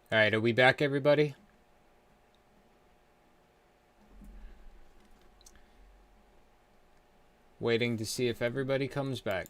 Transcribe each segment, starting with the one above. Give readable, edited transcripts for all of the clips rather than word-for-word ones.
All right, are we back, everybody? Waiting to see if everybody comes back.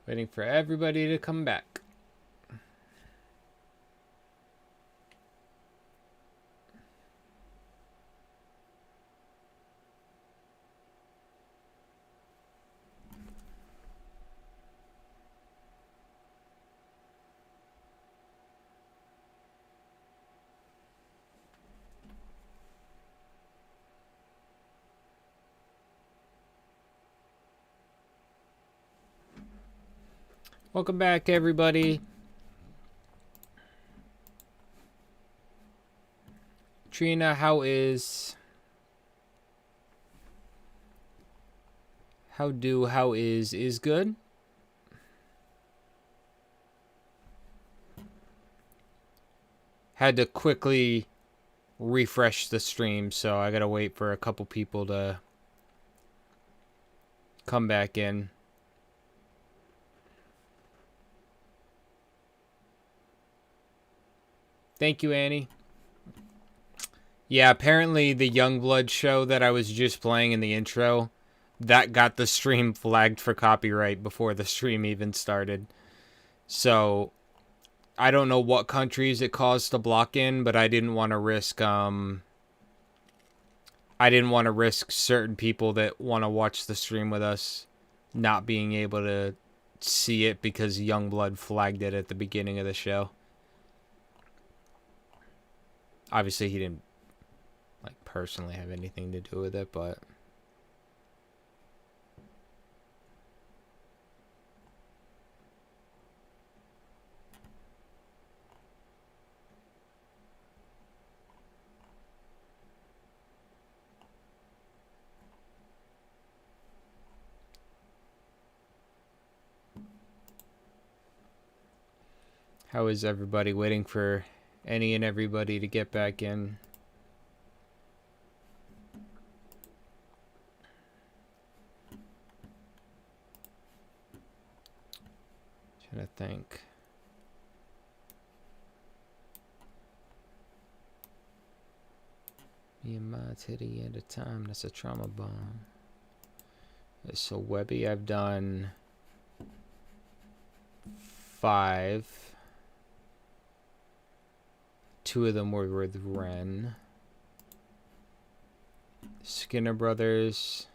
Waiting for everybody to come back. Welcome back, everybody. Trina, how is good? Had to quickly refresh the stream, so I gotta wait for a couple people to come back in. Thank you, Annie. Yeah, apparently the Youngblood show that I was just playing in the intro, that got the stream flagged for copyright before the stream even started. So I don't know what countries it caused to block in, but I didn't want to risk certain people that want to watch the stream with us not being able to see it because Youngblood flagged it at the beginning of the show. Obviously, he didn't personally have anything to do with it, but how is everybody? Waiting for any and everybody to get back in. Trying to think. Me and my titty at a time, that's a trauma bomb. So Webby, I've done 5. 2 of them were with Ren. Skinner Brothers.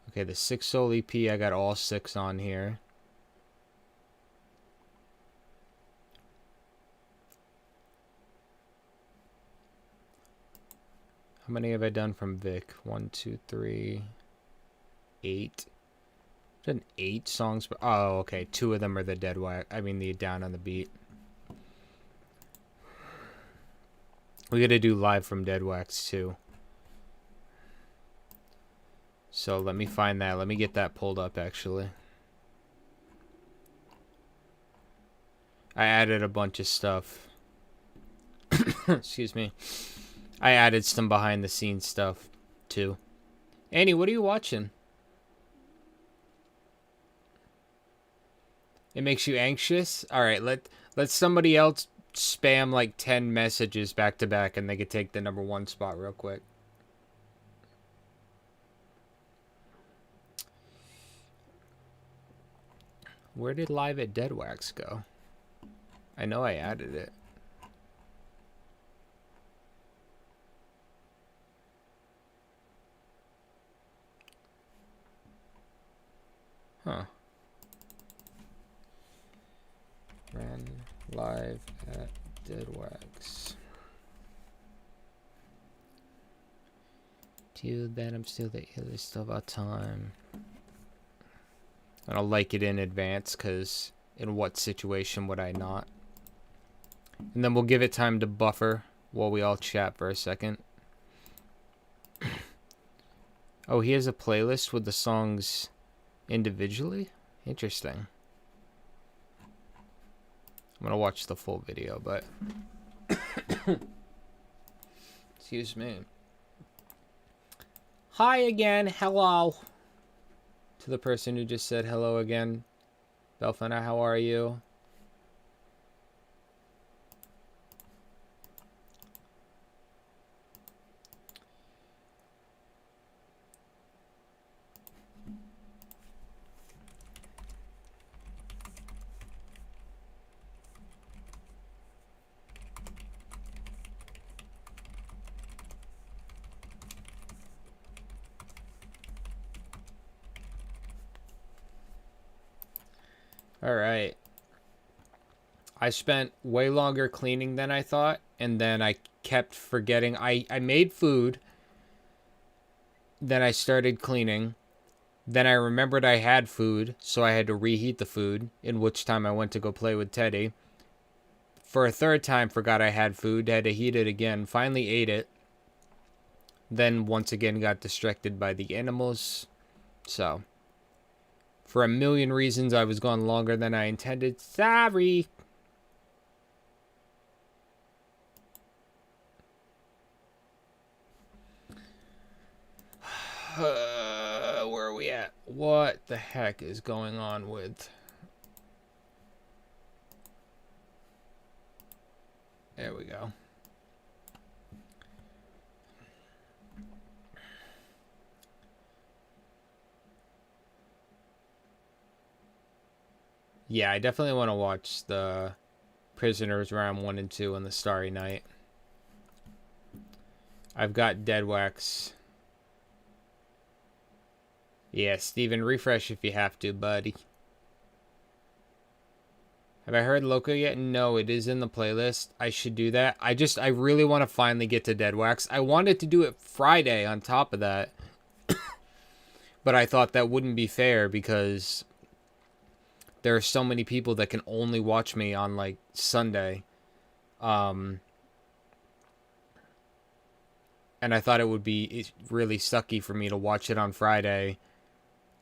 Okay, the 6 Soul EP, I got all 6 on here. How many have I done from Vic? 1, 2, 3, 8. I've done 8 songs. Oh, okay. 2 of them are the Deadwax. I mean, the Down on the Beat. We gotta do live from Deadwax too. So let me find that. Let me get that pulled up actually. I added a bunch of stuff. Excuse me. I added some behind the scenes stuff too. Annie, what are you watching? It makes you anxious? Alright, let somebody else spam like 10 messages back to back and they could take the #1 spot real quick. Where did Live at Deadwax go? I know I added it. Huh. Ran live at Deadwax. Till then, I'm still the illest of our time. And I'll like it in advance, because in what situation would I not? And then we'll give it time to buffer while we all chat for a second. Oh, he has a playlist with the songs individually? Interesting. I'm going to watch the full video, but... Excuse me. Hi again. Hello. To the person who just said hello again. Belfina, how are you? Alright. I spent way longer cleaning than I thought, and then I kept forgetting. I made food, then I started cleaning, then I remembered I had food, so I had to reheat the food, in which time I went to go play with Teddy. For a third time, forgot I had food, had to heat it again, finally ate it, then once again got distracted by the animals, so... For a million reasons, I was gone longer than I intended. Sorry. Where are we at? What the heck is going on with... There we go. Yeah, I definitely want to watch the Prisoners Round 1 and 2 on the Starry Night. I've got Deadwax. Yeah, Steven, refresh if you have to, buddy. Have I heard Loco yet? No, it is in the playlist. I should do that. I really want to finally get to Deadwax. I wanted to do it Friday on top of that. But I thought that wouldn't be fair because... There are so many people that can only watch me on, like, Sunday. And I thought it would be really sucky for me to watch it on Friday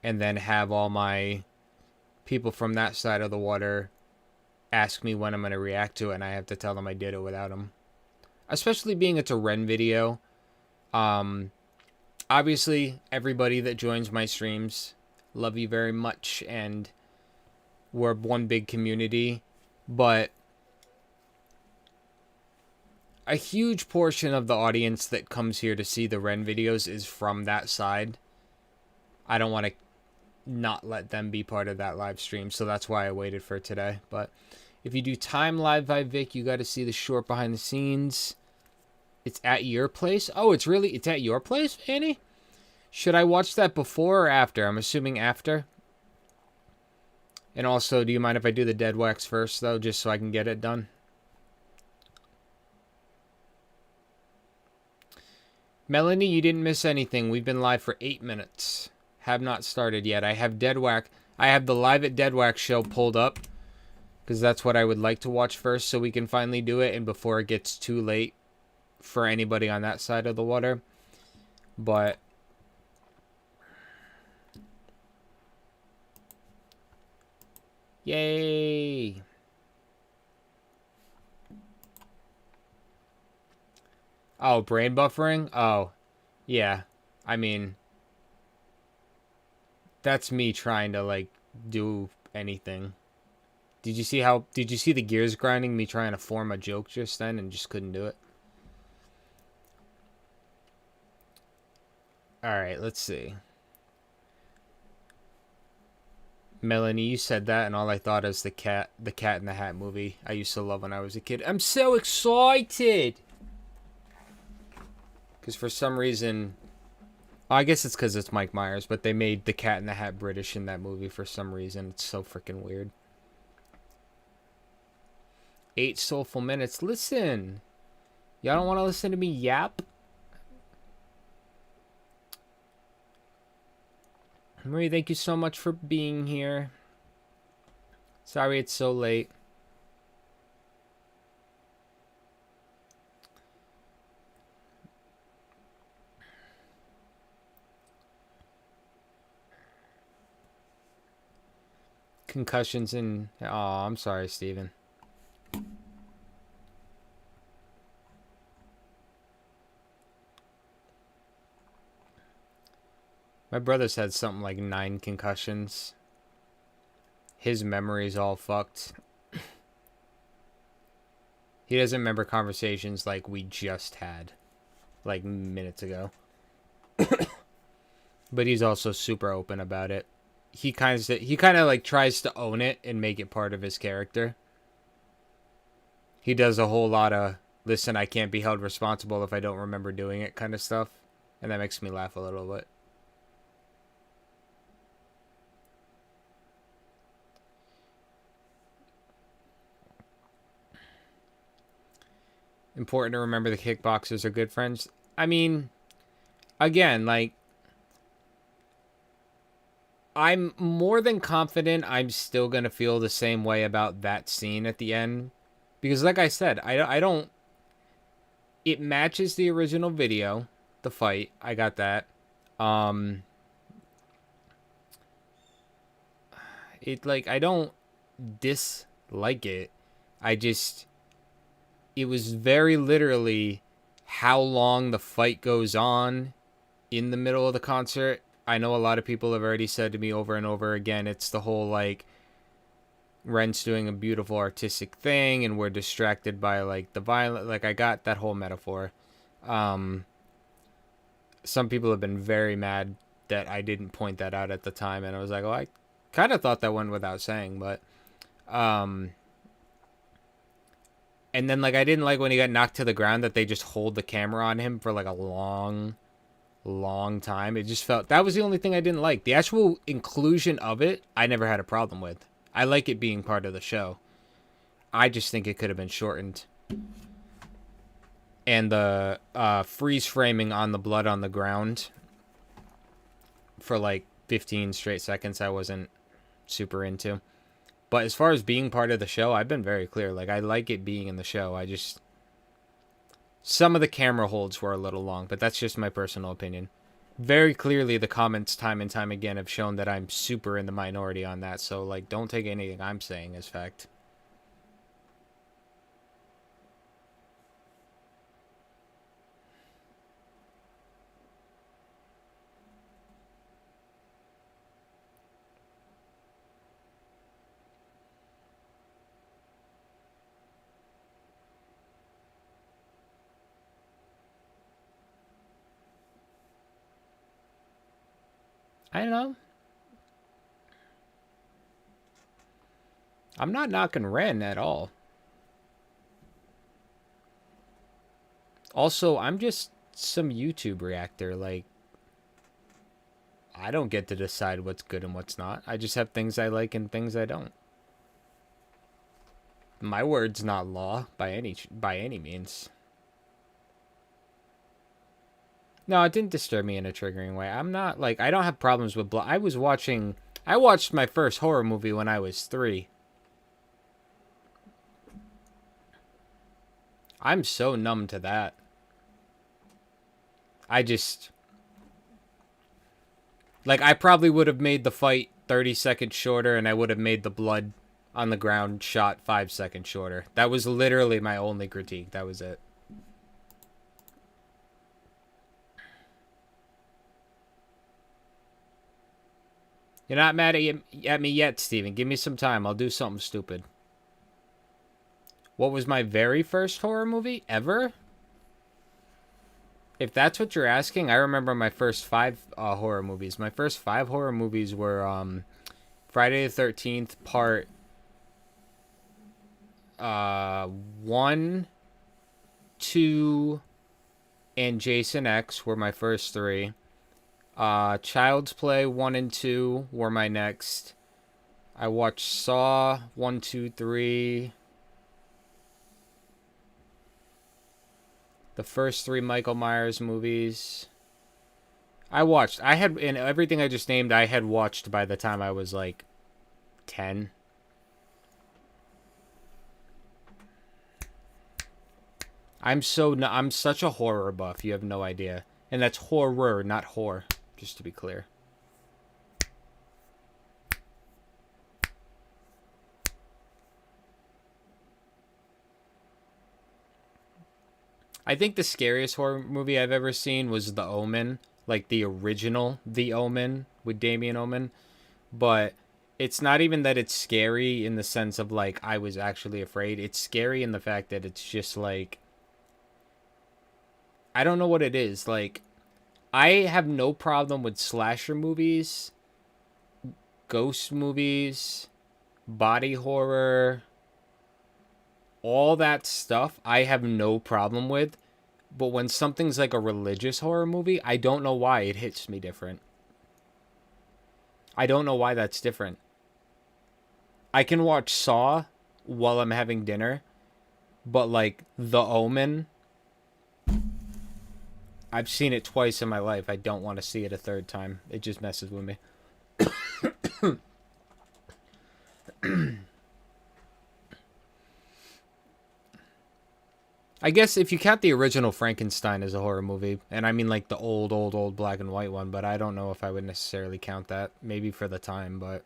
and then have all my people from that side of the water ask me when I'm going to react to it, and I have to tell them I did it without them. Especially being it's a Ren video. Obviously, everybody that joins my streams, love you very much, and... We're one big community, but a huge portion of the audience that comes here to see the Ren videos is from that side. I don't want to not let them be part of that live stream, so that's why I waited for today. But if you do Time Live by Vic, you got to see the short behind the scenes. It's at your place? Oh, it's at your place, Annie? Should I watch that before or after? I'm assuming after. And also, do you mind if I do the Deadwax first, though, just so I can get it done? Melanie, you didn't miss anything. We've been live for 8 minutes. Have not started yet. I have Deadwax. I have the Live at Deadwax show pulled up, because that's what I would like to watch first, so we can finally do it, and before it gets too late for anybody on that side of the water. But... Yay! Oh, brain buffering? Oh, yeah. I mean, that's me trying to, like, do anything. Did you see the gears grinding, me trying to form a joke just then and just couldn't do it? Alright, let's see. Melanie, you said that, and all I thought is the Cat in the Hat movie I used to love when I was a kid. I'm so excited! Because for some reason... I guess it's because it's Mike Myers, but they made the Cat in the Hat British in that movie for some reason. It's so freaking weird. 8 soulful minutes. Listen! Y'all don't want to listen to me yap? Marie, thank you so much for being here. Sorry it's so late. Concussions and... Oh, I'm sorry, Steven. My brother's had something like 9 concussions. His memory's all fucked. He doesn't remember conversations like we just had, like minutes ago. But he's also super open about it. He kind of like tries to own it and make it part of his character. He does a whole lot of, listen, I can't be held responsible if I don't remember doing it kind of stuff. And that makes me laugh a little bit. Important to remember the kickboxers are good friends. I mean, again, like, I'm more than confident I'm still going to feel the same way about that scene at the end. Because like I said, I don't... It matches the original video, the fight. I got that. It, like, I don't dislike it. I just... It was very literally how long the fight goes on in the middle of the concert. I know a lot of people have already said to me over and over again, it's the whole, like, Ren's doing a beautiful artistic thing and we're distracted by, like, the violent... Like, I got that whole metaphor. Some people have been very mad that I didn't point that out at the time, and I was like, oh, I kind of thought that went without saying, but... And then, like, I didn't like when he got knocked to the ground that they just hold the camera on him for, like, a long time. It just felt... That was the only thing I didn't like. The actual inclusion of it, I never had a problem with. I like it being part of the show. I just think it could have been shortened. And the freeze framing on the blood on the ground for, like, 15 straight seconds I wasn't super into. But as far as being part of the show, I've been very clear. Like, I like it being in the show. I just... Some of the camera holds were a little long, but that's just my personal opinion. Very clearly, the comments time and time again have shown that I'm super in the minority on that. So, like, don't take anything I'm saying as fact. I don't know. I'm not knocking Ren at all. Also, I'm just some YouTube reactor. Like, I don't get to decide what's good and what's not. I just have things I like and things I don't. My word's not law by any means. No, it didn't disturb me in a triggering way. I'm not, like, I don't have problems with blood. I watched my first horror movie when I was 3. I'm so numb to that. I just... Like, I probably would have made the fight 30 seconds shorter, and I would have made the blood on the ground shot 5 seconds shorter. That was literally my only critique. That was it. You're not mad at me yet, Steven. Give me some time. I'll do something stupid. What was my very first horror movie ever? If that's what you're asking, I remember my first 5 horror movies. My first 5 horror movies were Friday the 13th part 1, 2, and Jason X were my first 3. Child's Play 1 and 2 were my next. I watched Saw 1, 2, 3. The first 3 Michael Myers movies. I had, and everything I just named, I had watched by the time I was like 10. I'm such a horror buff, you have no idea. And that's horror, not whore, just to be clear. I think the scariest horror movie I've ever seen was The Omen, like the original The Omen with Damien Omen. But it's not even that it's scary in the sense of like I was actually afraid. It's scary in the fact that it's just like I don't know what it is. Like I have no problem with slasher movies, ghost movies, body horror, all that stuff I have no problem with. But when something's like a religious horror movie, I don't know why it hits me different. I don't know why that's different. I can watch Saw while I'm having dinner, but like The Omen, I've seen it twice in my life. I don't want to see it a third time. It just messes with me. I guess if you count the original Frankenstein as a horror movie, and I mean like the old black and white one, but I don't know if I would necessarily count that. Maybe for the time, but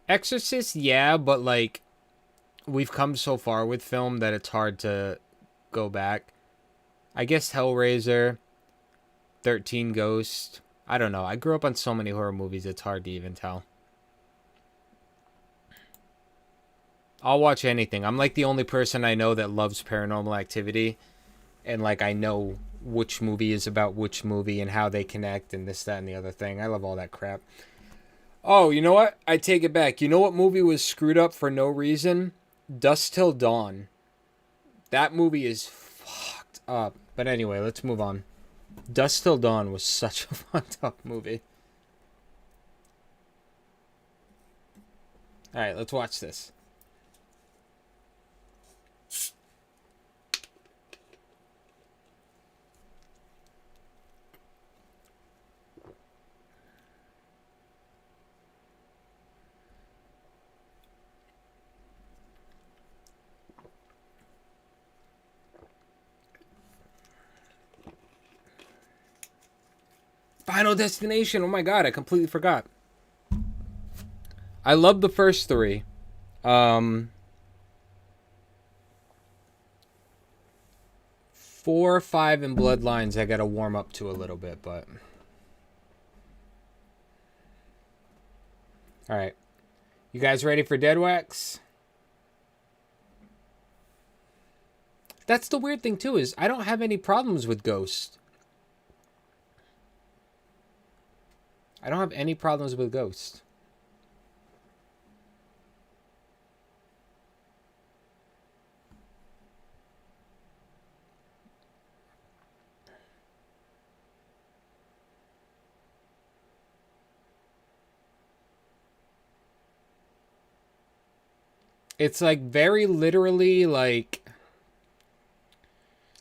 Exorcist, yeah, but like we've come so far with film that it's hard to go back. I guess Hellraiser, 13 Ghost. I don't know. I grew up on so many horror movies, it's hard to even tell. I'll watch anything. I'm like the only person I know that loves Paranormal Activity. And like I know which movie is about which movie and how they connect and this, that, and the other thing. I love all that crap. Oh, you know what? I take it back. You know what movie was screwed up for no reason? Dusk Till Dawn. That movie is fucked up. But anyway, let's move on. Dusk Till Dawn was such a fucked up movie. Alright, let's watch this. Final Destination. Oh my god, I completely forgot. I love the first three. 4, 5, and Bloodlines I gotta warm up to a little bit, but... Alright. You guys ready for Deadwax? That's the weird thing, too, is I don't have any problems with Ghost. I don't have any problems with Ghost. It's like very literally like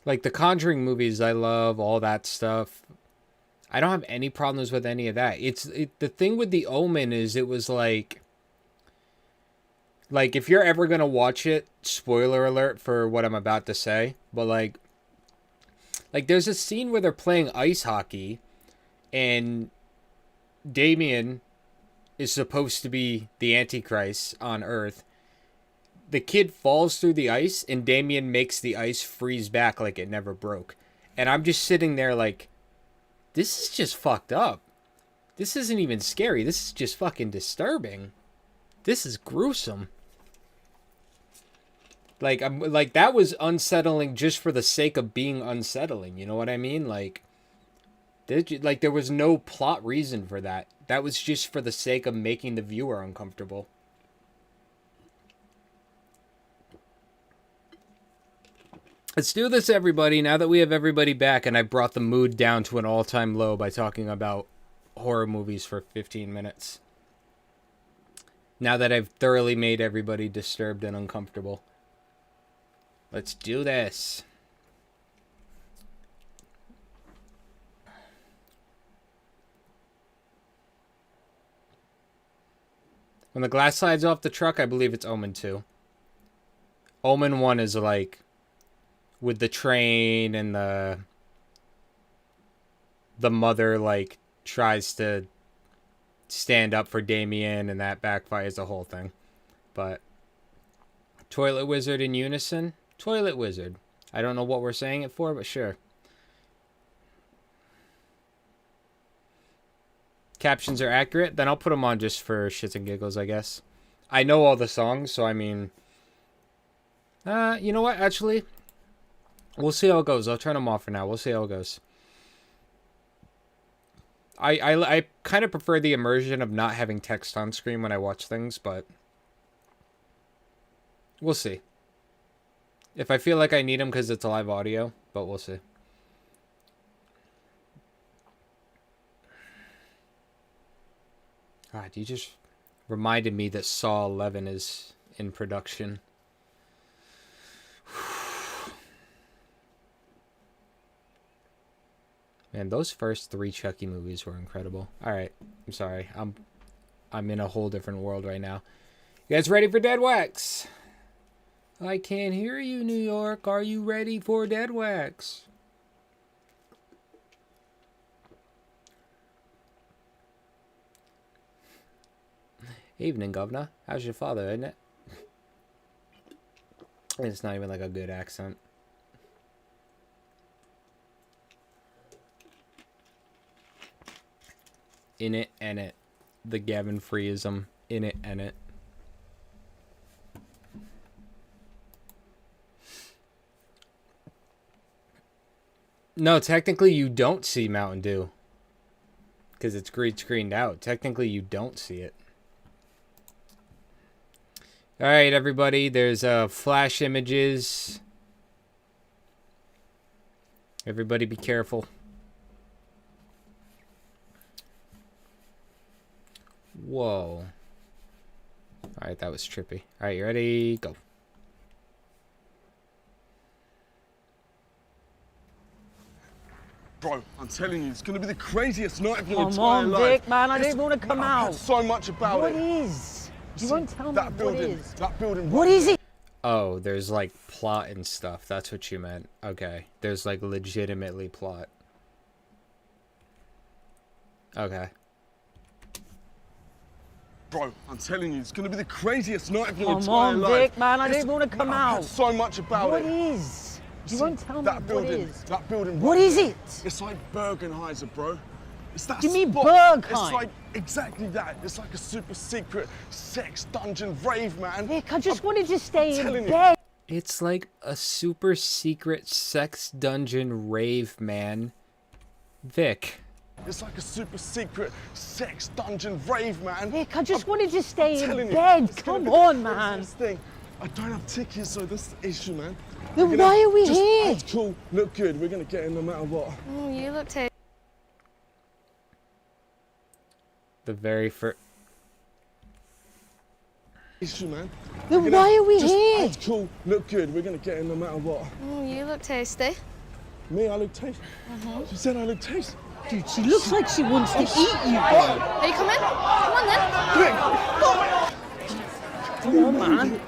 the Conjuring movies I love, all that stuff. I don't have any problems with any of that. The thing with The Omen is it was like if you're ever going to watch it, spoiler alert for what I'm about to say, but like there's a scene where they're playing ice hockey and Damien is supposed to be the Antichrist on Earth. The kid falls through the ice and Damien makes the ice freeze back like it never broke. And I'm just sitting there like, this is just fucked up. This isn't even scary. This is just fucking disturbing. This is gruesome. Like I'm like that was unsettling just for the sake of being unsettling. You know what I mean? Like there was no plot reason for that. That was just for the sake of making the viewer uncomfortable. Let's do this, everybody. Now that we have everybody back and I brought the mood down to an all-time low by talking about horror movies for 15 minutes. Now that I've thoroughly made everybody disturbed and uncomfortable. Let's do this. When the glass slides off the truck, I believe it's Omen 2. Omen 1 is like with the train and the mother like tries to stand up for Damien and that backfires the whole thing. But Toilet Wizard in unison? Toilet Wizard. I don't know what we're saying it for, but sure. Captions are accurate, then I'll put them on just for shits and giggles, I guess. I know all the songs, so I mean... you know what, actually? We'll see how it goes. I'll turn them off for now. We'll see how it goes. I kind of prefer the immersion of not having text on screen when I watch things, but... we'll see. If I feel like I need them because it's live audio, but we'll see. God, you just reminded me that Saw 11 is in production. Man, those first 3 Chucky movies were incredible. Alright, I'm sorry. I'm in a whole different world right now. You guys ready for Deadwax? I can't hear you, New York. Are you ready for Deadwax? Evening, Governor. How's your father, isn't it? It's not even like a good accent. In it and it. The Gavin Freeism. In it and it. No, technically you don't see Mountain Dew. Because it's green screened out. Technically you don't see it. Alright, everybody. There's flash images. Everybody be careful. Whoa. Alright, that was trippy. Alright, you ready? Go. Bro, I'm telling you, it's gonna be the craziest night of your entire Come on, life. Vic, man, I didn't want to come I've out. heard so much about What it. is? You won't tell me that what building, is. that building. What is it? Oh, there's like plot and stuff. That's what you meant. Okay. There's like legitimately plot. Okay. Bro, I'm telling you, it's gonna be the craziest night of your Come entire on, life. Vic, man, I didn't want to come I've out. heard so much about What it. is? You won't tell me that what building, is. that building. What right is there. it? It's like Bergenheiser, bro. It's that You mean spot. Berghain? It's like exactly that. It's like a super secret sex dungeon rave, man. Vic, I just wanted to stay in telling you. bed. It's like a super secret sex dungeon rave, man. Vic. It's like a super secret sex dungeon rave, man. Vic, I just wanted to stay in telling you, bed. it's gonna Come be the on, man. craziest thing. I don't have tickets, so that's the issue, man. Then why are we just here? act cool, look good. We're gonna get in no matter what. Oh, you look tasty. The very first... Issue, man. Then why are we just here? act cool, look good. We're gonna get in no matter what. Oh, you look tasty. Me, I look tasty. She said I look tasty. Dude, she looks like she wants to eat you, bro. Are you coming? Come on then. Come on, man.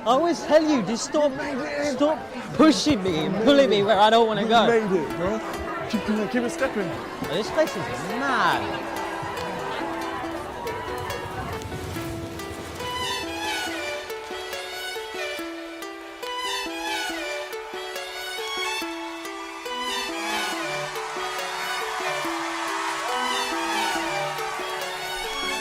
I always tell you, just stop pushing me and pulling me where I don't want to You go. made it, bro. Keep it stepping. This place is mad.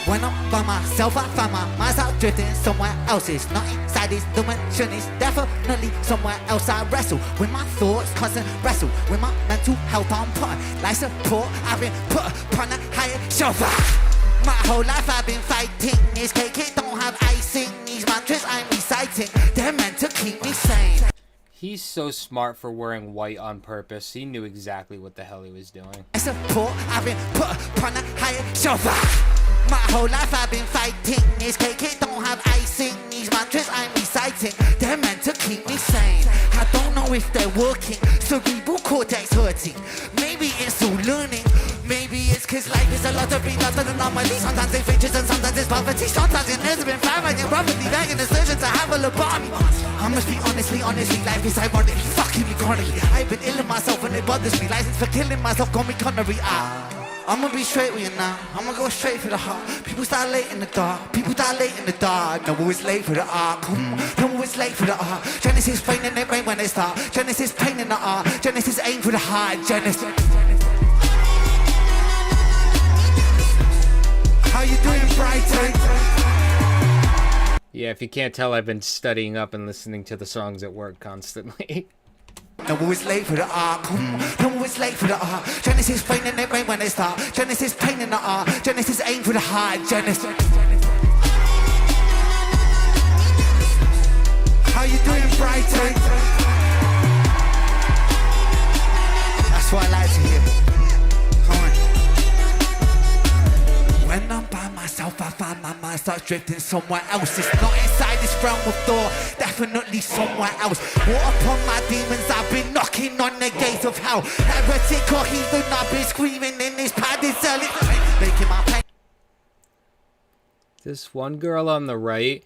When I'm by myself, I find my mind's out drifting somewhere else. It's not inside this dimension, it's definitely somewhere else. I wrestle with my thoughts, constant wrestle with my mental health on point. Life support, I've been put upon a higher shelf. My whole life I've been fighting. This cake, it don't have icing. These mantras I'm reciting, they're meant to keep me sane. He's so smart for wearing white on purpose. He knew exactly what the hell he was doing. I support, I've been put upon a higher shelf. My whole life I've been fighting. This cake, it don't have icing. These mantras I'm reciting, they're meant to keep me sane. I don't know if they're working. Cerebral cortex hurting. Maybe it's all learning. Maybe it's Genesis, cause life is a lottery, lots of anomalies. Sometimes it's riches and sometimes it's poverty. Sometimes it's misery and famine. You're probably begging the surgeon to have a lobotomy. I must be honestly, life is ironically, fucking me chronically. I've been ill in myself and it bothers me. License for killing myself, call me Connery. I'ma be straight with you now. I'ma go straight for the heart. People start late in the dark. People die late in the dark. No always late for the art. Come on, no always late for the art. Genesis pain in their brain when they start. Genesis pain in the art. Genesis aim for the heart. Genesis. How you doing, Brighton? Yeah, if you can't tell, I've been studying up and listening to the songs at work constantly. No always late for the art. Come on, no always late for the art. Genesis pain in their brain when they start. Genesis pain in the art. Genesis aim for the heart. Genesis. How you doing, Brighton? That's what I like to hear. Come on. When I'm by myself, I find my mind starts drifting somewhere else. It's not inside this realm of thought, definitely somewhere else. War upon my demons, I've been knocking on the gates of hell. Heretic or heathen, I've been screaming in this padded cell. Making my pain. This one girl on the right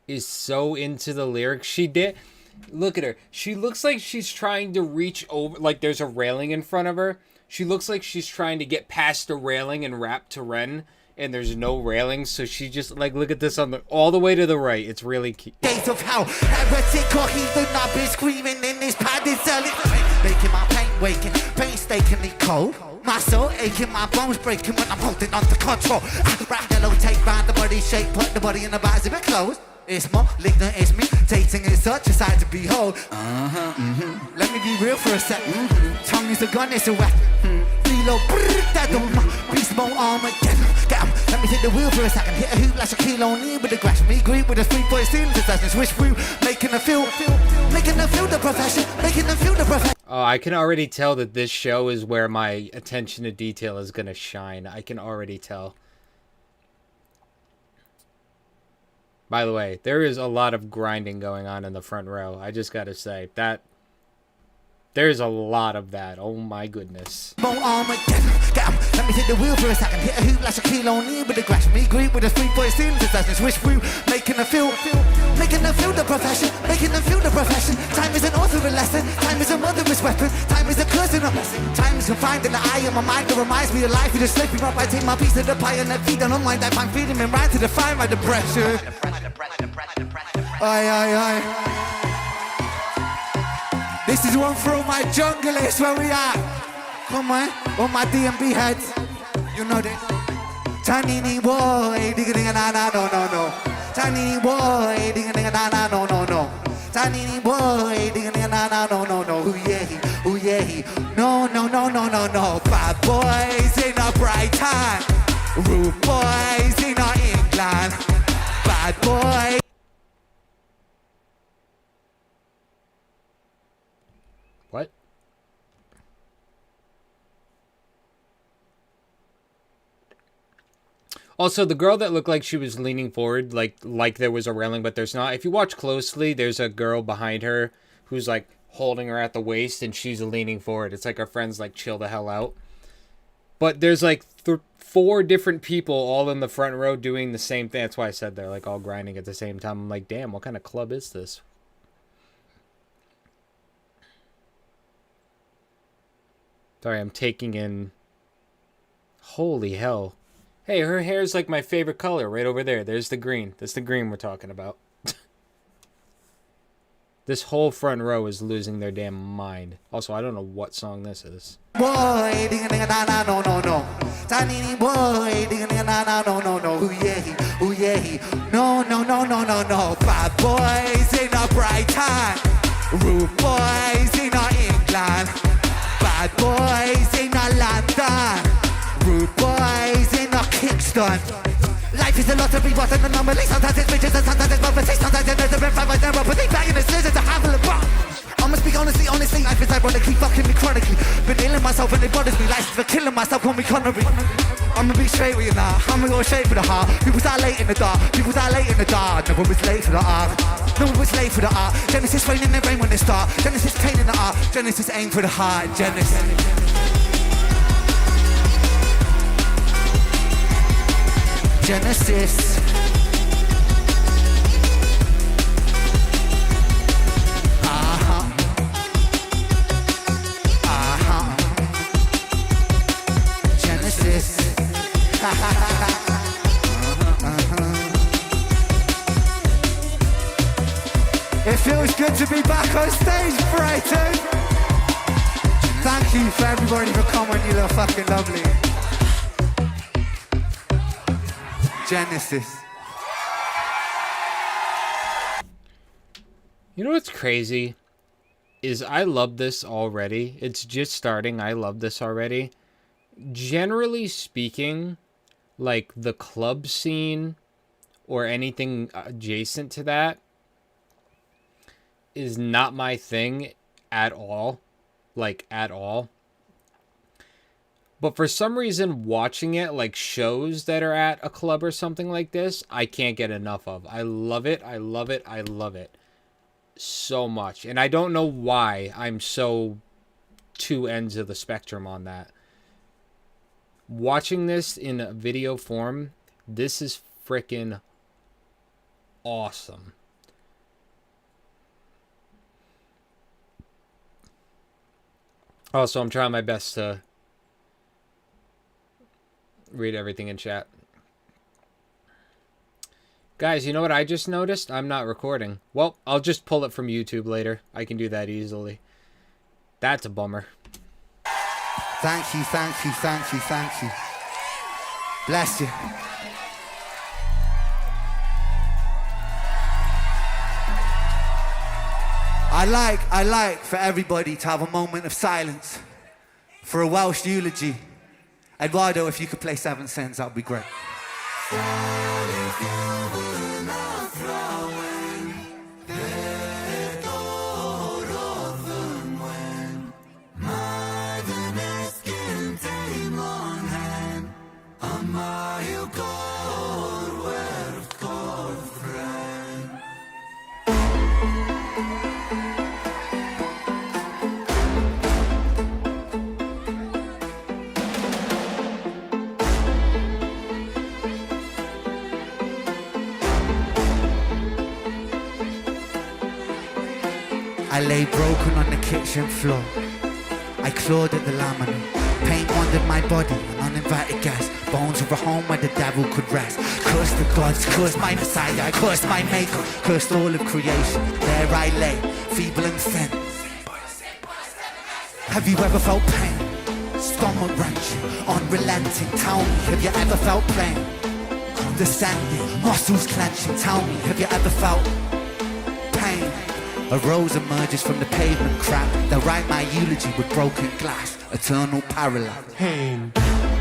is so into the lyrics. Look at her. She looks like she's trying to reach over, like there's a railing in front of her. She looks like she's trying to get past the railing and rap to Ren, and there's no railing, so she just, like, look at this on the, all the way to the right. It's really cute. Gates of hell, heretic or heathen, I've been screaming in this padded cell. Making my pain waking, painstakingly cold. My soul aching, my bones breaking when I'm holding on to control. Wrap yellow tape round the body shape, put the body in the box of it closed. It's malignant, it's mutating, it's such a sight to behold. Let me be real for a sec. Tongue is a gun, it's a weapon. Reload, that don't know. Beast mode Armageddon. Get 'em. Let me take the wheel for a second. Hit a hoop like Shaquille O'Neal with the grass. Me green with a 3-point stealing possession. Swish through, making them feel the profession. Making them feel the profession. Oh, I can already tell that this show is where my attention to detail is gonna shine. I can already tell. By the way, there is a lot of grinding going on in the front row. I just gotta say that there's a lot of that. Oh my goodness. Let me take the wheel for a second. Hit a hoop like Shaquille O'Neal with the grass. Me green with a 3-point stealing possession. Swish through, making them feel the profession. Making them feel the profession. Time is an author a lesson. Time is a motherless weapon. Time is a curse and a blessing. Time is confined in the eye of my mind that reminds me of life. You just slip me up. I take my piece of the pie and that feed on my mind. I find freedom and right to define my depression. Aye. This is one for all my junglers where we are. Come on, all my DMB heads. You know this. Tanini boy, digga digga na na no no no. Tanini boy, digga digga na na no no no. Tanini boy, digga digga na na no no no. Ooh yeah, no no no no no no. Bad boys in a bright time. Rude boys in a England. Bad boys. What? Also, the girl that looked like she was leaning forward, like there was a railing, but there's not. If you watch closely, there's a girl behind her who's like holding her at the waist, and she's leaning forward. It's like her friend's like, chill the hell out. But there's like 4 different people all in the front row doing the same thing. That's why I said they're like all grinding at the same time. I'm like, damn, what kind of club is this? Sorry, I'm taking in... Holy hell. Hey, her hair's like my favorite color right over there. There's the green. That's the green we're talking about. This whole front row is losing their damn mind. Also, I don't know what song this is. Boy, ding ding na na no no no. Tiny boy, ding ding na na no no no. Ooh yeah, no no no no no no. Bad boys in a bright time. Rude boys in a England. Bad boys in a London. Rude boys in a Kingston. Life is a lottery, what an anomaly. Sometimes it's riches and sometimes it's poverty. Sometimes there's a red flag with neuropathy. Banging the scissors to handle a bomb. I'ma speak honestly, life is ironically fucking me chronically. Been ailing myself and it bothers me. License for killing myself, call me Connery. I'ma be straight with you now. I'ma go straight for the heart. People start late in the dark. People start late in the dark. No one was late for the art. No one was late for the art. Genesis rain in the rain when they start. Genesis pain in the art. Genesis aim for the heart. Genesis. Genesis. Genesis. It feels good to be back on stage, Brighton. Thank you for everybody for coming, you look fucking lovely. Genesis. You know what's crazy? Is I love this already. It's just starting. I love this already. Generally speaking, like the club scene or anything adjacent to that is not my thing at all. Like, at all. But for some reason, watching it, like shows that are at a club or something like this, I can't get enough of. I love it. I love it. I love it so much. And I don't know why I'm so two ends of the spectrum on that. Watching this in a video form, this is freaking awesome. Also, I'm trying my best to read everything in chat. Guys, you know what I just noticed? I'm not recording. Well, I'll just pull it from YouTube later. I can do that easily. That's a bummer. Thank you, thank you, thank you, thank you. Bless you. I like for everybody to have a moment of silence for a Welsh eulogy. Eduardo, if you could play 7 Sins, that would be great. I lay broken on the kitchen floor. I clawed at the laminate. Pain wandered my body, an uninvited guest. Bones of a home where the devil could rest. Cursed the gods, cursed my messiah, I cursed my maker, cursed all of creation. There I lay, feeble and thin. Have you ever felt pain? Stomach wrenching, unrelenting. Tell me, have you ever felt pain? Descending, muscles clenching. Tell me, have you ever felt pain? A rose emerges from the pavement crack. They'll write my eulogy with broken glass. Eternal parallel. Pain.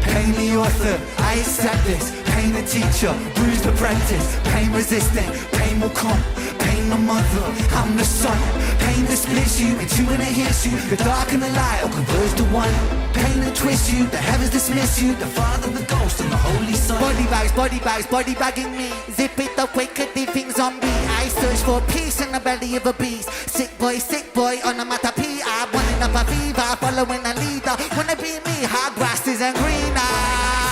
Pain the author, I accept this. Pain the teacher, bruised apprentice. Pain resistant, pain will come. Pain the mother, I'm the son. Pain that splits you, and two and it hits you. The dark and the light will converge to one. Pain that twists you, the heavens dismiss you. The Father, the Ghost, and the Holy Son. Body bagging me. Zip it up, wicked things on me. I search for peace in the belly of a beast. Sick boy, on a matapia. Wanting up a fever, following a leader. Wanna be me, hard grasses and greener.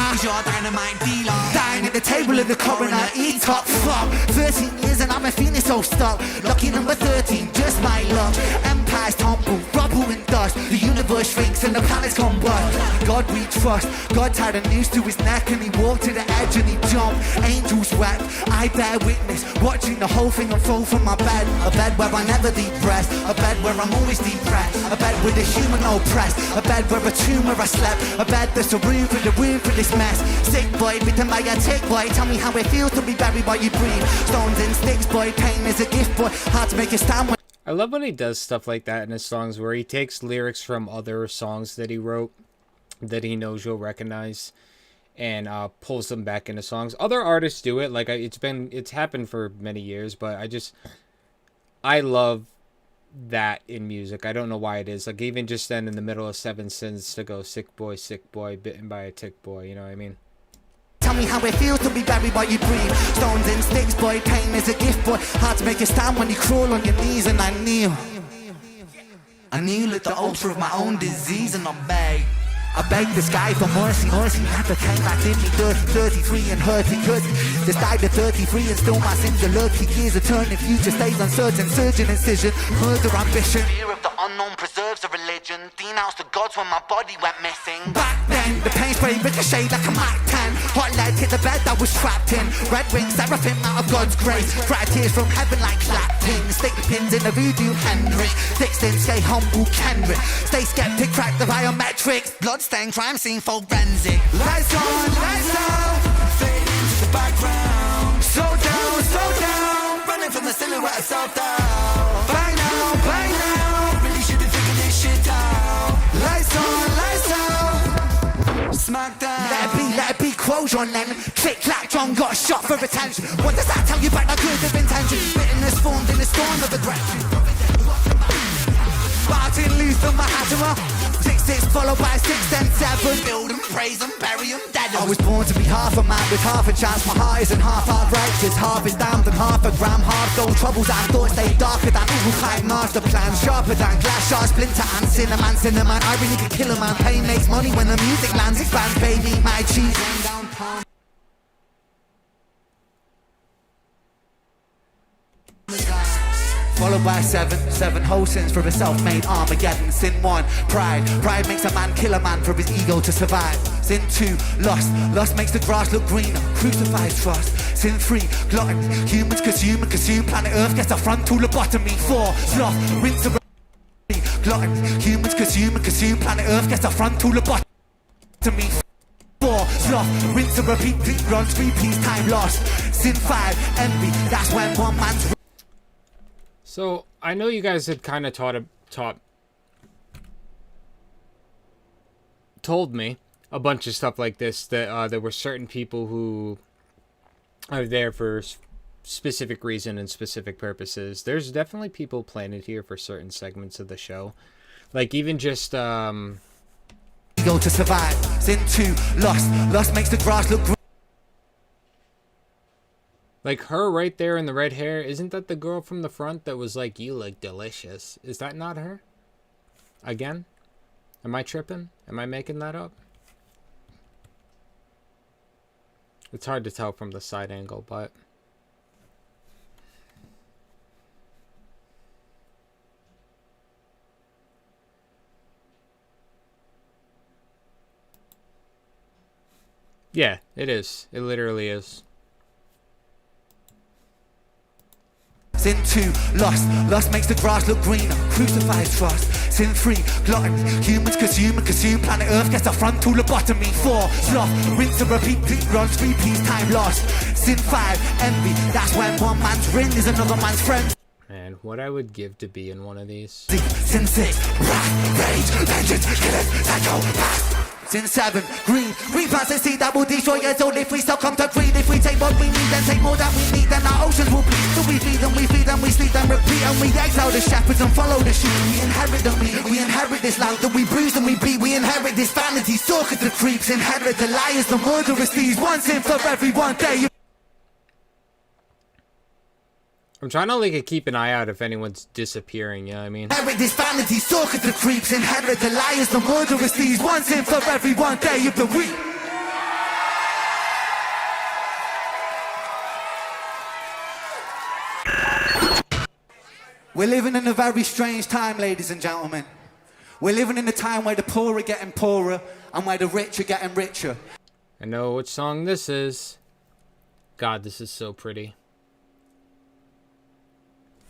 Who's your dynamite dealer? Dying at the table of the coroner, eat up, fuck. 13 years and I'm a feeling so stuck. Lucky number 13, just my luck. Empires tumble, rubble and dust. The universe shrinks and the planets combust. God we trust. God tied a noose to his neck and he walked to the edge and he jumped. Angels wept, I bear witness. Watching the whole thing unfold from my bed. A bed where I never depressed. A bed where I'm always depressed. A bed with a human oppressed. A bed where a tumor I slept. A bed that's a room for this mess. Sick boy, bitten by a tick boy. Tell me how it feels to be buried while you breathe. Stones and sticks boy, pain is a gift boy. Hard to make a stand when I love when he does stuff like that in his songs where he takes lyrics from other songs that he wrote that he knows you'll recognize and pulls them back into songs. Other artists do it. Like it's happened for many years, but I love that in music. I don't know why it is. Like even just then in the middle of 7 Sins to go sick boy, bitten by a tick boy, you know what I mean? tell me how it feels to be buried while you breathe. Stones and sticks, boy, pain is a gift, boy. Hard to make a stand when you crawl on your knees and I kneel. I kneel at the altar of my own disease and I beg. I begged the sky for mercy, mercy never came back in me. 33 and hurting good. This died at 33 and still my sins are lurky. Years of turning, future stays uncertain. Surgeon incision, murder ambition. Fear of the unknown preserves a religion. Denounced the gods when my body went missing. Back then, the pain spray ricocheted like a Mac 10. Hot lead hit the bed I was trapped in. Red wings, seraphim out of God's grace. Bright tears from heaven like clapping. Stick pins in the voodoo Henry. Thick skin, stay humble Kenrick. Stay skeptic, crack the biometrics. Bloodstained crime scene forensic. Lights on, lights out. Fade into the background. Slow down. Running from the silhouette of self-doubt. Bang now. Really should have figured this shit out. Lights on, lights out. Smack down. Let it be, closure on them. Click, clack, John got shot for attention. What does that tell you about that good of intention? Bitterness formed in a storm of aggression. Martin Luther, Mahatma. 6 followed by 6, then 7. Build and praise and bury and dead. I was born to be half a man with half a chance. My heart isn't half outrageous. Half is damned and half a gram. Half those troubles and thoughts stay darker than evil kind master plans. Sharper than glass shards, splinter and cinnamon. Irony could kill a man. Pain makes money when the music lands. Expands, baby, my cheese. Followed by 7 whole sins for a self-made Armageddon. Sin 1, pride makes a man kill a man for his ego to survive. Sin 2, lust makes the grass look greener, crucifies trust. Sin 3, glutton, humans consume, planet Earth gets a frontal lobotomy. 4, sloth, rinse and repeat. Glutton, humans consume, planet Earth gets a frontal lobotomy. 4, sloth, rinse and repeat, runs, repeats, time lost. Sin 5, envy, that's when one man's... So, I know you guys had kind of told me a bunch of stuff like this, that there were certain people who are there for specific reason and specific purposes. There's definitely people planted here for certain segments of the show. Like, even just, Go to survive. Sin 2, lust makes the grass look green. like her right there in the red hair. Isn't that the girl from the front that was like, "You look delicious"? Is that not her? Again? Am I tripping? Am I making that up? It's hard to tell from the side angle, but... yeah, it is. It literally is. Sin 2, lust makes the grass look greener, crucifies trust. Sin 3, glutton, humans consume, planet Earth gets a frontal lobotomy. 4, sloth, rinse and repeat, runs, repeats, time lost. Sin 5, envy, that's when one man's ring is another man's friend. Man, what I would give to be in one of these. Sin 6, wrath, rage, vengeance, killers, psychopaths. Sin 7, green plants and seed that will destroy us all if we still come to greed. If we take what we need, then take more than we need, then our oceans will bleed. So we feed them, we sleep and repeat, and we exile the shepherds and follow the sheep. We inherit the meat, we inherit this land that we bruise and we beat. We inherit this vanity, stalkers the creeps, inherit the liars, the murderous thieves. One sin for every one day. I'm trying to like keep an eye out if anyone's disappearing, you know what I mean? Inherit this vanity, stalkers the creeps, inherit the liars, the murderous thieves. One sin for every one day of the week. We're living in a very strange time, ladies and gentlemen. We're living in a time where the poor are getting poorer and where the rich are getting richer. I know which song this is. God, this is so pretty.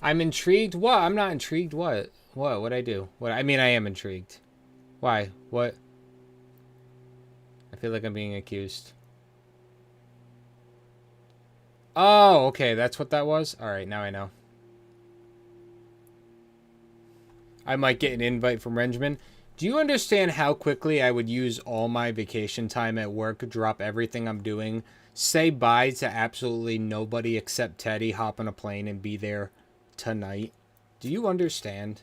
I'm intrigued. What? I'm not intrigued. What? What'd I do? What? I mean, I am intrigued. Why? What? I feel like I'm being accused. Oh, okay. That's what that was? Alright, now I know. I might get an invite from Renjamin. Do you understand how quickly I would use all my vacation time at work, drop everything I'm doing, say bye to absolutely nobody except Teddy, hop on a plane, and be there tonight? Do you understand?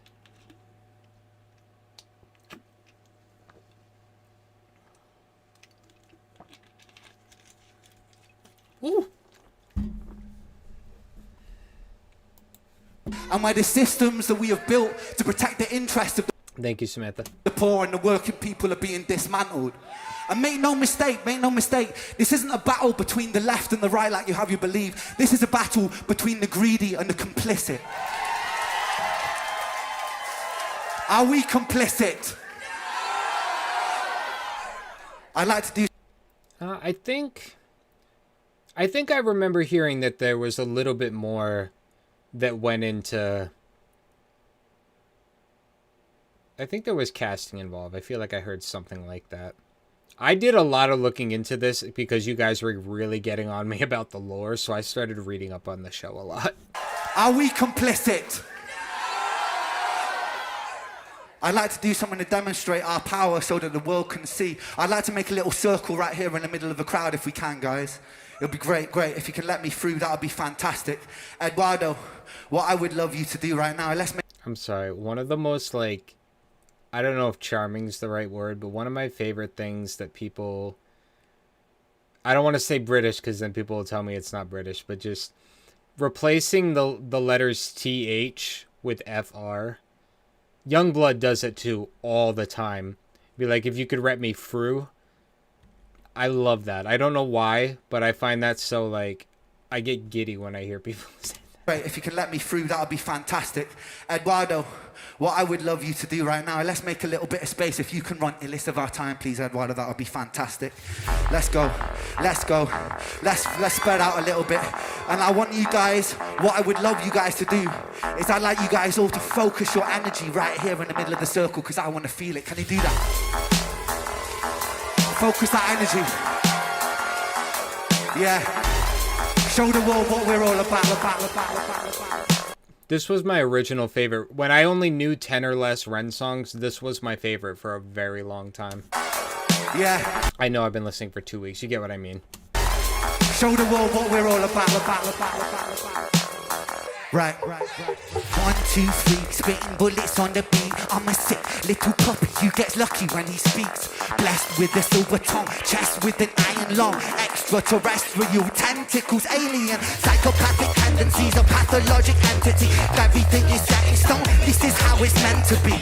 Ooh. And where the systems that we have built to protect the interests of Thank you, Samantha. The poor and the working people are being dismantled. And make no mistake, this isn't a battle between the left and the right like you have you believe. This is a battle between the greedy and the complicit. Are we complicit? I'd like to do... I think I remember hearing that there was a little bit more that went into... I think there was casting involved. I feel like I heard something like that. I did a lot of looking into this because you guys were really getting on me about the lore, so I started reading up on the show a lot. Are we complicit? I'd like to do something to demonstrate our power so that the world can see. I'd like to make a little circle right here in the middle of the crowd if we can, guys. It'll be great. If you can let me through, that would be fantastic. Eduardo, what I would love you to do right now, I'm sorry, one of the most, like... I don't know if charming is the right word, but one of my favorite things that people... I don't want to say British because then people will tell me it's not British, but just replacing the letters TH with FR. Youngblood does it too all the time. Be like, if you could rep me through. I love that. I don't know why, but I find that so, like, I get giddy when I hear people say that. Right, if you can let me through, that would be fantastic. Eduardo, what I would love you to do right now, let's make a little bit of space. If you can run Illest of Our Time, please, Eduardo, that would be fantastic. Let's go. Let's spread out a little bit. And I want you guys, what I would love you guys to do is I'd like you guys all to focus your energy right here in the middle of the circle because I want to feel it. Can you do that? Focus that energy. Yeah. Show the world what we're all about. This was my original favorite. When I only knew 10 or less Ren songs, this was my favorite for a very long time. Yeah. I know I've been listening for 2 weeks. You get what I mean. Show the world what we're all about. Right. 1, 2, 3, spitting bullets on the beat. I'm a sick little puppy who gets lucky when he speaks. Blessed with a silver tongue, chest with an iron lung. Extraterrestrial tentacles, alien, psychopathic tendencies, a pathologic entity. Everything is set in stone, this is how it's meant to be.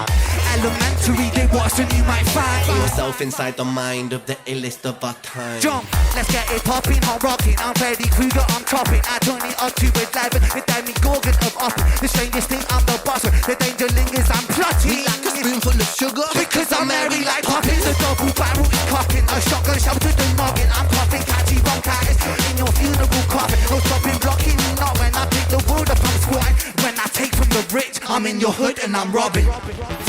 Elementary, they watch and you might find yourself inside the mind of the illest of our time. Jump, let's get it popping, I'm rocking. I'm Freddy Krueger, I'm topping. I turn it up to 11, the Demogorgon of Oppin. The strangest thing, I'm the boss. The danger lingers, I'm plotting. Me like a spoonful of sugar, because I'm merry like Poppins. A double barrel is cocking, a shotgun shell to the noggin. I'm coughing, catchy bronchitis in your funeral coffin. No stopping, blocking, not when I pick the world up, I'm squatting. When I take from the rich, I'm in your hood and I'm robbing.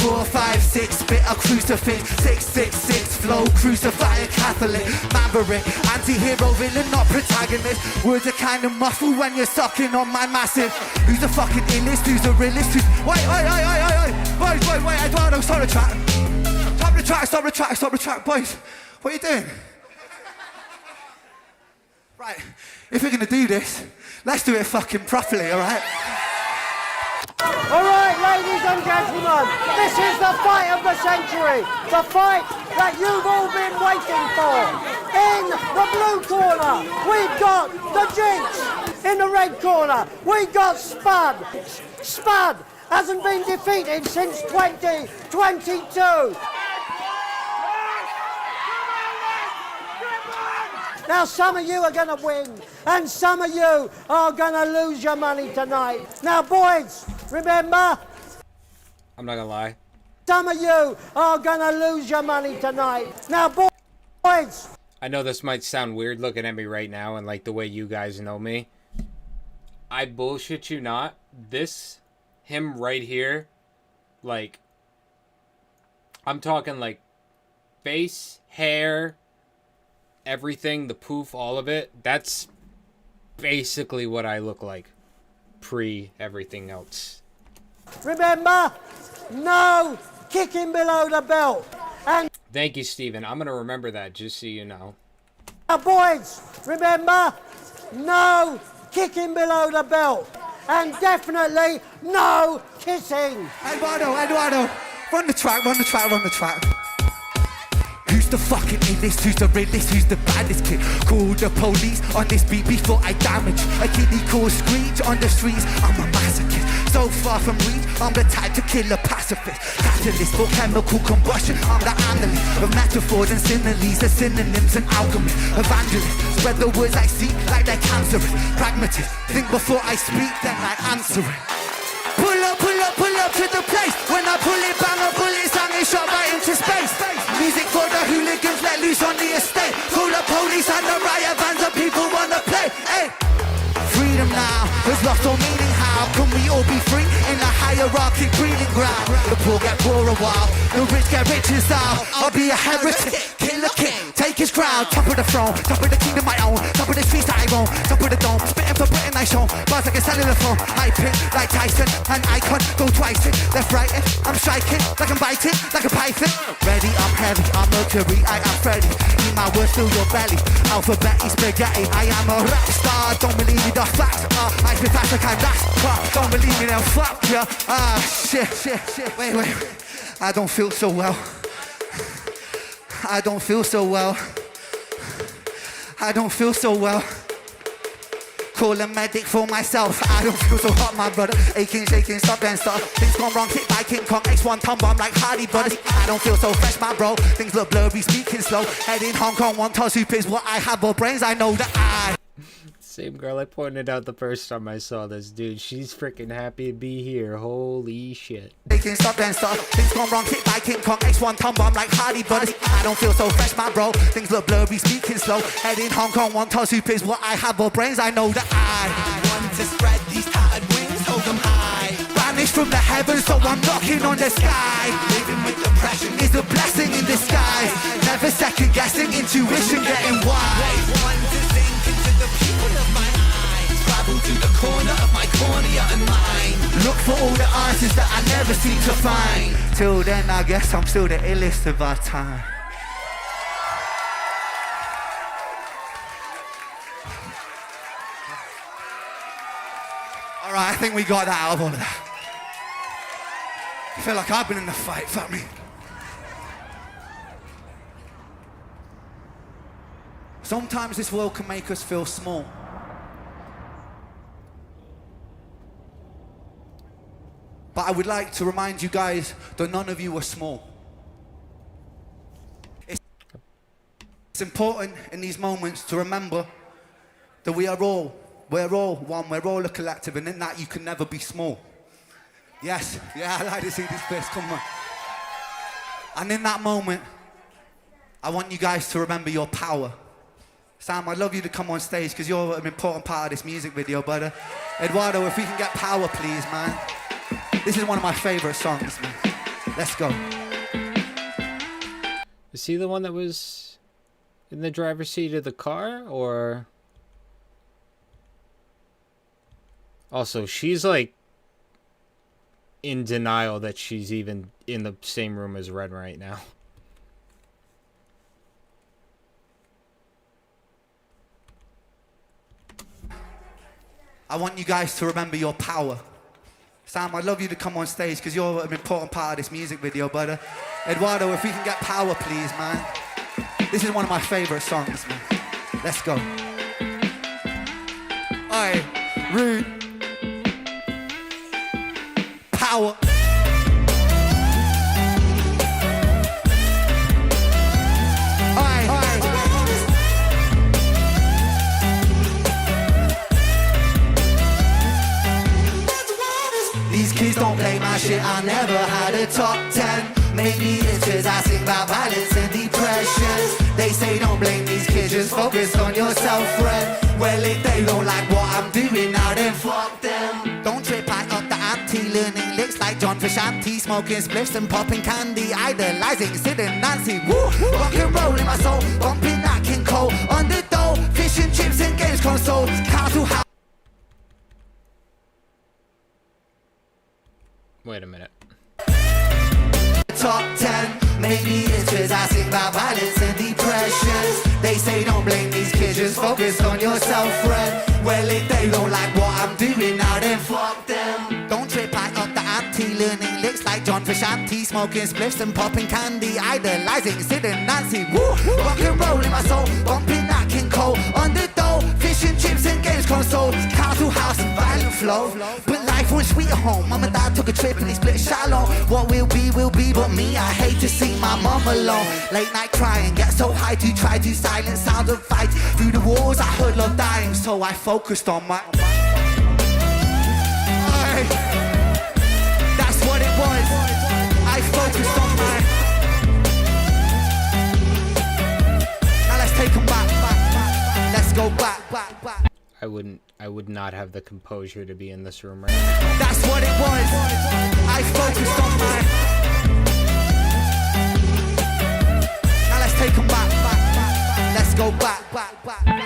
4, 5, 6, spit a crucifix. 666, flow, crucifying Catholic. Maverick, anti-hero, villain, not protagonist. Words are kind of muffled when you're sucking on my massive. Who's the fucking illest? Who's the realest? Wait, Eduardo, stop the track. Stop the track, boys. What are you doing? Right, if we're gonna do this, let's do it fucking properly, alright? Alright, ladies and gentlemen, this is the fight of the century. The fight that you've all been waiting for. In the blue corner, we've got the Jinx. In the red corner, we've got Spud. Spud hasn't been defeated since 2022. Now, some of you are going to win, and some of you are going to lose your money tonight. Now, boys, remember? I'm not going to lie. Some of you are going to lose your money tonight. Now, boys. I know this might sound weird looking at me right now and like the way you guys know me. I bullshit you not. Him right here, like, I'm talking like face, hair, everything, the poof, all of it. That's basically what I look like pre everything else. Remember, no kicking below the belt. And thank you, Steven. I'm going to remember that, just so you know. Now, boys, remember, no kicking below the belt. And definitely no kissing. Eduardo, run the track. Who's the fucking illest? Who's the realest? Who's the baddest kid? Call the police on this beat before I damage. A kidney called screech on the streets. I'm a masochist. so far from reach. I'm the type to kill a pacifist. Catalyst for chemical combustion. I'm the analyst of metaphors and similes, the synonyms and alchemists. Evangelist, spread the words I seek like they're cancerous. Pragmatist, think before I speak, then I answer it. Pull up to the place. When I pull it, bang a bullet, song is shot right into space. Music for the hooligans, let loose on the estate. Call the police and the riot vans, the people wanna play. Hey. Freedom now has lost all meaning. How can we all be free in a hierarchy breeding ground? The poor get poorer while the rich get richer style. I'll be a heretic, kill a king, take his crown. Top of the throne, top of the kingdom I own. Top of the streets that I roam, top of the dome. Spitting for Britain I show, bars like a cellular phone. I pin like Tyson, an icon, go twice it. Left right it, I'm striking, like I'm biting, like a python. Ready, I'm heavy, I'm Mercury, I am Freddy. Eat my words through your belly, alphabet spaghetti. I am a rap star, don't believe me, the facts. I spit fast like I'm last. Don't believe me, then fuck ya. Shit. Wait. I don't feel so well. I don't feel so well. Call a medic for myself. I don't feel so hot, my brother. Aching, shaking, stop and stop. Things gone wrong, hit by King Kong. X1 tongue bomb like Hardy Buddy. I don't feel so fresh, my bro. Things look blurry, speaking slow. Head in Hong Kong, one toss soup is what I have. But brains, I know that I. Same girl I pointed out the first time I saw this, dude. She's freaking happy to be here. Holy shit. Taking stop and stop. Things gone wrong, hit by King Kong. X1 tongue bomb like Hardy Buddy. I don't feel so fresh, my bro. Things look blurry, speaking slow. Head in Hong Kong, one toss soup is what I have. But brains, I know that I want to spread these tattered wings, hold them high. Banished from the heavens, so I'm knocking on the sky. Living with depression is a blessing in disguise. Never second guessing, intuition getting wise. Want to sink into the people of my eyes. Travel to the corner of my cornea and mind. Look for all the answers that I never seem to find. Till then, I guess I'm still the illest of our time. Alright, I think we got that out of all of that. I feel like I've been in the fight, fuck me. Sometimes this world can make us feel small. But I would like to remind you guys that none of you are small. It's important in these moments to remember that we're all one, we're all a collective, and in that you can never be small. Yes, yeah, I like to see this face, come on. And in that moment, I want you guys to remember your power. Sam, I'd love you to come on stage because you're an important part of this music video, but Eduardo, if we can get power, please, man. This is one of my favorite songs, man. Let's go. Is he the one that was in the driver's seat of the car, or... Also, she's like in denial that she's even in the same room as Ren right now. I want you guys to remember your power. Sam, I'd love you to come on stage because you're an important part of this music video, but Eduardo, if we can get power, please, man. This is one of my favorite songs, man. Let's go. Aye, rude. Power. These kids don't play my shit, I never had a top 10. Maybe it's cause I sing about violence and depression. They say don't blame these kids, just focus on yourself, friend. Well, if they don't like what I'm doing now, then fuck them. Don't trip, I up the ante, learning licks like John Frusciante, smoking spliffs and popping candy, idolizing Sid and Nancy. Woo! Rock and roll in my soul, bumping that King Cole. On the dough, fish and chips and games consoles, council house. Wait a minute. Top 10, maybe it's cause I sing about violence and depression. They say don't blame these kids, just focus on yourself, friend. Well, if they don't like what I'm doing now, then fuck them. Don't trip, I up the ante, learning licks like John Frusciante, smoking spliffs and popping candy, idolizing Sid and Nancy. Woo! Rock and roll in my soul, bumping that King Cole. On the dough, fish and chips and games consoles, council house and violent flow. But life will went sweet at home. Mum and dad took a trip and they split a shallow. What will be, but me, I hate to see my mum alone. Late night crying, get so high to try to silence sounds of fight. Through the walls I heard love dying, so I focused on my... Aye. That's what it was. I focused on my... Now let's take them back. Let's go back. I would not have the composure to be in this room right now. That's what it was. I focused on my... Now let's take them back. Let's go back.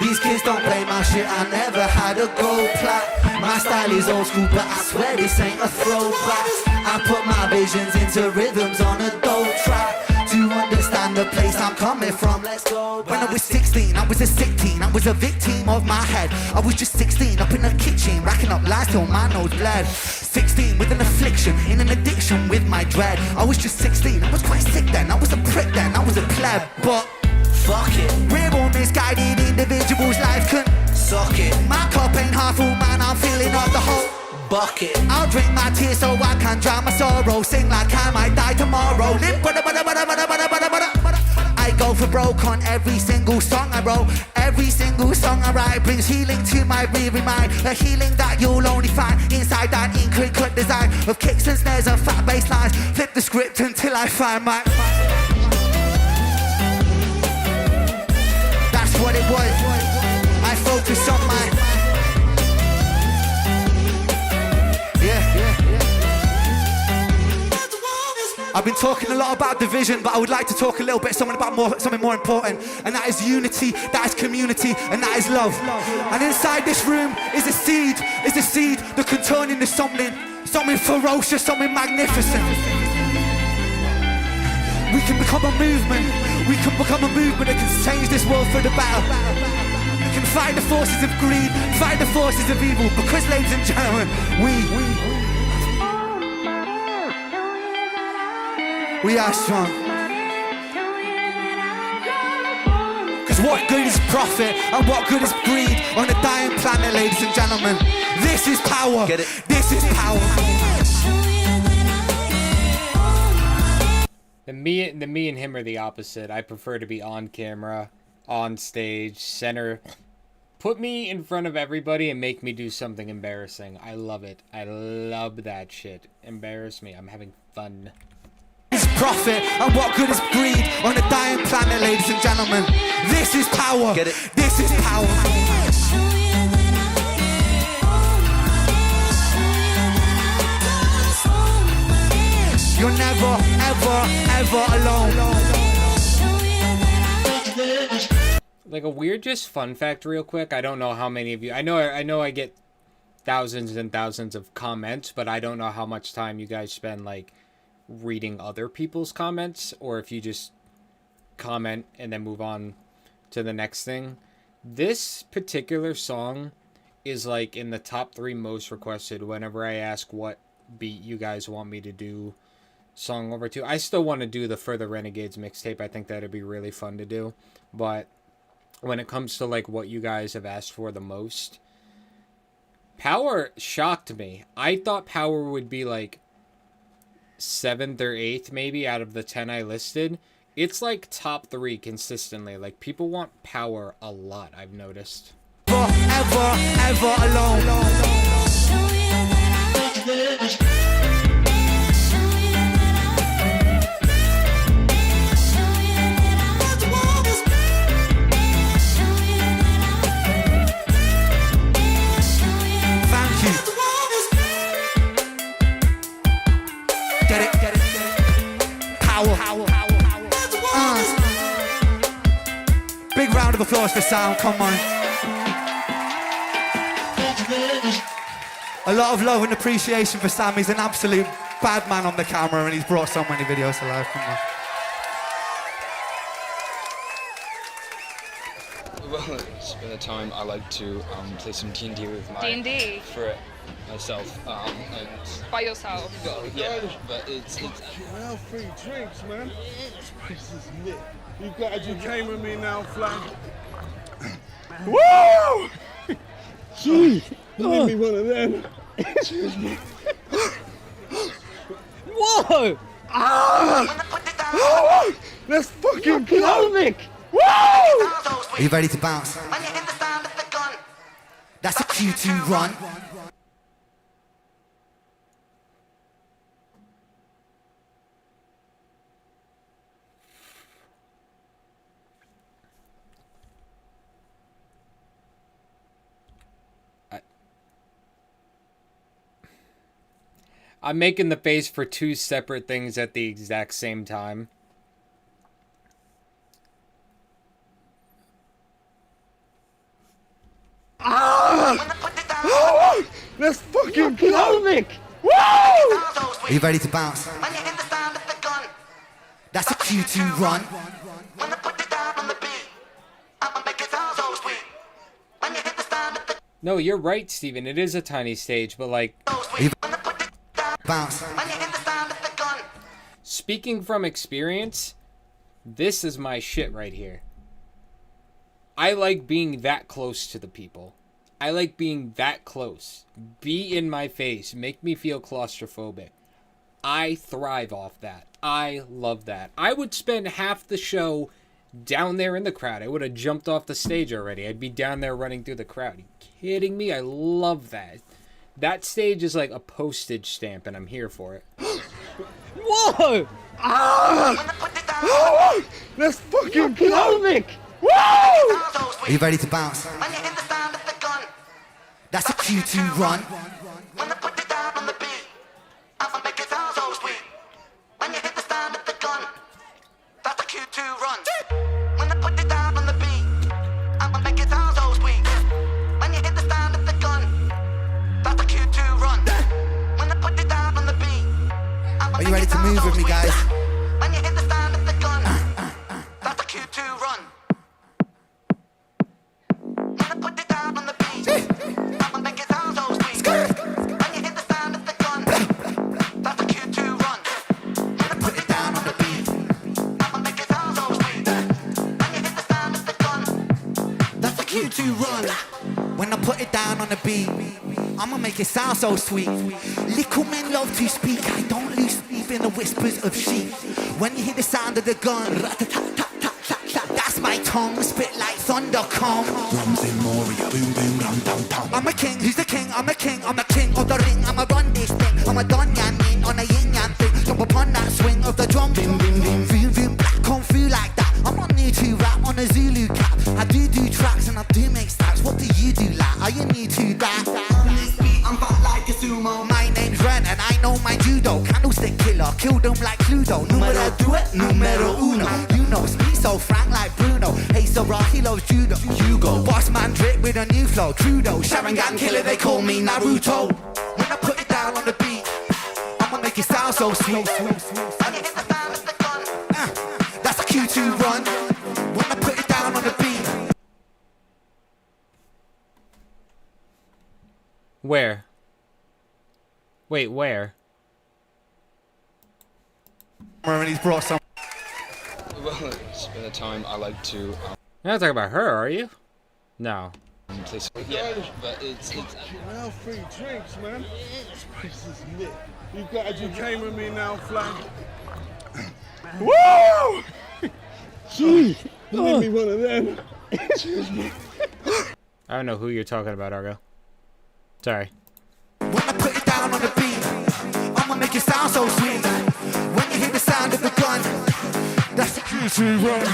These kids don't play my shit. I never had a gold plaque. My style is old school, but I swear this ain't a throwback. I put my visions into rhythms on a dope track. To understand the place I'm coming from, let's go back. When I was 16, I was a sick teen. I was a victim of my head. I was just 16, up in the kitchen, racking up lies till my nose bled. 16, with an affliction, in an addiction with my dread. I was just 16, I was quite sick then. I was a prick then, I was a pleb. But fuck it, we're all misguided individuals, life can suck it. My cup ain't half full, man, I'm filling up the whole bucket. I'll drink my tears so I can drown my sorrow. Sing like I might die tomorrow. I go for broke on every single song I wrote. Every single song I write brings healing to my weary mind. A healing that you'll only find inside that intricate design of kicks and snares and fat bass lines. Flip the script until I find my... That's what it was. I focus on my... I've been talking a lot about division, but I would like to talk a little bit something more important, and that is unity, that is community, and that is love. And inside this room is a seed that can turn into something ferocious, something magnificent. We can become a movement. We can become a movement that can change this world for the better. We can fight the forces of greed, fight the forces of evil, because, ladies and gentlemen, we are strong. Cause what good is profit and what good is greed on a dying planet, ladies and gentlemen? This is power. Get it? This is power. The me and him are the opposite. I prefer to be on camera, on stage, center. Put me in front of everybody and make me do something embarrassing. I love it. I love that shit. Embarrass me. I'm having fun. Is profit and what good is greed on a dying planet, ladies and gentlemen? This is power. Get it? This is power. You're never, ever alone. Like a weird just fun fact real quick. I don't know how many of you... I know I get thousands and thousands of comments, but I don't know how much time you guys spend, like, reading other people's comments, or if you just comment and then move on to the next thing. This particular song is like in the top 3 most requested whenever I ask what beat you guys want me to do song over to. I still want to do the Further Renegades mixtape. I think that'd be really fun to do, but when it comes to like what you guys have asked for the most, Power shocked me. I thought Power would be like 7th or 8th maybe out of the 10 I listed. It's like top 3 consistently. Like, people want Power a lot, I've noticed. Ever alone. Thank you. Get it. Power. Big round of applause for Sound, come on. A lot of love and appreciation for Sam. He's an absolute bad man on the camera and he's brought so many videos to life. Come on. Well, it's been a time I like to play some D&D with my... D&D? For myself. And By yourself? well, yeah, but it's Well, free drinks, man. This is lit. You glad you came with me now, Flag? Woo! Gee! Give me one of them. Whoa! Ah! Let's fucking go, Nick! Woo! Are you ready to bounce? That's a Q2 run. I'm making the face for two separate things at the exact same time. Ah! Let's fucking go, Nick! Woo! Are you ready to bounce? That's a Q2 run. No, you're right, Steven. It is a tiny stage, but like... Bounce. Speaking from experience, this is my shit right here. I like being that close to the people. I like being that close. Be in my face. Make me feel claustrophobic. I thrive off that. I love that. I would spend half the show down there in the crowd. I would have jumped off the stage already. I'd be down there running through the crowd. Are you kidding me? I love that. That stage is like a postage stamp, and I'm here for it. Whoa! Ah! Let's fucking go, Nick! Woo! Are you ready to bounce? That's a Q2 run. Are you ready to move with me, guys? When you hit the stand of the gun, that's a Q2 run. When I put it down on the beat, I'ma make it sound so sweet. When you hit the stand of the gun, that's a Q2 run. When I put it down on the beat, I'ma make it sound so sweet. When you hit the stand of the gun, that's a Q2 run. When I put it down on the beat, I'ma make it sound so sweet. Little men love to speak, I don't lose sleep in the whispers of sheep. When you hear the sound of the gun, rat-a-tat-tat-tat-tat, that's my tongue, spit like thunder come. Drums in Moria, boom boom rum dum dum. I'm a king, who's the king? I'm a king, I'm the king of the ring. I'ma run this thing, I'm a don yan min on a yin yang thing. Jump upon that swing of the drum, bim bim bim, boom boom, black come through like that. I'm not new to rap on a Zulu cap. I do tracks and I do make stats. What do you do, lad? Are you new to that? I'm fat like a sumo. My name's Ren and I know my judo. Candlestick killer, kill them like Cluedo. Numero duet, numero uno. You know, speak so frank like Bruno. Hey, so he loves judo. Hugo, boss man drip with a new flow. Trudeau, Sharingan killer, they call me Naruto. When I put it down on the beat, I'ma make it sound so sweet. That's a Q2 run. When I put it down on the beat. Where? Wait, where? When he's brought some. Well, spend the time I like to You're not talking about her, are you? No. play some. Yeah, but it's Now 3 drinks, man. This is lit. You came with me now, flag. Woo! Jeez, give me one of them. I don't know who you're talking about, Argo. Sorry. When I put it down on the beat, I'ma make it sound so sweet. When you hear the sound of the gun, that's the Q2 run.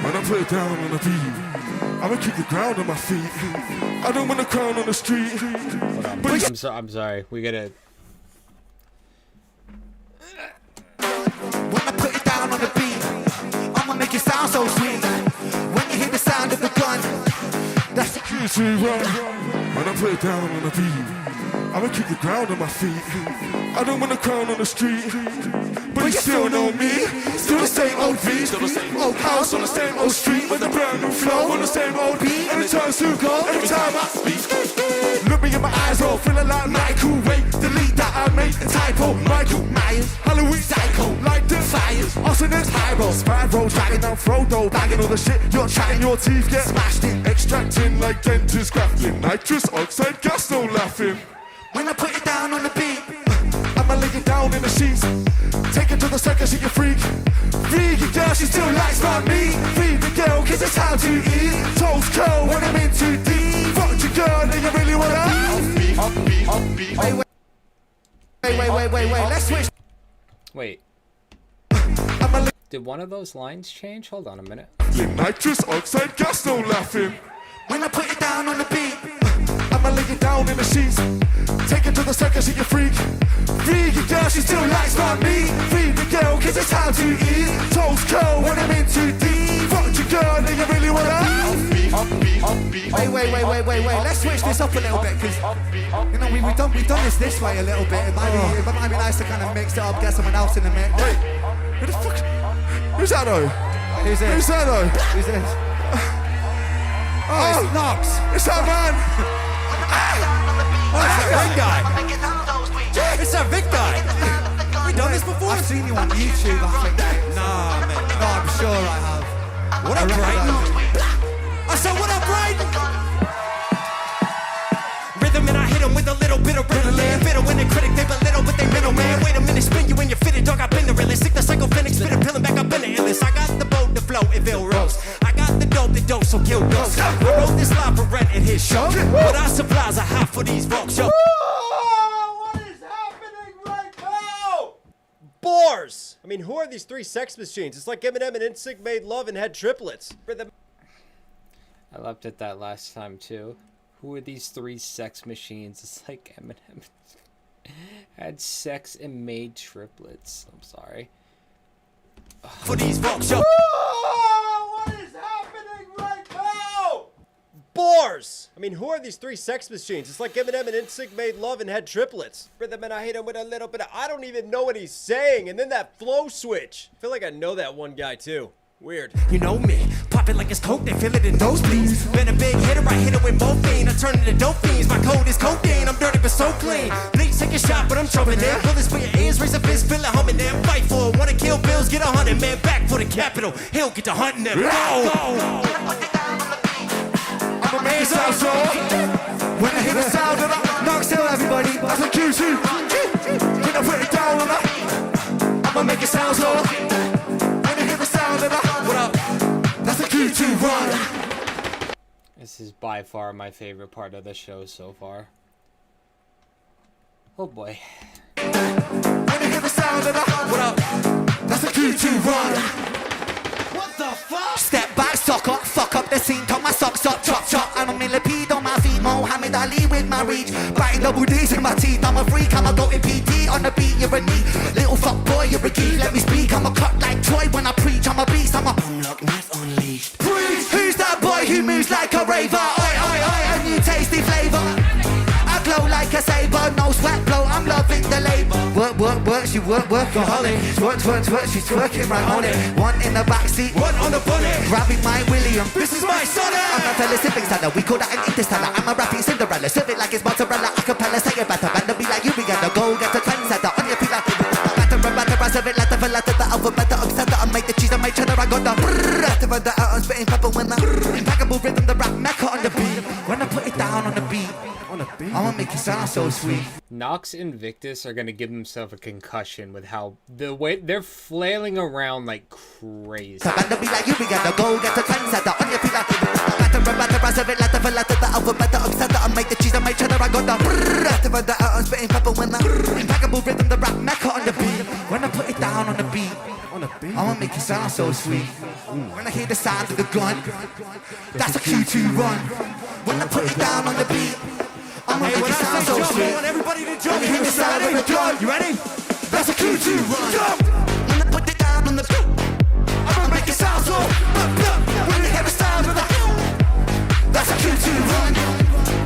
When I put it down on the beat, I'ma keep the ground on my feet. I don't want a crown on the street. But I'm sorry. We gotta. when I put it down on the beat, I'ma make it sound so sweet. When you hear the sound of the gun, that's the Q2 run. When I put it down on the beat, I'ma keep the ground on my feet. I don't want a crown on the street, but you still know me. Still the same old beat, still the same old house on the same old street with a brand new flow on the same old beat. And it turns to gold every time I speak. Look me in my eyes, roll, feeling like Michael. Wait, delete that I made a typo. Michael Myers, Halloween psycho, like the fires. Arsonist, Hyro, Spiral, dragging down Frodo, bagging all the shit. You're chatting, your teeth get smashed in, extracting like dentist grafting. Nitrous oxide gas, no laughing. When I put it down on the beat. I'ma lay you down in the sheets. Take it to the circus, she can freak. Free your girl, she still likes my meat. Free the girl, cause it's how to eat. Toes curl when I'm in too deep. Fuck your girl, and you really wanna upbeat. Wait, let's switch. Wait. Did one of those lines change? Hold on a minute. Nitrous oxide gas, no laughing. When I put it down on the beat. I'ma lay you down in the sheets. Take it to the circus, she can freak. Free your girl, she still likes my meat. Free the girl, cause it's how to eat. Toes curl when I'm in too deep. Fuck your girl, and you really wanna upbeat. Wait, let's switch this up a little bit, cause you know we've done this way a little bit. It might be nice to kind of mix it up, get someone else in the mix. Wait, who the fuck? Who's that though? Who's this? Who's that though? Who's this? Oh, it's Knox. It's that man. Oh, it's that Vic guy. It's that Vic guy. We done this before? I've seen you on YouTube, I think. Nah, man. No, I'm sure I have. What up, Brighton? I said, what up, Brighton? Rhythm and I hit 'em with a little bit of riddling. Bitter when they critic, they belittle with they middle man. Wait a minute, spin you in your fitted dog. I've been the realest. Sick the psychophonic, spit it, pillin' back up in the illest. I got the boat, the flow, it will roast. I got the dope, so kill ghost. I wrote this line for rent at his show, but our supplies are hot for these folks, yo. What is happening right now? Bars! I mean, who are these three sex machines? It's like Eminem and NSYNC made love and had triplets. I laughed at that last time too. Who are these three sex machines? It's like Eminem had sex and made triplets. I'm sorry. For these folks, yo. What is happening right now? Bars! I mean, who are these three sex machines? It's like Eminem and NSYNC made love and had triplets. Rhythm and I hit him with a little bit of, I don't even know what he's saying. And then that flow switch. I feel like I know that one guy too. Weird. You know me, pop it like it's coke, they feel it in those please. Been a big hitter, I hit it with both fiends. I turn into dope fiends, my code is cocaine. I'm dirty but so clean. Bleach, take a shot, but I'm chopping in. Bullets for your ears, raise a fist, feel it humming them. Fight for it, wanna kill bills, get 100 man back for the capital. He'll get to hunting them. Go! I'ma make it sound so. When I hear the sound of that, Knox Hill, everybody. That's a Q2. When I put it down on that, I'ma make it sound so. When I hear the sound of that, what up? That's a Q2 run. This is by far my favorite part of the show so far. Oh boy. When I hear the sound of that, what up? That's a Q2 run. What the fuck? Step back, sock up, fuck up the scene, cut my socks up, chop chop. I'm a millipede on my feet, Mohammed Ali with my reach. Biting double D's in my teeth, I'm a freak, I'm a goated PT on the beat, you're a neat. Little fuck boy, you're a geek, let me speak. I'm a cut like Troy when I preach, I'm a beast, I'm a unlock knife unleashed. Preach! Who's that boy who moves like a raver? Oi, oi, oi, a new tasty flavor. I glow like a saber, no sweat blow, I'm loving the labor. Work, she workaholic. Twerk, she's twerking right on it. One in the backseat, One on the bonnet. grabbing my William. This is my sonnet. I'm a fella sipping standard, we call that an interstellar. I'm a rapping Cinderella, serve it like it's mozzarella. Acapella, say it better, band be like you, we gotta go get the trendsetter. On your feet like batter, I serve it like the letter, the alphabet, the upsetter. I make the cheese, I make cheddar, I got the brrrr. The I'm spitting pepper when the impeccable rhythm, the rap mecca on the beat. When I put it down on the beat, I'ma make it sound so sweet. Nox and Victus are gonna give themselves a concussion with how the way they're flailing around like crazy. Band be like you, we gotta go get the trendsetter. On your feet like batter, I serve it like the letter, the alphabet, the upsetter. I make the cheese, I make cheddar, I got the brrrr. I'm spitting pepper when the impeccable rhythm, the rap mecca on the beat. When I put it down on the beat, I'ma make it sound so sweet. When I hear the sound of the gun, that's a Q2 run. When I put it down on the beat, I'ma make it sound so sweet. I want everybody to jump. When I hear the sound of the gun, You ready? that's a Q2 run. Jump! When I put it down on the beat, I'ma make it sound so. When I hear the sound of the that's a Q2 run.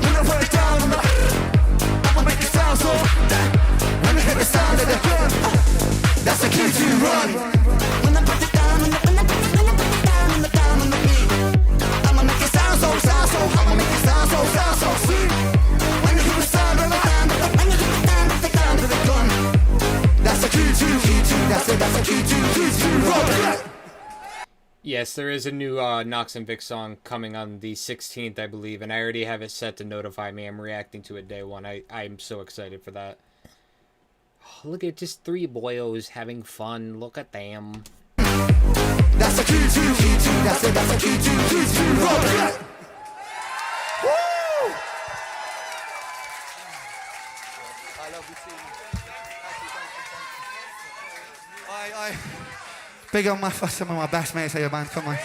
When I put it down on the I'ma make it sound so. When I hear the sound of the gun, that's a Q2 run. When I put it down on the down on the beat, I'ma make it sound so. I'ma make it sound so sweet. When you hear the sound of the down to the gun, that's a Q2. That's a Q2 run. Yes, there is a new Nox and Vic song coming on the 16th, I believe, and I already have it set to notify me. I'm reacting to it day one. I'm so excited for that. Oh, look at just three boyos having fun. Look at them. That's a Q2, Q2, that's a Q2, Q2, roll. Woo! I love you too. I big on some of my best mates here, man. Come on.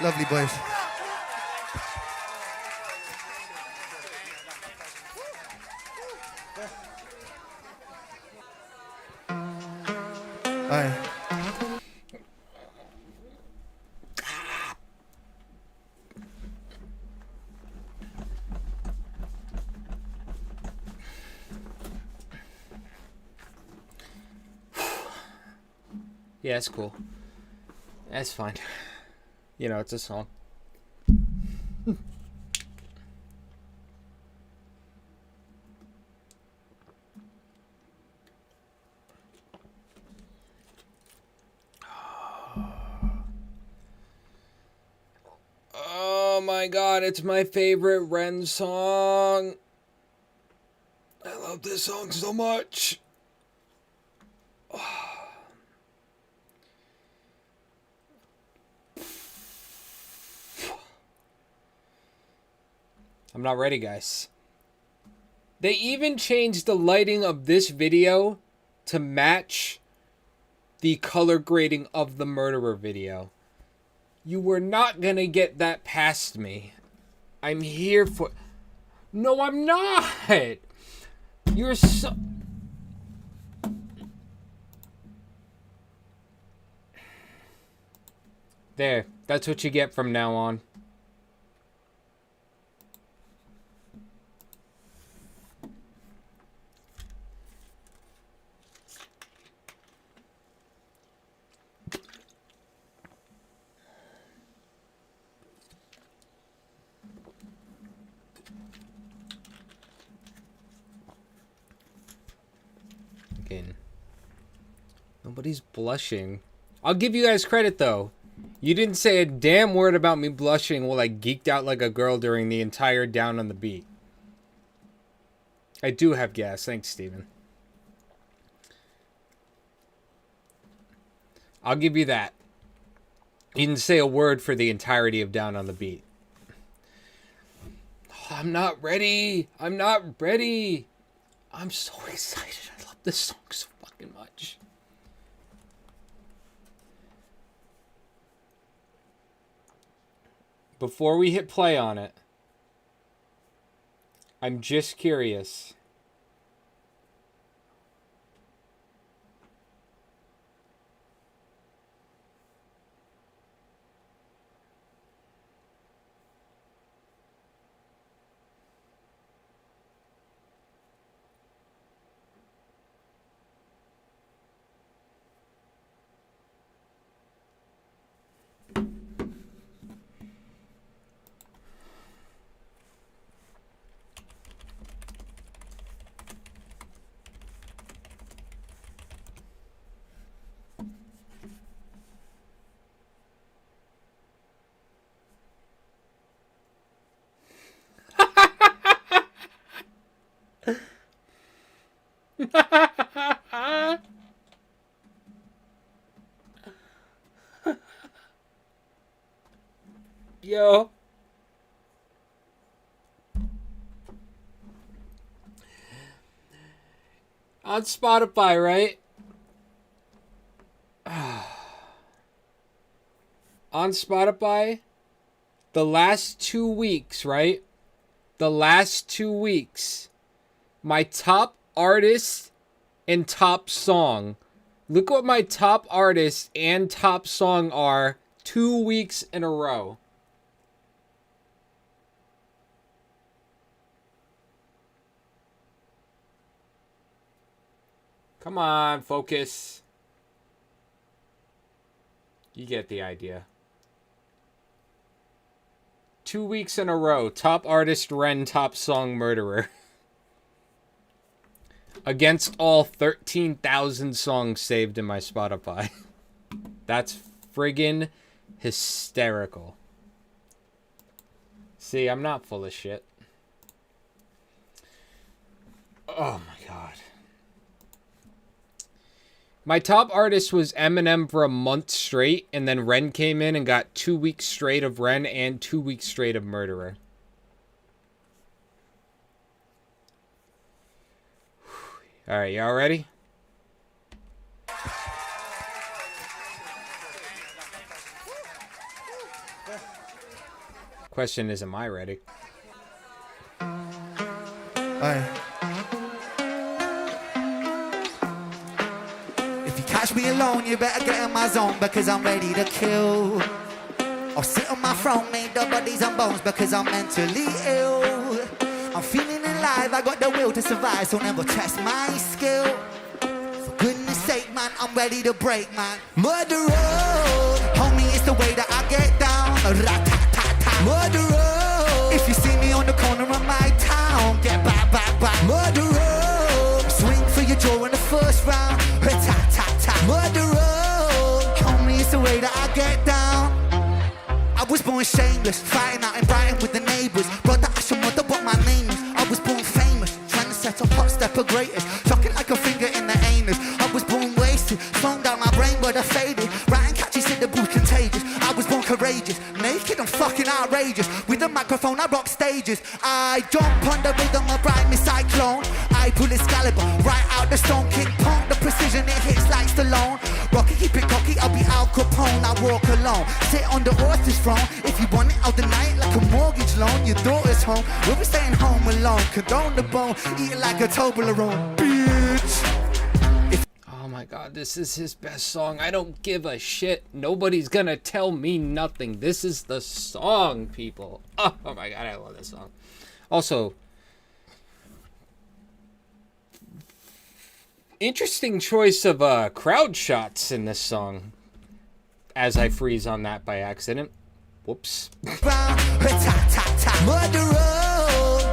Lovely boys. Aye. Yeah, it's cool. That's fine. You know, it's a song. Oh my god, it's my favorite Ren song. I love this song so much. I'm not ready, guys. They even changed the lighting of this video to match the color grading of the Murderer video. You were not gonna get that past me. I'm here for... No, I'm not! You're so... There. That's what you get from now on. Again. Nobody's blushing. I'll give you guys credit, though. You didn't say a damn word about me blushing while I geeked out like a girl during the entire Down on the Beat. I do have gas. Thanks, Steven. I'll give you that. You didn't say a word for the entirety of Down on the Beat. Oh, I'm not ready. I'm not ready. I'm so excited. I love this song so fucking much. Before we hit play on it, I'm just curious. Yo. On Spotify, right? On Spotify, the last 2 weeks, right? The last 2 weeks, my top artist and top song. Look what my top artist and top song are 2 weeks in a row. Come on, focus. You get the idea. 2 weeks in a row. Top artist Ren, top song Murderer. Against all 13,000 songs saved in my Spotify. That's friggin' Hysterical. See, I'm not full of shit. Oh my god. My top artist was Eminem for a month straight, and then Ren came in and got 2 weeks straight of Ren and 2 weeks straight of Murderer. Alright, y'all ready? Question is, am I ready? Aye. If you catch me alone, you better get in my zone because I'm ready to kill. I'll sit on my throne, made of bodies and bones because I'm mentally ill. I'm feeling alive, I got the will to survive, so never test my skill. For goodness sake, man, I'm ready to break, man. Murderer, homie, it's the way that I get down. Rat-tat-tat-tat. Murderer, if you see me on the corner of my town, get back, back, back. Murderer, swing for your jaw in the first round. Rat-tat-tat-tat. Murderer, homie, it's the way that I get down. I was born shameless, fighting out in Brighton with the neighbours. Brother, I should mother what my name is. I was born famous, trying to set up hot stepper greatest. Talking like a finger in the anus. I was born wasted, slowed down my brain but I faded. Writing catchy said the booth contagious. I was born courageous, naked and fucking outrageous. With a microphone I rock stages. I jump on the rhythm of rhyme cyclone. I pull Excalibur, right out the stone. King Pong, the precision it hits like Stallone. Rocky, keep it cocky, I'll be Al Capone. I walk alone, sit on the horse's throne. If you want it out the night like a mortgage loan, your daughter's home, we'll be staying home alone. Condone the bone, eating like a Toblerone, bitch. Oh my god, this is his best song. I don't give a shit. Nobody's gonna tell me nothing. This is the song, people. Oh my god, I love this song. Also, interesting choice of crowd shots in this song. As I freeze on that by accident. Whoops. Murderer,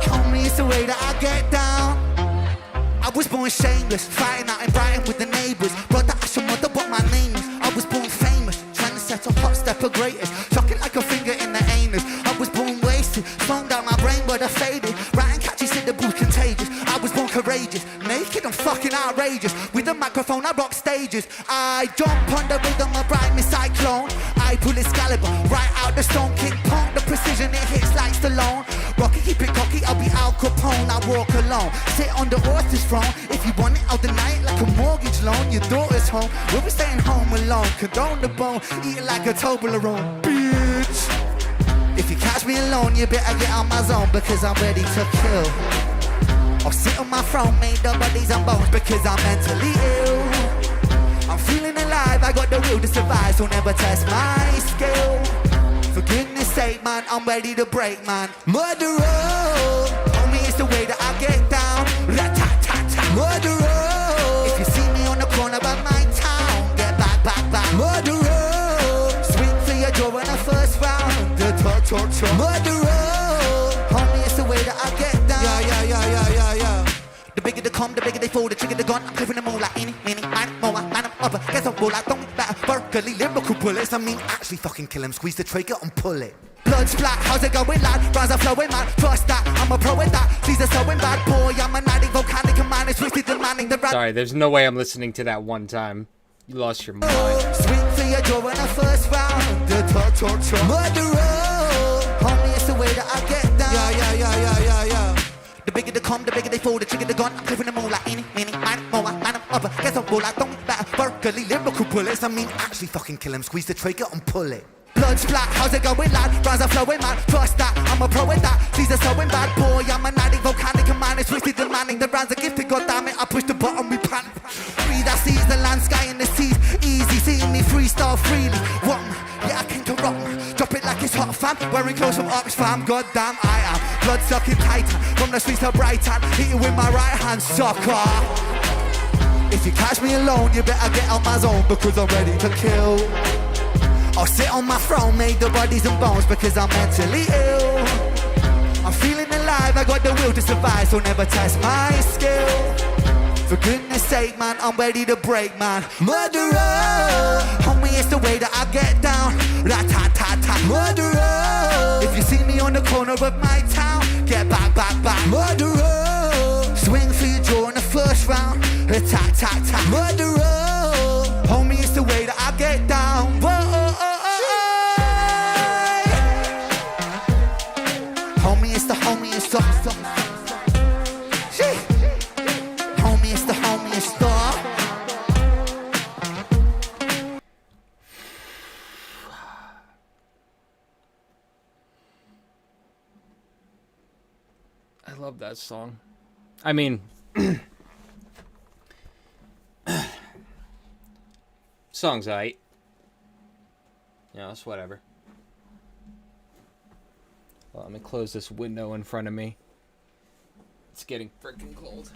homie, it's the way that I get down. I was born shameless, fighting out in Brighton with the neighbours. Brother, I should mother what my name is. I was born famous, trying to set up hot stepper greatest. Talking like a finger in the anus. I was born wasted, slowed down my brain but I faded. Writing catchy said the booth contagious. I was born courageous, naked and fucking outrageous. With a microphone I rock stages. I jump on the rhythm of rhyme cyclone. I pull Excalibur, right out the stone. King Pong, the precision it hits like Stallone. Rocky, keep it cocky, I'll be Al Capone. I walk alone, sit on the horse's throne. If you want it out the night like a mortgage loan, your daughter's home, we'll be staying home alone. Condone the bone, eating like a Toblerone, bitch. If you catch me alone, you better get on my zone because I'm ready to kill. I'll sit on my throne, made of bodies and bones because I'm mentally ill. I'm feeling alive, I got the will to survive, so never test my skill. For goodness sake, man, I'm ready to break, man. Murderer, homie, it's the way that I get down. Rat-tat-tat-tat. Murderer, if you see me on the corner of my town, get back, back, back. Murderer, swing for your jaw in the first round. The torture. Murderer, homie, it's the way that I get down. Yeah. The bigger they come, the bigger they fall, the trigger they gun. I'm clearing them all like any, mine, more, man, I'm upper. Guess I'm all like, don't better, Berkeley, lyrical bullets. I mean, actually fucking kill him, squeeze the trigger and pull it. Blood splat, how's it going, lad? Rhymes are flowing, man. Trust that, I'm a pro at that. These are sewing bad, boy. I'm a nighting, volcanic, and mine is twisted, demanding the Sorry, there's no way I'm listening to that one time. You lost your mind. Swing for your jaw in the first round. The torture. Murderer, homie, it's the way that I get down. Yeah. The bigger they come, the bigger they fall, the trigger they gun. I'm clearing them all like any, mine, more, man, I'm upper. Guess I'm all like, don't better, Berkeley, lyrical bullets. I mean, actually fucking kill him, squeeze the trigger and pull it. Blood splat, how's it going, lad? Rhymes are flowing, man. Trust that, I'm a pro at that. These are sewing bad, boy. I'm a nighting, volcanic, and mine is twisted, demanding the rhymes are gifted. God damn it, I push the button, we panic. Breathe, I seize the land, sky, and the seas. Easy, seeing me freestyle freely. What? Yeah, I came to rock. Drop it like it's hot, fam. Wearing clothes from Oxfam. God damn, I am blood sucking titan. From the streets of Brighton, hit you with my right hand, sucker. If you catch me alone, you better get out my zone because I'm ready to kill. I'll sit on my throne, made of bodies and bones because I'm mentally ill. I'm feeling alive, I got the will to survive, so never test my skill. For goodness sake, man, I'm ready to break, man. Murderer, homie, Homie, it's the way that I get down. Rat-tat-tat-tat. Murderer. If you see me on the corner of my town, get back, back, back. Murderer. Swing for your jaw in the first round. Tat-tat-tat. Murderer. Homie, it's the way that I get down. Whoa. Homie, it's the homie, it's the shit. Homie, it's the homie, it's the I love that song. I mean, song's aight. You know, it's whatever. Well, let me close this window in front of me. It's getting freaking cold.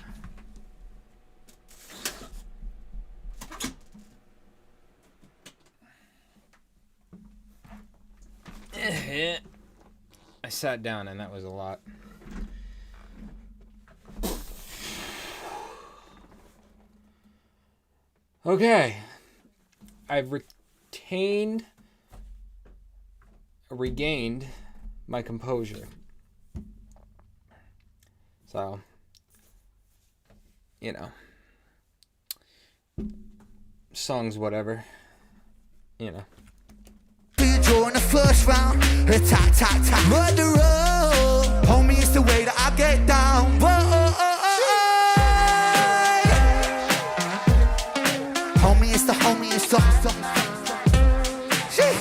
I sat down and that was a lot. Okay. I've regained my composure. So, you know, songs, whatever, you know. Jaw in the first round, tat-tat-tat. Murderer. Homie, it's the way that I get down. Whoa. Homie, it's the homie, it's the shit.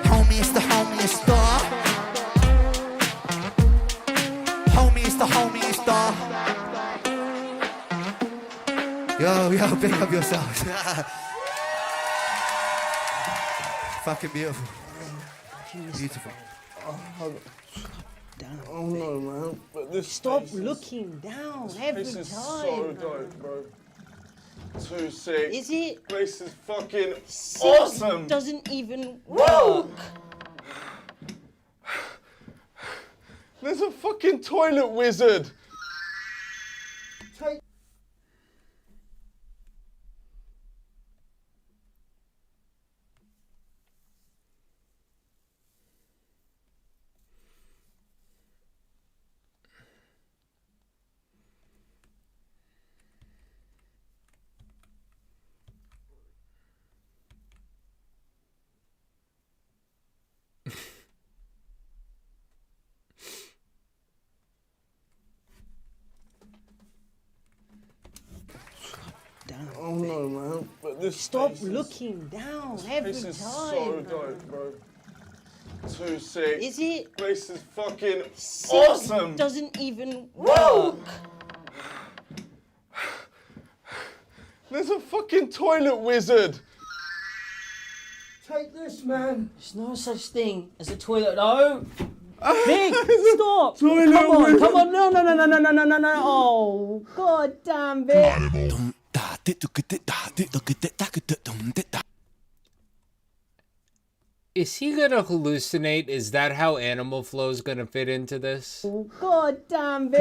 Homie, it's the homie, it's the homie, it's the homie, it's the yo, big up yourselves. Fucking beautiful. Beautiful. Oh no, man. But this Stop looking down every time. This is so dope, bro. Too sick. Is it? This is fucking Six awesome. doesn't even work. There's a fucking toilet wizard. Take oh no, man. But this Stop is, looking down every this is time. so dope, bro. Too sick. Is it? This is fucking Six awesome. doesn't even work. There's a fucking toilet wizard. Take this, man. There's no such thing as a toilet, though. Big, stop. Toilet wizard. Come on, no. Oh, god damn, Vic. Is he gonna hallucinate? Is that how Animal Flow's gonna fit into this? Oh, god damn, Vic.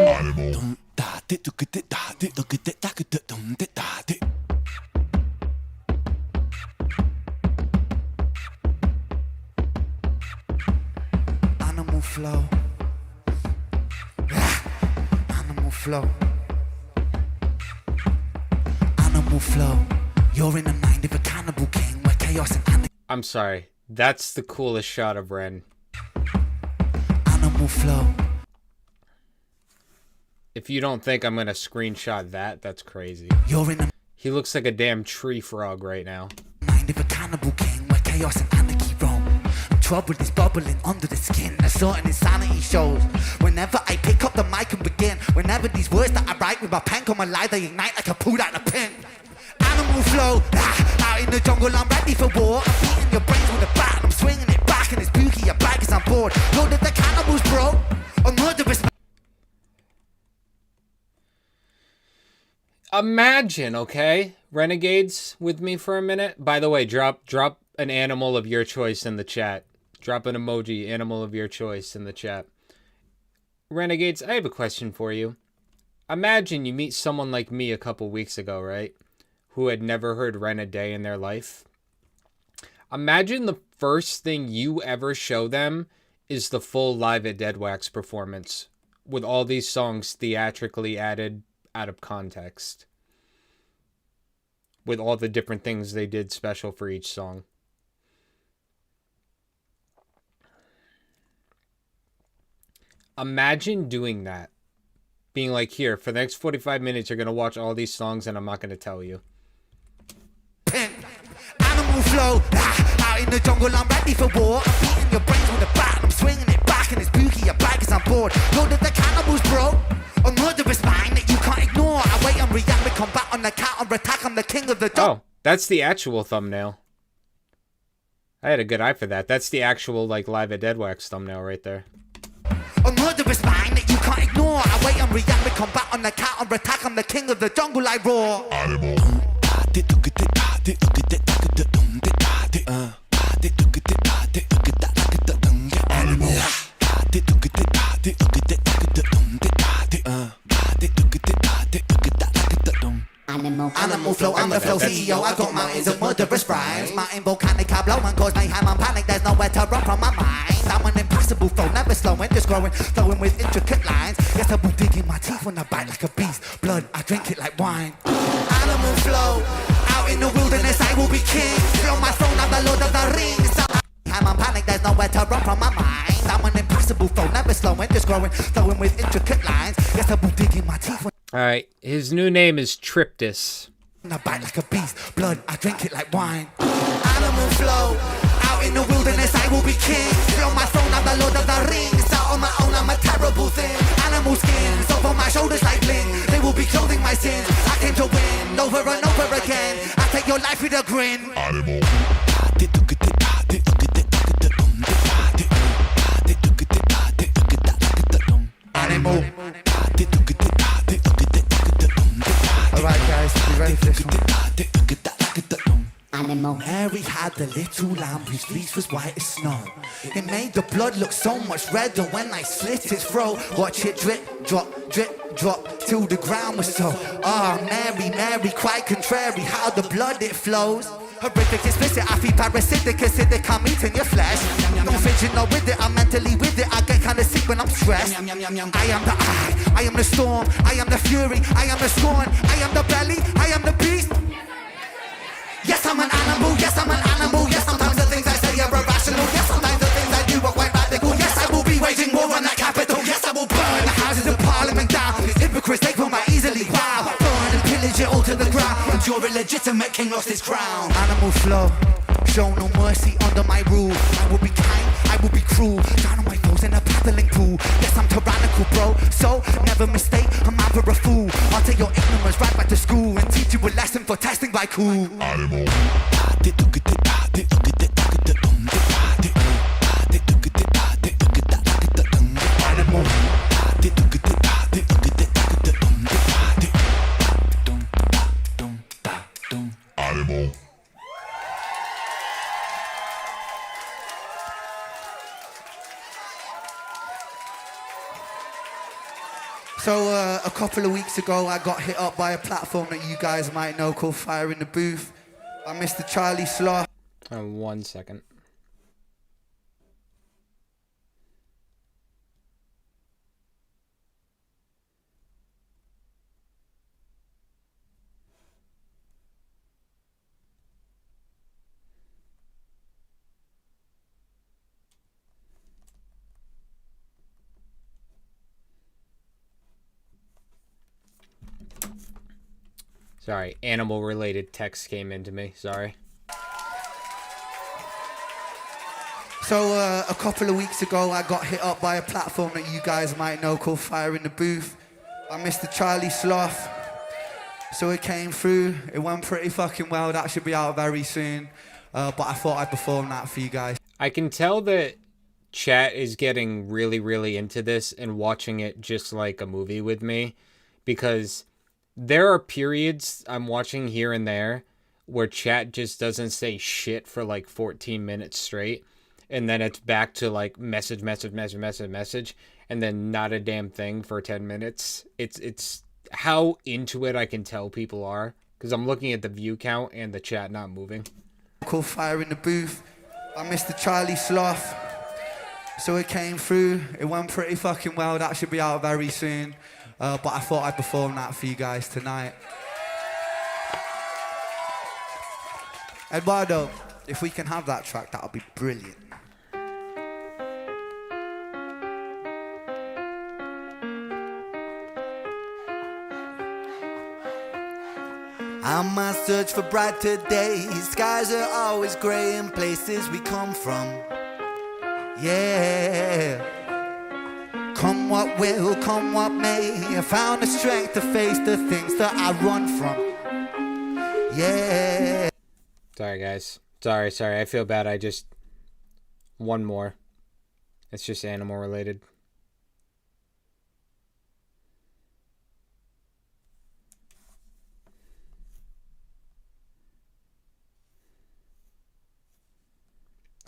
Animal flow. Animal flow. Animal flow. You're in the mind of a cannibal king where chaos and anarchy. I'm sorry. That's the coolest shot of Ren. Animal flow. If you don't think I'm gonna screenshot that, that's crazy. You're in the He looks like a damn tree frog right now. mind of a cannibal king where chaos and anarchy roam. Trouble is bubbling under the skin. A certain insanity shows. Whenever I pick up the mic and begin, whenever these words that I write with my pen come alive, they ignite like a pulled out a pin. Animal flow, out in the jungle, I'm ready for war. I'm beating your brains with a bat, I'm swinging it back, and it's spooky, your bag is on board. Know that the cannibals, bro, a murderous. Imagine, okay? Renegades with me for a minute. By the way, drop an animal of your choice in the chat. Drop an emoji, animal of your choice in the chat. Renegades, I have a question for you. Imagine you meet someone like me a couple weeks ago, right? Who had never heard Ren a day in their life. Imagine the first thing you ever show them is the full Live at Deadwax performance with all these songs theatrically added out of context. With all the different things they did special for each song. Imagine doing that. Being like, here, for the next 45 minutes, you're going to watch all these songs and I'm not going to tell you. Animal flow, out in the jungle, I'm ready for war. I'm beating your brains with a bat, I'm swinging it back, and it's spooky, your bike is on board. Load of the cannibals, bro. A murderous mind that you can't ignore. I wait and react with combat on the counter attack. I'm the king of the dog. Oh, that's the actual thumbnail. I had a good eye for that. That's the actual, like, Live at Deadwax thumbnail right there. A murderous mind that you can't ignore. I wait and react with combat on the counter attack. I'm the king of the jungle, I roar. Animal flow, I'm the flow CEO. I got mountains of murderous rhymes. Mountain volcanic, I blow and cause mayhem and panic. There's nowhere to run from my mind. I'm an impossible flow, never slowing, just growing, flowing with intricate lines. Yes, I will dig in my teeth when I bite like a beast. Blood, I drink it like wine. Animal flow, out in the wilderness, I will be king. Flow my throne, I'm the Lord of the Rings. I'm on panic, there's nowhere to run from my mind. I'm an impossible flow, never slowing, just growing, flowing with intricate lines. Yes, I will dig in my teeth when Alright, his new name is Triptis. I bite like a beast, blood, I drink it like wine. Animal flow, out in the wilderness, I will be king. Flow my throne, I'm the Lord of the Rings. Out on my own, I'm a terrible thing. Animal skins, over my shoulders like bling. They will be clothing my sins. I came to win, over and over again. I take your life with a grin. Animal. Animal. Alright guys, you ready for this one? Animal. Mary had the little lamb whose fleece was white as snow. It made the blood look so much redder when I slit its throat. Watch it drip, drop, till the ground was so. Mary, Mary, quite contrary, how the blood it flows. Horrific, explicit, I feel parasitic, acidic, I'm eating your flesh. Don't fidget, no with it, I'm mentally with it, I get kinda sick when I'm stressed. I am the I am the storm, I am the fury, I am the scorn, I am the belly, I am the beast. Yes, I'm an animal, yes, I'm an animal, yes, sometimes the things I say are irrational, yes, sometimes the things I do are quite radical, yes, I will be waging war on that capital, yes, I will burn the houses of parliament down, these hypocrites, they come out easily, wow, burn and pillage it all to the ground, and your illegitimate king lost his crown. Animal flow, show no mercy under my rule, I will be kind, I will be cruel, drown on my foes in a paddling pool, yes, I'm tyrannical, bro, so never mistake, I'm never a fool, I'll take your ignorance right back to school, and teach you a lesson for testing by cool. Animal. So a couple of weeks ago, I got hit up by a platform that you guys might know called Fire in the Booth by Mr. Charlie Slaughterhouse. 1 second. Sorry, animal-related text came into me. Sorry. So a couple of weeks ago, I got hit up by a platform that you guys might know called Fire in the Booth by Mr. Charlie Sloth. So it came through. It went pretty fucking well. That should be out very soon. But I thought I'd perform that for you guys. I can tell that chat is getting really, really into this and watching it just like a movie with me, because there are periods I'm watching here and there where chat just doesn't say shit for like 14 minutes straight, and then it's back to like message, and then not a damn thing for 10 minutes. It's how into it I can tell people are, because I'm looking at the view count and the chat not moving. Called Fire in the Booth by Mr. Charlie Sloth. So it came through, it went pretty fucking well. That should be out very soon. But I thought I'd perform that for you guys tonight. Eduardo, if we can have that track, that'll be brilliant. I'm on search for brighter days. Skies are always grey in places we come from. Yeah. Come what will, come what may, I found the strength to face the things that I run from. Yeah. Sorry, guys. Sorry. I feel bad. I just... One more. It's just animal related.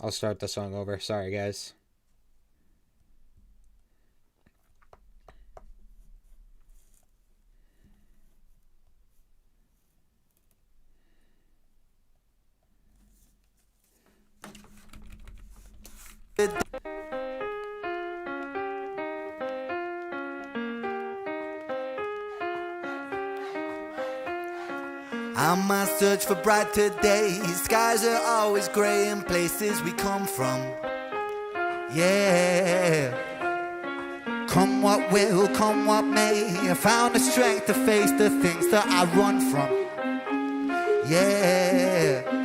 I'll start the song over. Sorry, guys. I'm on search for brighter days. Skies are always grey in places we come from. Yeah. Come what will, come what may, I found the strength to face the things that I run from. Yeah.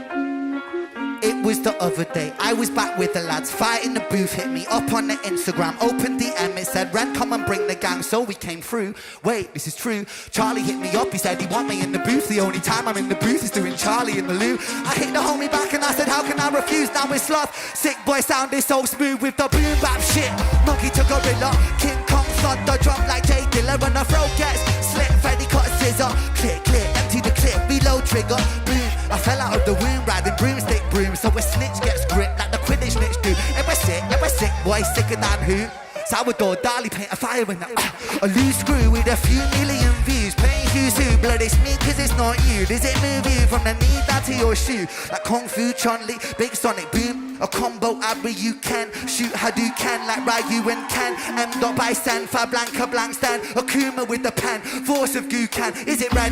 It was the other day, I was back with the lads, fighting the booth, hit me up on the Instagram, open DM, it said, Ren, come and bring the gang, so we came through. Wait, this is true, Charlie hit me up, he said he want me in the booth, the only time I'm in the booth is doing Charlie in the loo. I hit the homie back and I said, how can I refuse, now we're Sloth, sick boy sounded so smooth with the boom bap shit, monkey to gorilla, King Kong thud the drum like Jay Dilla, when the throat gets slit, Freddy cut a scissor, clear, empty the clip, reload trigger, boom. I fell out of the womb riding broomstick broom, so a snitch gets gripped like the Quidditch snitch do. If we're sick, boy, sicker than who? Sourdough, Dali, paint a fire in that. A loose screw with a few million views. Playing who's who, blood it's me cause it's not you. Does it move you from the knee down to your shoe? Like Kung Fu, Chun-Li, Big Sonic Boom. A combo Abri you can shoot Hadouken like Ryu and Ken. M. by San, Fa Blanca, Blank Stand. Akuma with the pen, force of Gukan. Is it Ren,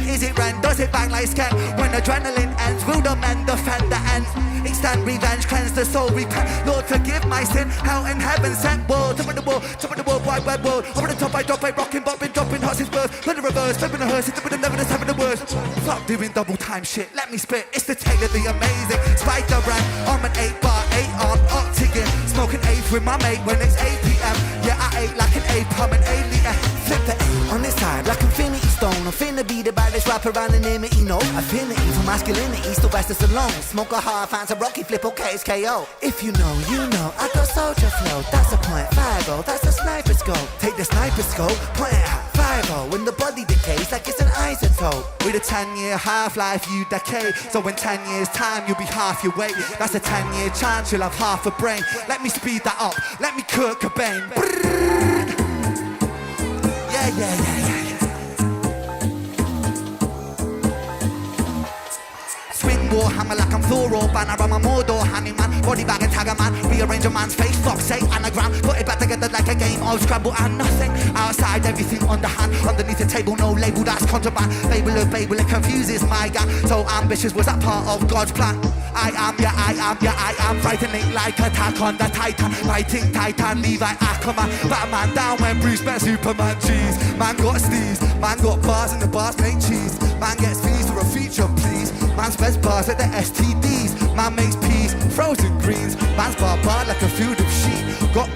does it bang like Scan? When adrenaline ends, will the men defend the ends? Extend revenge, cleanse the soul, repent. Lord forgive my sin, hell and heaven sent world. Top of the world, wide world. Over the top I drop, I rockin', boppin', dropping hot since birth. When the reverse, flipping the hearse, it's with the never, the seven, the worst. Fuck doing double time shit, let me spit. It's the tale of the amazing Spider Ram. I'm an 8-bar, 8-arm octagon. Smoking eighth with my mate when it's 8 p.m. Yeah, I ate like an ape, I'm an alien. Flip the 8 on this side like Infinity Stone. I'm finna be the baddest rapper around anonymity, no. Affinity for masculinity, east to west of Salon. Smoke a half ounce of Rocky, flip okay, it's KO. If you know, you know, I got soldier flow. That's a .50, that's a sniper scope. Take the sniper scope, point it at 5-0. When the body decays like it's an isotope. With a 10-year half-life, you decay. So in 10 years time, you'll be half your weight. That's a 10-year chance, you'll have half a brain. Let me speed that up, let me Kurt Cobain. Yeah. Swing Warhammer like I'm Thor or Banner. I'm a Mordor hammy man, body bag and tagger man. Rearrange a man's face, fuck's sake, anagram. Put it back together like a game of Scrabble and nothing. Outside, everything underhand. Underneath the table, no label, that's contraband. Babel of Babel, it confuses my gang. So ambitious, was that part of God's plan? I am frightening like Attack on the Titan. Fighting Titan, Levi Ackerman. Batman down when Bruce met Superman. Jeez, man got steez, man got bars and the bars make cheese. Man gets fees for a feature, please. Man's best bars at the STDs. Man makes peas, frozen greens. Man's bar like a field of sheep. Got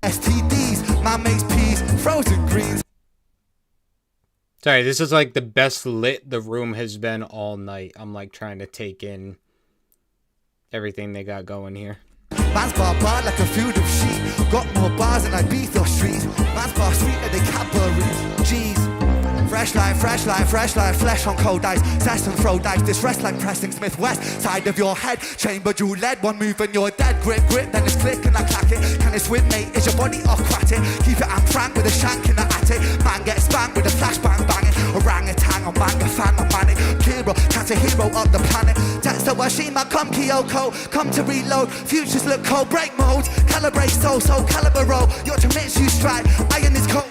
STDs. Man makes peas, frozen greens. Sorry, this is like the best lit the room has been all night. I'm like trying to take in everything they got going here. Man's bar like a field of sheep. Got more bars than Ibiza streets. Man's bar sweeter than Cadbury's. Jeez. Fresh life, flesh on cold ice. Cess and throw dice, this rest like pressing Smith West. Side of your head, chamber jewel lead. One move and you're dead. Grip, then it's click and I clack it. Can it swim, mate? Is your body aquatic? Keep it and frank with a shank in the attic. Man gets spanked with a flashbang banging. Orangutan, I'm manga fan, I'm manic. Hero, chance a hero up the planet. Jet So Ashima, come Kyoko, come to reload. Futures look cold, break modes. Calibrate soul, caliber roll. You're to mix, you strike. Iron is cold,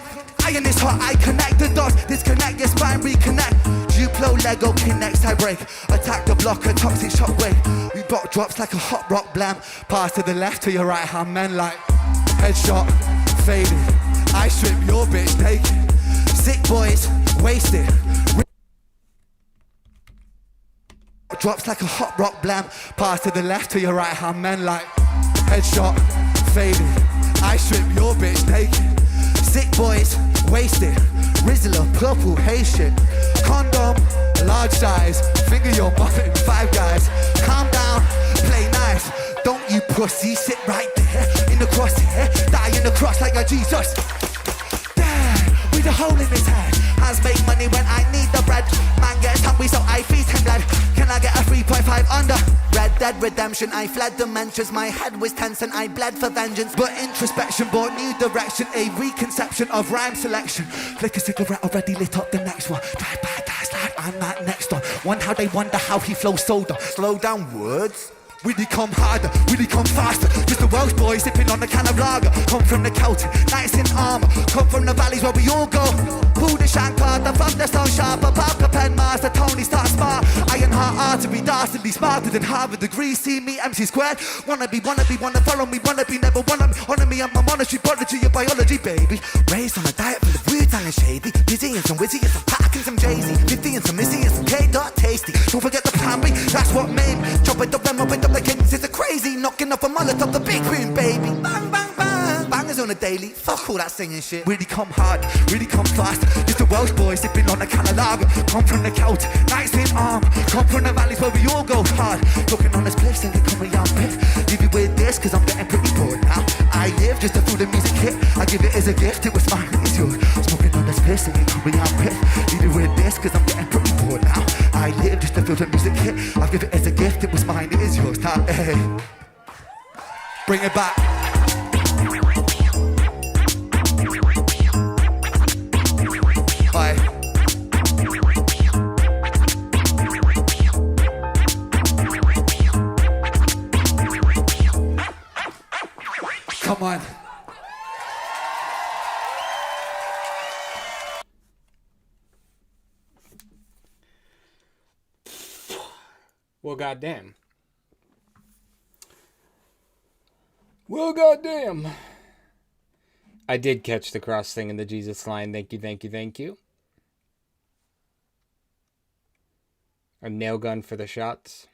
iron is hot. I connect the dots, disconnect your spine, reconnect. Duplo, Lego, Kinex, I break. Attack the block, a toxic shockwave. We block drops like a hot rock blam. Pass to the left, to your right hand, men like headshot, faded. I strip your bitch naked. Sick boys, wasted. Drops like a hot rock blam. Pass to the left, to your right hand, men like headshot, faded. I strip your bitch naked. Sick boys, wasted. Rizzler, purple, Haitian. Condom, large size. Finger your mom in Five Guys. Calm down, play nice. Don't you pussy, sit right there. In the crosshair, die in the cross like a Jesus. Damn, with a hole in his head. Hands make money when I need the bread. Man gets hungry so I feed him blood. Can I get a 3.5 under? Red Dead Redemption, I fled dimensions. My head was tense and I bled for vengeance. But introspection brought new direction. A reconception of rhyme selection. Flick a cigarette, already lit up the next one. Drive by, that's like I'm that next one. One how they wonder how he flows soda. Slow down words. Really come harder, really come faster. Just the Welsh boy sipping on a can of lager. Come from the Celtic, knights in armor. Come from the valleys where we all go. Who the shank card, the from the stone sharper. Parker pen master, Tony Stark smart. Iron heart artery, dastardly smarter than Harvard degree. See me, MC squared. Wanna follow me, wanna be, never wanna me. Honor me, I'm a monetary prodigy of biology, baby. Raised on a diet full of weird and shady. Dizzy and some Wizzy and some Pack and some Jay-Z. 50 and some Missy and some K-Dot tasty. Don't forget the plan B, that's what made me. Chop it up, them up it up. The kings is a crazy, knocking off a mullet of the big room, baby. Bang, bang, bang. Bangers on a daily, fuck all that singing shit. Really come hard, really come fast. Just a Welsh boy sipping on a can of lager. Come from the Celtic, knights in arm. Come from the valleys where we all go hard. Looking on this place and they come around pit. Leave you with this, cause I'm getting pretty bored now. I live just to feel the music hit. I give it as a gift, it was mine, it's yours. Smoking on this place and they come around pit. Leave you with this, cause I'm getting pretty bored now. I live just to feel the music hit. I give it as a gift, it was mine, it is yours. Now, hey, bring it back. Bye. Come on. Well, goddamn. Well, goddamn. I did catch the cross thing in the Jesus line. Thank you, thank you, thank you. A nail gun for the shots.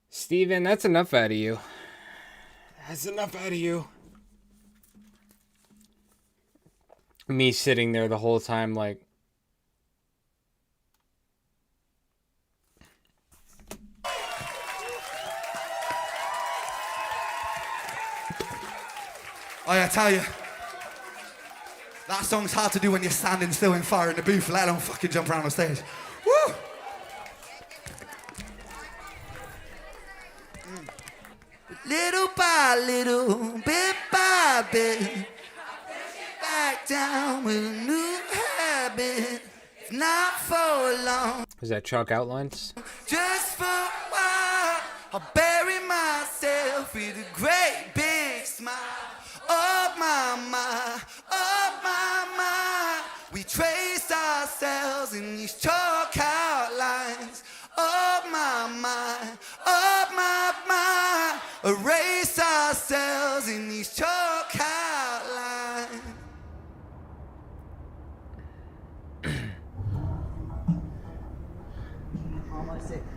Steven, that's enough out of you. That's enough out of you. Me sitting there the whole time like... Oh, I tell you, that song's hard to do when you're standing still in fire in the booth, let alone fucking jump around on stage. Woo! Little by little, bit by bit, back down with a new habit. It's not for long. Is that chalk outlines? Just for a while, I'll bury myself with a great big smile. Oh my, oh my. We trace ourselves in these chalk outlines. Oh my, oh my. Erase ourselves in these chalk outlines.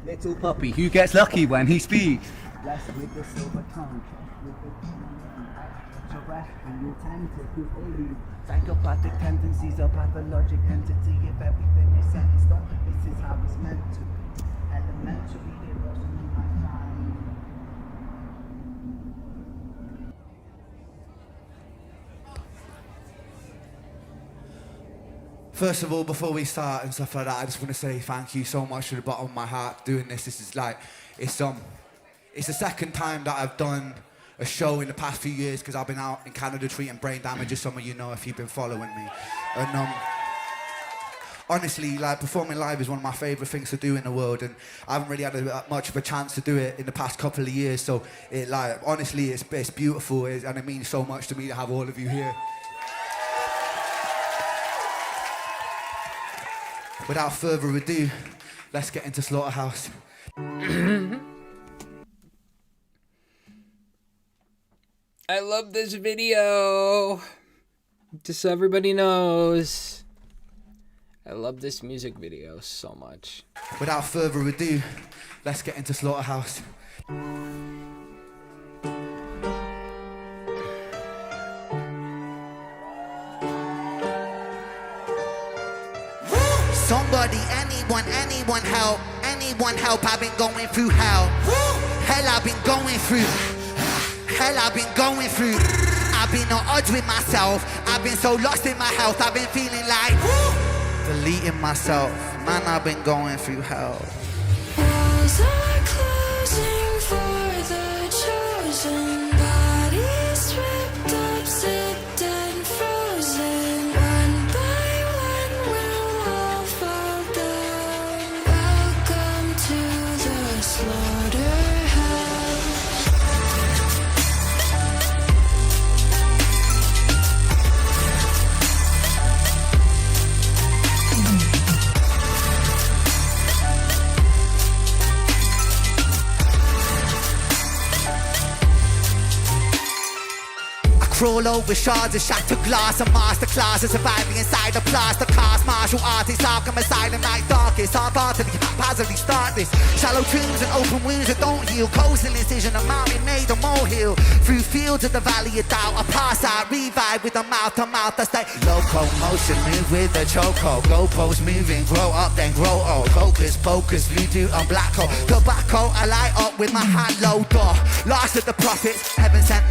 Little puppy, who gets lucky when he speaks? Blessed with the silver tongue, with the your breath and your time to prove only psychopathic tendencies, a pathologic entity. If everything is set in stone, this is how it's meant to. Elementary, it wasn't in my time. First of all, before we start and stuff like that, I just want to say thank you so much from the bottom of my heart doing this. This is like, it's the second time that I've done a show in the past few years because I've been out in Canada treating brain damage, as some of you know if you've been following me. And honestly, like, performing live is one of my favourite things to do in the world, and I haven't really had much of a chance to do it in the past couple of years, so it, like, honestly, it's beautiful, and it means so much to me to have all of you here. Without further ado, let's get into Slaughterhouse. I love this video. Just so everybody knows. I love this music video so much. Without further ado, let's get into Slaughterhouse. Somebody, anyone help, I've been going through hell. Hell I've been going through. I've been on odds with myself. I've been so lost in my health. I've been feeling like deleting myself. Man, I've been going through hell. Walls are closing for the chosen. Bodies stripped up, sipped and frozen. One by one we'll all fall down. Welcome to the slaughterhouse. Crawl over shards of shattered glass, a masterclass of surviving inside a plaster cast. Martial artist, Arkham Asylum, night darkest. Half-heartedly, haphazardly start this. Shallow tombs and open wounds that don't heal. Coastal incision, a mountain made a molehill. Through fields of the valley of doubt, I pass out, revive with a mouth-to-mouth. I stay locomotion, move with a chokehold. Goalposts moving, grow up then grow old. Focus, voodoo on black hole. Tobacco, I light up with my hand low door. Last of the prophets, heaven sent.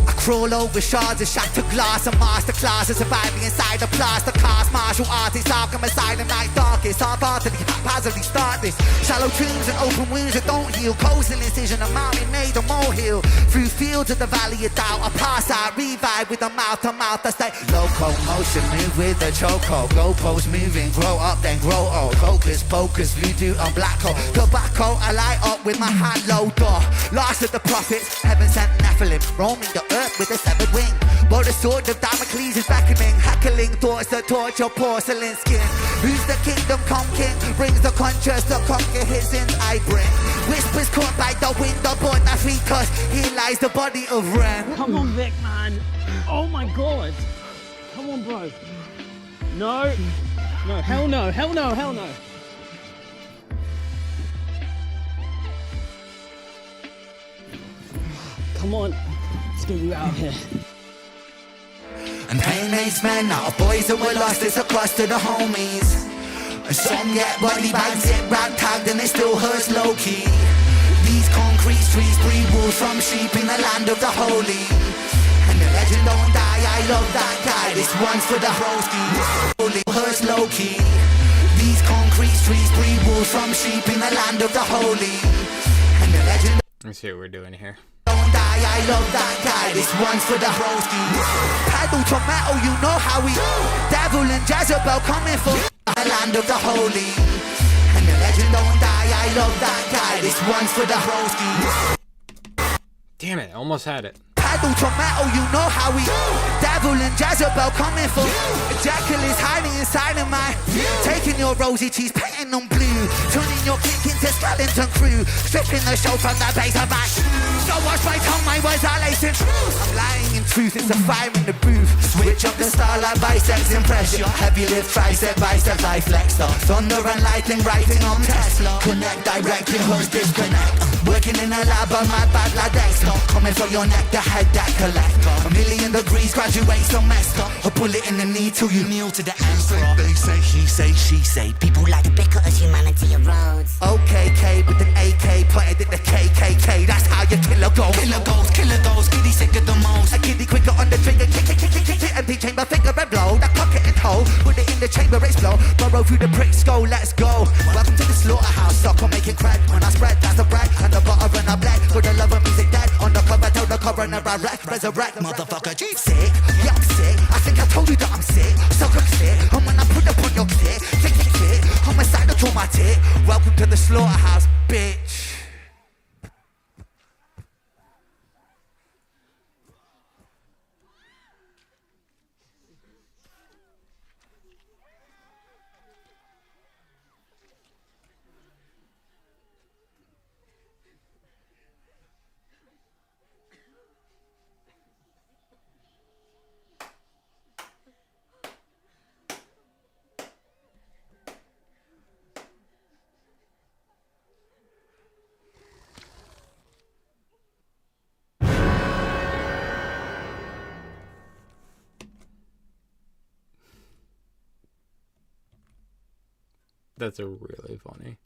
I crawl over shards of shattered glass, a masterclass of surviving inside a plaster cast. Martial artist, Arkham Asylum, night darkest. Half-heartedly, haphazardly start this. Shallow tombs and open wounds that don't heal. Coastal incision, a mountain made a molehill. Through fields of the valley of doubt, I pass out, revive with a mouth-to-mouth. I stay locomotion, move with a chokehold. Goalposts moving, grow up then grow old. Focus, voodoo on black hole. Tobacco, I light up with my hand low door. Last of the prophets, heaven sent Nephilim, roaming the earth with a severed wing. But the sword of Damocles is beckoning, heckling thoughts that torch your porcelain skin. Who's the kingdom come king? Brings the conscious to conquer his sins I bring. Whispers caught by the wind aboard the feet, cause here lies the body of Ren. Come on, Vic, man. Oh my god. Come on, bro. No. No, hell no, hell no, hell no. Come on. Let's get you out of here. And pain makes men out of boys that were lost, it's across to the homies. And some get body bags, get rag-tagged and it still hurts low-key. These concrete streets breed wolves from sheep in the land of the holy. And the legend don't die, I love that guy. This one's for the broskies. Holy hurts low-key. These concrete streets breed wolves from sheep in the land of the holy. And the legend. Let's see what we're doing here. I love that guy, this one's for the broskies. Pedal to metal, you know how we Devil and Jezebel coming for the land of the holy. And the legend don't die, I love that guy, this one's for the broskies. Damn it, almost had it. Pedal to metal, you know how we Devil and Jezebel coming for Jekyll is hiding inside of my taking your rosy cheese, painting them blue, turning your kink into skeleton crew, stripping the show from the base of my so watch my tongue, my words are lacing truth. I'm lying in truth, it's a fire in the booth. Switch up the style like biceps impression. Heavy lift, tricep, biceps, I flex up. Thunder and lightning, writing on Tesla. Connect, direct, your host disconnect. Working in a lab, I'm mad bad like Dexter. Coming for your neck, the head that collector. 1,000,000 degrees, graduate semester. A bullet in the knee till you kneel to the answer. They say, he say, she say. People like to bicker as humanity erodes. OKK with an AK pointed at the KKK. That's how you kill a ghost. Killer goals, kitty sick of the most. A kitty quicker on the trigger, kick, empty chamber, finger and blow. That cocket and toe, put it in the chamber, explode. Burrow through the bricks, go, let's go. Welcome to the slaughterhouse, sucker making crack. When I spread, that's the bread, and the butter and I black. For the love of music dead, on the cover, tell the coroner I wreck, resurrect. Motherfucker, G sick, yeah I'm sick. to the slaughterhouse, bitch. That's a really funny.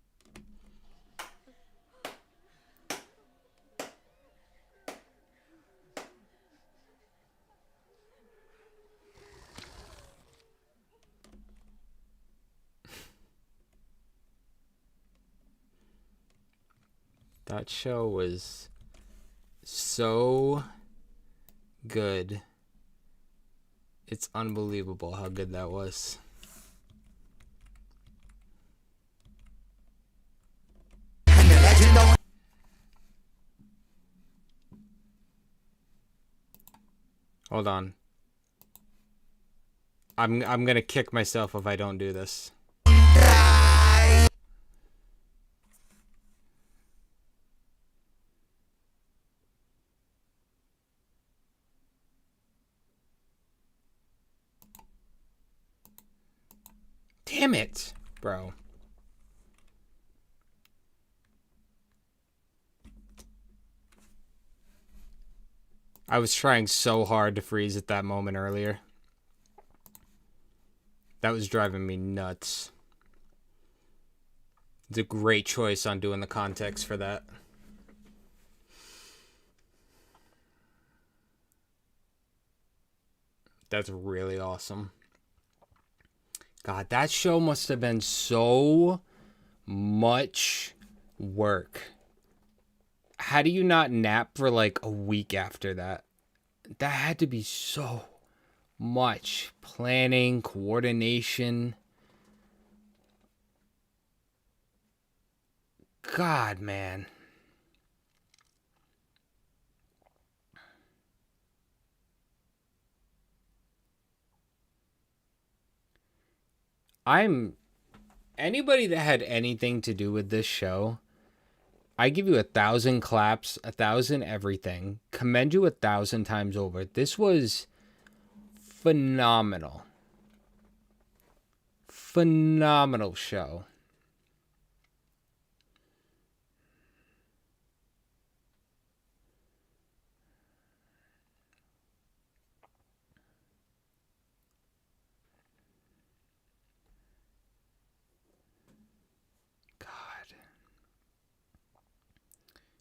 That show was so good. It's unbelievable how good that was. Hold on. I'm gonna kick myself if I don't do this. Damn it, bro. I was trying so hard to freeze at that moment earlier. That was driving me nuts. It's a great choice on doing the context for that. That's really awesome. God, that show must have been so much work. How do you not nap for like a week after that? That had to be so much planning, coordination. God, man. Anybody that had anything to do with this show, I give you 1,000 claps, 1,000 everything. Commend you 1,000 times over. This was phenomenal. Phenomenal show.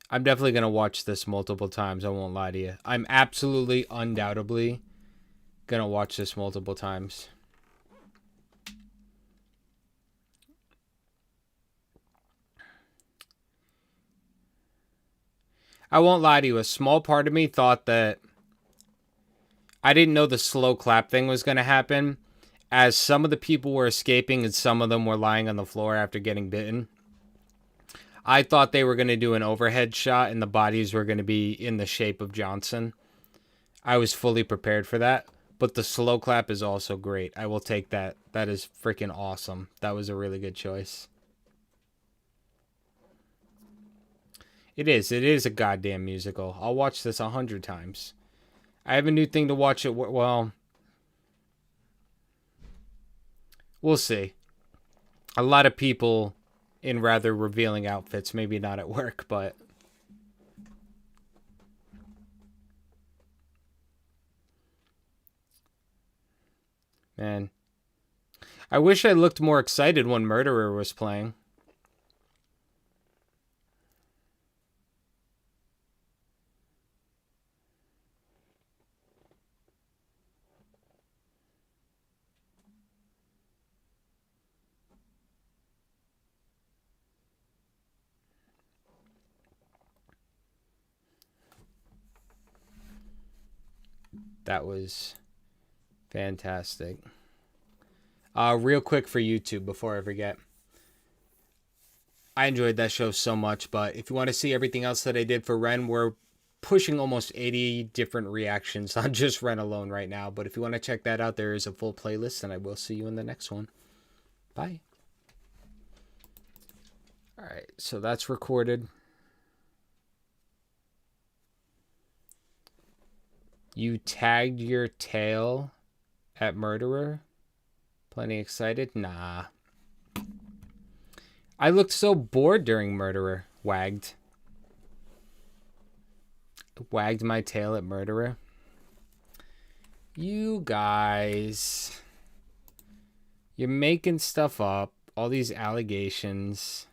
I'm definitely going to watch this multiple times. I won't lie to you. I'm absolutely, undoubtedly going to watch this multiple times. I won't lie to you. A small part of me thought that I didn't know the slow clap thing was going to happen, as some of the people were escaping and some of them were lying on the floor after getting bitten. I thought they were going to do an overhead shot and the bodies were going to be in the shape of Johnson. I was fully prepared for that. But the slow clap is also great. I will take that. That is freaking awesome. That was a really good choice. It is. It is a goddamn musical. I'll watch this 100 times. I have a new thing to watch it. Well, we'll see. A lot of people in rather revealing outfits, maybe not at work, but man, I wish I looked more excited when Murderer was playing. That was fantastic. Real quick for YouTube before I forget. I enjoyed that show so much, but if you want to see everything else that I did for Ren, we're pushing almost 80 different reactions on just Ren alone right now. But if you want to check that out, there is a full playlist, and I will see you in the next one. Bye. All right, so that's recorded. You tagged your tail at Murderer? Plenty excited? Nah. I looked so bored during Murderer. Wagged my tail at Murderer. You guys. You're making stuff up. All these allegations.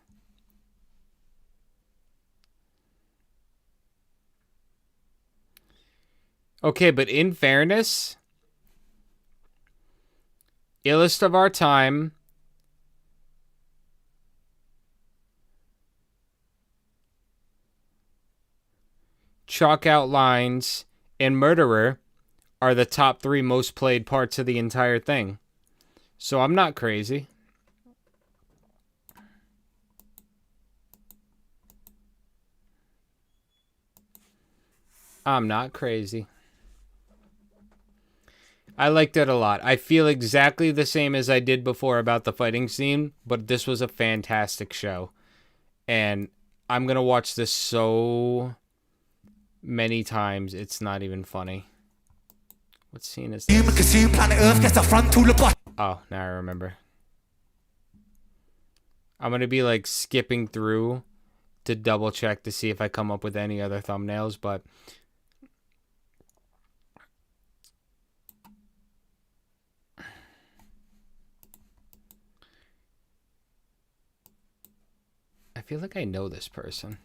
Okay, but in fairness, Illest of Our Time, Chalk Out Lines, and Murderer are the top 3 most played parts of the entire thing. So I'm not crazy. I'm not crazy. I liked it a lot. I feel exactly the same as I did before about the fighting scene, but this was a fantastic show. And I'm going to watch this so many times, it's not even funny. What scene is this? Oh, now I remember. I'm going to be like skipping through to double check to see if I come up with any other thumbnails, but I feel like I know this person.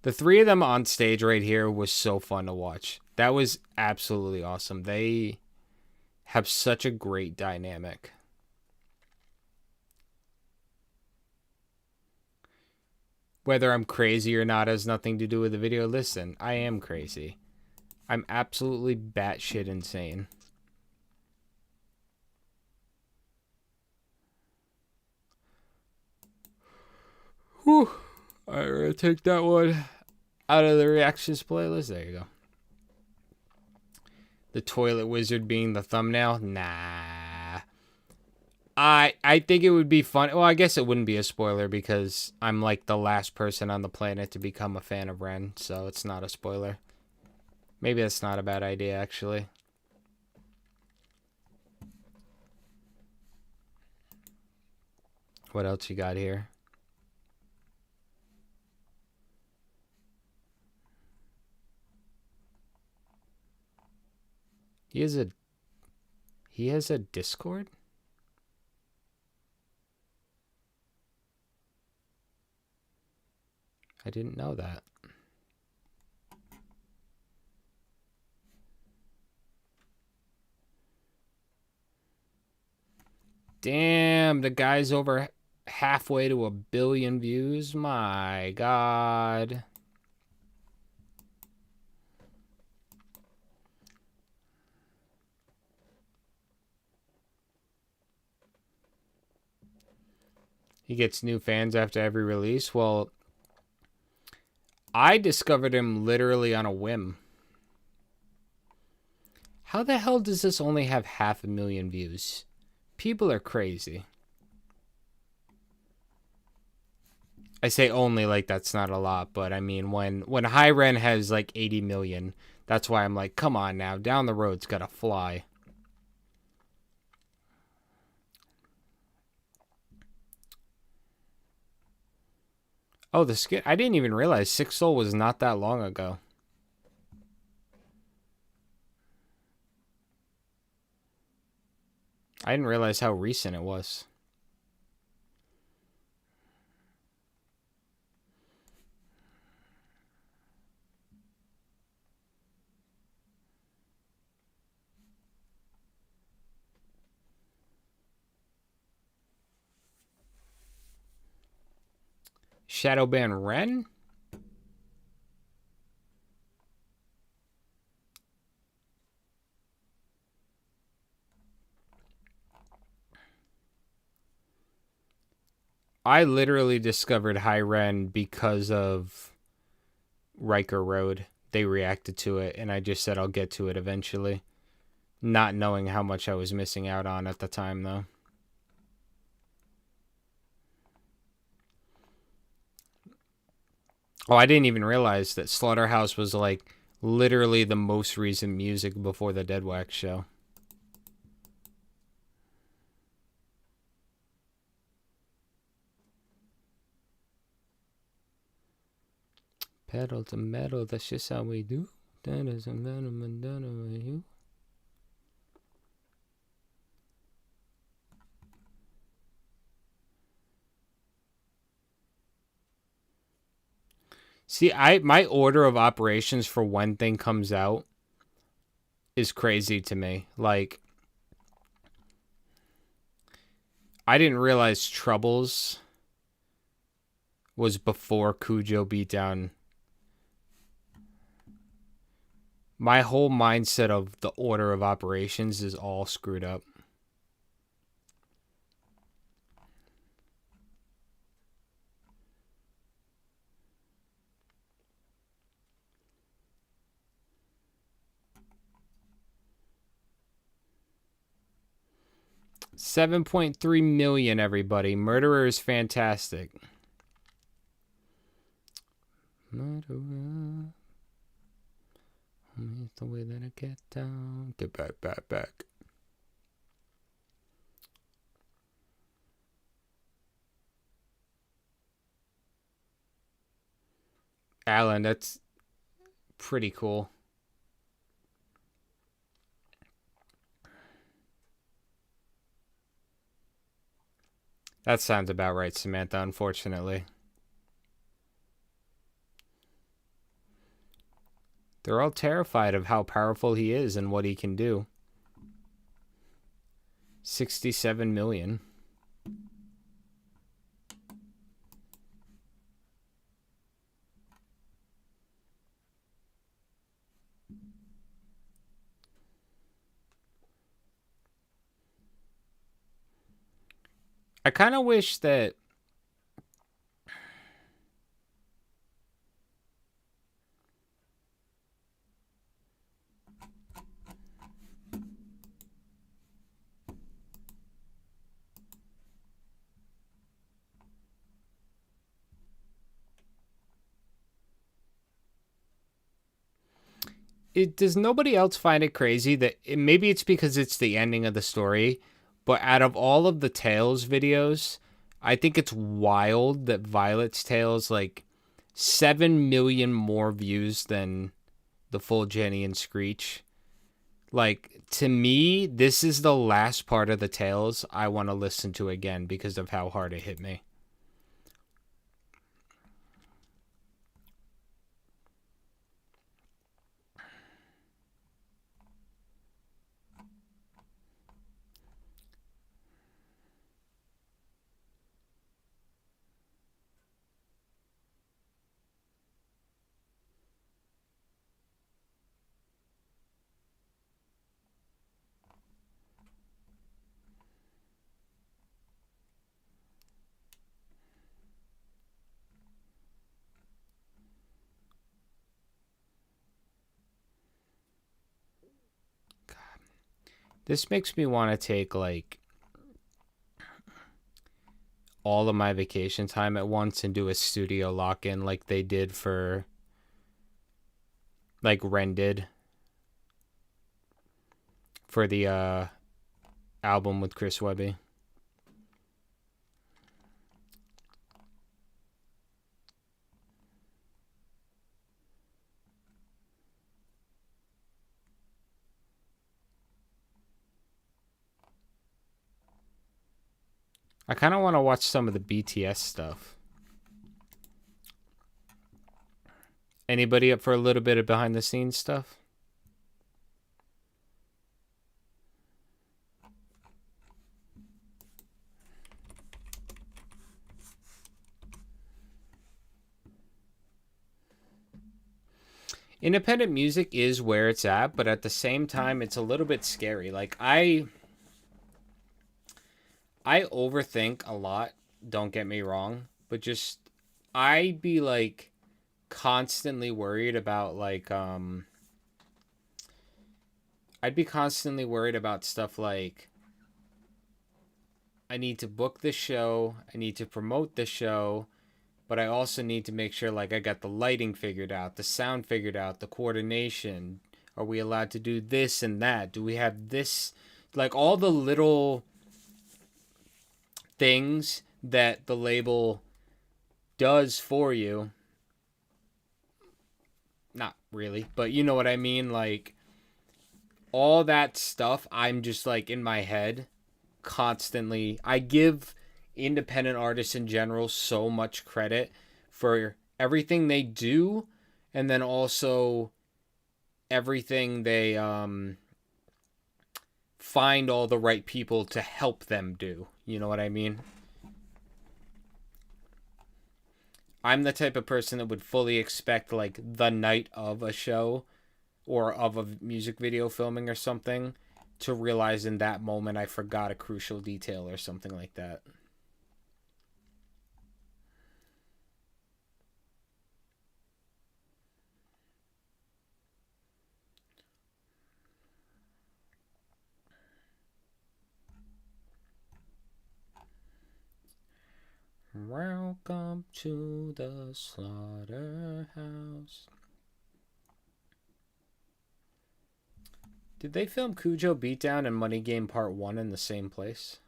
The 3 of them on stage right here was so fun to watch. That was absolutely awesome. They have such a great dynamic. Whether I'm crazy or not has nothing to do with the video. Listen, I am crazy. I'm absolutely batshit insane. Whew. Alright, we're gonna take that one out of the reactions playlist. There you go. The toilet wizard being the thumbnail? Nah. I think it would be fun. Well, I guess it wouldn't be a spoiler because I'm like the last person on the planet to become a fan of Ren, so it's not a spoiler. Maybe that's not a bad idea, actually. What else you got here? He has a Discord? I didn't know that. Damn, the guy's over halfway to 1 billion views. My God. He gets new fans after every release. Well, I discovered him literally on a whim. How the hell does this only have 500,000 views? People are crazy. I say only like that's not a lot, but I mean when High Ren has like 80 million, that's why I'm like, come on now, down the road's gotta fly. Oh, the skin. I didn't even realize Six Soul was not that long ago. I didn't realize how recent it was. Shadowban Ren? I literally discovered High Ren because of Riker Road. They reacted to it, and I just said I'll get to it eventually. Not knowing how much I was missing out on at the time, though. Oh, I didn't even realize that Slaughterhouse was, like, literally the most recent music before the Deadwax show. Pedal to metal, that's just how we do. That is a venom and done with you. See, my order of operations for when thing comes out is crazy to me. Like, I didn't realize Troubles was before Cujo Beatdown. My whole mindset of the order of operations is all screwed up. $7.3 million, everybody. Murderer is fantastic. Murderer. It's the way that I get down. Get back. Alan, that's pretty cool. That sounds about right, Samantha, unfortunately. They're all terrified of how powerful he is and what he can do. 67 million. I kind of wish that does nobody else find it crazy that maybe it's because it's the ending of the story, but out of all of the Tales videos, I think it's wild that Violet's Tales, like, 7 million more views than the full Jenny and Screech. Like, to me, this is the last part of the Tales I want to listen to again because of how hard it hit me. This makes me want to take, like, all of my vacation time at once and do a studio lock-in like they did for, like, Ren did for the album with Chris Webby. I kind of want to watch some of the BTS stuff. Anybody up for a little bit of behind the scenes stuff? Independent music is where it's at, but at the same time, it's a little bit scary. Like, I overthink a lot don't get me wrong, but just I'd be like constantly worried about like I'd be constantly worried about stuff like I need to book the show, I need to promote the show, but I also need to make sure like I got the lighting figured out, the sound figured out, the coordination. Are we allowed to do this and that? Do we have this, like all the little things that the label does for you? Not really, but you know what I mean, like all that stuff. I'm just like in my head constantly. I give independent artists in general so much credit for everything they do, and then also everything they find all the right people to help them do. You know what I mean? I'm the type of person that would fully expect like the night of a show or of a music video filming or something to realize in that moment I forgot a crucial detail or something like that. Welcome to the Slaughterhouse. Did they film Cujo Beatdown and Money Game Part 1 in the same place?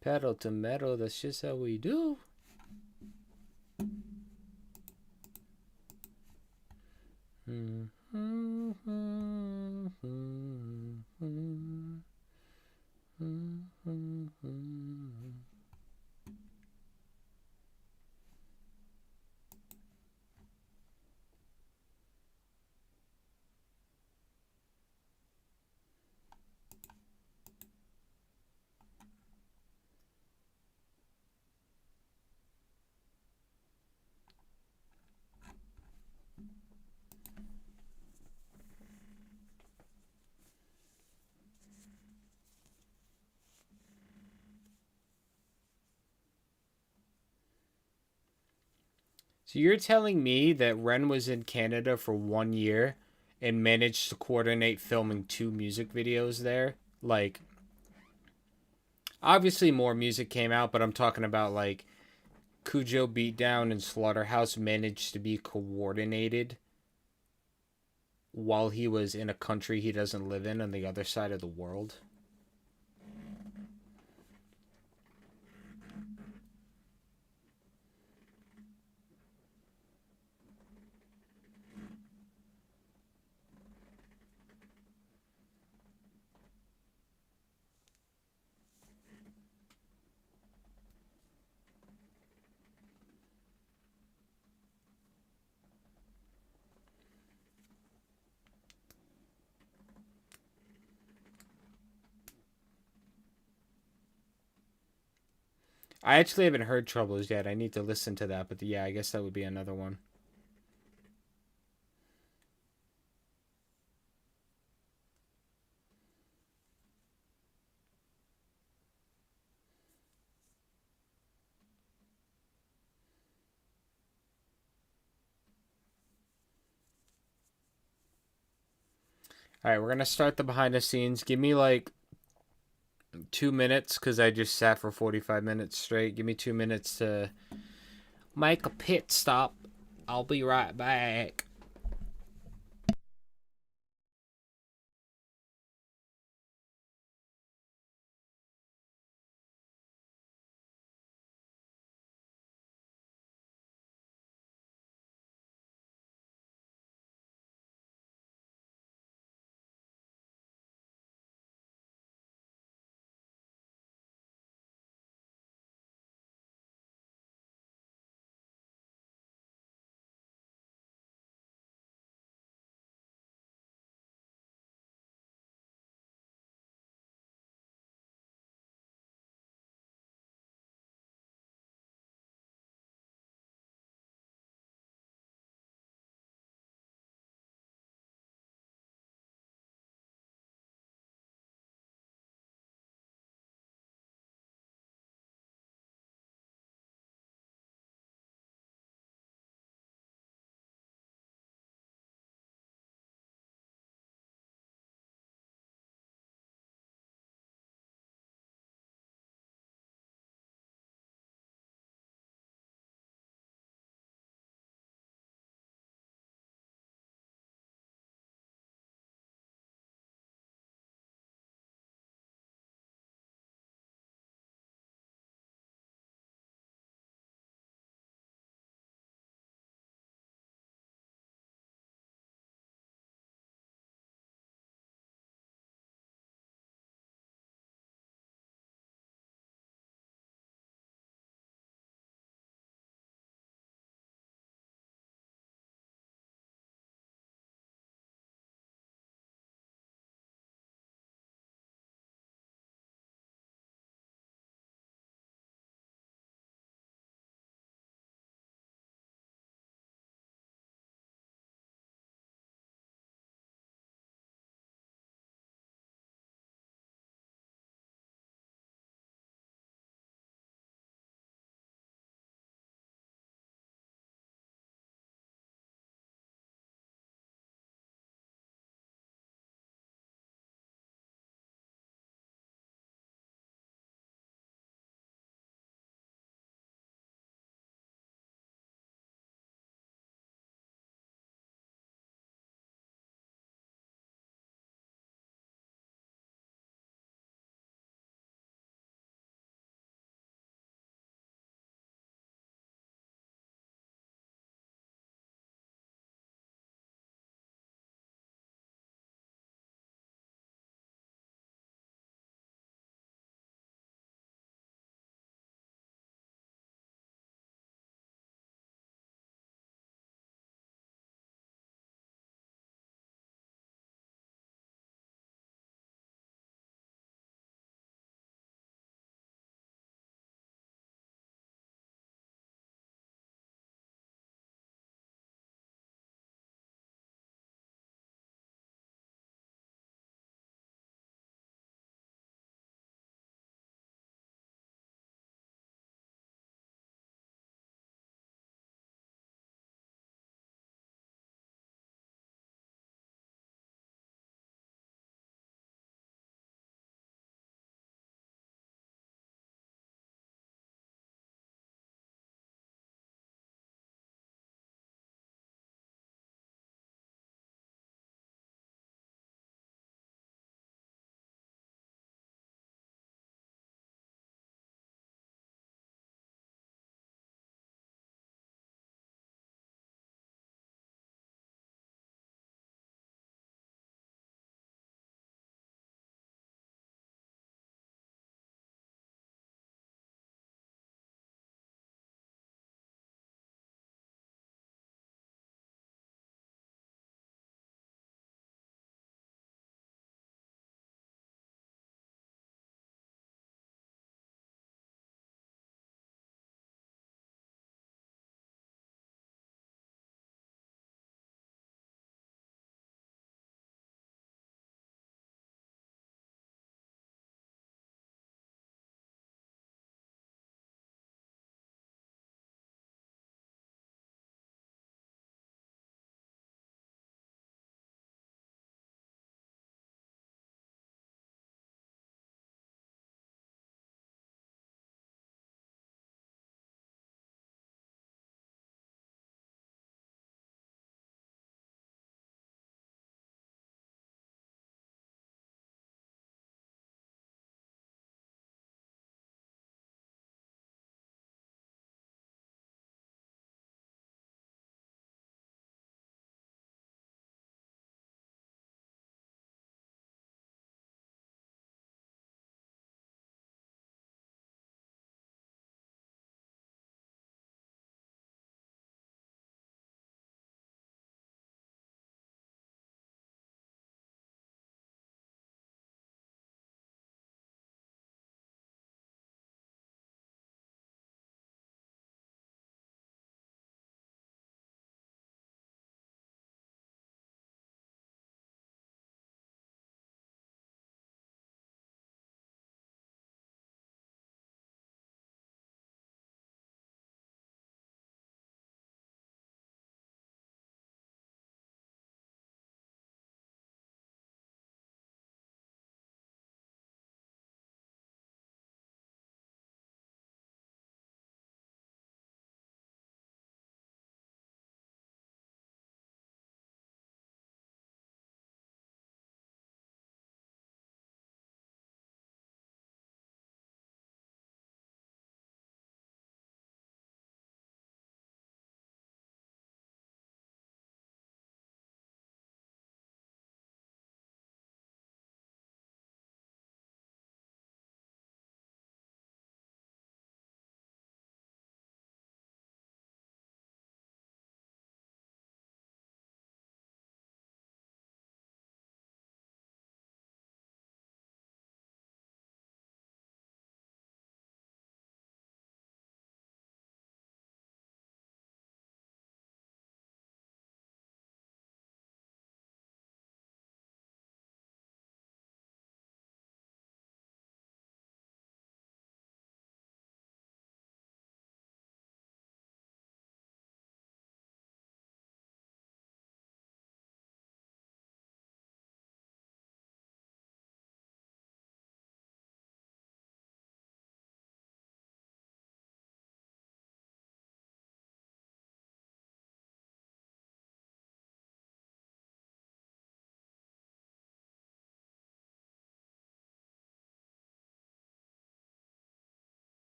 Pedal to metal, that's just how we do. So you're telling me that Ren was in Canada for 1 year and managed to coordinate filming 2 music videos there? Like, obviously more music came out, but I'm talking about like Cujo Beatdown and Slaughterhouse managed to be coordinated while he was in a country he doesn't live in on the other side of the world. I actually haven't heard Troubles yet. I need to listen to that, but yeah, I guess that would be another one. All right, we're going to start the behind the scenes. Give me like 2 minutes because I just sat for 45 minutes straight. Give me 2 minutes to make a pit stop. I'll be right back.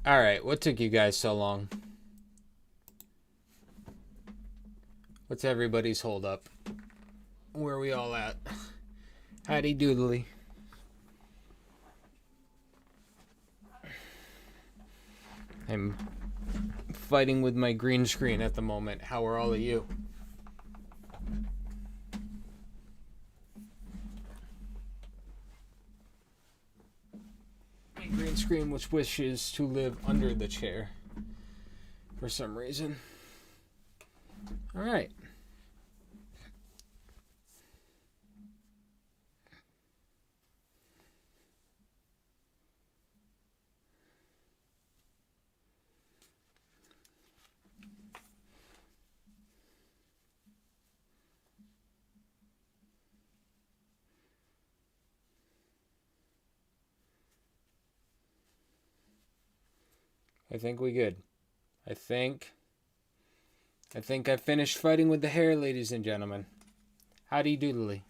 Alright, what took you guys so long? What's everybody's hold up? Where are we all at? Howdy doodly. I'm fighting with my green screen at the moment. How are all of you? My green screen which wishes to live under the chair for some reason. Alright. I think we good. I think I finished fighting with the hair, ladies and gentlemen. Howdy doodly.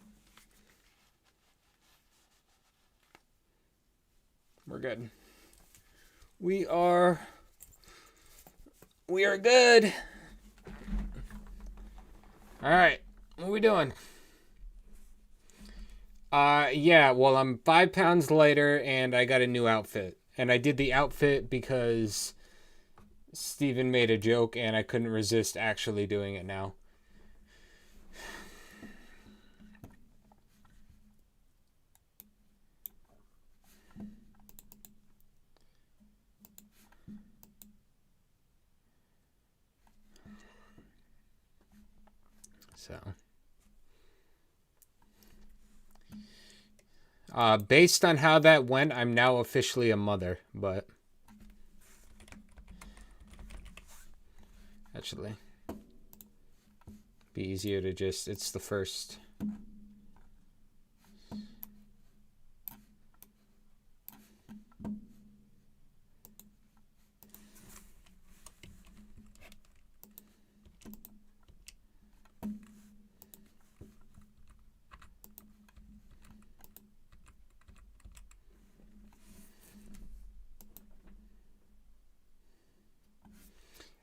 We're good. We are good. Alright. What are we doing? Yeah, well, I'm 5 pounds lighter and I got a new outfit. And I did the outfit because Steven made a joke and I couldn't resist actually doing it now. So, based on how that went, I'm now officially a mother, but actually, be easier to just, it's the first.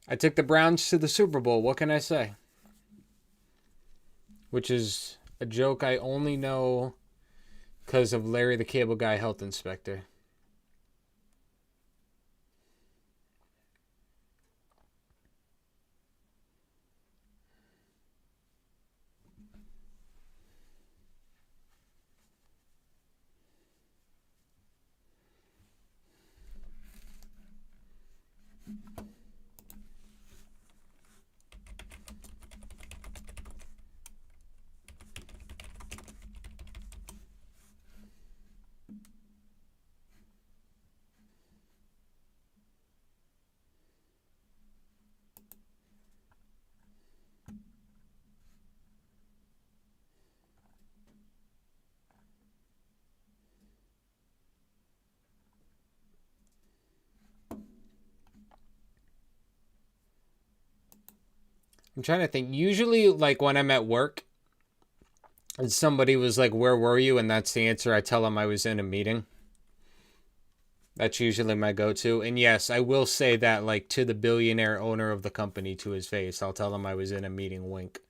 I took the Browns to the Super Bowl. What can I say? Which is a joke I only know because of Larry the Cable Guy Health Inspector. I'm trying to think. Usually, like, when I'm at work and somebody was like, where were you? And that's the answer. I tell them I was in a meeting. That's usually my go-to. And yes, I will say that, like, to the billionaire owner of the company to his face. I'll tell him I was in a meeting, wink.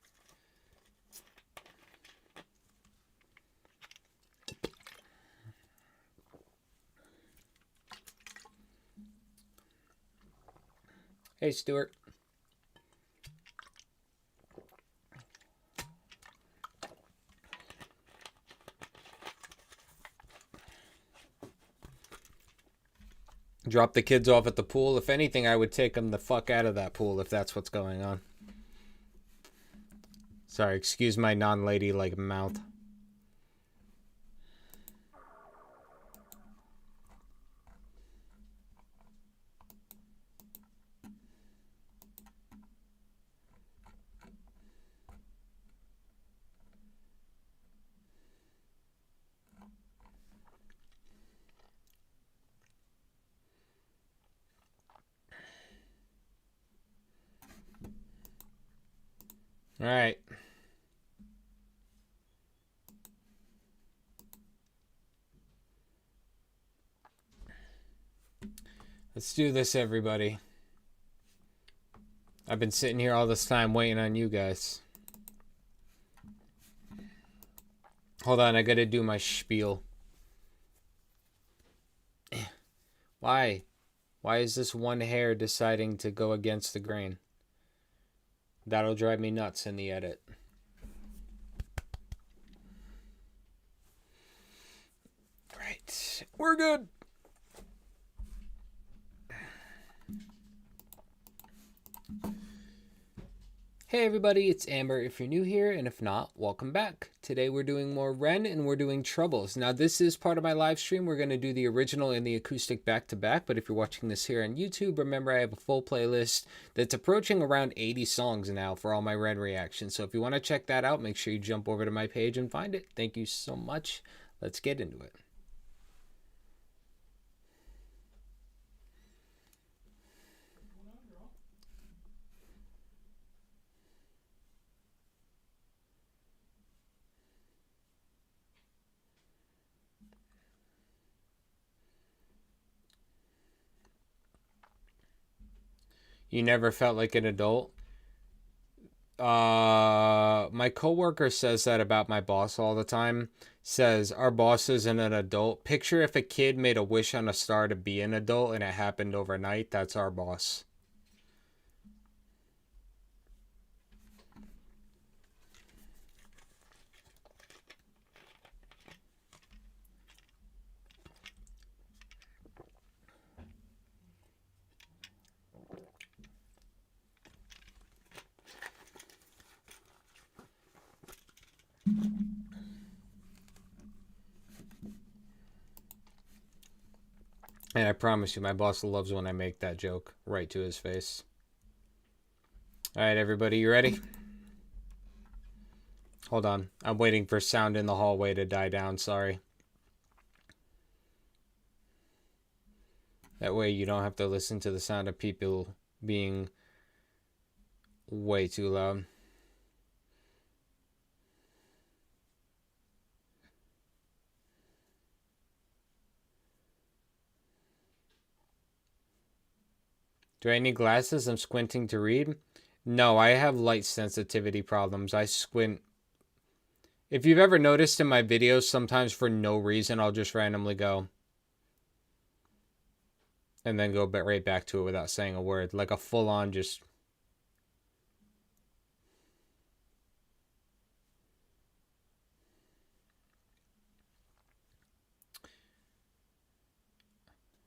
Hey, Stuart. Drop the kids off at the pool. If anything, I would take them the fuck out of that pool if that's what's going on. Sorry, excuse my non-lady-like mouth. All right. Let's do this, everybody. I've been sitting here all this time waiting on you guys. Hold on, I gotta do my spiel. Why? Why is this one hair deciding to go against the grain? That'll drive me nuts in the edit. Right, we're good. Hey everybody, it's Amber if you're new here, and if not, welcome back. Today we're doing more Ren and we're doing Troubles. Now this is part of my live stream. We're going to do the original and the acoustic back to back, but if you're watching this here on YouTube, remember I have a full playlist that's approaching around 80 songs now for all my Ren reactions. So if you want to check that out, make sure you jump over to my page and find it. Thank you so much. Let's get into it. You never felt like an adult? My coworker says that about my boss all the time. Says, our boss isn't an adult. Picture if a kid made a wish on a star to be an adult and it happened overnight. That's our boss. And I promise you, my boss loves when I make that joke right to his face. All right, everybody, you ready? Hold on. I'm waiting for sound in the hallway to die down. Sorry. That way you don't have to listen to the sound of people being way too loud. Do I need glasses? I'm squinting to read. No, I have light sensitivity problems. I squint. If you've ever noticed in my videos, sometimes for no reason, I'll just randomly go. And then go right back to it without saying a word. Like a full-on just...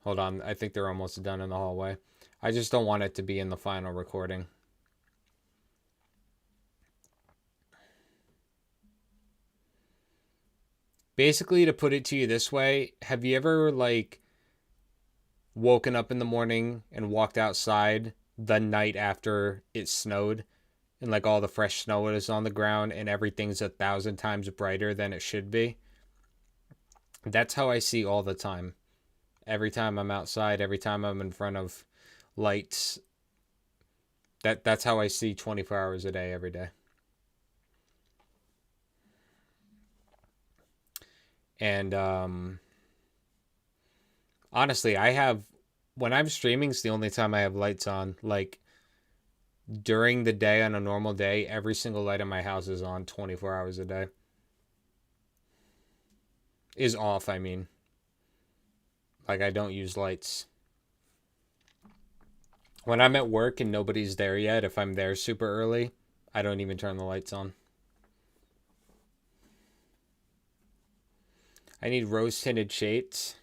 Hold on, I think they're almost done in the hallway. I just don't want it to be in the final recording. Basically, to put it to you this way, have you ever, like, woken up in the morning and walked outside the night after it snowed? And, like, all the fresh snow is on the ground and everything's 1,000 times brighter than it should be? That's how I see all the time. Every time I'm outside, every time I'm in front of lights, that's how I see 24 hours a day, every day. And honestly, when I'm streaming, it's the only time I have lights on. Like, during the day, on a normal day, every single light in my house is on 24 hours a day. Is off, I mean. Like, I don't use lights. When I'm at work and nobody's there yet, if I'm there super early, I don't even turn the lights on. I need rose-tinted shades.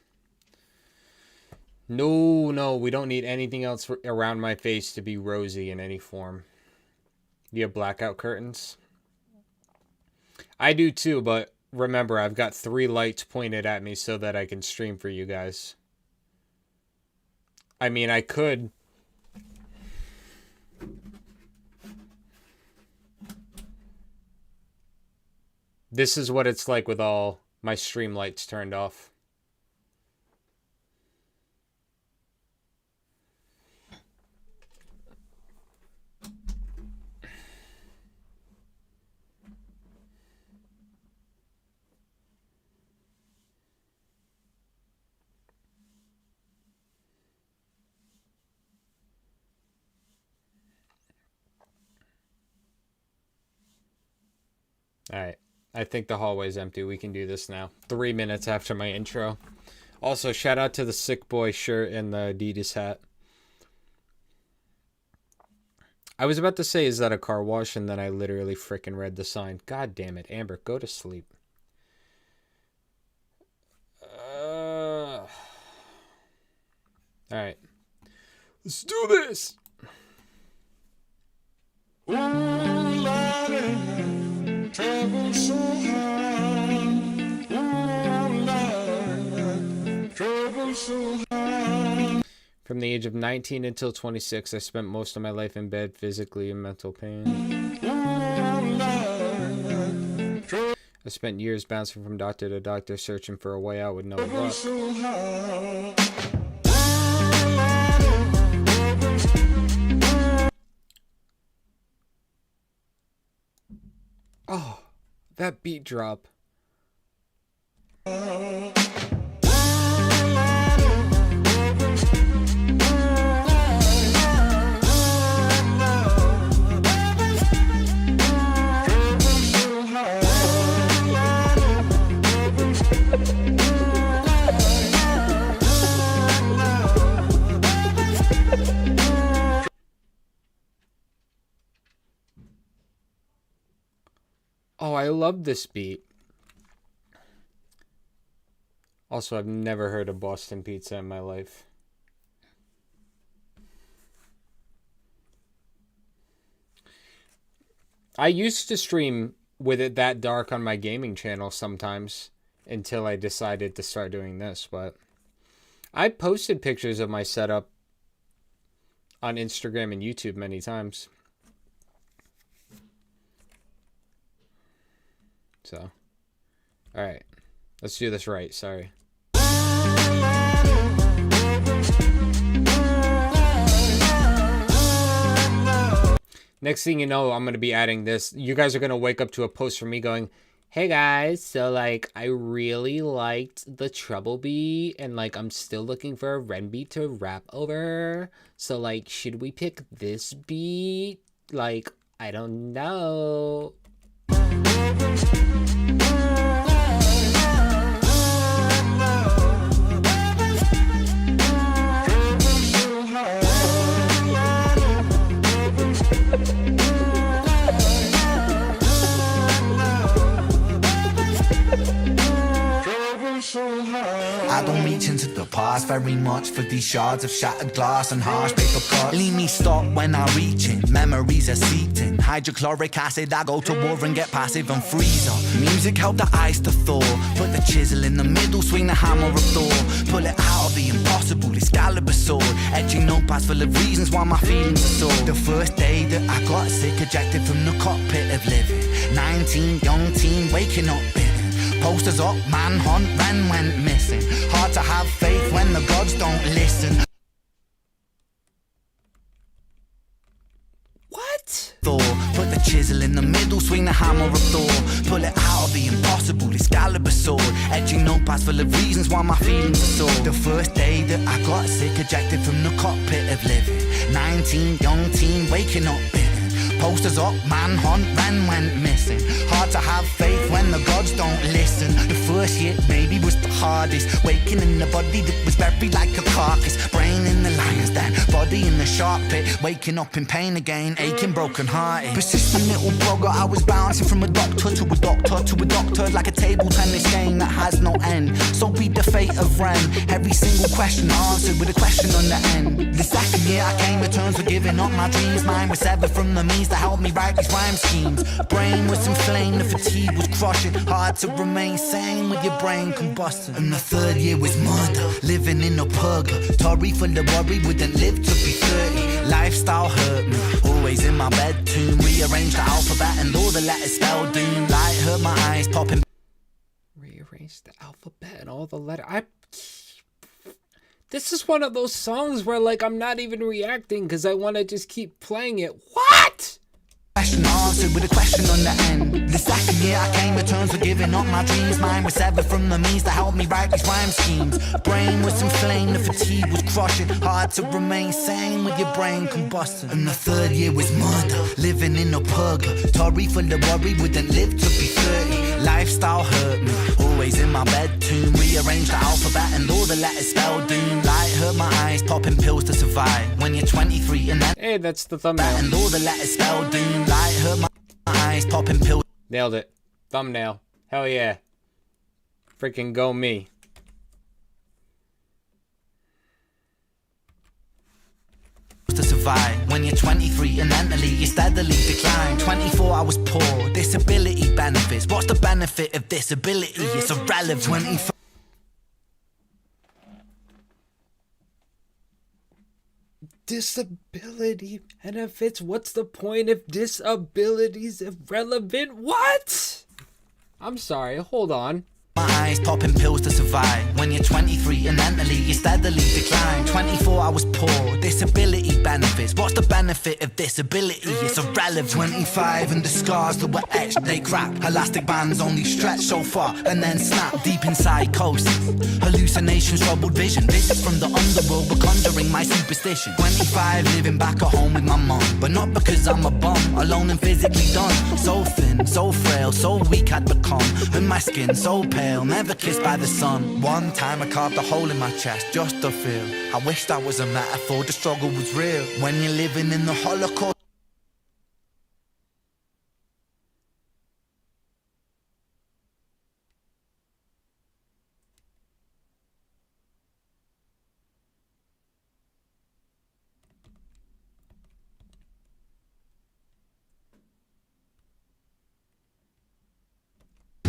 No, we don't need anything else around my face to be rosy in any form. You have blackout curtains? I do too, but remember, I've got 3 lights pointed at me so that I can stream for you guys. I mean, I could... This is what it's like with all my stream lights turned off. Alright. I think the hallway's empty. We can do this now. 3 minutes after my intro. Also, shout out to the Sick Boy shirt and the Adidas hat. I was about to say, is that a car wash? And then I literally freaking read the sign. God damn it. Amber, go to sleep. Alright. Let's do this! Ooh, Lordy, trouble so hard. Ooh, Lordy, trouble so hard. From the age of 19 until 26, I spent most of my life in bed, physically and mental pain. I spent years bouncing from doctor to doctor, searching for a way out with no luck. Oh, that beat drop. Oh, I love this beat. Also, I've never heard of Boston Pizza in my life. I used to stream with it that dark on my gaming channel sometimes until I decided to start doing this, but I posted pictures of my setup on Instagram and YouTube many times. So, alright. Let's do this right, sorry. Next thing you know, I'm going to be adding this. You guys are going to wake up to a post from me going, hey guys, so like, I really liked the treble beat, and like, I'm still looking for a Ren beat to rap over. So like, should we pick this beat? Like, I don't know. I don't reach into the past very much for these shards of shattered glass and harsh paper cuts. Leave me stop when I reach in, memories are seeped in. Hydrochloric acid, I go to war and get passive and freeze up. Music help the ice to thaw, put the chisel in the middle, swing the hammer of Thor. Pull it out of the impossible, Excalibur sword. Etching notepads full of reasons why my feelings are sore. The first day that I got sick, ejected from the cockpit of living. 19, young teen, waking up bitten. Posters up, manhunt, Ren went missing. Hard to have faith when the gods don't listen. What? Thor, put the chisel in the middle, swing the hammer of Thor. Pull it out of the impossible, Excalibur sword. Etching notepads full of reasons why my feelings are sore. The first day that I got sick, ejected from the cockpit of living. 19, young teen, waking up bitten. Posters up, manhunt, Ren went missing. Hard to have faith when the gods don't listen. The first year maybe was the hardest. Waking in a body that was buried like a carcass. Brain in the lion's den, body in the shark pit. Waking up in pain again, aching, broken hearted. Persistent little blogger, I was bouncing from a doctor to a doctor to a doctor. Like a table tennis game that has no end. So be the fate of Ren. Every single question answered with a question on the end. The second year I came to terms with giving up my dreams. Mine was severed from the means that helped me write these rhyme schemes. Brain was inflamed, the fatigue was crushing. Hard to remain sane with your brain combusting. And the third year was murder, living in a purgatory full of worry, wouldn't live to be 30. Lifestyle hurt me, always in my bedroom. Rearranged the alphabet and all the letters spelled doom. Light hurt my eyes popping. Rearrange the alphabet and all the letters. This is one of those songs where like I'm not even reacting because I want to just keep playing it. What? Question answered with a question on the end. The second year I came to terms with giving up my dreams. Mine was severed from the means to help me write these rhyme schemes. Brain was inflamed, the fatigue was crushing. Hard to remain sane with your brain combusting. And the third year was murder, living in a purgatory full of worry. Wouldn't live to be 30. Lifestyle hurt me, always in my bed tomb. Rearranged the alphabet and all the letters spelled doom. Light hurt my eyes, popping pills to survive. When you're 23 and then Hey, that's the thumbnail. and all the letters spelled doom. Light hurt my eyes, popping pills Nailed it. Thumbnail. Hell yeah. Freaking go me. to survive. When you're 23 and mentally you steadily decline. 24 I was poor, disability benefits. What's the benefit of disability? It's irrelevant. 25 Disability benefits? What's the point if disability's irrelevant? What? I'm sorry, hold on. my eyes, popping pills to survive. When you're 23 and mentally you steadily decline. 24 I was poor, disability benefits. What's the benefit of disability? It's irrelevant. 25 and the scars that were etched, they crack. Elastic bands only stretch so far and then snap. Deep in psychosis, hallucinations, troubled vision. Visits from the underworld were conjuring my superstition. 25 living back at home with my mum, but not because I'm a bum, alone and physically done. So thin, so frail, so weak I'd become, and my skin so pale, never kissed by the sun. One time I carved a hole in my chest just to feel. I wish that was a metaphor, the struggle was real. When you're living in the Holocaust,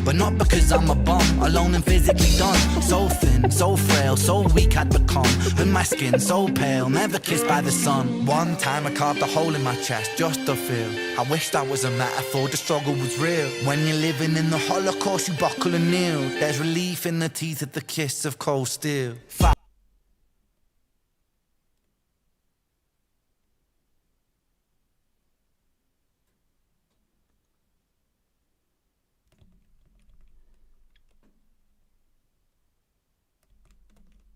but not because I'm a bum, alone and physically done. So thin, so frail, so weak I'd become, and my skin so pale, never kissed by the sun. One time I carved a hole in my chest just to feel. I wish that was a metaphor, the struggle was real. When you're living in the Holocaust, you buckle and kneel. There's relief in the teeth of the kiss of cold steel.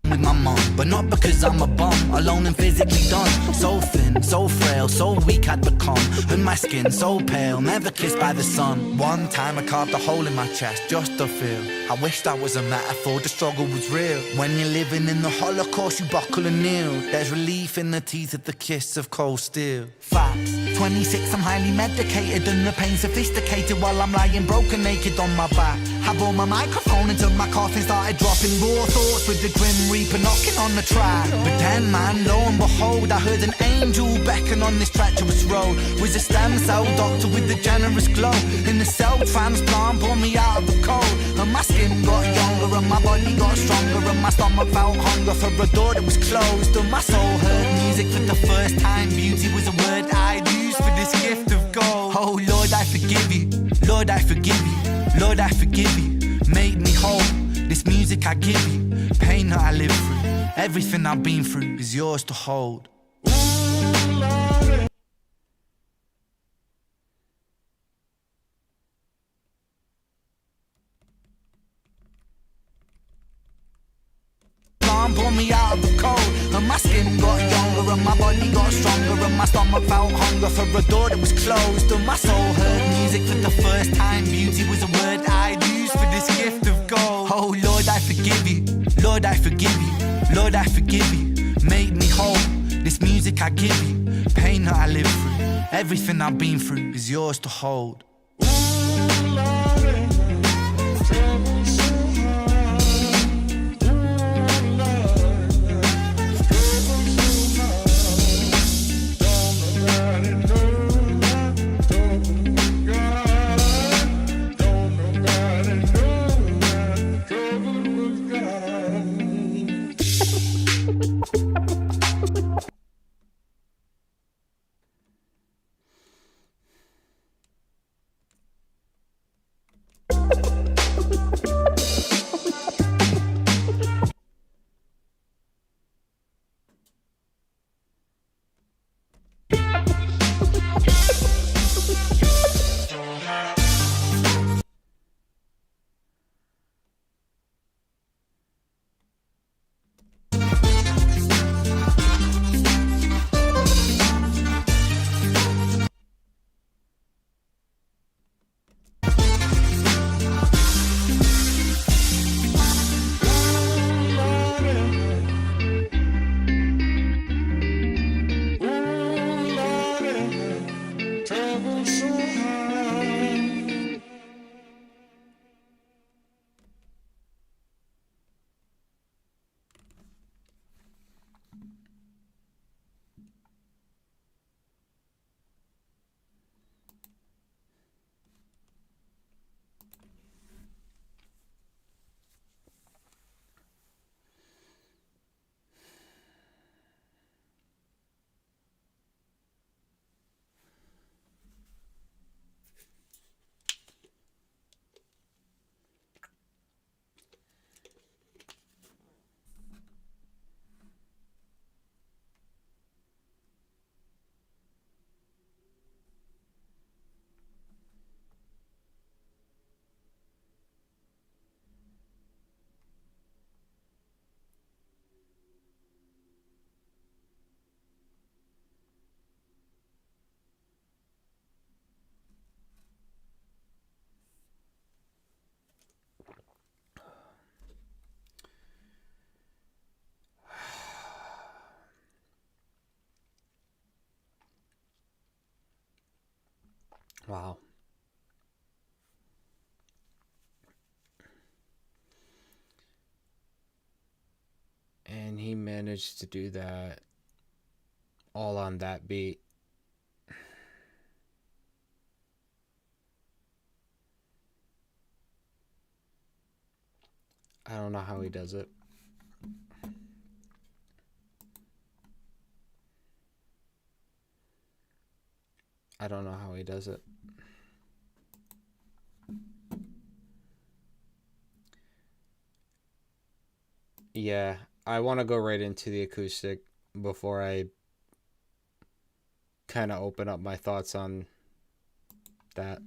With my mum, but not because I'm a bum, alone and physically done. So thin, so frail, so weak I'd become, and my skin so pale, never kissed by the sun. One time I carved a hole in my chest just to feel. I wish that was a metaphor, the struggle was real. When you're living in the Holocaust, you buckle and kneel. There's relief in the teeth of the kiss of cold steel. Facts. 26, I'm highly medicated and the pain sophisticated while I'm lying broken naked on my back. I brought my microphone until my coffin started dropping raw thoughts with the grim reaper knocking on the track. But then man, lo and behold, I heard an angel beckon on this treacherous road. Was a stem cell doctor with a generous glow. In the cell transplant pulled me out of the cold, and my skin got younger and my body got stronger, and my stomach felt hunger for a door that was closed. And my soul heard music for the first time. Beauty was a word I'd use for this gift of gold. Oh Lord, I forgive you. Lord, I forgive you. Lord, I forgive you. Make me whole. This music I give you. Pain that I live through. Everything I've been through is yours to hold. Pulled me out of the cold, and my skin got younger, and my body got stronger, and my stomach felt hunger for a door that was closed. And my soul heard music for the first time. Beauty was a word I'd use for this gift of gold. Oh Lord, I forgive you. Lord, I forgive you. Lord, I forgive you. Make me whole. This music I give you. Pain that I live through. Everything I've been through is yours to hold. Wow. And he managed to do that all on that beat. I don't know how he does it. I don't know how he does it. Yeah, I want to go right into the acoustic before I kind of open up my thoughts on that.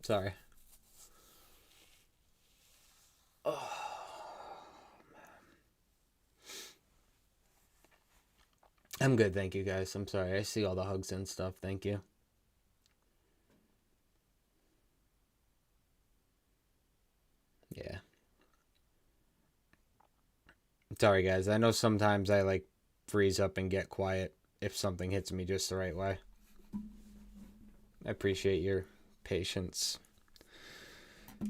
Sorry. Oh, man. I'm good, thank you guys. I'm sorry. I see all the hugs and stuff. Thank you. Yeah. Sorry, guys. I know sometimes I like freeze up and get quiet if something hits me just the right way. I appreciate your patience. Okay.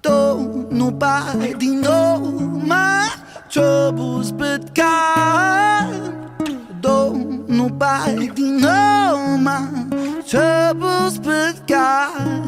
Don't nobody know my troubles but God. Don't nobody know my troubles but God.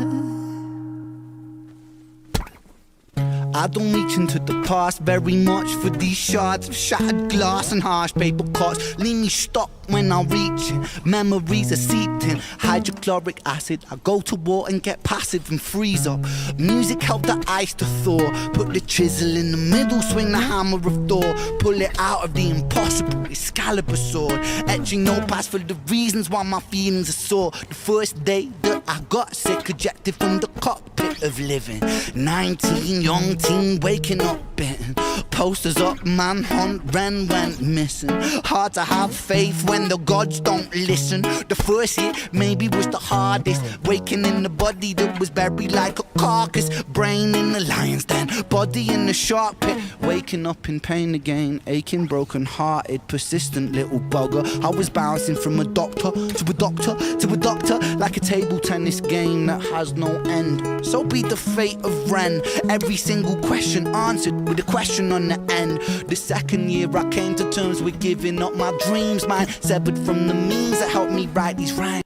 I don't reach into the past very much for these shards of shattered glass and harsh paper cuts. Leave me stuck when I'm reaching. Memories are seeped in hydrochloric acid. I go to war and get passive and freeze up. Music helped the ice to thaw. Put the chisel in the middle, swing the hammer of Thor. Pull it out of the impossible, Excalibur sword. Etching notepads for the reasons why my feelings are sore. The first day that I got sick, ejected from the cockpit of living. 19, young teen, waking up bitten. Posters up, manhunt, Ren went missing. Hard to have faith when the gods don't listen. The first hit maybe was the hardest. Waking in the body that was buried like a carcass. Brain in the lion's den, body in the shark pit. Waking up in pain again, aching, broken hearted, persistent little bugger. I was bouncing from a doctor to a doctor to a doctor, like a table tennis game that has no end. So be the fate of Ren. Every single question answered with a question on the end. The second year I came to terms with giving up my dreams, mine severed from the means that helped me write these rhymes.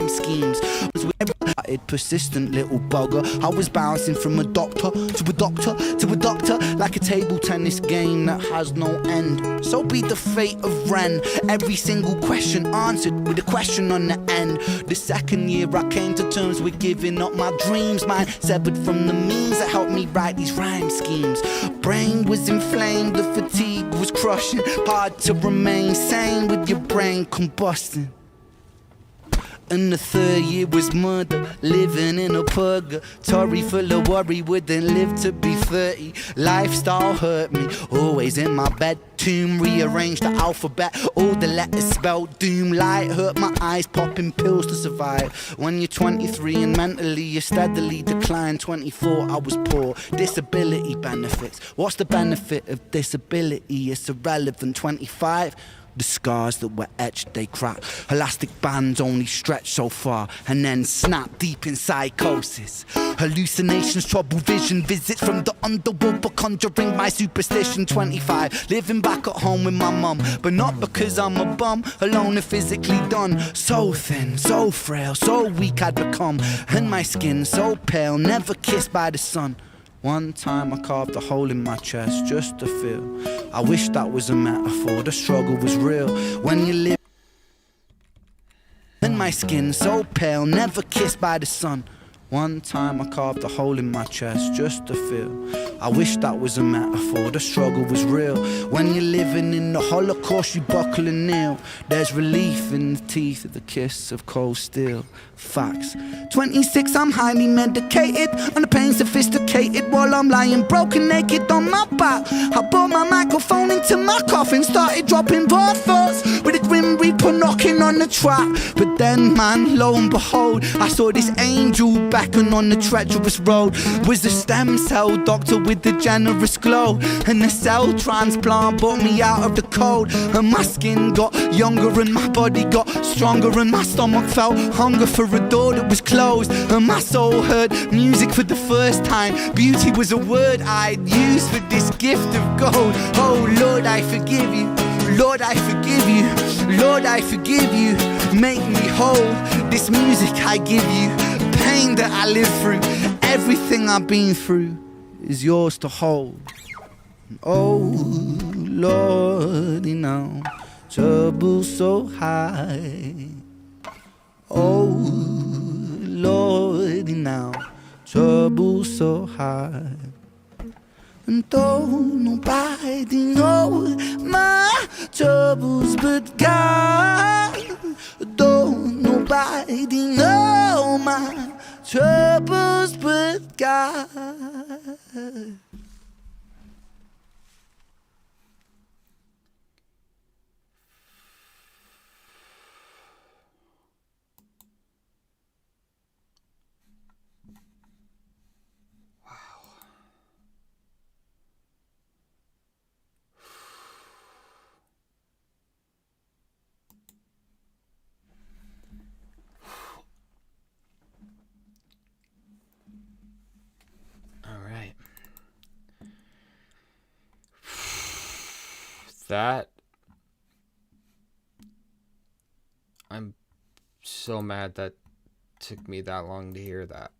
Schemes was with a persistent little bugger. I was bouncing from a doctor to a doctor to a doctor, like a table tennis game that has no end. So be the fate of Ren. Every single question answered with a question on the end. The second year I came to terms with giving up my dreams, mine severed from the means that helped me write these rhyme schemes. Brain was inflamed, the fatigue was crushing. Hard to remain sane with your brain combusting. And the third year was murder, living in a purgatory full of worry, wouldn't live to be 30. Lifestyle hurt me, always in my bed. Tomb, rearranged the alphabet, all the letters spelled doom. Light hurt my eyes, popping pills to survive. When you're 23 and mentally you steadily decline. 24, I was poor, disability benefits. What's the benefit of disability? It's irrelevant. 25, the scars that were etched, they crack. Elastic bands only stretch so far and then snap deep in psychosis. Hallucinations, trouble vision, visits from the underworld for conjuring my superstition. 25, living back at home with my mum, but not because I'm a bum, alone and physically done. So thin, so frail, so weak I'd become, and my skin so pale, never kissed by the sun. One time I carved a hole in my chest just to feel. I wish that was a metaphor, the struggle was real. When you live, and my skin so pale, never kissed by the sun. One time I carved a hole in my chest just to feel. I wish that was a metaphor, the struggle was real. When you're living in the Holocaust, you buckle and kneel. There's relief in the teeth of the kiss of cold steel. Facts. 26, I'm highly medicated, on the pain sophisticated, while I'm lying broken naked on my back. I brought my microphone into my coffin, started dropping raw thoughts with a grim reaper knocking on the track. But then, man, lo and behold, I saw this angel beckon on the treacherous road. Was the stem cell doctor with the generous glow, and the cell transplant brought me out of the cold. And my skin got younger and my body got stronger, and my stomach felt hunger for a door that was closed. And my soul heard music for the first time. Beauty was a word I'd use for this gift of gold. Oh Lord, I forgive you. Lord, I forgive you. Lord, I forgive you. Make me whole. This music I give you, pain that I live through, everything I've been through is yours to hold. Oh Lord, you know, trouble so high. Oh Lord, now trouble so high. And though nobody knows my troubles but God, though nobody knows my troubles but God. That, I'm so mad that took me that long to hear that.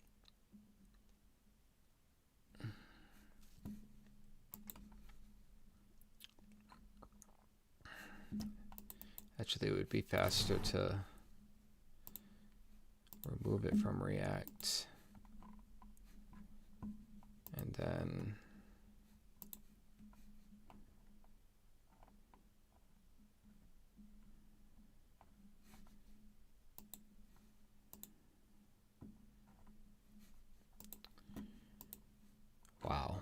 Actually, it would be faster to remove it from React and then wow.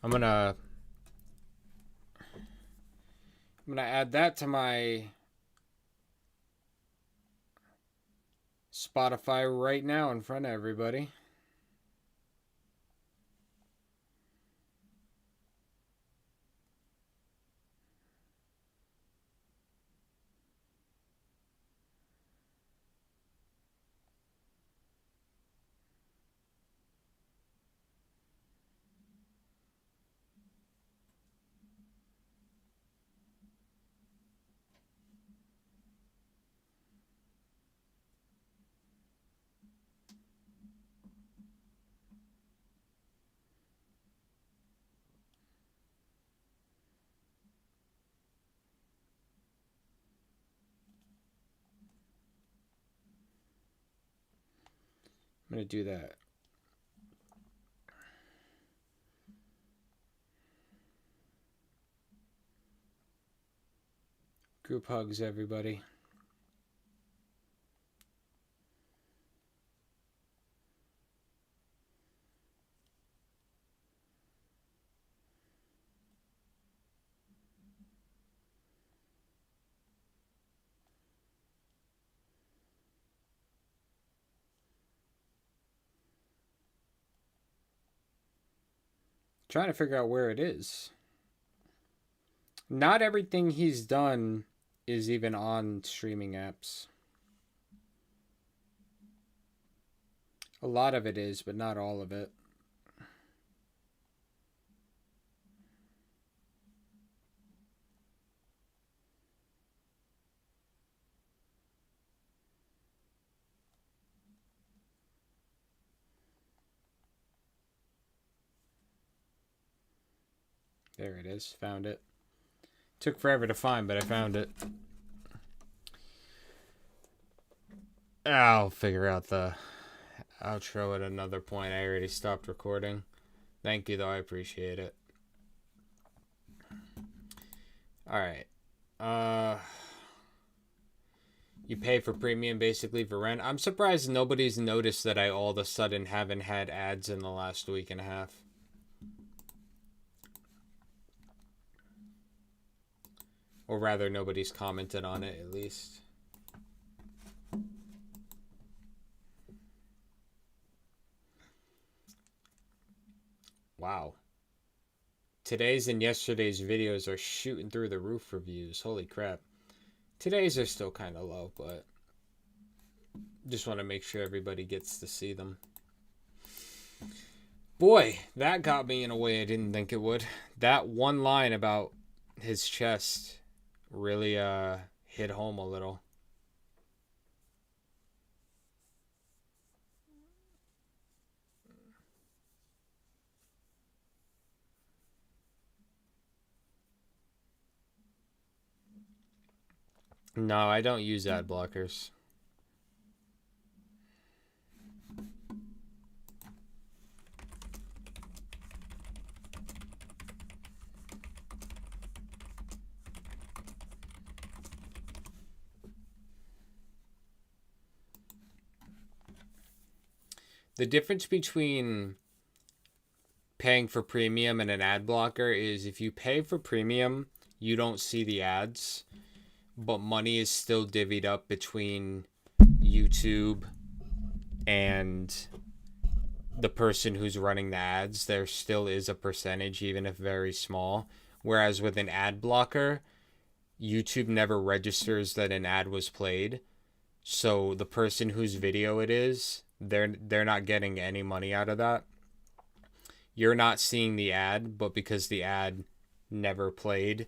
I'm gonna add that to my Spotify right now in front of everybody. I'm going to do that. Group hugs, everybody. Trying to figure out where it is. Not everything he's done is even on streaming apps. A lot of it is, but not all of it. There it is. Found it. Took forever to find, but I found it. I'll figure out the outro at another point. I already stopped recording. Thank you, though. I appreciate it. Alright. You pay for premium basically for rent. I'm surprised nobody's noticed that I all of a sudden haven't had ads in the last week and a half. Or rather, nobody's commented on it, at least. Wow. Today's and yesterday's videos are shooting through the roof for views. Holy crap. Today's are still kind of low, but just want to make sure everybody gets to see them. Boy, that got me in a way I didn't think it would. That one line about his chest really hit home a little. No, I don't use ad blockers. The difference between paying for premium and an ad blocker is if you pay for premium, you don't see the ads. But money is still divvied up between YouTube and the person who's running the ads. There still is a percentage, even if very small. Whereas with an ad blocker, YouTube never registers that an ad was played. So the person whose video it is, they're not getting any money out of that. You're not seeing the ad, but because the ad never played,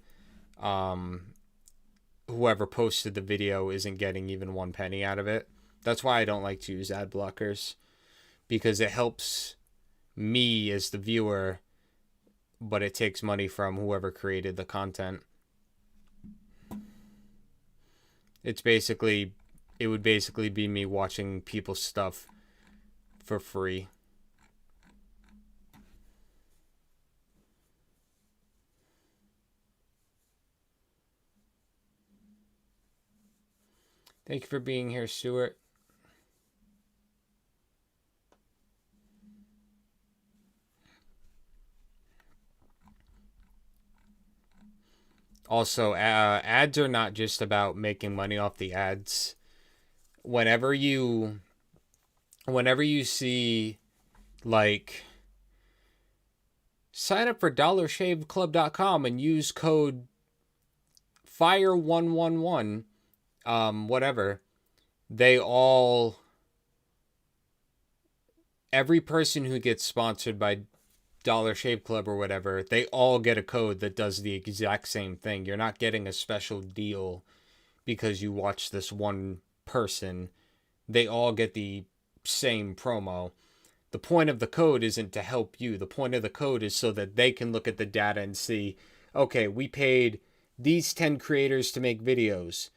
whoever posted the video isn't getting even 1 penny out of it. That's why I don't like to use ad blockers, because it helps me as the viewer, but it takes money from whoever created the content. It would basically be me watching people's stuff for free. Thank you for being here, Stuart. Also, ads are not just about making money off the ads. Whenever you see, like, sign up for dollarshaveclub.com and use code FIRE111, whatever, every person who gets sponsored by Dollar Shave Club or whatever, they all get a code that does the exact same thing. You're not getting a special deal because you watch this one person. They all get the same promo. The point of the code isn't to help you. The point of the code is so that they can look at the data and see, okay, we paid these 10 creators to make videos.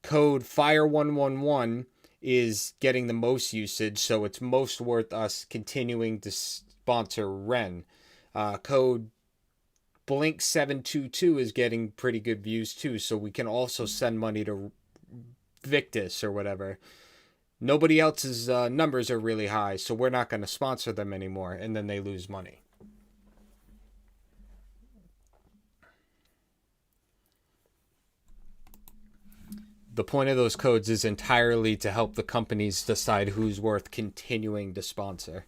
Code FIRE111 is getting the most usage, so it's most worth us continuing to sponsor Ren. Code Blink722 is getting pretty good views too, so we can also send money to Victus or whatever. Nobody else's numbers are really high, so we're not going to sponsor them anymore, and then they lose money. The point of those codes is entirely to help the companies decide who's worth continuing to sponsor.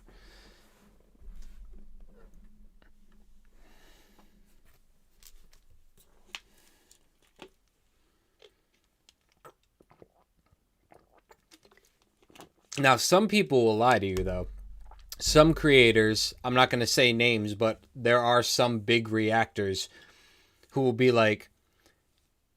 Now, some people will lie to you, though. Some creators, I'm not going to say names, but there are some big reactors who will be like,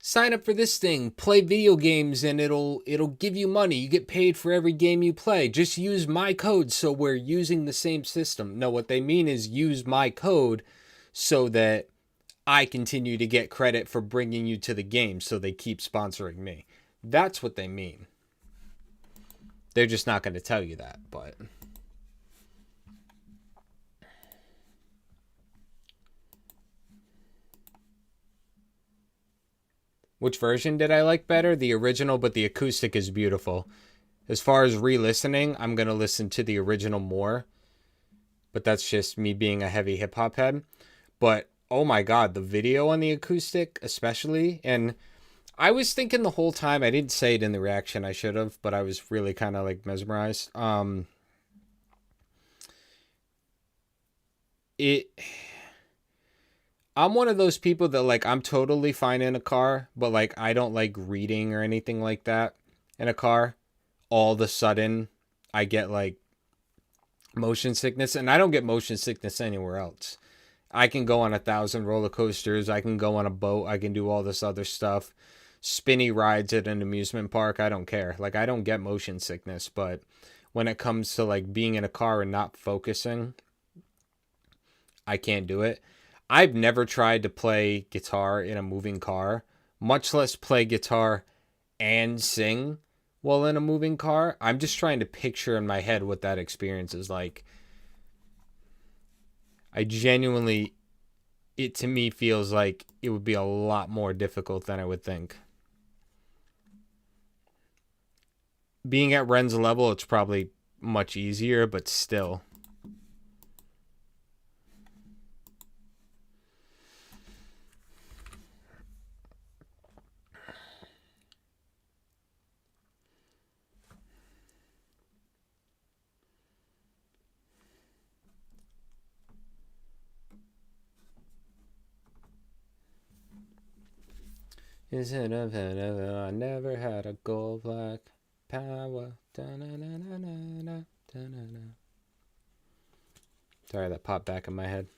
sign up for this thing, play video games, and it'll give you money. You get paid for every game you play. Just use my code so we're using the same system. No, what they mean is use my code so that I continue to get credit for bringing you to the game, so they keep sponsoring me. That's what they mean. They're just not going to tell you that, but... Which version did I like better? The original, but the acoustic is beautiful. As far as re-listening, I'm going to listen to the original more. But that's just me being a heavy hip-hop head. But, oh my god, the video on the acoustic, especially. And I was thinking the whole time, I didn't say it in the reaction, I should have, but I was really kind of like mesmerized. I'm one of those people that, like, I'm totally fine in a car, but, like, I don't like reading or anything like that in a car. All of a sudden, I get, like, motion sickness, and I don't get motion sickness anywhere else. I can go on 1,000 roller coasters, I can go on a boat, I can do all this other stuff. Spinny rides at an amusement park, I don't care. Like, I don't get motion sickness, but when it comes to, like, being in a car and not focusing, I can't do it. I've never tried to play guitar in a moving car, much less play guitar and sing while in a moving car. I'm just trying to picture in my head what that experience is like. I genuinely, it to me feels like it would be a lot more difficult than I would think. Being at Ren's level, it's probably much easier, but still. Isn't a I never had a gold black power. Da-na-na-na-na-na, da-na-na. Sorry, that popped back in my head.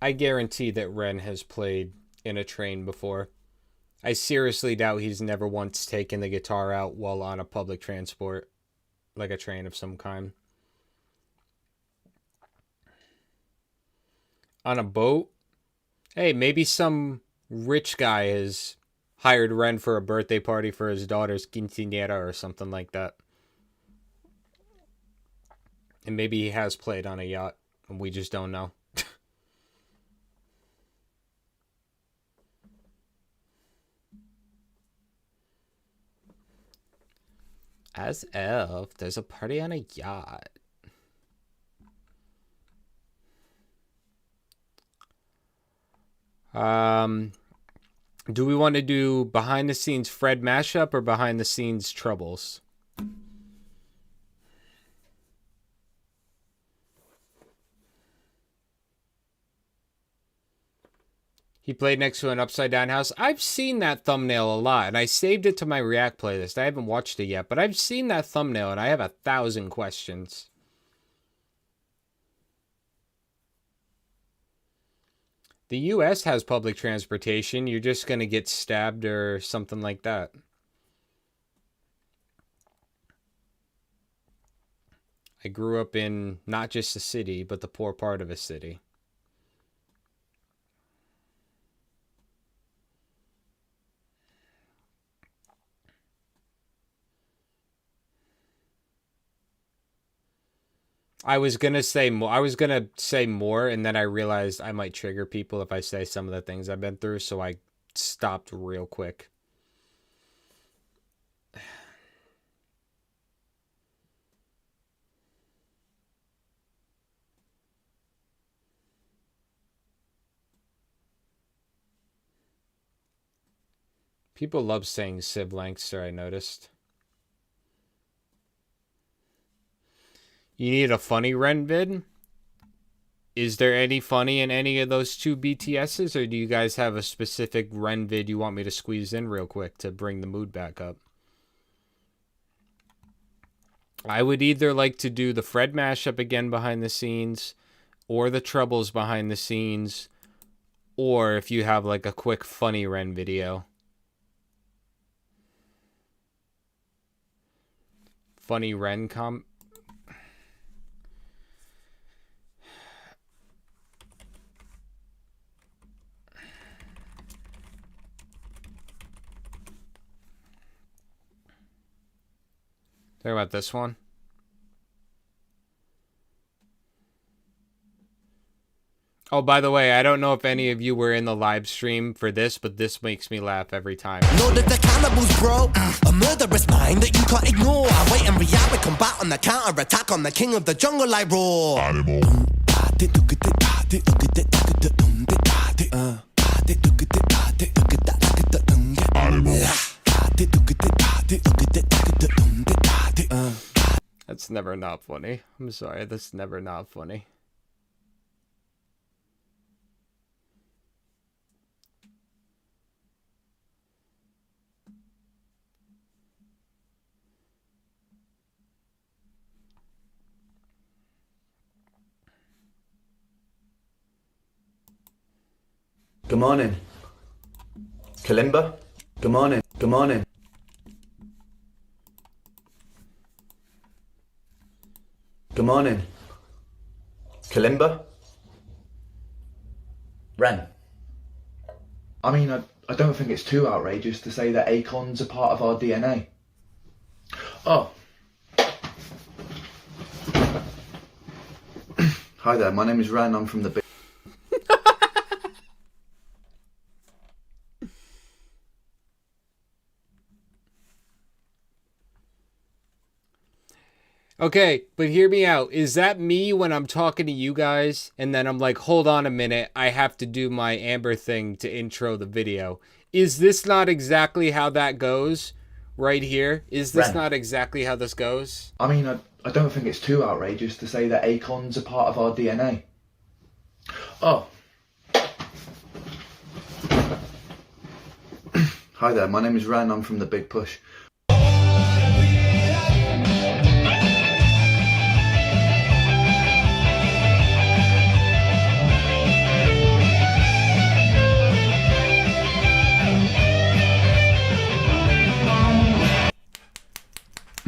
I guarantee that Ren has played in a train before. I seriously doubt he's never once taken the guitar out while on a public transport, like a train of some kind. On a boat? Hey, maybe some rich guy has hired Ren for a birthday party for his daughter's quinceañera or something like that. And maybe he has played on a yacht, and we just don't know. As if there's a party on a yacht. Do we want to do behind the scenes Fred mashup or behind the scenes troubles? He played next to an upside down house. I've seen that thumbnail a lot, and I saved it to my React playlist. I haven't watched it yet, but I've seen that thumbnail, and I have 1,000 questions. The U.S. has public transportation. You're just going to get stabbed or something like that. I grew up in not just a city, but the poor part of a city. I was gonna say more, and then I realized I might trigger people if I say some of the things I've been through, so I stopped real quick. People love saying Civ Lancaster, I noticed. You need a funny Ren vid? Is there any funny in any of those two BTSs, or do you guys have a specific Ren vid you want me to squeeze in real quick to bring the mood back up? I would either like to do the Fred mashup again behind the scenes, or the Troubles behind the scenes, or if you have like a quick funny Ren video. funny Ren Talk about this one. Oh, by the way, I don't know if any of you were in the live stream for this, but this makes me laugh every time. Lord of the cannibals, bro. A murderous mind that you can't ignore. I wait and react with combat on the counter attack on the king of the jungle I roar. Animal. That's never not funny. I'm sorry, that's never not funny. Good morning. Kalimba? Good morning. Good morning. Good morning. Kalimba? Ren? I mean, I don't think it's too outrageous to say that acorns are part of our DNA. Oh. Hi there, my name is Ren, I'm from the big... Okay, but hear me out. Is that me when I'm talking to you guys and then I'm like, hold on a minute, I have to do my Amber thing to intro the video? Is this not exactly how that goes right here? Is this not exactly how this goes? I mean, I don't think it's too outrageous to say that acorns are part of our DNA. Oh. Hi there, my name is Ren, I'm from the Big Push.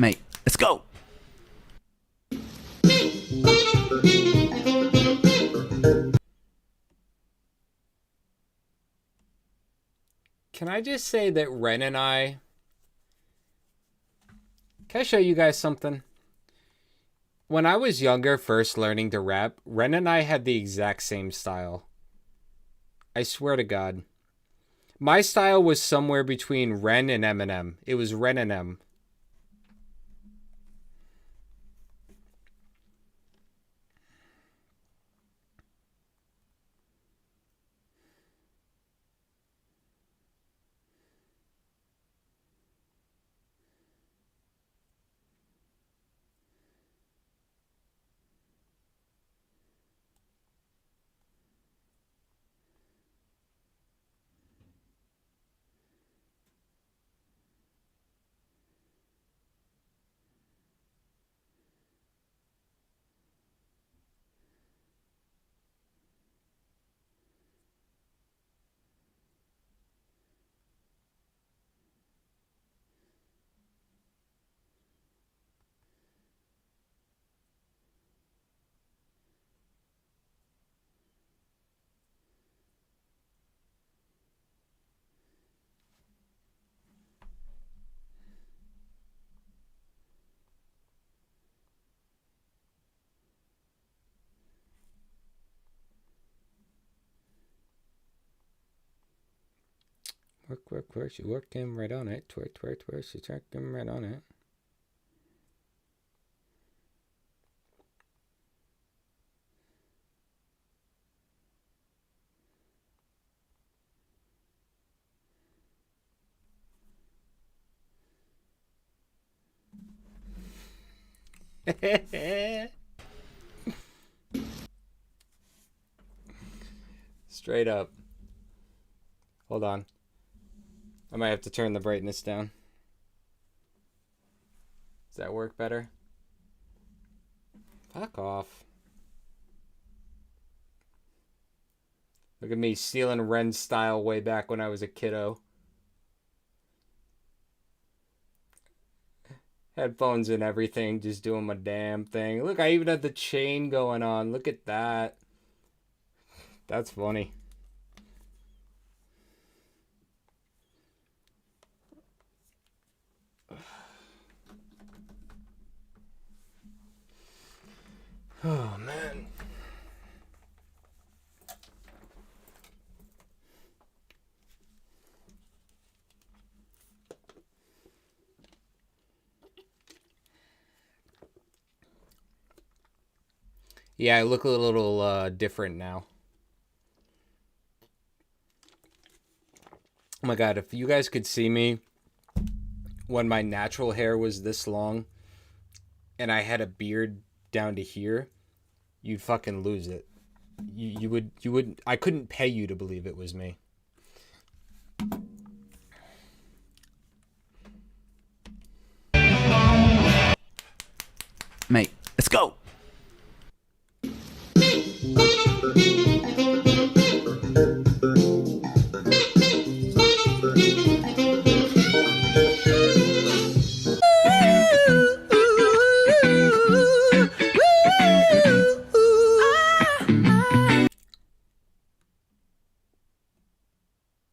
Mate, let's go. Can I just say that Ren and I... Can I show you guys something? When I was younger, first learning to rap, Ren and I had the exact same style. I swear to God. My style was somewhere between Ren and Eminem. It was Ren and M. Work, work, work, she working right on it. Twerk, twerk, twerk, she working right on it. Straight up. Hold on. I might have to turn the brightness down. Does that work better? Fuck off. Look at me stealing Ren's style way back when I was a kiddo. Headphones and everything, just doing my damn thing. Look, I even had the chain going on. Look at that. That's funny. Oh, man. Yeah, I look a little different now. Oh my god, if you guys could see me when my natural hair was this long and I had a beard down to here, you'd fucking lose it. You would I couldn't pay you to believe it was me. Mate, let's go.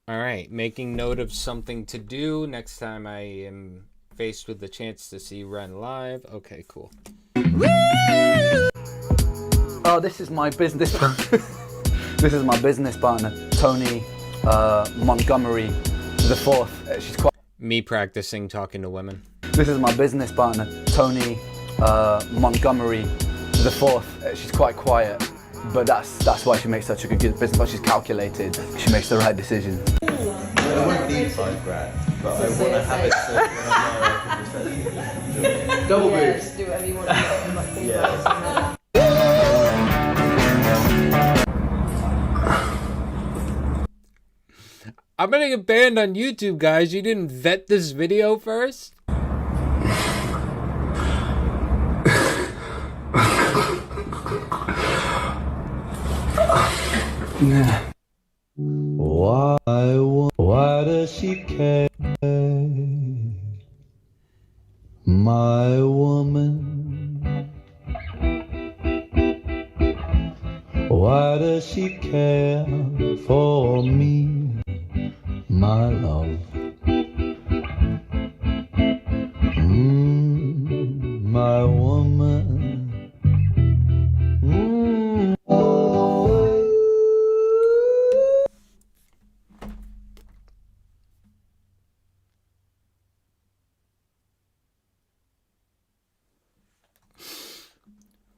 All right, making note of something to do next time I am faced with the chance to see Ren live. Okay, cool. Oh, this is my business. This is my business partner, Tony Montgomery the Fourth. She's quite. Me practicing talking to women. This is my business partner, Tony Montgomery the Fourth. She's quite quiet, but that's why she makes such a good business. But she's calculated. She makes the right decision. I won't need 5 grand, but I want to have it so when I'm there, I can just double boost. Just do whatever you want to do. Yeah. I'm gonna get banned on YouTube, guys. You didn't vet this video first? Why does she care? My woman. Why does she care for me? My love. My woman.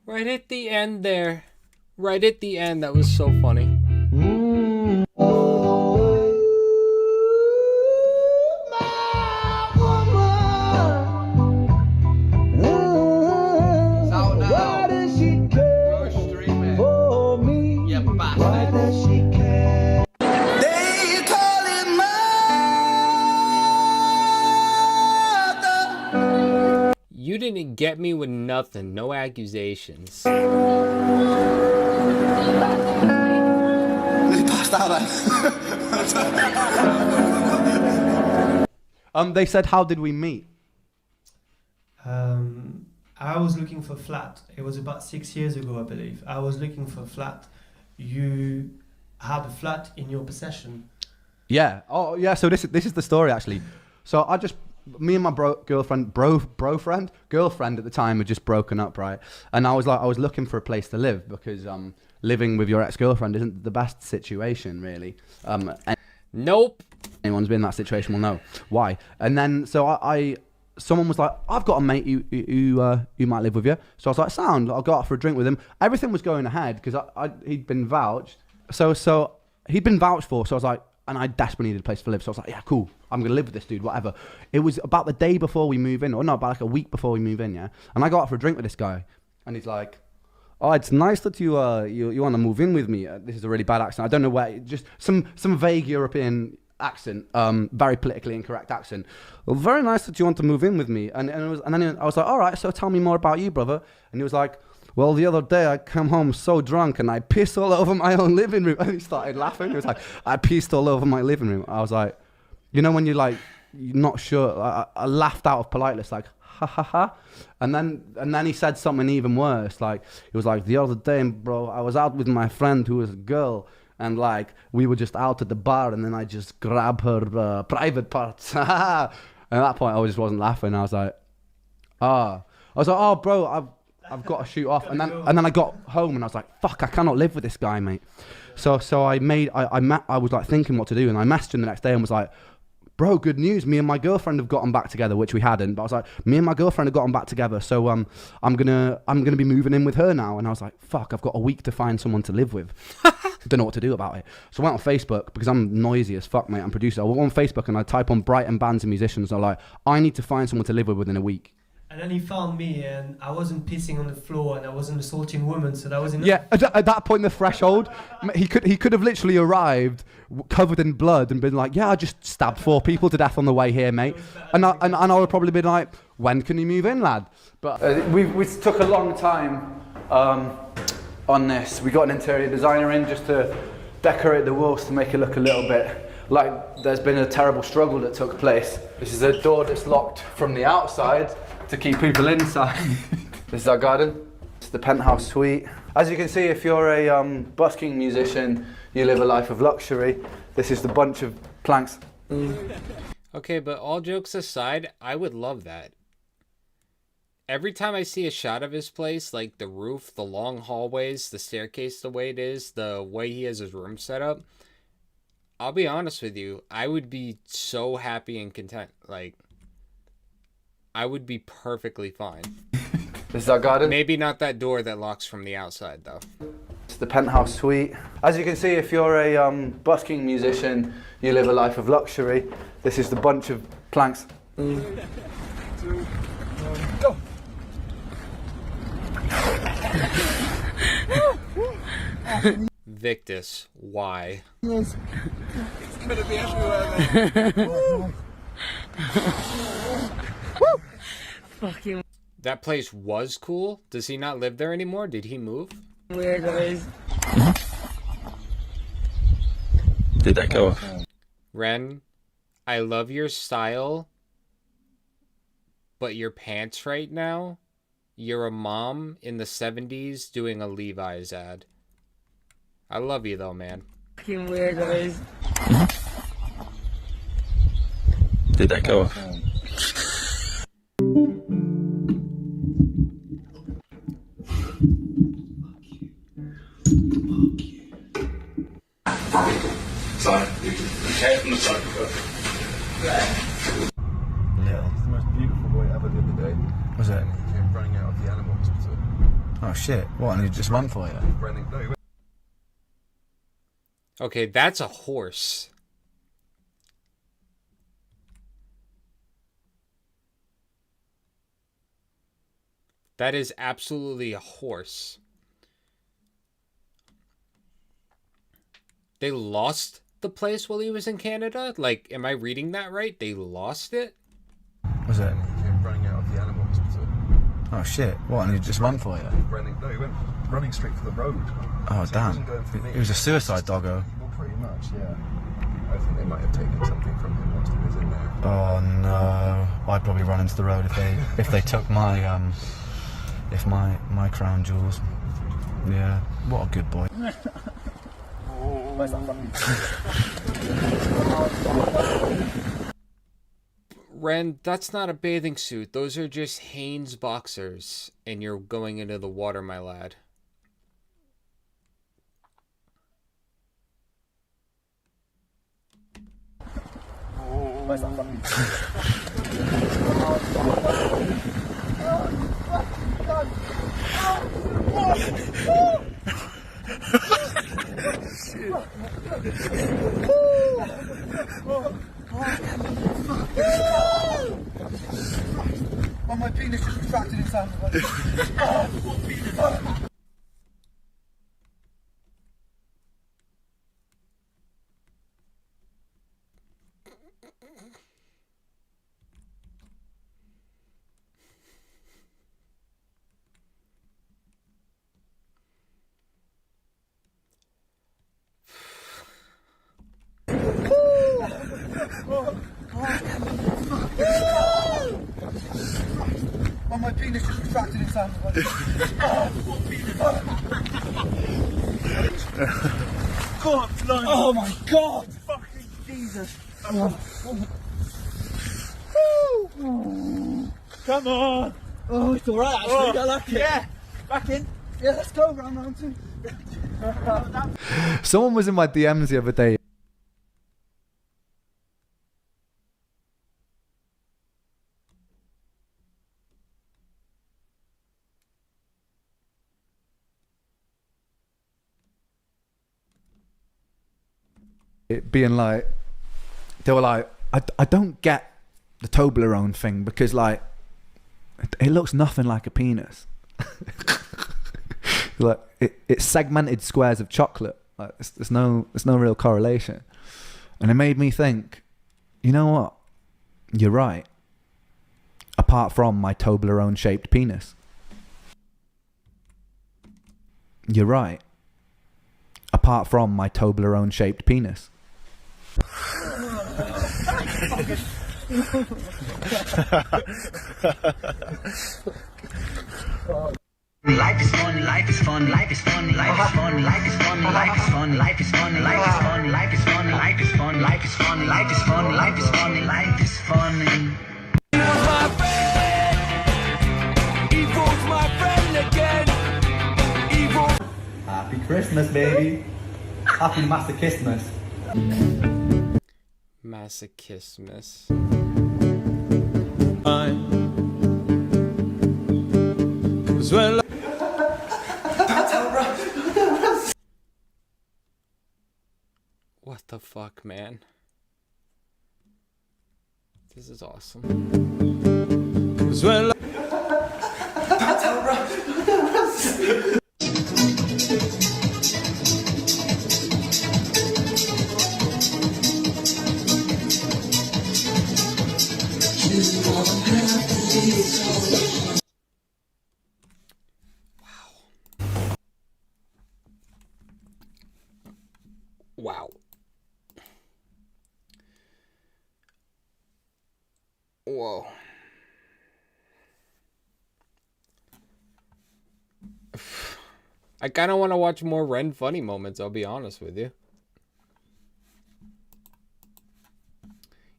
Right at the end there. Right at the end. That was so funny. You didn't get me with nothing. No accusations. Nearly passed out then. They said, how did we meet? I was looking for a flat. It was about 6 years ago, I believe. I was looking for a flat. You had a flat in your possession. Yeah. Oh, yeah. So this is the story actually. So me and my girlfriend at the time had just broken up, right? And I was looking for a place to live because living with your ex-girlfriend isn't the best situation, really. Nope. Anyone's been in that situation will know why. And then someone was like, I've got a mate who might live with you. So I was like, sound. I'll go out for a drink with him. Everything was going ahead because he'd been vouched. So he'd been vouched for. So I was like, and I desperately needed a place to live. So I was like, yeah, cool. I'm going to live with this dude, whatever. It was about the day before we move in, or no, about like a week before we move in, yeah? And I go out for a drink with this guy, and he's like, oh, it's nice that you want to move in with me. This is a really bad accent. I don't know where, just some vague European accent, very politically incorrect accent. Well, very nice that you want to move in with me. And then I was like, all right, so tell me more about you, brother. And he was like, well, the other day I come home so drunk and I pissed all over my own living room. And he started laughing. He was like, I pissed all over my living room. I was like, you know when you're like, you're not sure. I laughed out of politeness, like, ha ha ha. And then he said something even worse. Like, he was like, the other day, bro, I was out with my friend who was a girl, and like, we were just out at the bar, and then I just grabbed her private parts. And at that point, I just wasn't laughing. I was like, oh, bro, I've got to shoot off. And then I got home, and I was like, fuck, I cannot live with this guy, mate. So I was like thinking what to do, and I messaged him the next day and was like, bro, good news. Me and my girlfriend have gotten back together, which we hadn't. But I was like, me and my girlfriend have gotten back together, so I'm gonna be moving in with her now. And I was like, fuck, I've got a week to find someone to live with. Don't know what to do about it. So I went on Facebook, because I'm noisy as fuck, mate. I'm a producer. I went on Facebook and I type on Brighton bands and musicians. I'm like, I need to find someone to live with within a week. And then he found me, and I wasn't pissing on the floor, and I wasn't assaulting women, so that was enough. Yeah, at that point, the threshold, he could have literally arrived covered in blood and been like, yeah, I just stabbed 4 people to death on the way here, mate. And I would have probably been like, when can you move in, lad? But we took a long time on this. We got an interior designer in just to decorate the walls to make it look a little bit like there's been a terrible struggle that took place. This is a door that's locked from the outside to keep people inside. This is our garden. It's the penthouse suite. As you can see, if you're a busking musician, you live a life of luxury. This is the bunch of planks. Okay, but all jokes aside, I would love that. Every time I see a shot of his place, like the roof, the long hallways, the staircase the way it is, the way he has his room set up, I'll be honest with you, I would be so happy and content. Like, I would be perfectly fine. This is our garden. Maybe not that door that locks from the outside, though. It's the penthouse suite. As you can see, if you're a busking musician, you live a life of luxury. This is the bunch of planks. 3, 2, 1, go! Victus, why? It's gonna be everywhere, man. Fucking That place was cool. Does he not live there anymore? Did he move? weirdos. Did that go off? Ren, I love your style, but your pants right now, you're a mom in the 70s doing a Levi's ad. I love you though, man. Fucking weirdos. Did that go off? Sorry, okay from the side. Yeah. It's the most beautiful boy ever the other day. Was it? He came running out of the animal hospital. Oh shit, what, and he just ran for you? No, he went. Okay, that's a horse. That is absolutely a horse. They lost the place while he was in Canada? Like, am I reading that right? They lost it? Was it? He came running out of the animal hospital. Oh shit, what, and he just ran for you? No, he went running straight for the road. Oh So damn, He wasn't going for me. it was a suicide doggo. Well, pretty much, yeah. I think they might have taken something from him whilst he was in there. Oh no, I'd probably run into the road if they took my my crown jewels. Yeah, what a good boy. Where's that from? Ren, that's not a bathing suit. Those are just Hanes boxers. And you're going into the water, my lad. Where's that from? Oh, my penis just retracted inside my body. Oh, my penis just retracted inside my body. God, no. Oh my God! Fucking Jesus! Come on! Oh, it's alright actually, I like it. Yeah! Back in. Yeah, let's go, round two. Someone was in my DMs the other day. It being like, they were like, I don't get the Toblerone thing because like it looks nothing like a penis. Like it's segmented squares of chocolate. Like there's no real correlation, and it made me think, you know what? You're right. Apart from my Toblerone shaped penis. You're right. Apart from my Toblerone shaped penis. Life is fun, life is fun, life is fun, life is fun, life is fun, life is fun, life is fun, life is fun, life is fun, life is fun, life is fun, life is fun, life is fun, life is fun. My friend, evil's my friend again. Evil. Happy Christmas, baby. Happy Masochismus. Masochismus. Well, What the fuck, man? This is awesome. well. Wow. Whoa. I kind of want to watch more Ren funny moments, I'll be honest with you.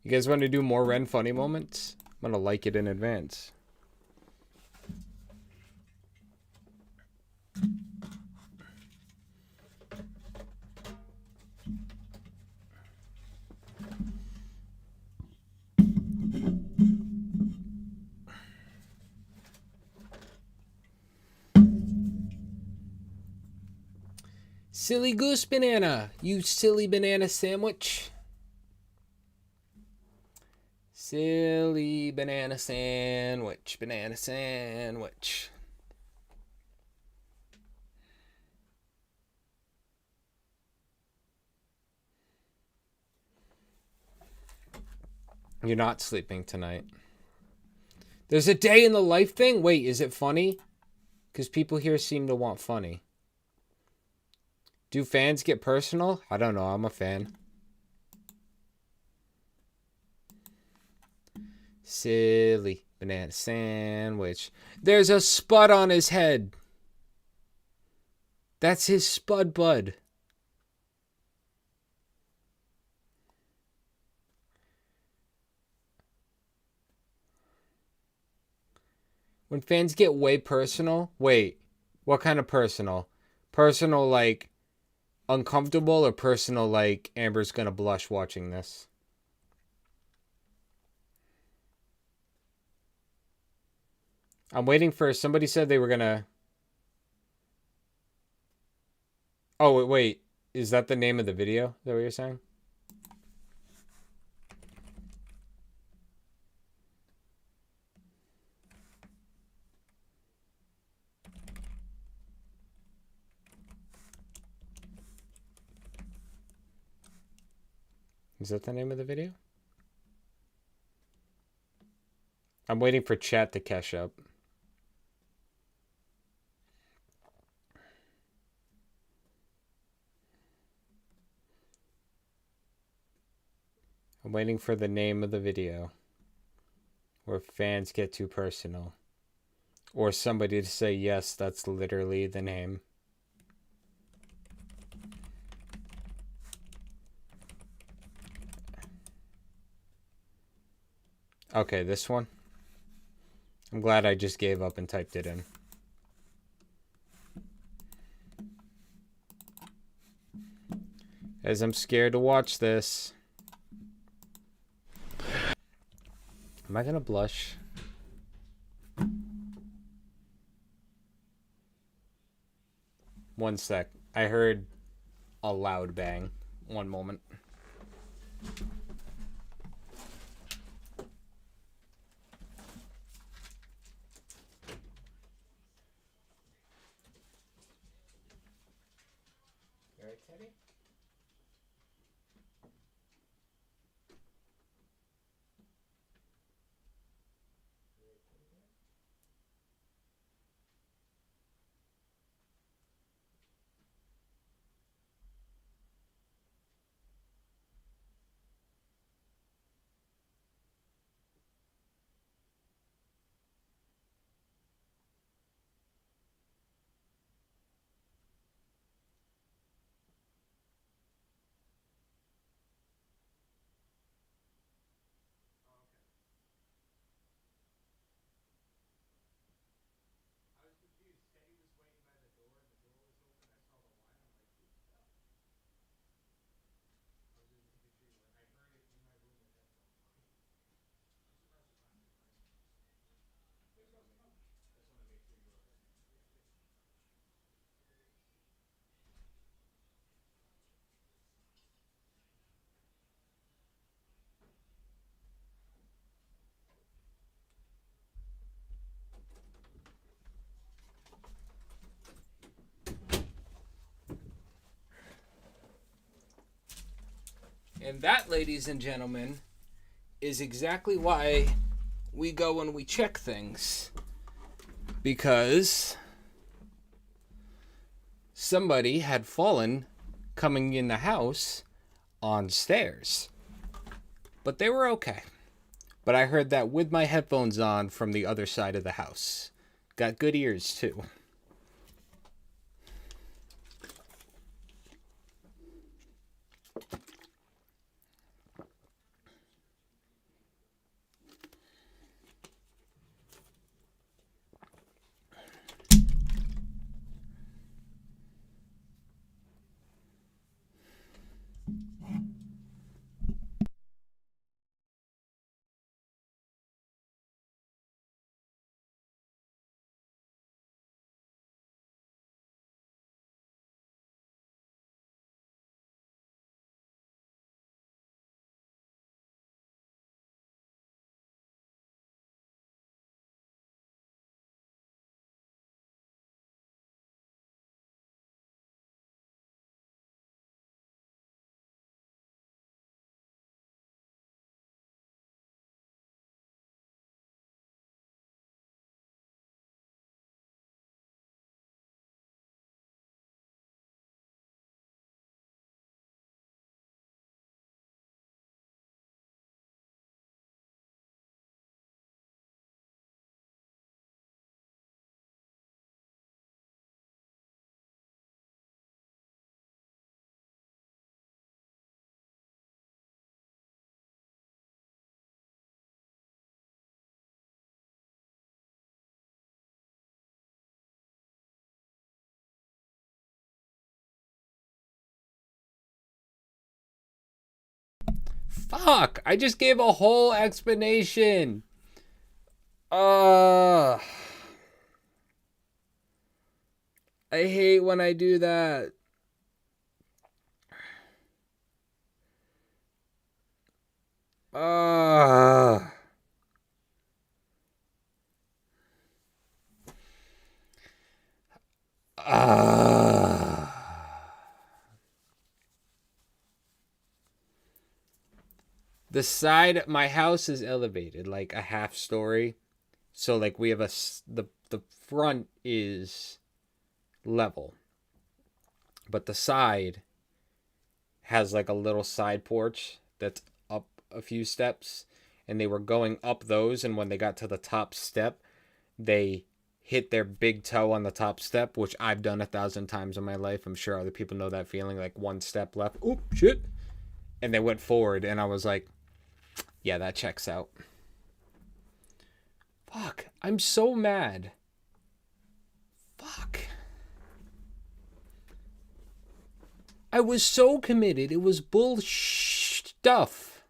You guys want to do more Ren funny moments? I'm going to like it in advance. Silly goose banana, you silly banana sandwich. Silly banana sandwich, banana sandwich. You're not sleeping tonight. There's a day in the life thing? Wait, is it funny? Because people here seem to want funny. Do fans get personal? I don't know. I'm a fan. Silly banana sandwich. There's a spud on his head. That's his spud bud. When fans get way personal, wait, what kind of personal? Personal like uncomfortable or personal like Amber's gonna blush watching this? I'm waiting for, somebody said they were gonna... Oh, wait, is that the name of the video? Is that what you're saying? Is that the name of the video? I'm waiting for chat to catch up. I'm waiting for the name of the video where fans get too personal. Or somebody to say, yes, that's literally the name. Okay, this one. I'm glad I just gave up and typed it in. As I'm scared to watch this. Am I gonna blush? One sec. I heard a loud bang. One moment. You alright, Teddy? And that, ladies and gentlemen, is exactly why we go and we check things. Because somebody had fallen coming in the house on stairs. But they were okay. But I heard that with my headphones on from the other side of the house. Got good ears, too. Fuck! I just gave a whole explanation. I hate when I do that. The side, my house is elevated like a half story. So like we have the front is level. But the side has like a little side porch that's up a few steps, and they were going up those, and when they got to the top step, they hit their big toe on the top step, which I've done 1,000 times in my life. I'm sure other people know that feeling, like one step left. Oop, shit. And they went forward, and I was like, yeah, that checks out. Fuck, I'm so mad. Fuck. I was so committed. It was bullshit stuff.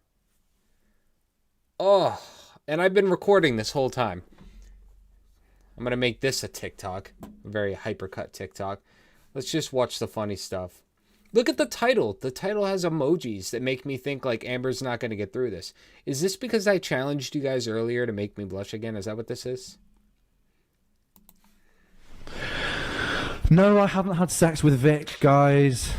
Oh, and I've been recording this whole time. I'm going to make this a TikTok. A very hypercut TikTok. Let's just watch the funny stuff. Look at the title. The title has emojis that make me think like Amber's not going to get through this. Is this because I challenged you guys earlier to make me blush again? Is that what this is? No, I haven't had sex with Vic, guys.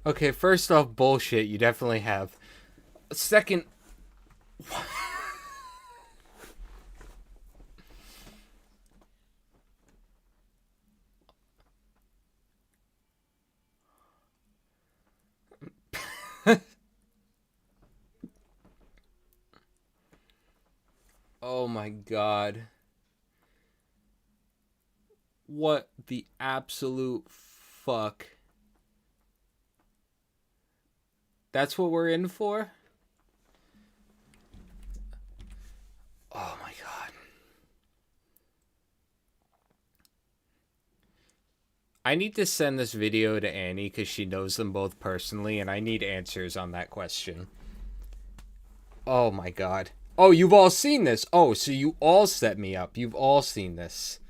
Okay, first off, bullshit. You definitely have. Second... Oh my god. What the absolute fuck? That's what we're in for? Oh my god. I need to send this video to Annie because she knows them both personally, and I need answers on that question. Oh my god. Oh, you've all seen this. Oh, so you all set me up. You've all seen this.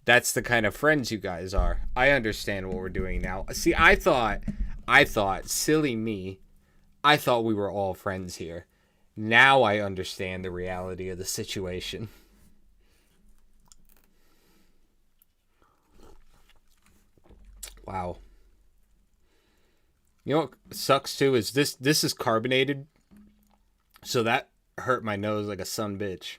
That's the kind of friends you guys are. I understand what we're doing now. See, I thought, silly me, I thought we were all friends here. Now I understand the reality of the situation. Wow. You know what sucks too is this is carbonated. So that hurt my nose like a son bitch.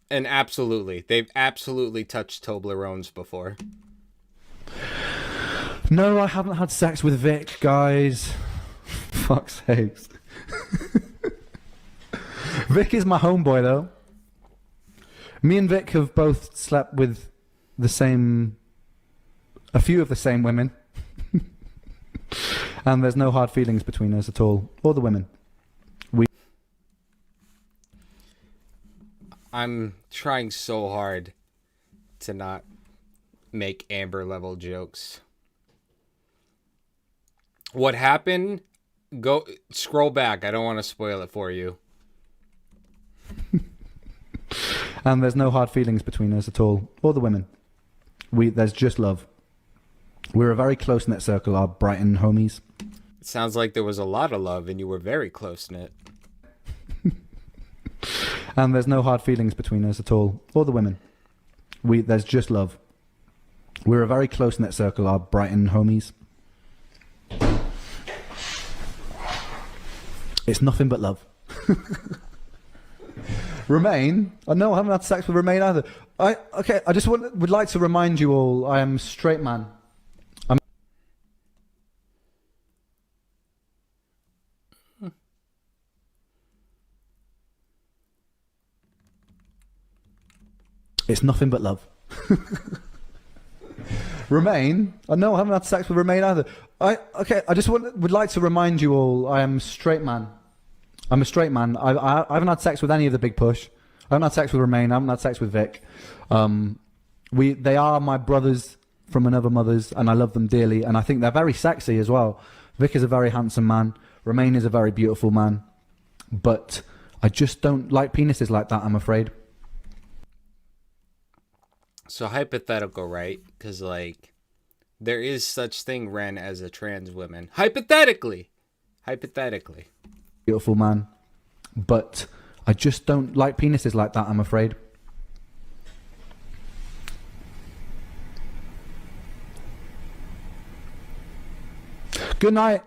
And absolutely, they've absolutely touched Toblerones before. No, I haven't had sex with Vic, guys. Fuck's sakes. Vic is my homeboy, though. Me and Vic have both slept with a few of the same women. And there's no hard feelings between us at all, or the women. I'm trying so hard to not make Amber level jokes. What happened? Go scroll back. I don't want to spoil it for you. And there's no hard feelings between us at all, or the women. There's just love. We're a very close-knit circle, our Brighton homies. It sounds like there was a lot of love and you were very close-knit. And there's no hard feelings between us at all, or the women. There's just love. We're a very close-knit circle, our Brighton homies. It's nothing but love. Remain? Oh, no, I haven't had sex with Remain either. I just would like to remind you all, I am a straight man. It's nothing but love. Remain? No, I haven't had sex with Remain either. I just would like to remind you all, I am a straight man. I'm a straight man. I haven't had sex with any of the Big Push. I haven't had sex with Remain. I haven't had sex with Vic. They are my brothers from another mother's, and I love them dearly, and I think they're very sexy as well. Vic is a very handsome man. Remain is a very beautiful man. But I just don't like penises like that, I'm afraid. So hypothetical, right? Because, like, there is such thing, Ren, as a trans woman. Hypothetically. Beautiful man. But I just don't like penises like that, I'm afraid. Good night.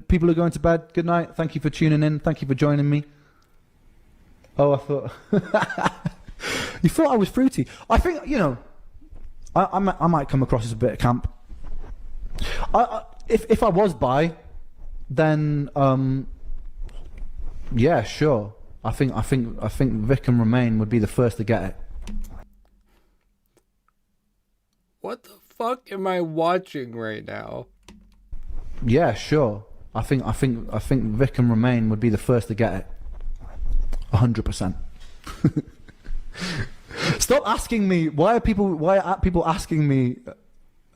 People are going to bed. Good night. Thank you for tuning in. Thank you for joining me. Oh, I thought... You thought I was fruity. I think, you know, I might come across as a bit of camp. If I was bi, then yeah, sure. I think Vic and Remain would be the first to get it. What the fuck am I watching right now? Yeah, sure. I think Vic and Remain would be the first to get it. 100%. Stop asking me why are people asking me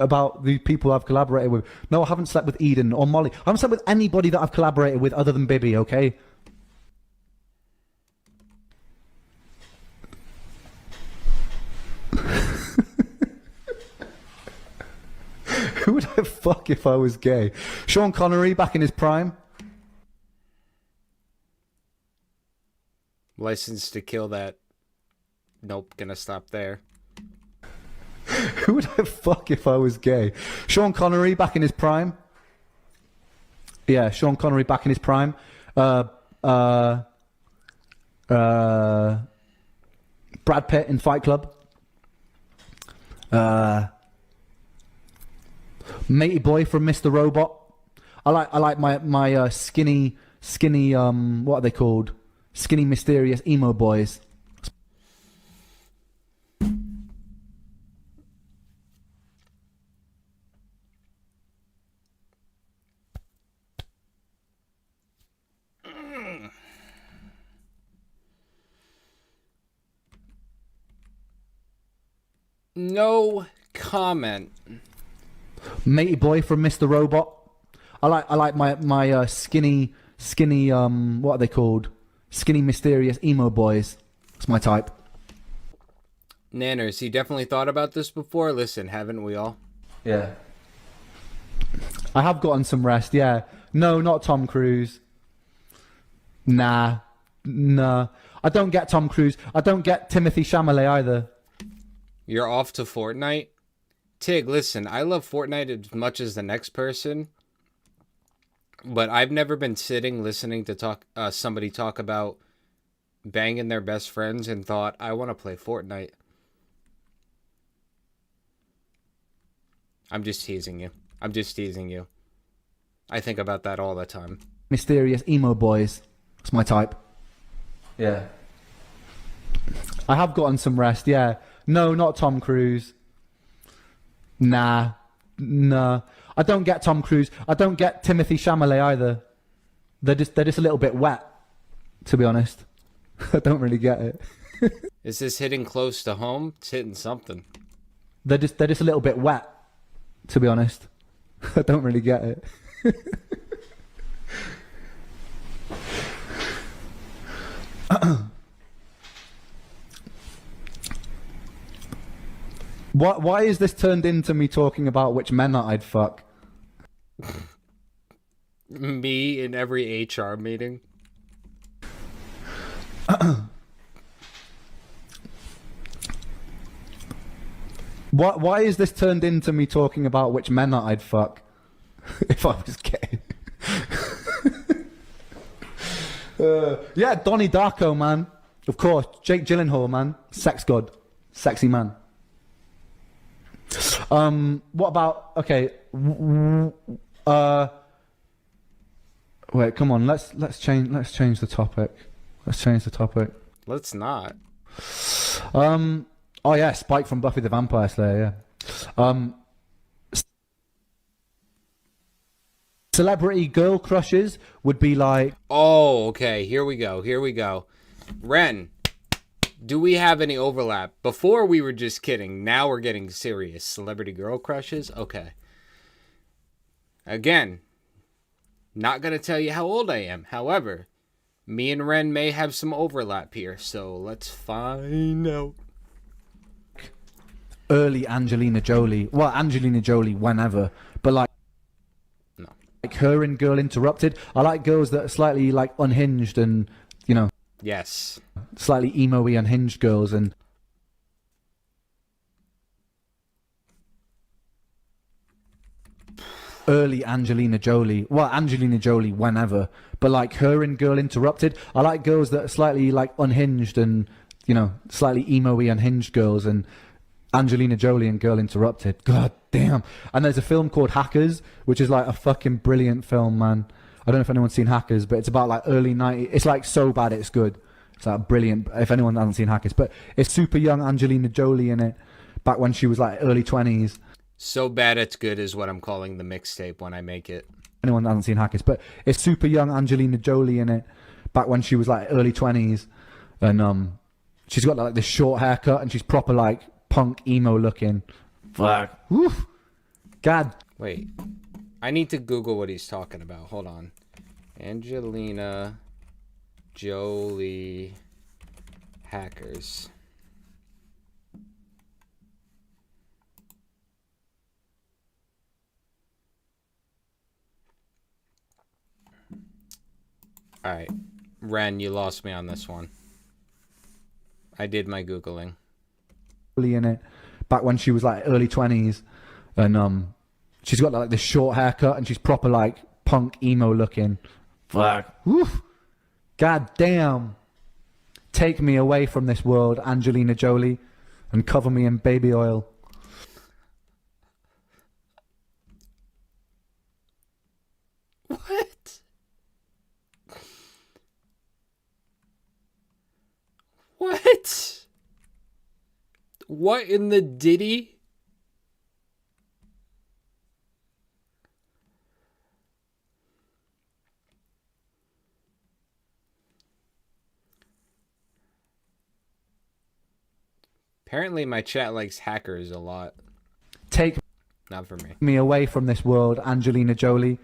about the people I've collaborated with. No, I haven't slept with Eden or Molly. I haven't slept with anybody that I've collaborated with other than Bibby, okay? Who would I fuck if I was gay? Sean Connery back in his prime. License to Kill that. Nope, gonna stop there. Who would I fuck if I was gay? Sean Connery back in his prime. Yeah, Sean Connery back in his prime. Brad Pitt in Fight Club. Matey Boy from Mr. Robot. I like my skinny what are they called? Skinny mysterious emo boys. No comment. Matey Boy from Mr. Robot. I like my skinny what are they called? Skinny mysterious emo boys. That's my type. Nanners, he definitely thought about this before. Listen, haven't we all? Yeah. I have gotten some rest, yeah. No, not Tom Cruise. Nah. I don't get Tom Cruise. I don't get Timothy Chalamet either. You're off to Fortnite? Tig, listen, I love Fortnite as much as the next person, but I've never been sitting listening to somebody talk about banging their best friends and thought, I want to play Fortnite. I'm just teasing you. I think about that all the time. Mysterious emo boys. That's my type. Yeah. I have gotten some rest, yeah. No, not Tom Cruise. Nah. I don't get Tom Cruise. I don't get Timothy Chalamet either. They're just a little bit wet, to be honest. I don't really get it. Is this hitting close to home? It's hitting something. They're just a little bit wet, to be honest. I don't really get it. Why is this turned into me talking about which men that I'd fuck? Me in every HR meeting. Why is this turned into me talking about which men that I'd fuck if I was gay? Yeah, Donnie Darko, man. Of course, Jake Gyllenhaal, man. Sex god. Sexy man. What about, okay, wait, come on, let's change the topic. Let's change the topic. Let's not. Oh yeah, Spike from Buffy the Vampire Slayer. Yeah. Celebrity girl crushes would be like. Oh, okay. Here we go. Ren, do we have any overlap? Before we were just kidding. Now we're getting serious. Celebrity girl crushes? Okay. Again, not going to tell you how old I am. However, me and Ren may have some overlap here. So let's find out. Early Angelina Jolie. Well, Angelina Jolie whenever. But like. No. Like her in Girl Interrupted. I like girls that are slightly like unhinged and, you know. Yes. Slightly emo-y unhinged girls and. Early Angelina Jolie. Well, Angelina Jolie whenever. But like her in Girl Interrupted. I like girls that are slightly like unhinged and, you know, slightly emo-y unhinged girls and. Angelina Jolie and Girl Interrupted. God damn. And there's a film called Hackers, which is like a fucking brilliant film, man. I don't know if anyone's seen Hackers, but it's about like early 90s. It's like so bad it's good. It's like brilliant. If anyone hasn't seen Hackers. But it's super young Angelina Jolie in it. Back when she was like early 20s. So bad it's good is what I'm calling the mixtape when I make it. Anyone hasn't seen Hackers. But it's super young Angelina Jolie in it. Back when she was like early 20s. And she's got like this short haircut and she's proper like punk emo looking. Fuck. Woof. God. Wait. I need to Google what he's talking about. Hold on. Angelina Jolie Hackers. Alright. Ren, you lost me on this one. I did my Googling. In it back when she was like early 20s and she's got like this short haircut and she's proper like punk emo looking. Fuck. Woof. God damn. Take me away from this world, Angelina Jolie, and cover me in baby oil. What? What? What in the Diddy? Apparently my chat likes Hackers a lot. Take Not for me away from this world, Angelina Jolie,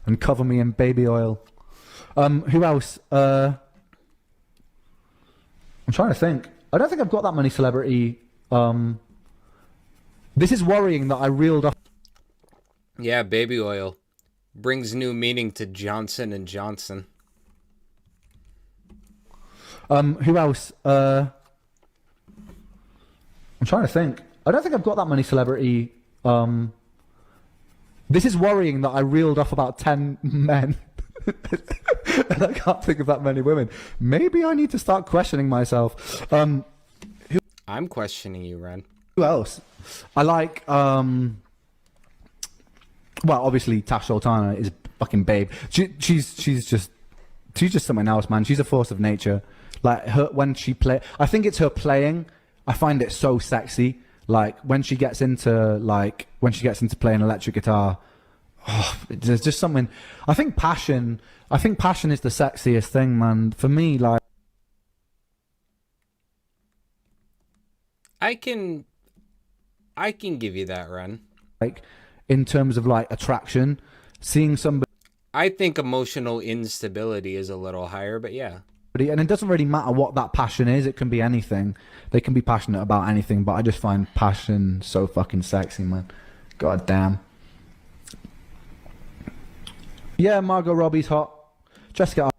and cover me in baby oil. Who else? I'm trying to think. I don't think I've got that many celebrity. This is worrying that I reeled off. Yeah, baby oil brings new meaning to Johnson and Johnson. Who else? I'm trying to think. I don't think I've got that many celebrity. This is worrying that I reeled off about 10 men. And I can't think of that many women. Maybe I need to start questioning myself. I'm questioning you, Ren. Who else? I like, well, obviously Tash Sultana is fucking babe. She's just something else, man. She's a force of nature. Like her when she I think it's her playing. I find it so sexy. Like when she gets into playing electric guitar. Oh, there's just something. I think passion is the sexiest thing, man. For me, like. I can give you that, Ren. Like, in terms of like attraction, seeing somebody. I think emotional instability is a little higher, but yeah. And it doesn't really matter what that passion is. It can be anything. They can be passionate about anything, but I just find passion so fucking sexy, man. God damn. Yeah, Margot Robbie's hot. Jessica.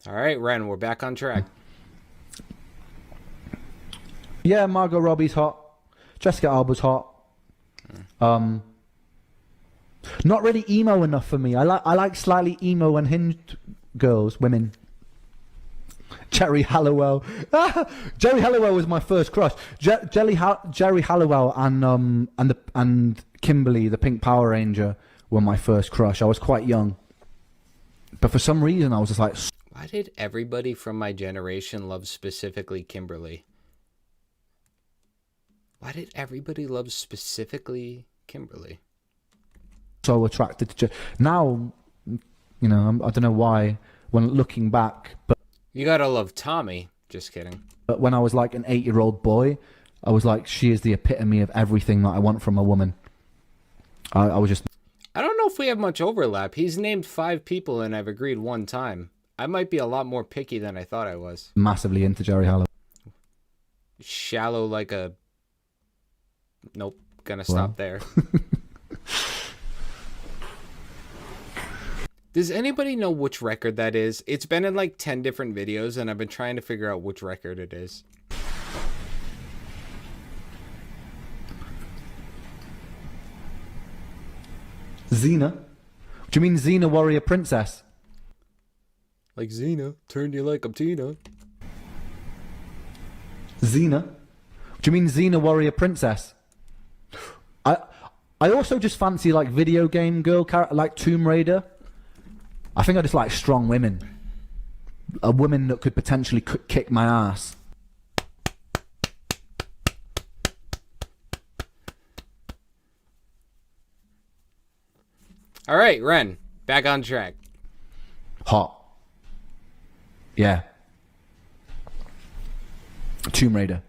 All right, Ren, we're back on track. Yeah, Margot Robbie's hot. Jessica Alba's hot. Not really emo enough for me. I like slightly emo unhinged girls, women. Jerry Halliwell. Jerry Halliwell was my first crush. Jerry Halliwell and Kimberly, the Pink Power Ranger, were my first crush. I was quite young. But for some reason, I was just like... Why did everybody from my generation love specifically Kimberly? Why did everybody love specifically Kimberly? So attracted to... Now, you know, I don't know why, when looking back... but You gotta love Tommy. Just kidding. But when I was like an 8-year-old boy, I was like, she is the epitome of everything that I want from a woman. I was just... I don't know if we have much overlap. He's named 5 people and I've agreed 1 time. I might be a lot more picky than I thought I was. Massively into Jerry Halliwell. Shallow like a... Nope. Gonna stop there. Does anybody know which record that is? It's been in like 10 different videos and I've been trying to figure out which record it is. Xena? Do you mean Xena Warrior Princess? Like Xena, turn you like a Tina. Xena? Do you mean Xena Warrior Princess? I also just fancy like video game girl character, like Tomb Raider. I think I just like strong women. A woman that could potentially kick my ass. All right, Ren, back on track. Hot. Yeah. Tomb Raider.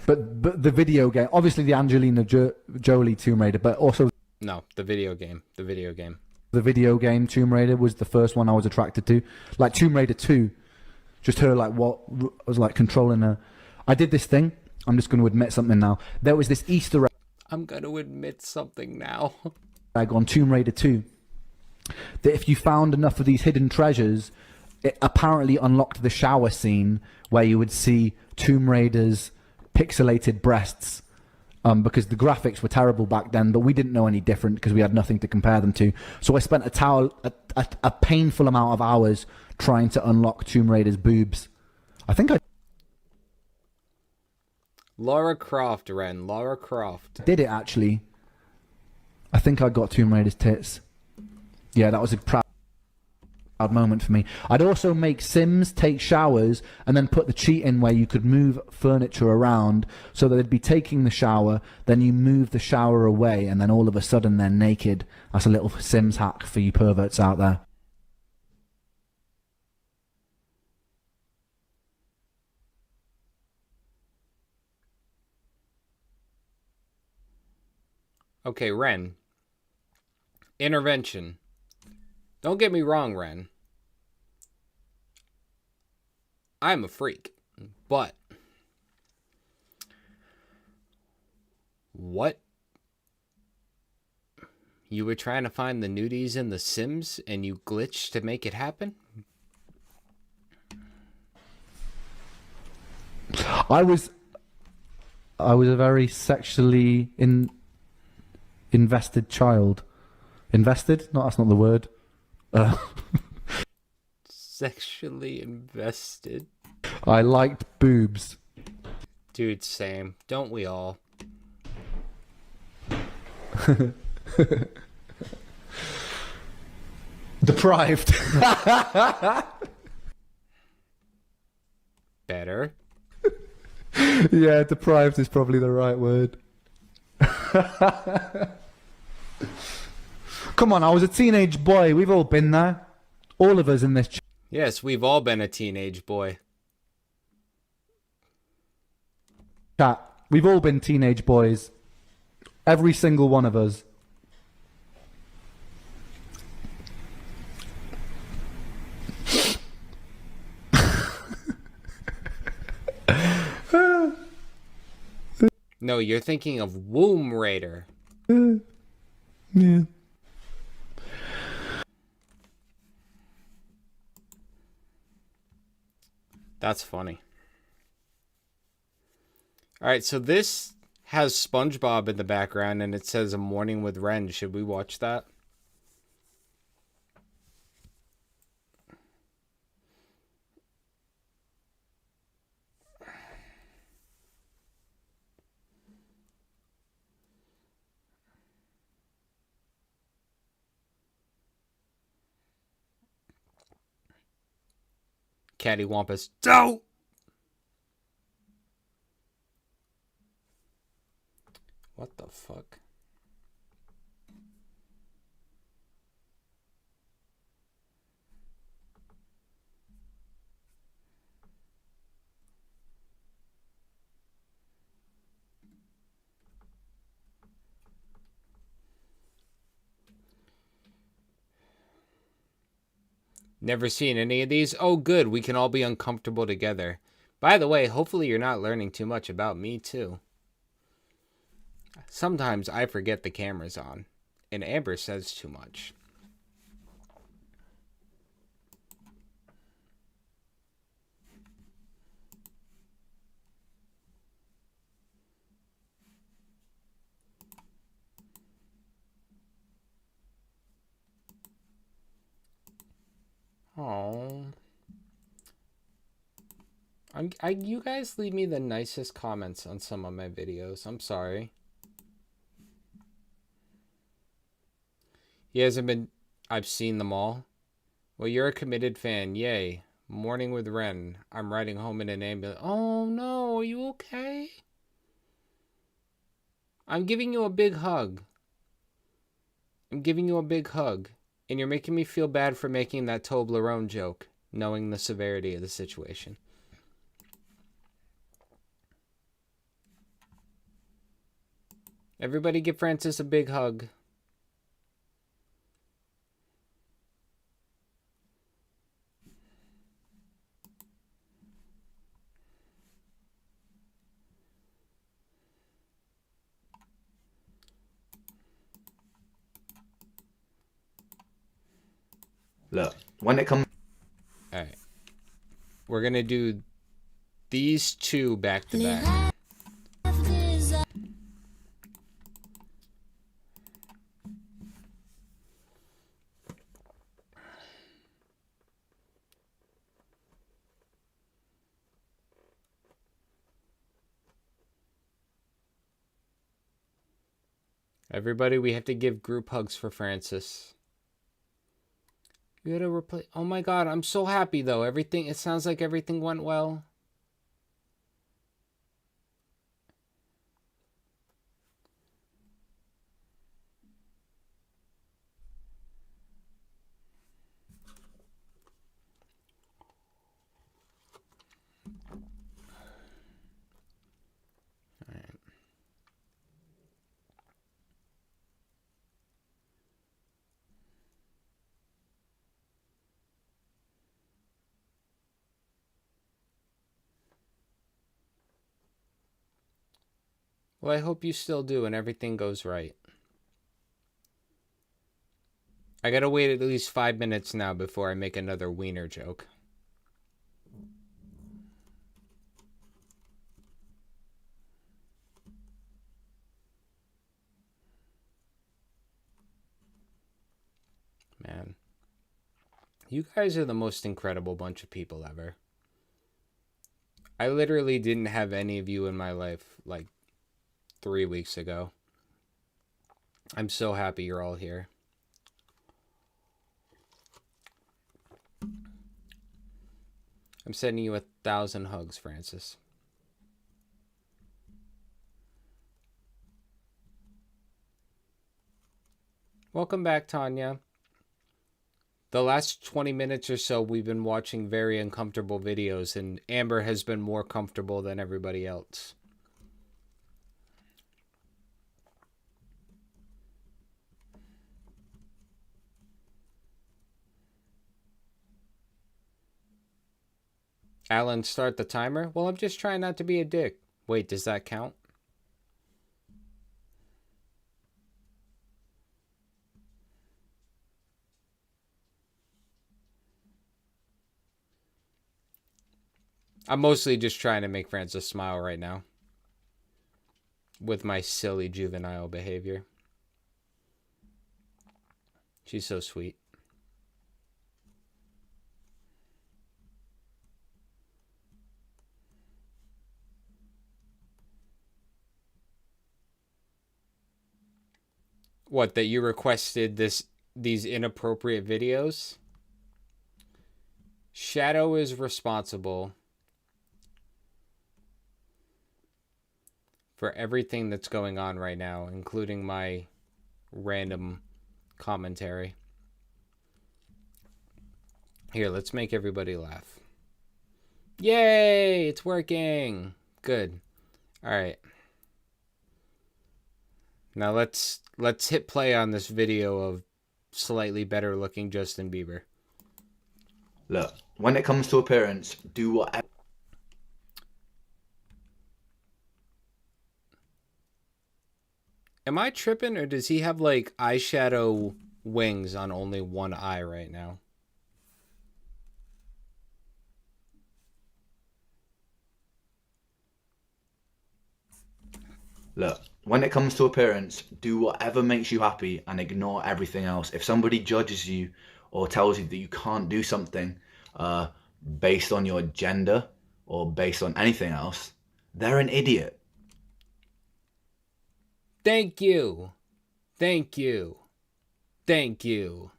But the video game, obviously the Angelina Jolie Tomb Raider, but also... No, the video game. The video game. The video game Tomb Raider was the first one I was attracted to. Like Tomb Raider 2. Just her like what was like controlling her. I did this thing. I'm just going to admit something now. There was this Easter egg. I'm going to admit something now. On Tomb Raider 2. That if you found enough of these hidden treasures, it apparently unlocked the shower scene where you would see Tomb Raider's pixelated breasts. Because the graphics were terrible back then, but we didn't know any different because we had nothing to compare them to. So I spent a painful amount of hours trying to unlock Tomb Raider's boobs. I think I Lara Croft, Ren. Lara Croft. did it, actually. I think I got Tomb Raider's tits. Yeah, that was a proud moment for me. I'd also make Sims take showers and then put the cheat in where you could move furniture around so that they'd be taking the shower, then you move the shower away, and then all of a sudden they're naked. That's a little Sims hack for you perverts out there. Okay, Ren. Intervention. Don't get me wrong, Ren. I'm a freak. But what? You were trying to find the nudies in The Sims and you glitched to make it happen? I was a very sexually invested child. Invested? No, that's not the word. Sexually invested. I liked boobs. Dude, same. Don't we all? Deprived. Better. Yeah, deprived is probably the right word. Come on, I was a teenage boy. We've all been there. All of us in this... Yes, we've all been a teenage boy. Chat. We've all been teenage boys. Every single one of us. No, you're thinking of Womb Raider. Yeah. That's funny. Alright, so this has SpongeBob in the background and it says A Morning with Ren. Should we watch that? cattywampus. Don't! What the fuck? Never seen any of these? Oh, good. We can all be uncomfortable together. By the way, hopefully you're not learning too much about me, too. Sometimes I forget the camera's on, and Amber says too much. Oh, you guys leave me the nicest comments on some of my videos. I'm sorry. He hasn't been. I've seen them all. Well, you're a committed fan. Yay. Morning with Ren. I'm riding home in an ambulance. Oh no, are you okay? I'm giving you a big hug. I'm giving you a big hug. And you're making me feel bad for making that Toblerone joke, knowing the severity of the situation. Everybody give Francis a big hug. Look, when it comes... Alright. We're going to do these two back to back. Everybody, we have to give group hugs for Francis. You gotta replace. Oh my god, I'm so happy though. It sounds like everything went well. Alright. Well, I hope you still do and everything goes right. I gotta wait at least 5 minutes now before I make another wiener joke. Man. You guys are the most incredible bunch of people ever. I literally didn't have any of you in my life like 3 weeks ago. I'm so happy you're all here. I'm sending you 1,000 hugs, Francis. Welcome back, Tanya. The last 20 minutes or so, we've been watching very uncomfortable videos, and Amber has been more comfortable than everybody else. Alan, start the timer? Well, I'm just trying not to be a dick. Wait, does that count? I'm mostly just trying to make Francis smile right now. With my silly juvenile behavior. She's so sweet. What, that you requested these inappropriate videos? Shadow is responsible for everything that's going on right now, including my random commentary. Here, let's make everybody laugh. Yay! It's working! Good. Alright. Now let's hit play on this video of slightly better looking Justin Bieber. Look, when it comes to appearance, do whatever. Am I tripping, or does he have like eyeshadow wings on only one eye right now? Look, when it comes to appearance, do whatever makes you happy and ignore everything else. If somebody judges you or tells you that you can't do something based on your gender or based on anything else, they're an idiot. Thank you. Thank you. Thank you.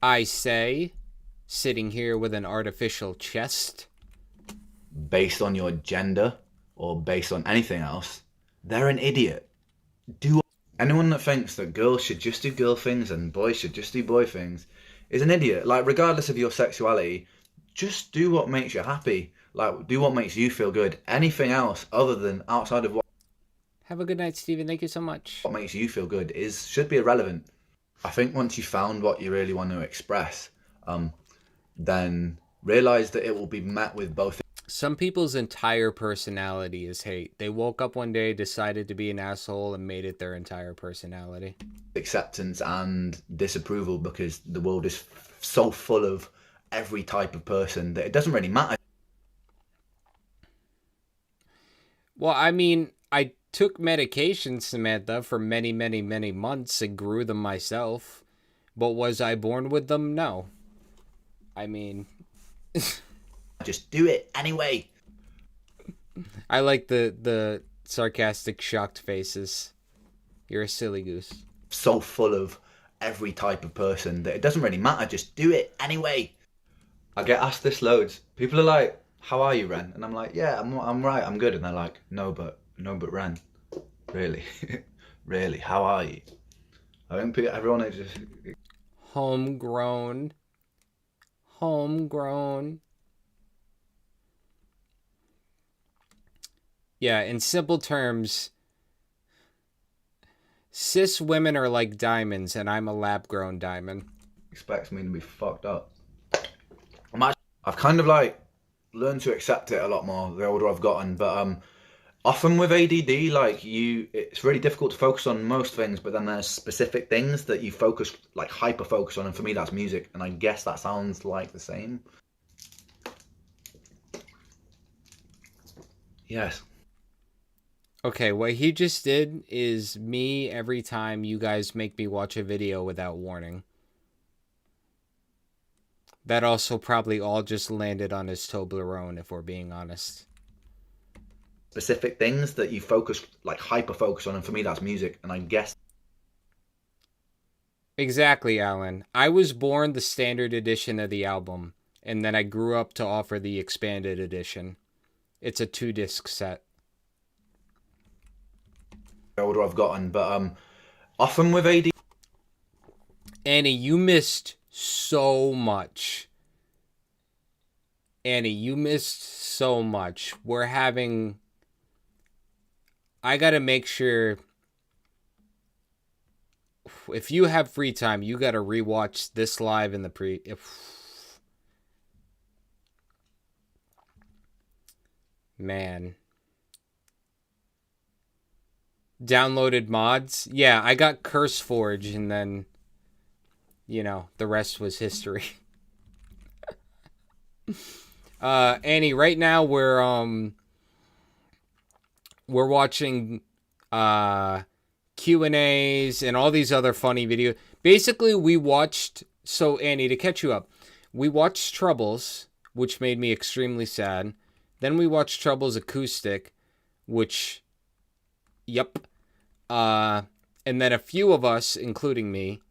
I say, sitting here with an artificial chest. Based on your gender or based on anything else, they're an idiot. Anyone that thinks that girls should just do girl things and boys should just do boy things is an idiot. Like, regardless of your sexuality, just do what makes you happy. Like, do what makes you feel good. Anything else other than outside of what... Have a good night, Steven. Thank you so much. What makes you feel good should be irrelevant. I think once you found what you really want to express, then realize that it will be met with both. Some people's entire personality is hate. They woke up one day, decided to be an asshole, and made it their entire personality. Acceptance and disapproval, because the world is so full of every type of person that it doesn't really matter. Well, I mean, I took medication, Samantha, for many, many, many months and grew them myself. But was I born with them? No. I mean... Just do it anyway. I like the sarcastic, shocked faces. You're a silly goose. So full of every type of person that it doesn't really matter. Just do it anyway. I get asked this loads. People are like, "How are you, Ren?" And I'm like, "Yeah, I'm right. I'm good." And they're like, "No, but Ren, really, really, how are you?" I think everyone is just homegrown. Yeah, in simple terms, cis women are like diamonds, and I'm a lab-grown diamond. Expects me to be fucked up. I've kind of like learned to accept it a lot more the older I've gotten, but often with ADD, like it's really difficult to focus on most things, but then there's specific things that you focus, like hyper focus on, and for me that's music, and I guess that sounds like the same. Yes. Okay, what he just did is me every time you guys make me watch a video without warning. That also probably all just landed on his Toblerone, if we're being honest. Specific things that you focus, like hyper focus on, and for me that's music, and I guess... Exactly, Alan. I was born the standard edition of the album, and then I grew up to offer the expanded edition. It's a 2-disc set. The older I've gotten, but often with AD... Annie, you missed so much. Annie, you missed so much. We're having... I gotta make sure... If you have free time, you gotta rewatch this live in the pre... Man. Downloaded mods? Yeah, I got CurseForge, and then, you know, the rest was history. Annie, right now we're watching Q&As and all these other funny videos. Basically, we watched... So, Annie, to catch you up, we watched Troubles, which made me extremely sad. Then we watched Troubles Acoustic, which... Yep. And then a few of us, including me,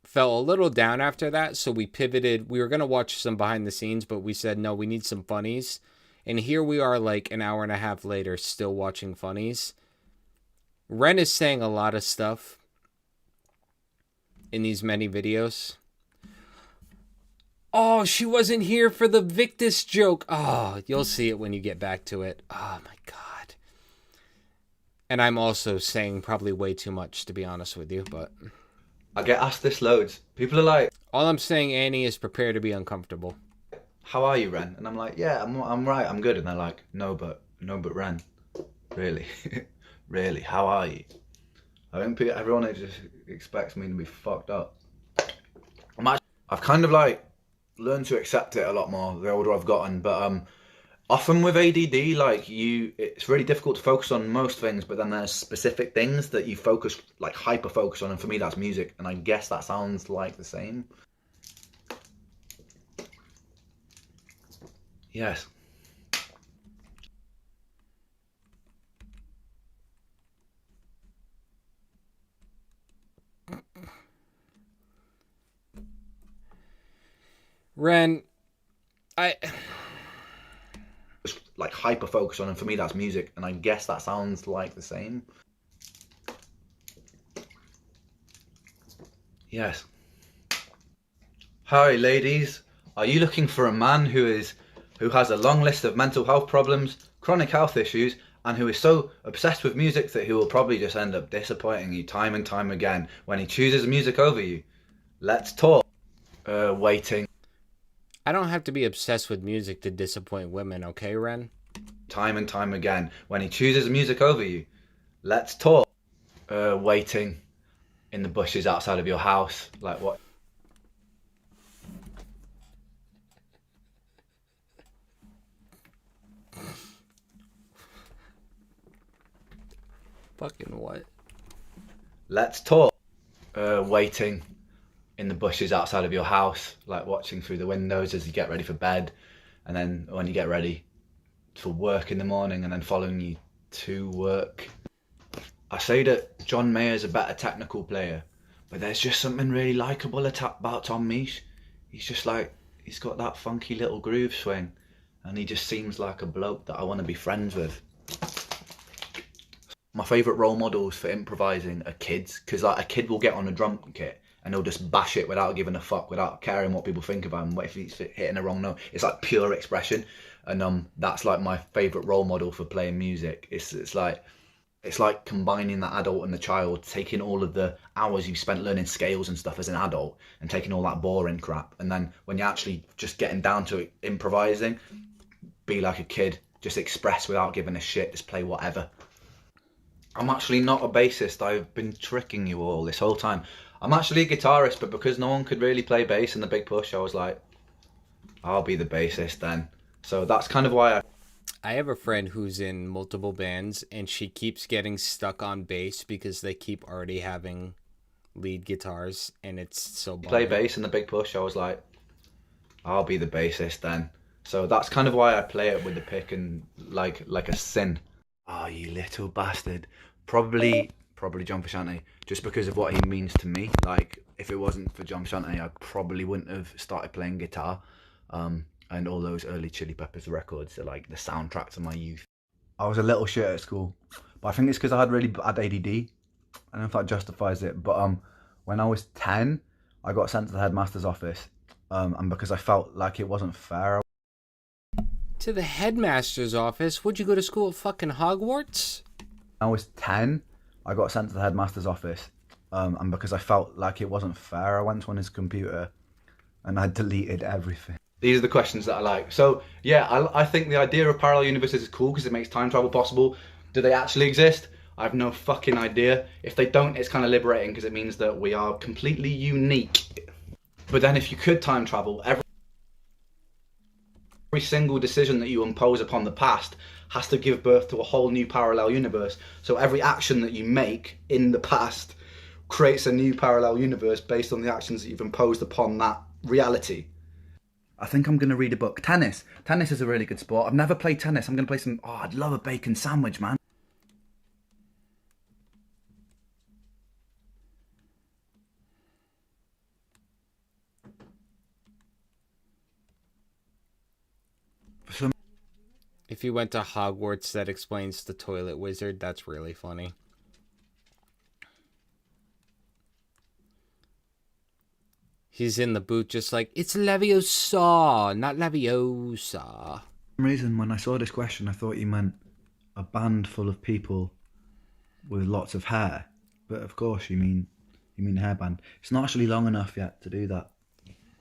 fell a little down after that, so we pivoted. We were going to watch some behind the scenes, but we said, no, we need some funnies. And here we are like an hour and a half later still watching funnies. Ren is saying a lot of stuff in these many videos. Oh, she wasn't here for the Victus joke. Oh, you'll see it when you get back to it. Oh, my God. And I'm also saying probably way too much, to be honest with you, but... I get asked this loads. People are like... All I'm saying, Annie, is prepare to be uncomfortable. How are you, Ren? And I'm like, yeah, I'm right, I'm good. And they're like, no, but Ren, really? Really, how are you? I think everyone just expects me to be fucked up. I've kind of like learned to accept it a lot more the older I've gotten, but often with ADD, like it's really difficult to focus on most things, but then there's specific things that you focus, like hyper focus on, and for me that's music, and I guess that sounds like the same. Yes. Ren, like hyper focus on, and for me that's music, and I guess that sounds like the same. Yes. Hi ladies, are you looking for a man who has a long list of mental health problems, chronic health issues, and who is so obsessed with music that he will probably just end up disappointing you time and time again when he chooses music over you? Let's talk. Waiting. I don't have to be obsessed with music to disappoint women, okay, Ren? Time and time again when he chooses music over you. Let's talk. Waiting in the bushes outside of your house. Like what? Fucking what? Let's talk. Waiting in the bushes outside of your house, like watching through the windows as you get ready for bed, and then when you get ready for work in the morning, and then following you to work. I say that John Mayer's a better technical player, but there's just something really likeable about Tom Misch. He's just like, he's got that funky little groove swing, and he just seems like a bloke that I want to be friends with. My favourite role models for improvising are kids, because like a kid will get on a drum kit and he'll just bash it without giving a fuck, without caring what people think about him. What if he's hitting a wrong note? It's like pure expression, and that's like my favourite role model for playing music. It's like combining the adult and the child, taking all of the hours you've spent learning scales and stuff as an adult and taking all that boring crap, and then when you're actually just getting down to it, improvising, be like a kid, just express without giving a shit, just play whatever. I'm actually not a bassist. I've been tricking you all this whole time. I'm actually a guitarist, but because no one could really play bass in the Big Push, I was like, I'll be the bassist then. So that's kind of why I have a friend who's in multiple bands, and she keeps getting stuck on bass because they keep already having lead guitars, and it's so boring. Play bass in the Big Push, I was like, I'll be the bassist then. So that's kind of why I play it with the pick and like a sin. Oh, you little bastard. Probably John Frusciante, just because of what he means to me. Like, if it wasn't for John Frusciante, I probably wouldn't have started playing guitar. And all those early Chili Peppers records are like the soundtracks of my youth. I was a little shit at school, but I think it's because I had really bad ADD. I don't know if that justifies it, but when I was 10, I got sent to the headmaster's office, and because I felt like it wasn't fair. To the headmaster's office? Would you go to school at fucking Hogwarts? I was 10, I got sent to the headmaster's office, and because I felt like it wasn't fair, I went on his computer and I deleted everything. These are the questions that I like. So yeah, I think the idea of parallel universes is cool because it makes time travel possible. Do they actually exist? I have no fucking idea. If they don't, it's kind of liberating because it means that we are completely unique. But then if you could time travel, every single decision that you impose upon the past has to give birth to a whole new parallel universe. So every action that you make in the past creates a new parallel universe based on the actions that you've imposed upon that reality. I think I'm going to read a book. Tennis. Tennis is a really good sport. I've never played tennis. I'm going to play some... Oh, I'd love a bacon sandwich, man. If you went to Hogwarts, that explains the toilet wizard. That's really funny. He's in the boot just like, it's Leviosa, not Leviosa. For some reason, when I saw this question, I thought you meant a band full of people with lots of hair. But of course, you mean a hairband. It's not actually long enough yet to do that.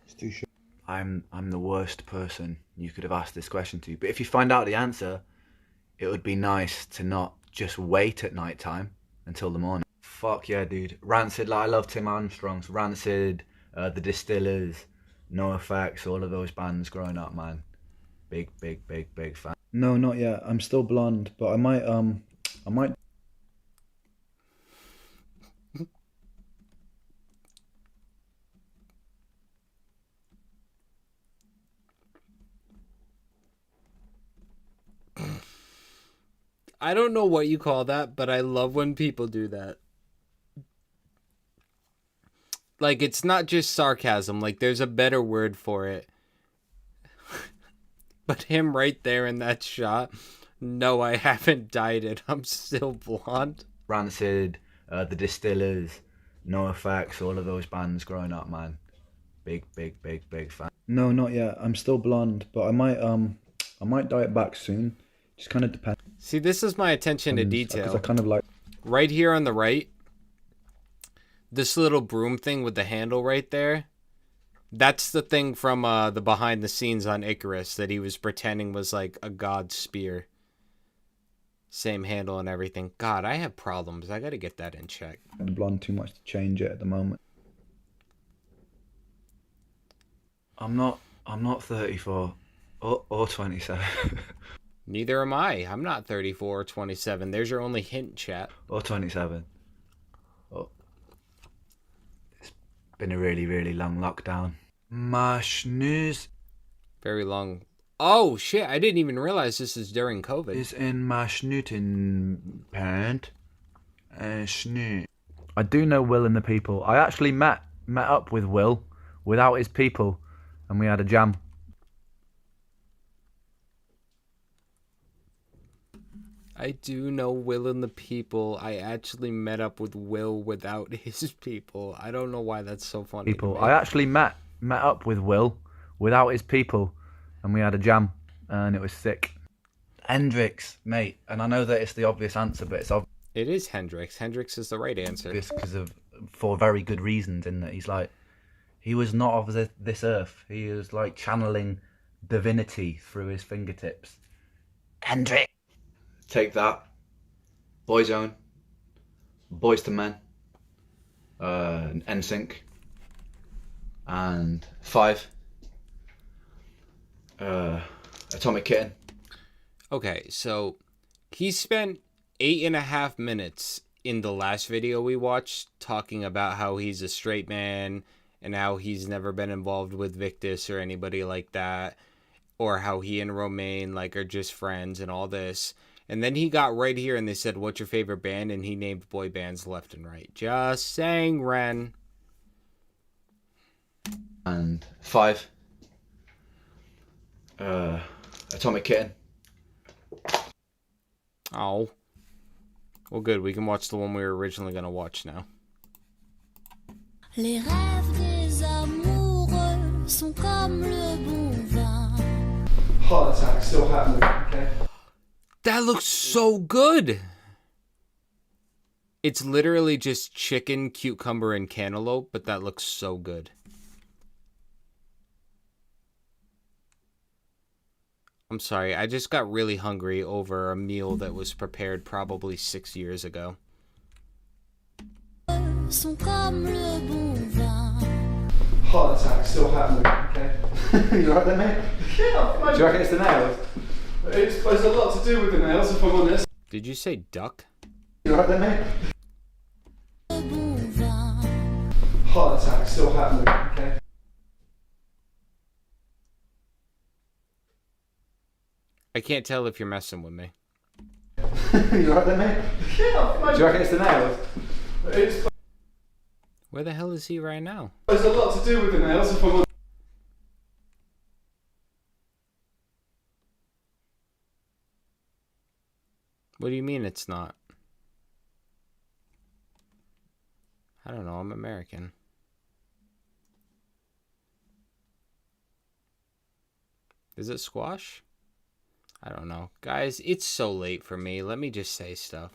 It's too short. I'm the worst person you could have asked this question to. But if you find out the answer, it would be nice to not just wait at night time until the morning. Fuck yeah, dude. Rancid, like I love Tim Armstrong's Rancid, The Distillers, NoFX, all of those bands growing up, man. Big fan. No, not yet. I'm still blonde, but I might. I don't know what you call that, but I love when people do that. Like, it's not just sarcasm. Like, there's a better word for it. But him right there in that shot, no, I haven't dyed it. I'm still blonde. Rancid, The Distillers, NoFX, all of those bands growing up, man. Big fan. No, not yet. I'm still blonde, but I might dye it back soon. Just kind of depends. See, this is my attention to detail. Because I kind of like... Right here on the right, this little broom thing with the handle right there, that's the thing from the behind the scenes on Icarus that he was pretending was like a god spear. Same handle and everything. God, I have problems. I gotta get that in check. The blonde too much to change it at the moment. I'm not 34 or 27. Neither am I. I'm not 34 or 27. There's your only hint, chat. Or 27. Oh. It's been a really long lockdown. My snooze Very long. Oh, shit. I didn't even realize this is during COVID. is in my snooting pant. Snoo. I do know Will and the people. I actually met up with Will without his people, and we had a jam. I do know Will and the people. I actually met up with Will without his people. I don't know why that's so funny. I actually met up with Will without his people, and we had a jam, and it was sick. Hendrix, mate, and I know that it's the obvious answer, but it's obvious. It is Hendrix. Hendrix is the right answer. For very good reasons, in that he was not of this earth. He was like channeling divinity through his fingertips. Hendrix. Take That, Boyzone, Boys to Men, NSYNC, and 5, Atomic Kitten. Okay, so he spent 8.5 minutes in the last video we watched talking about how he's a straight man and how he's never been involved with Victus or anybody like that, or how he and Romaine are just friends and all this. And then he got right here and they said, what's your favorite band? And he named boy bands left and right. Just saying, Ren. And 5, Atomic Kitten. Oh. Well, good. We can watch the one we were originally going to watch now. Les rêves des amoureux sont comme le bon vin. Heart attack still happening, okay? That looks so good. It's literally just chicken, cucumber, and cantaloupe, but that looks so good. I'm sorry, I just got really hungry over a meal that was prepared probably 6 years ago. Sont comme le bon vin. Heart attack still happening, okay? You alright there, mate? Yeah, Do you reckon it's the nails? It's a lot to do with the nails, if I'm honest. Did you say duck? You alright there, mate? Heart attack still happening, okay? I can't tell if you're messing with me. You alright there, mate? Yeah, Do you reckon it's the nails? It's Where the hell is he right now? There's a lot to do with the nails, if I'm honest. What do you mean it's not? I don't know, I'm American. Is it squash? I don't know. Guys, it's so late for me. Let me just say stuff.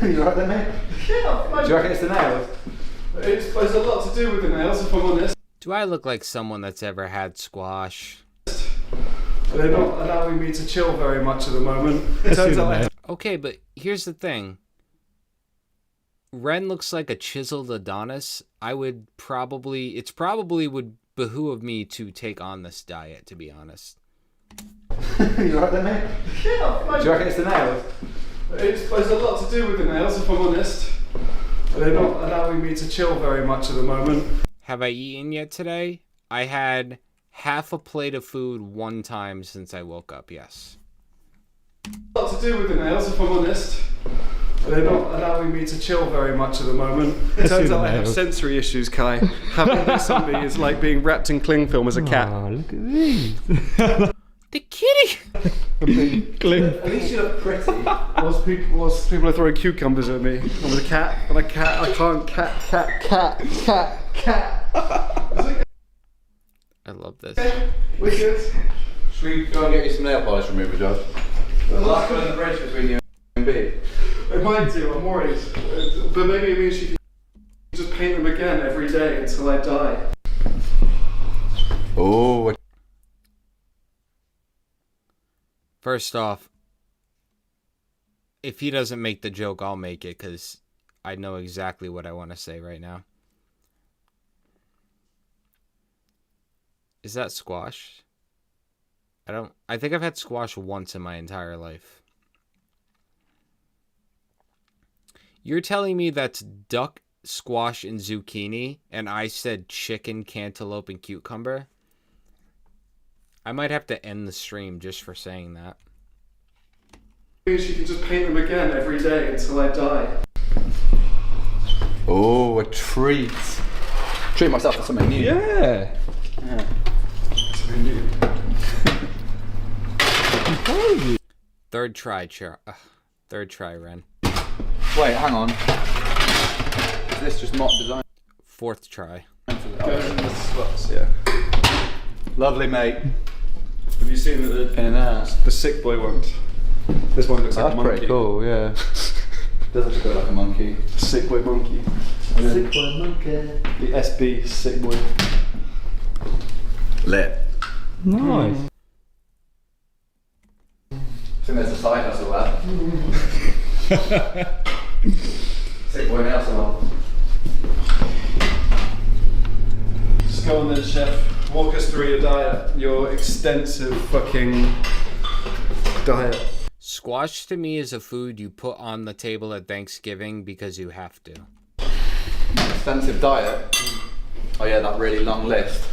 You right there, mate? Yeah. Do you reckon it's the nails? There's a lot to do with the nails, if I'm honest. Do I look like someone that's ever had squash? They're not allowing me to chill very much at the moment. It turns out Okay, but here's the thing. Ren looks like a chiseled Adonis. It probably would behoove me to take on this diet, to be honest. You right there, mate? Yeah. Do you reckon it's the nails? There's a lot to do with the nails, if I'm honest. They're not allowing me to chill very much at the moment. Have I eaten yet today? I had half a plate of food one time since I woke up, yes. A lot to do with the nails, if I'm honest. They're not allowing me to chill very much at the moment. It turns out I have sensory issues, Kai. Having this on me is like being wrapped in cling film as a cat. Oh, look at these. The kitty! At least you look pretty. Whilst people are throwing cucumbers at me. I'm a cat, and I can't cat. I love this. We're good. Should we go and get you some nail polish remover, Josh? The last one in the bridge between you and B. It might do, I'm worried. But maybe it means you can just paint them again every day until I die. Oh. First off, if he doesn't make the joke, I'll make it, because I know exactly what I want to say right now. Is that squash? I think I've had squash once in my entire life. You're telling me that's duck, squash, and zucchini, and I said chicken, cantaloupe, and cucumber? I might have to end the stream just for saying that. You can just paint them again every day until I die. Oh, a treat. Treat myself to something new. Yeah. Something new. Third try, Ren. Wait, hang on. Is this just not designed? Fourth try. Yeah. Lovely, mate. Have you seen the sick boy ones? This one looks like a monkey. That's pretty cool, yeah. Does look like a monkey. Sick boy monkey. Sick boy monkey. The SB sick boy. Lit. Nice. I think there's a side hustle there. Sick boy nail salon. Just go on then, chef. Walk us through your diet. Your extensive fucking diet. Squash to me is a food you put on the table at Thanksgiving because you have to. Extensive diet. Oh yeah, that really long list.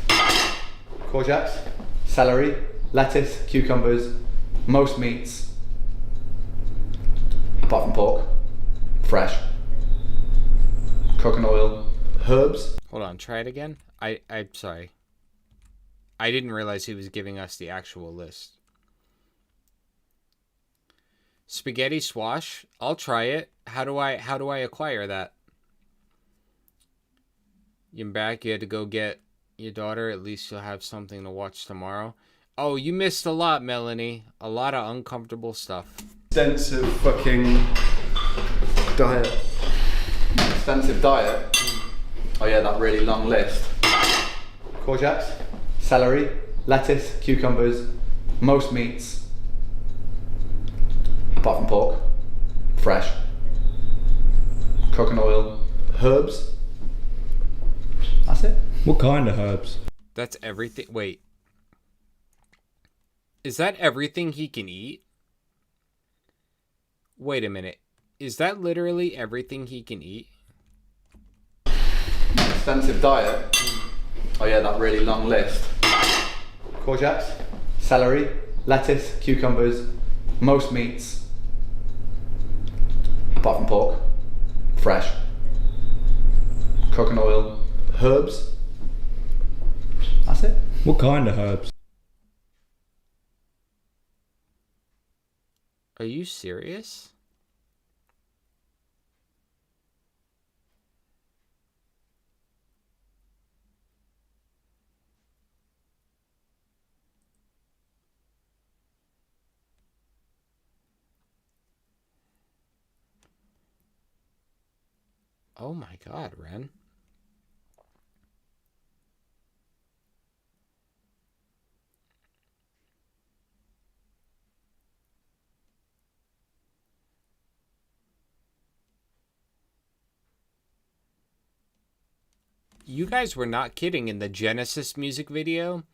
Courgettes, celery, lettuce, cucumbers, most meats, apart from pork, fresh, coconut oil, herbs. Hold on, try it again. I'm sorry. I didn't realize he was giving us the actual list. Spaghetti squash. I'll try it. How do I acquire that? You're back. You had to go get your daughter. At least you'll have something to watch tomorrow. Oh, you missed a lot, Melanie. A lot of uncomfortable stuff. Extensive fucking diet. Extensive diet. Oh yeah, that really long list. Courgettes, celery, lettuce, cucumbers, most meats, apart from pork, fresh, coconut oil, herbs. That's it. What kind of herbs? That's everything. Wait. Is that everything he can eat? Wait a minute. Is that literally everything he can eat? Extensive diet. Oh yeah, that really long list. Courgettes, celery, lettuce, cucumbers, most meats, apart from pork, fresh, coconut oil, herbs. That's it. What kind of herbs? Are you serious? Oh my god, Ren. You guys were not kidding in the Genesis music video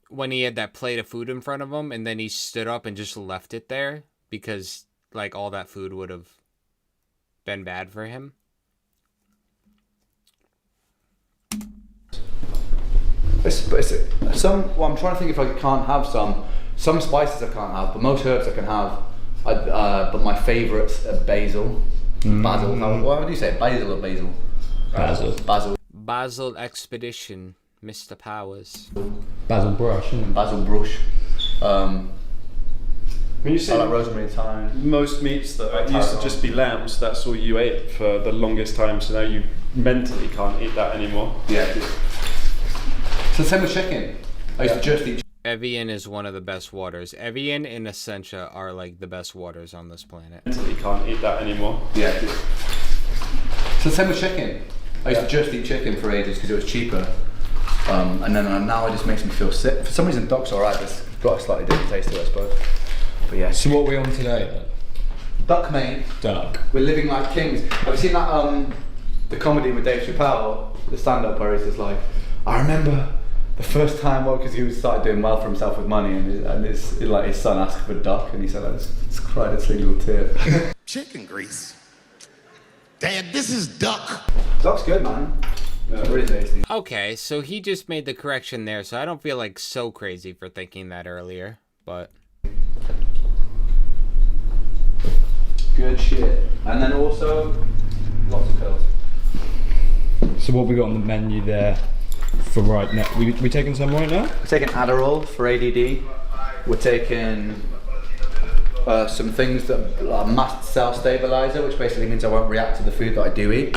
when he had that plate of food in front of him and then he stood up and just left it there because like all that food would have been bad for him. I'm trying to think if I can't have some spices I can't have, but most herbs I can have. But my favourites are basil, basil. What do you say, basil or basil? Basil. Basil Expedition, Mr. Powers. Basil brush. Basil brush. When you say like rosemary and thyme. Most meats that used to just be lambs, that's all you ate for the longest time, so now you mentally can't eat that anymore. Yeah. So same with chicken. I used to just eat. Evian is one of the best waters. Evian and Essentia are like the best waters on this planet. Mentally can't eat that anymore. Yeah. So same with chicken. I used to just eat chicken for ages because it was cheaper. And then now it just makes me feel sick. For some reason duck's alright, but it's got a slightly different taste to it, I suppose. But yeah. So what are we on today then? Duck, mate. Duck. We're living like kings. Have you seen that the comedy with Dave Chappelle, the stand-up where he's just like, I remember the first time, because he started doing well for himself with money, and his son asked for a duck, and he said, I just cried a silly little tear. Chicken grease. Dad, this is duck. Duck's good, man. Yeah, really tasty. Okay, so he just made the correction there, so I don't feel like so crazy for thinking that earlier, but... Good shit. And then also, lots of pills. So what we got on the menu there for right now? We taking some right now? We're taking Adderall for ADD. We're taking some things that are mast cell stabilizer, which basically means I won't react to the food that I do eat.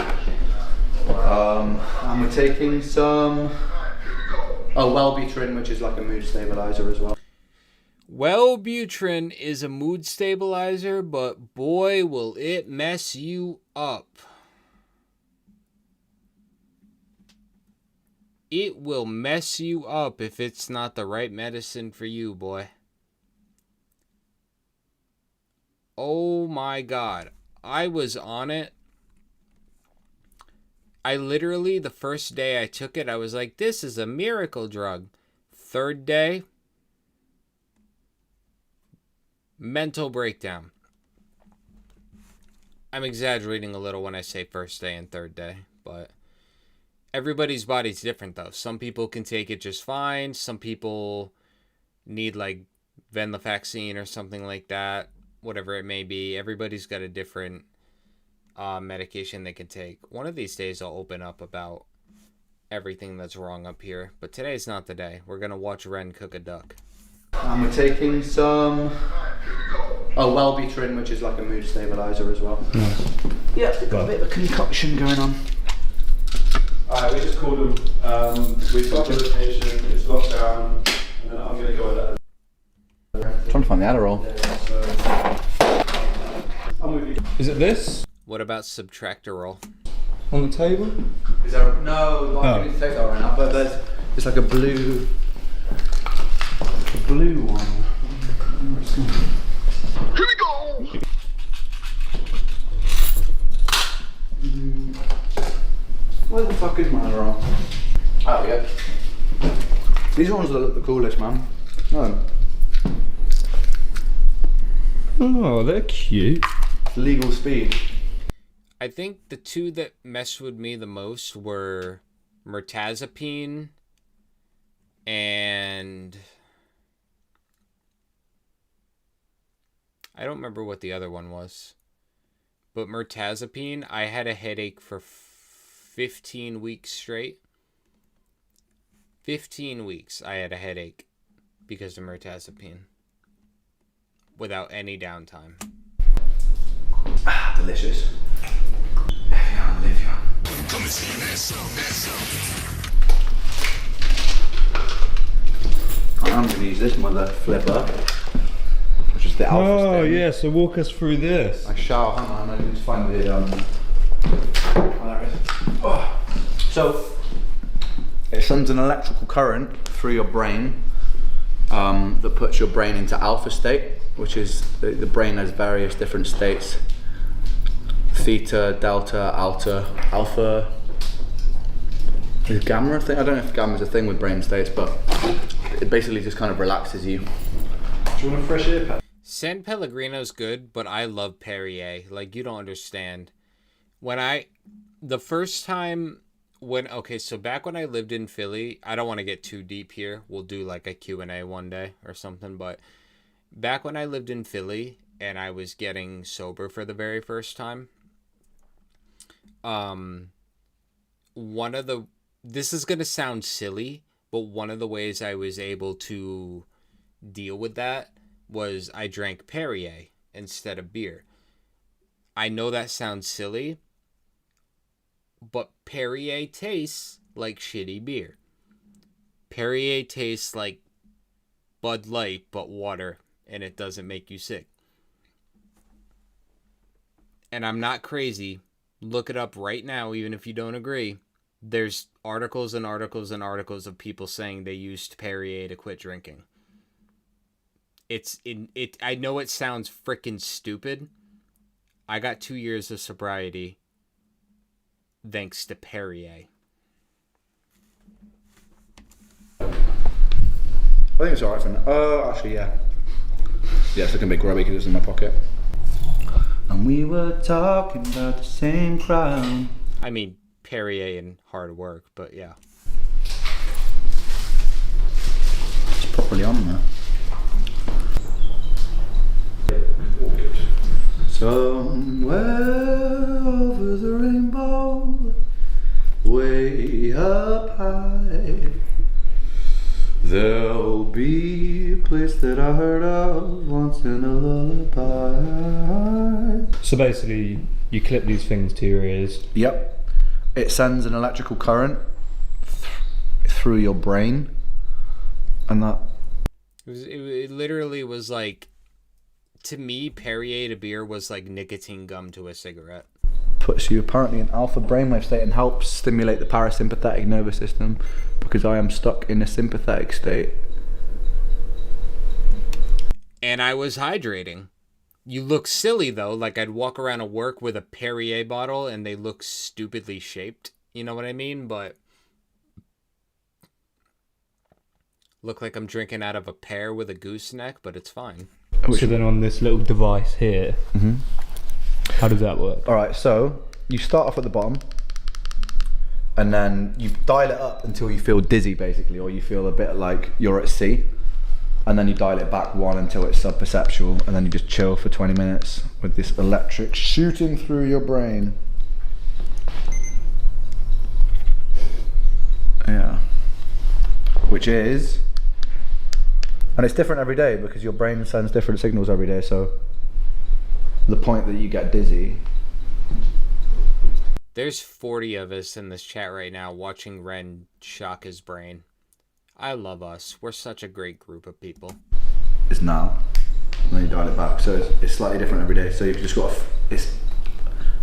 And we're taking some Wellbutrin, which is like a mood stabilizer as well. Wellbutrin is a mood stabilizer, but boy, will it mess you up. It will mess you up if it's not the right medicine for you, boy. Oh my god. I was on it. I literally, the first day I took it, I was like, this is a miracle drug. Third day, mental breakdown. I'm exaggerating a little when I say first day and third day, but everybody's body's different though. Some people can take it just fine. Some people need like venlafaxine or something like that. Whatever it may be. Everybody's got a different medication they can take. One of these days I'll open up about everything that's wrong up here. But today's not the day. We're going to watch Ren cook a duck. And we're taking some Wellbutrin, which is like a mood stabilizer as well. Nice. Yeah, we've got a bit of a concoction going on. Alright, we just called them. We've got the location, it's locked down, and then I'm going to go with that. I'm trying to find the Adderall. I'm with you. Is it this? What about Subtractorol? On the table? Is there no, I need to take that right now, but it's like a blue one. Here we go. Where the fuck is my Adderall? Oh yeah. These ones look the coolest, man. No. Oh, they're cute. Legal speed. I think the two that messed with me the most were mirtazapine and I don't remember what the other one was. But mirtazapine, I had a headache for 15 weeks straight. 15 weeks I had a headache because of mirtazapine. Without any downtime. Ah, delicious. Evian. Come and see that song. I'm going to use this mother flipper, which is the alpha Oh stem. yeah, so walk us through this. I shall, hang on, I need to find the there it is. Oh. So it sends an electrical current through your brain that puts your brain into alpha state, which is the brain has various different states: theta, delta, alpha. Is gamma a thing? I don't know if gamma is a thing with brain states, but it basically just kind of relaxes you. Do you want a fresh ear pad? San Pellegrino's good, but I love Perrier. Like, you don't understand. The first time so back when I lived in Philly, I don't want to get too deep here. We'll do like a Q&A one day or something, but back when I lived in Philly and I was getting sober for the very first time, this is going to sound silly, but one of the ways I was able to deal with that was I drank Perrier instead of beer. I know that sounds silly, but Perrier tastes like shitty beer. Perrier tastes like Bud Light, but water, and it doesn't make you sick. And I'm not crazy. Look it up right now, even if you don't agree. There's articles and articles and articles of people saying they used Perrier to quit drinking. I know it sounds freaking stupid. I got 2 years of sobriety thanks to Perrier. I think it's alright for now. Oh, actually, yeah. Yeah, it's looking a bit grubby because it's in my pocket. And we were talking about the same crowd. I mean, Perrier and hard work, but yeah. It's properly on there. Somewhere over the rainbow, way up high, there'll be a place that I heard of once in a lullaby. So basically, you clip these things to your ears. Yep. It sends an electrical current through your brain, and that... It literally was like... To me, Perrier to beer was like nicotine gum to a cigarette. Puts you apparently in alpha brainwave state and helps stimulate the parasympathetic nervous system, because I am stuck in a sympathetic state. And I was hydrating. You look silly though, like I'd walk around at work with a Perrier bottle and they look stupidly shaped. You know what I mean? But look like I'm drinking out of a pear with a gooseneck, but it's fine. So then on this little device here, how does that work? Alright, so you start off at the bottom and then you dial it up until you feel dizzy basically, or you feel a bit like you're at sea, and then you dial it back one until it's sub-perceptual, and then you just chill for 20 minutes with this electric shooting through your brain. Yeah. Which is... And it's different every day because your brain sends different signals every day, so the point that you get dizzy. There's 40 of us in this chat right now watching Ren shock his brain. I love us. We're such a great group of people. It's now. And then you dial it back, so it's slightly different every day. So you've just got it's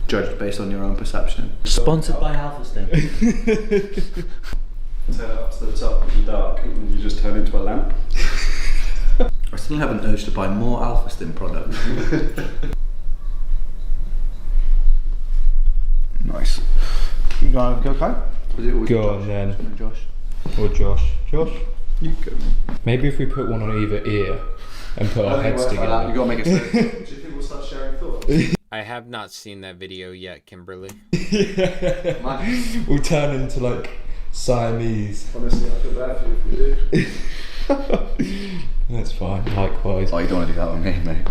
judged based on your own perception. Sponsored by Alpha Stem. Turn it up to the top in the dark and you just turn into a lamp. I still have an urge to buy more Alpha Stim products. Nice. You gonna go, Kai? Go on then. Josh. Or Josh. Josh? You go. Maybe if we put one on either ear and put our heads together. You gotta make it so. Do you think we'll start sharing thoughts? I have not seen that video yet, Kimberly. We'll turn into like Siamese. Honestly, I feel bad for you if you do. That's fine, likewise. Oh, you don't want to do that with me, mate.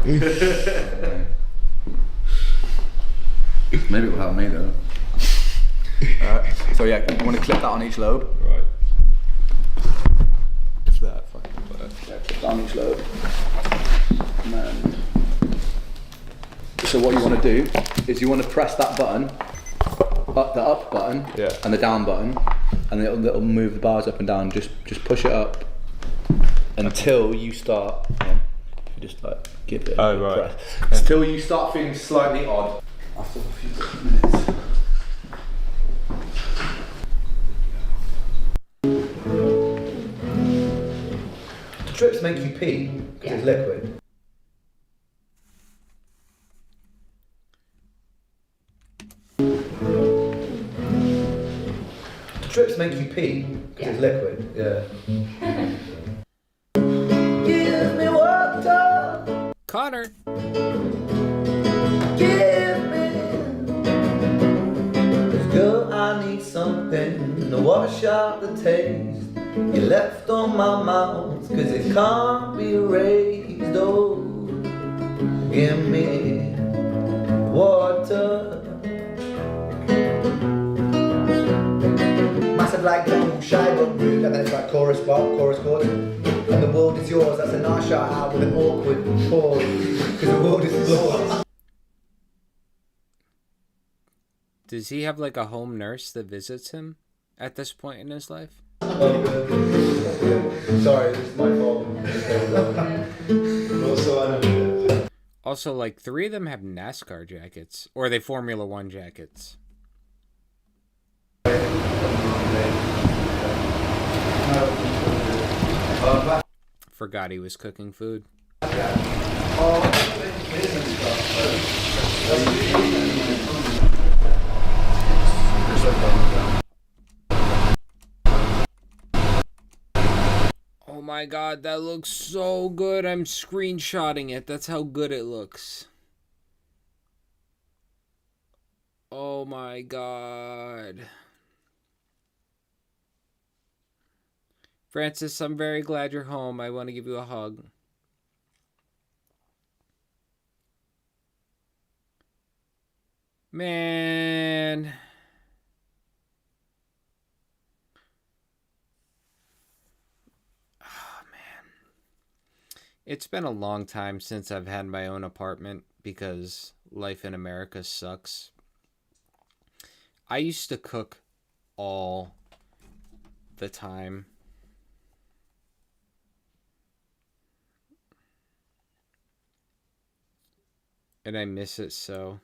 Maybe it will help me though. Alright, so yeah, you want to clip that on each lobe. Right. It's that fucking button. Yeah, clip that on each lobe. And then... So what you want to do is you want to press that button, the up button, and the down button, and it'll move the bars up and down. Just push it up until you start. You just like give it a press. Until you start feeling slightly odd. After a few minutes. Trips make you pee because it's liquid. Trips make you pee because it's liquid. Yeah. Give me water. Connor. Give me. 'Cause girl, I need something to wash out the taste you left on my mouth, 'cause it can't be erased. Oh, give me water. Massive like double shy but rude, and then it's like chorus chord. And the world is yours, that's a nice shout out with an awkward chord. Because the world is yours. Does he have like a home nurse that visits him at this point in his life? Oh, good. Sorry, this is my fault. Also, like 3 of them have NASCAR jackets, or are they Formula One jackets? Forgot he was cooking food. Oh my god, that looks so good. I'm screenshotting it. That's how good it looks. Oh my god. Francis, I'm very glad you're home. I want to give you a hug. Man. Oh, man. It's been a long time since I've had my own apartment because life in America sucks. I used to cook all the time. And I miss it so.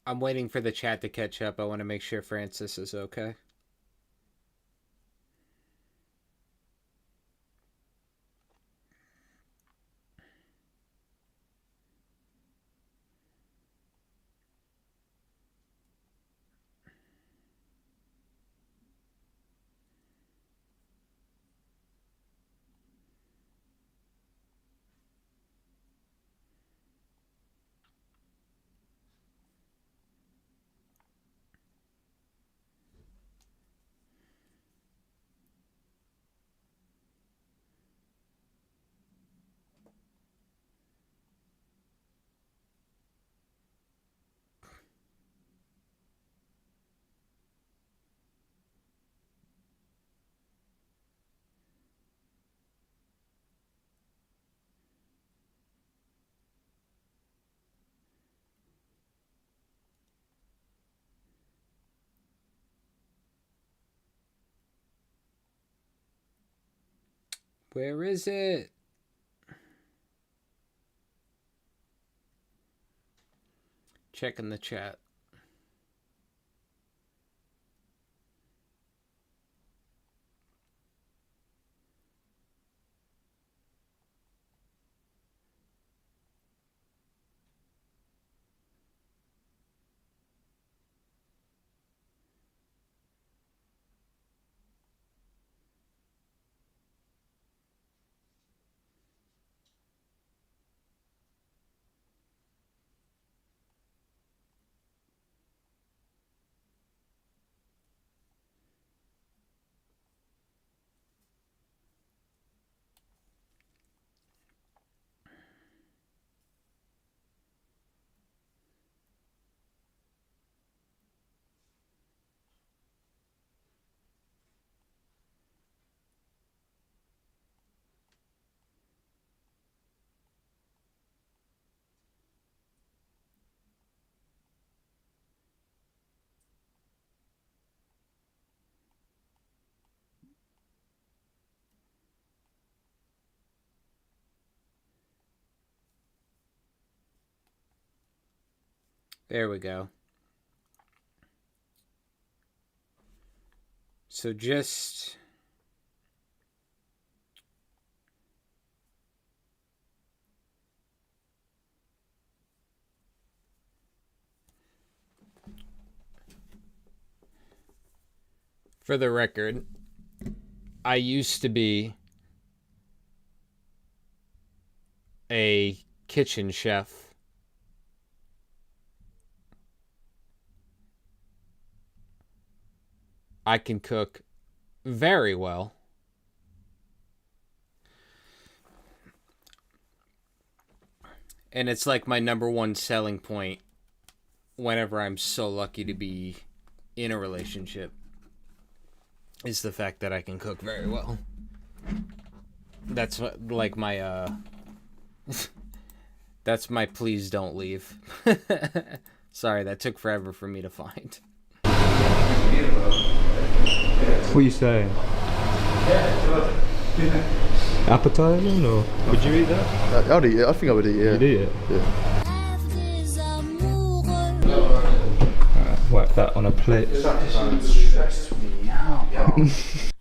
I'm waiting for the chat to catch up. I want to make sure Francis is okay. Where is it? Checking the chat. There we go. So just... For the record, I used to be a kitchen chef. I can cook very well. And it's like my number one selling point whenever I'm so lucky to be in a relationship is the fact that I can cook very well. That's what, like my that's my please don't leave. Sorry, that took forever for me to find. What are you saying? Appetizer? No. Would you eat that? I'd eat it. I think I would eat it. You'd eat it? Yeah. Whack that on a plate.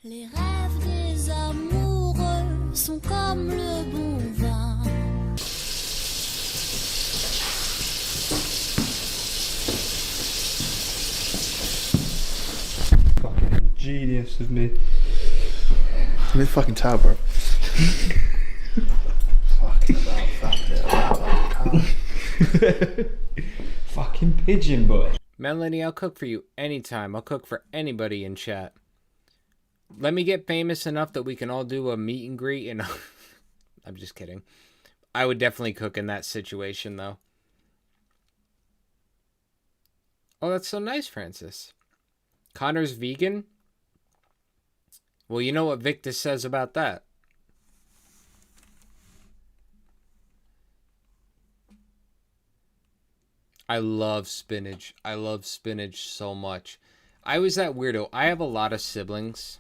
Les rêves des amoureux sont comme le bon vin. Fucking genius of me. I'm in fucking tower, bro. Fucking Fucking pigeon boy. Melanie, I'll cook for you anytime. I'll cook for anybody in chat. Let me get famous enough that we can all do a meet and greet, and I'm just kidding. I would definitely cook in that situation, though. Oh, that's so nice, Francis. Connor's vegan? Well, you know what Victus says about that. I love spinach. I love spinach so much. I was that weirdo. I have a lot of siblings.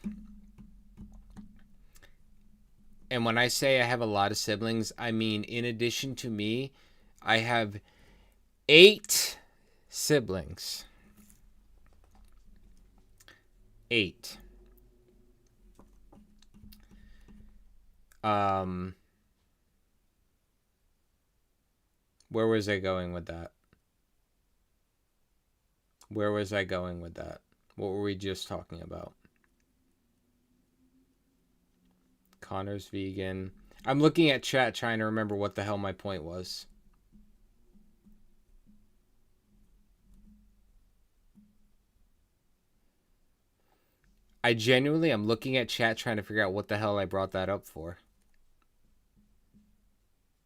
And when I say I have a lot of siblings, I mean in addition to me, I have 8 siblings. 8. Where was I going with that? Where was I going with that? What were we just talking about? Connor's vegan. I'm looking at chat trying to remember what the hell my point was. I genuinely am looking at chat trying to figure out what the hell I brought that up for.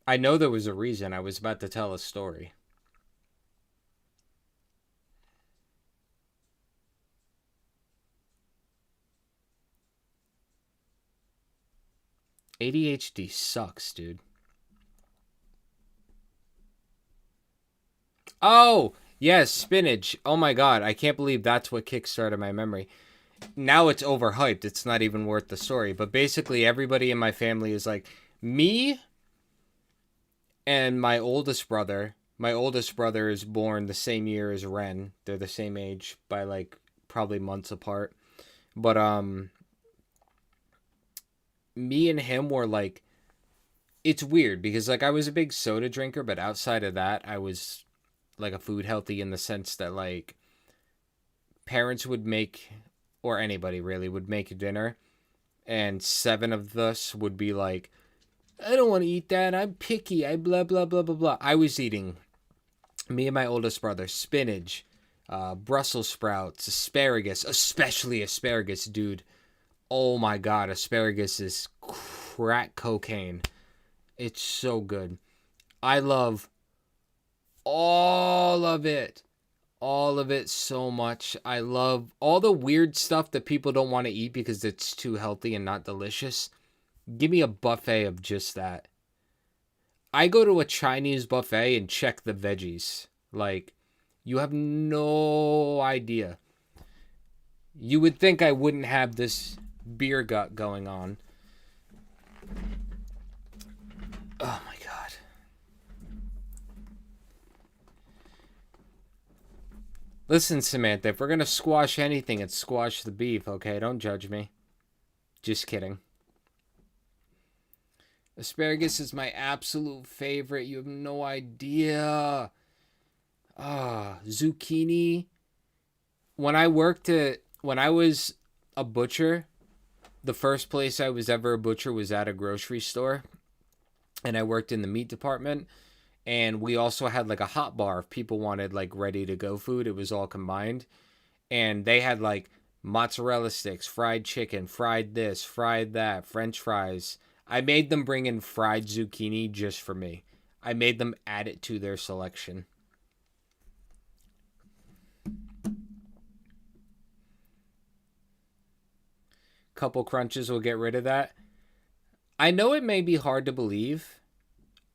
I know there was a reason. I was about to tell a story. ADHD sucks, dude. Oh, yes, spinach. Oh my god, I can't believe that's what kickstarted my memory. Now it's overhyped. It's not even worth the story. But basically, everybody in my family is like, me and my oldest brother. My oldest brother is born the same year as Ren. They're the same age by like probably months apart. But me and him were like, it's weird because like I was a big soda drinker, but outside of that, I was like a food healthy in the sense that like parents would make, or anybody really would make dinner, and 7 of us would be like, I don't want to eat that. I'm picky. I blah, blah, blah, blah, blah. I was eating, me and my oldest brother, spinach, Brussels sprouts, asparagus, especially asparagus, dude. Oh my god, asparagus is crack cocaine. It's so good. I love all of it. All of it so much. I love all the weird stuff that people don't want to eat because it's too healthy and not delicious. Give me a buffet of just that. I go to a Chinese buffet and check the veggies. Like, you have no idea. You would think I wouldn't have this beer gut going on. Oh my god. Listen, Samantha, if we're gonna squash anything, it's squash the beef, okay? Don't judge me. Just kidding. Asparagus is my absolute favorite. You have no idea. Zucchini. When I was a butcher, the first place I was ever a butcher was at a grocery store. And I worked in the meat department. And we also had like a hot bar if people wanted like ready to go food. It was all combined. And they had like mozzarella sticks, fried chicken, fried this, fried that, French fries. I made them bring in fried zucchini just for me. I made them add it to their selection. Couple crunches will get rid of that. I know it may be hard to believe.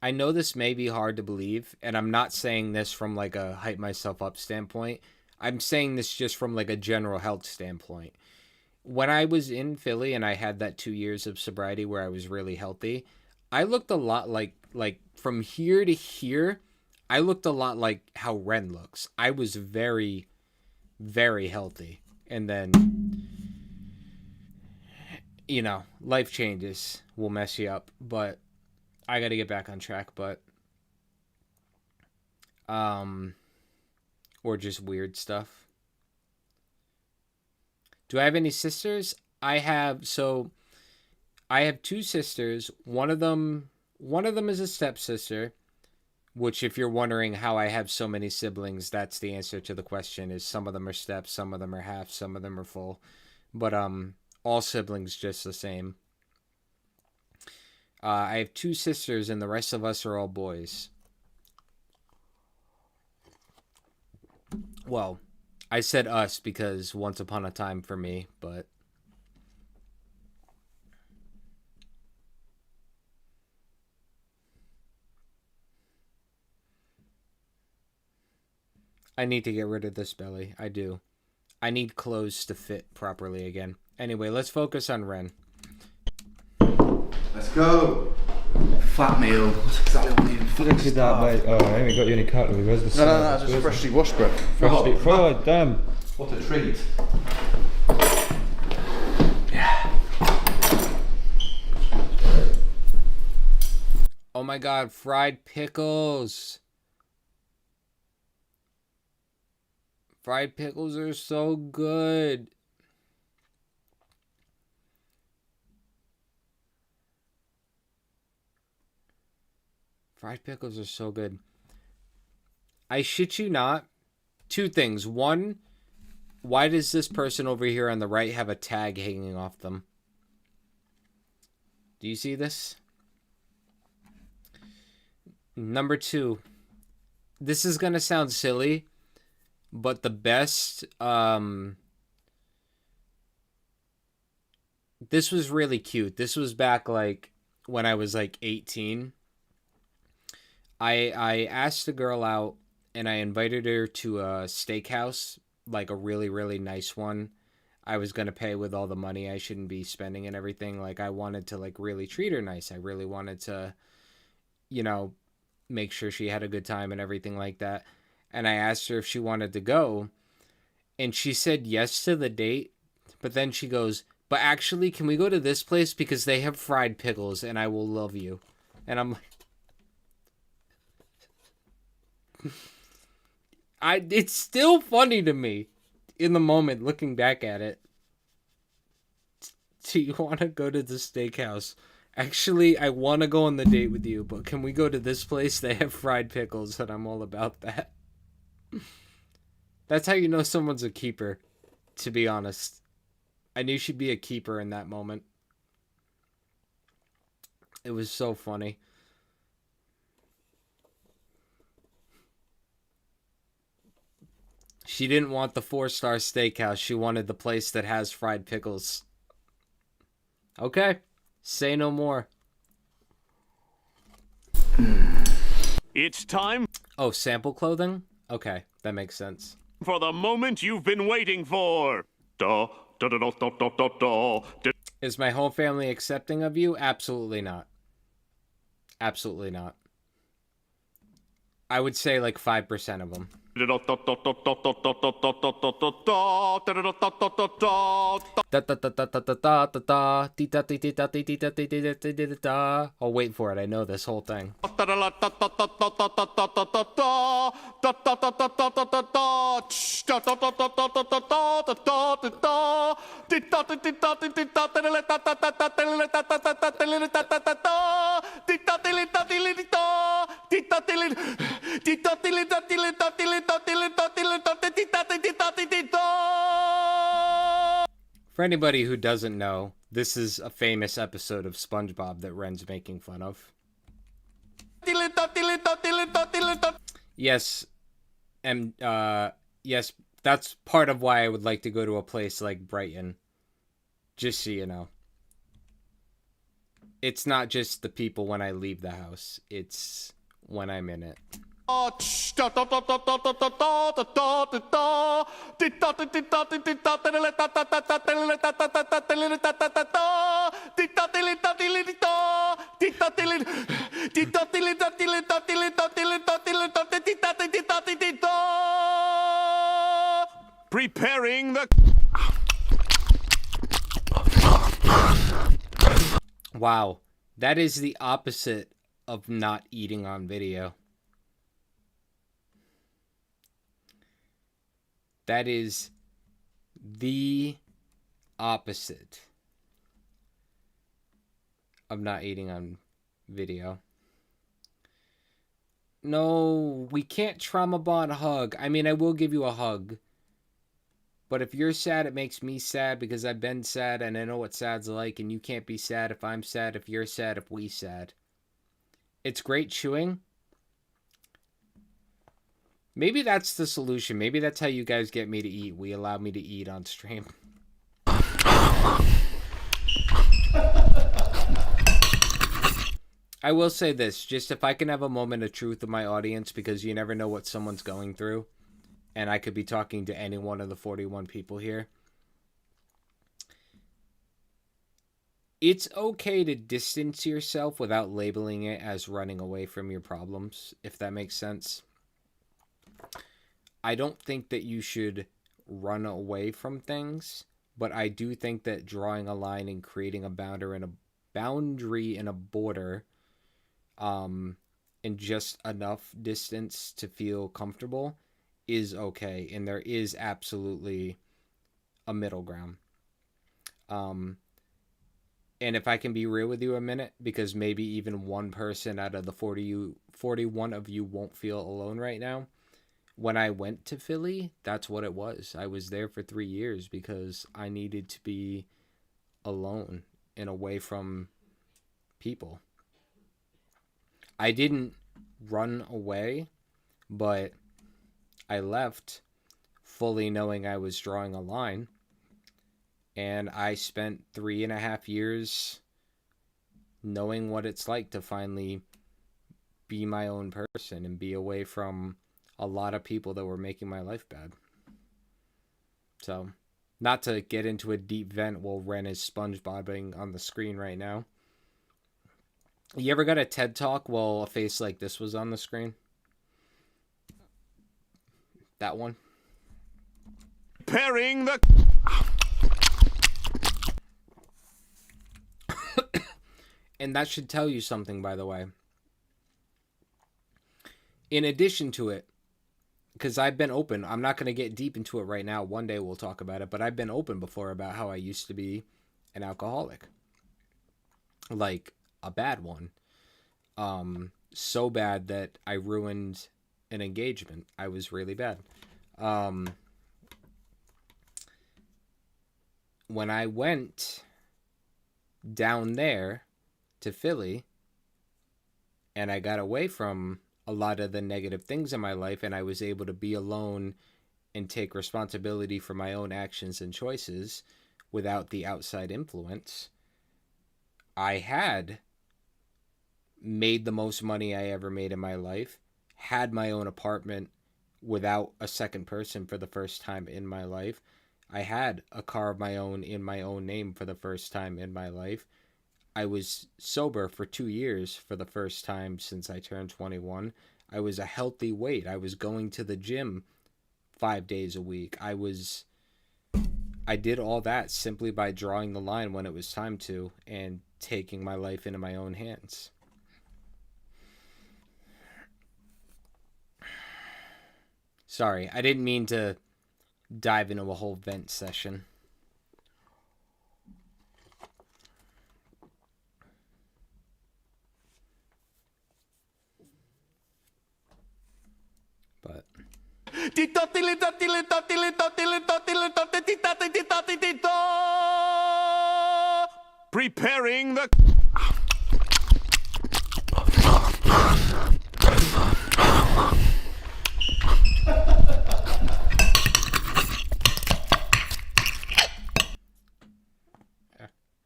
I know this may be hard to believe, and I'm not saying this from like a hype myself up standpoint. I'm saying this just from like a general health standpoint. When I was in Philly and I had that 2 years of sobriety where I was really healthy, I looked a lot like from here to here, I looked a lot like how Ren looks. I was very, very healthy. And then, you know, life changes will mess you up, but I got to get back on track, but or just weird stuff. Do I have any sisters? I have two sisters. One of them is a stepsister, which if you're wondering how I have so many siblings, that's the answer to the question is some of them are steps, some of them are half, some of them are full. But all siblings just the same. I have two sisters, and the rest of us are all boys. Well, I said us because once upon a time for me, but... I need to get rid of this belly. I do. I need clothes to fit properly again. Anyway, let's focus on Ren. Let's go. Fat meal. That's exactly what I need. Look at that, mate. Oh, I haven't got you any cutlery. Where's the No, just freshly washed, bro. Freshly. Oh, damn. What a treat. Yeah. Oh my god, fried pickles. Fried pickles are so good. Fried pickles are so good. I shit you not. Two things. One, why does this person over here on the right have a tag hanging off them? Do you see this? Number two, this is going to sound silly, but the best, this was really cute. This was back like when I was like 18. I asked the girl out and I invited her to a steakhouse, like a really, really nice one. I was going to pay with all the money I shouldn't be spending and everything. Like I wanted to like really treat her nice. I really wanted to, you know, make sure she had a good time and everything like that. And I asked her if she wanted to go, and she said yes to the date, but then she goes, but actually, can we go to this place because they have fried pickles and I will love you. And I'm like, it's still funny to me in the moment looking back at it. Do you want to go to the steakhouse? Actually, I want to go on the date with you, but can we go to this place? They have fried pickles, and I'm all about that. That's how you know someone's a keeper, to be honest. I knew she'd be a keeper in that moment. It was so funny. She didn't want the 4-star steakhouse. She wanted the place that has fried pickles. Okay. Say no more. It's time. Oh, sample clothing? Okay, that makes sense. For the moment you've been waiting for. Da, da, da, da, da, da, da, da. Is my whole family accepting of you? Absolutely not. Absolutely not. I would say like 5% of them. I'll wait for it. I know this whole thing. For anybody who doesn't know, this is a famous episode of SpongeBob that Ren's making fun of. Yes, and yes, that's part of why I would like to go to a place like Brighton. Just so you know. It's not just the people when I leave the house, it's when I'm in it. Preparing the... Wow, that is the opposite of not eating on video. That is the opposite of not eating on video. No, we can't trauma bond hug. I mean, I will give you a hug. But if you're sad, it makes me sad because I've been sad and I know what sad's like, and you can't be sad if I'm sad, if you're sad, if we sad. It's great chewing. Maybe that's the solution. Maybe that's how you guys get me to eat. We allow me to eat on stream. I will say this, just if I can have a moment of truth with my audience, because you never know what someone's going through. And I could be talking to any one of the 41 people here. It's okay to distance yourself without labeling it as running away from your problems, if that makes sense. I don't think that you should run away from things, but I do think that drawing a line and creating a boundary and a border, and just enough distance to feel comfortable is okay, and there is absolutely a middle ground. And if I can be real with you a minute, because maybe even one person out of the 41 of you won't feel alone right now. When I went to Philly, that's what it was. I was there for 3 years because I needed to be alone and away from people. I didn't run away, but I left fully knowing I was drawing a line, and I spent 3.5 years knowing what it's like to finally be my own person and be away from a lot of people that were making my life bad. So, not to get into a deep vent while Ren is SpongeBobbing on the screen right now. You ever got a TED Talk while a face like this was on the screen? That one. Preparing the... And that should tell you something, by the way. In addition to it, because I've been open, I'm not going to get deep into it right now. One day we'll talk about it, but I've been open before about how I used to be an alcoholic. Like, a bad one. So bad that I ruined an engagement. I was really bad. When I went down there to Philly and I got away from a lot of the negative things in my life and I was able to be alone and take responsibility for my own actions and choices without the outside influence, I had made the most money I ever made in my life, had my own apartment without a second person for the first time in my life. I had a car of my own in my own name for the first time in my life. I was sober for 2 years for the first time since I turned 21. I was a healthy weight. I was going to the gym 5 days a week. I did all that simply by drawing the line when it was time to and taking my life into my own hands. Sorry, I didn't mean to dive into a whole vent session. But Preparing the...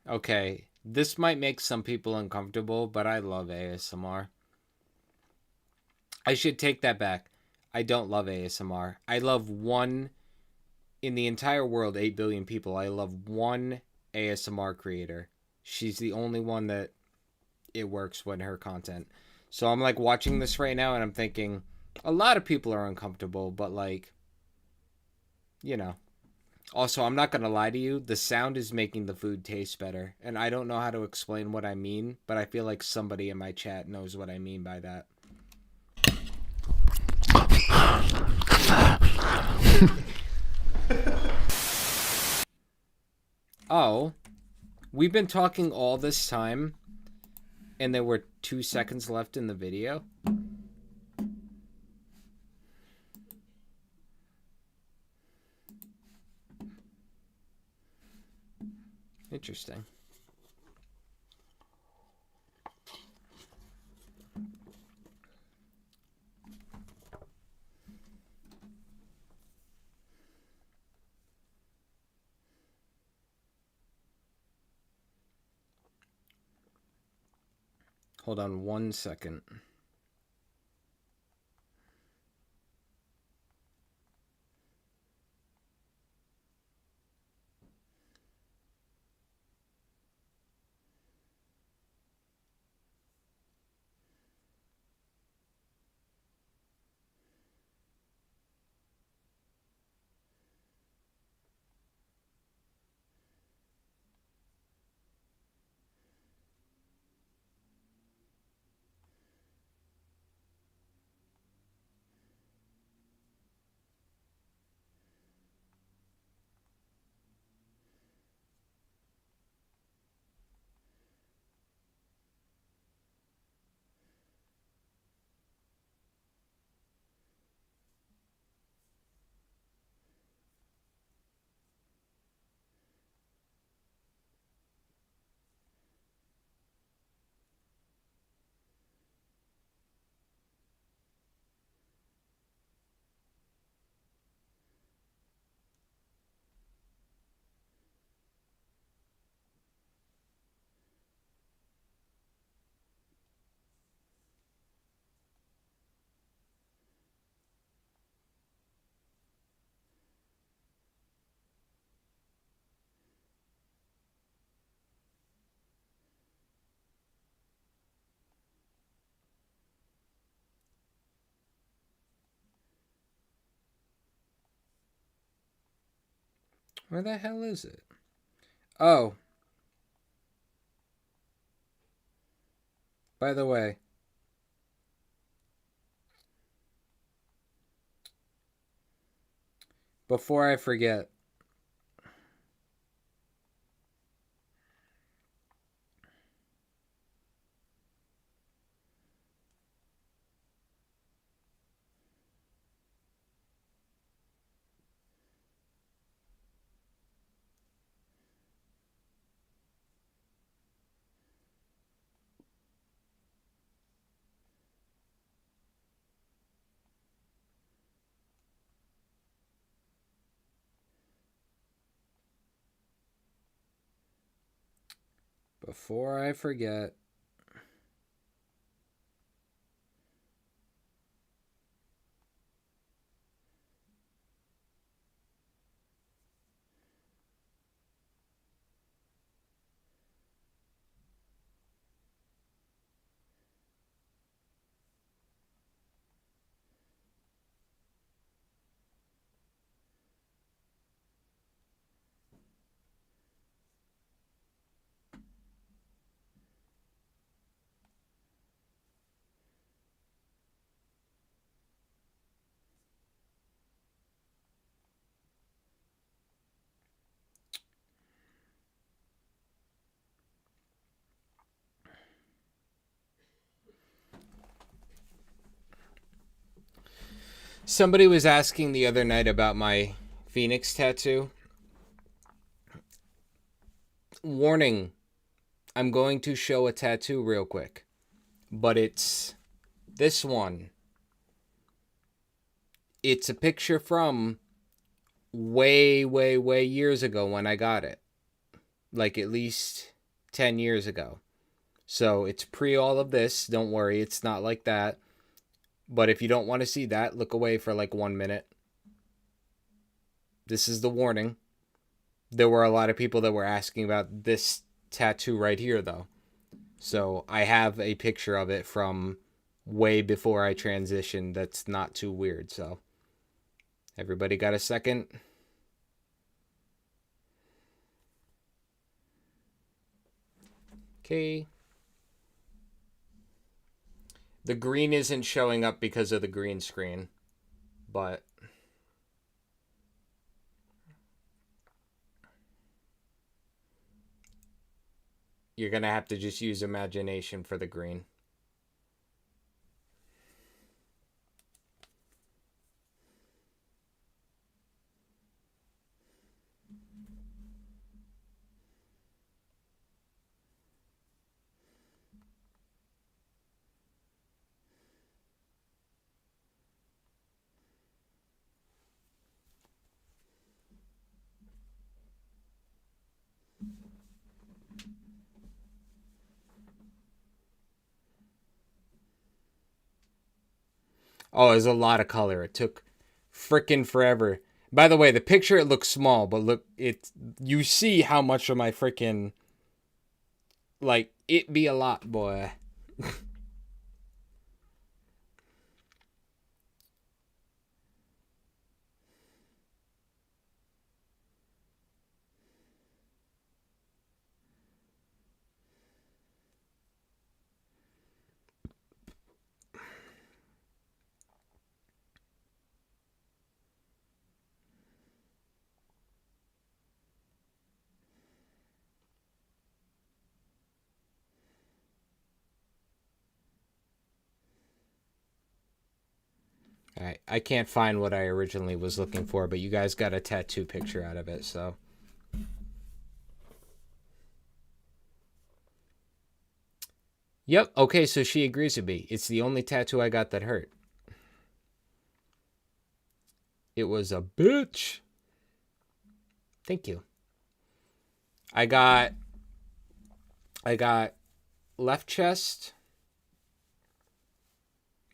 Okay, this might make some people uncomfortable, but I love ASMR. I should take that back. I don't love ASMR. I love one, in the entire world, 8 billion people, I love one ASMR creator. She's the only one that it works with her content. So I'm like watching this right now and I'm thinking, a lot of people are uncomfortable, but like, you know. Also, I'm not going to lie to you, the sound is making the food taste better. And I don't know how to explain what I mean, but I feel like somebody in my chat knows what I mean by that. Oh, we've been talking all this time, and there were 2 seconds left in the video? Interesting. Hold on 1 second. Where the hell is it? Oh. By the way. Before I forget. Before I forget. Somebody was asking the other night about my Phoenix tattoo. Warning, I'm going to show a tattoo real quick. But it's this one. It's a picture from way, way, way years ago when I got it. Like at least 10 years ago. So it's pre all of this. Don't worry, it's not like that. But if you don't want to see that, look away for like 1 minute. This is the warning. There were a lot of people that were asking about this tattoo right here, though. So I have a picture of it from way before I transitioned that's not too weird. So everybody got a second? Okay. The green isn't showing up because of the green screen, but you're going to have to just use imagination for the green. Oh, there's a lot of color. It took frickin' forever. By the way, the picture, it looks small, but look, you see how much of my frickin', like, it be a lot, boy. Alright, I can't find what I originally was looking for, but you guys got a tattoo picture out of it, so. Yep, okay, so she agrees with me. It's the only tattoo I got that hurt. It was a bitch. Thank you. I got left chest.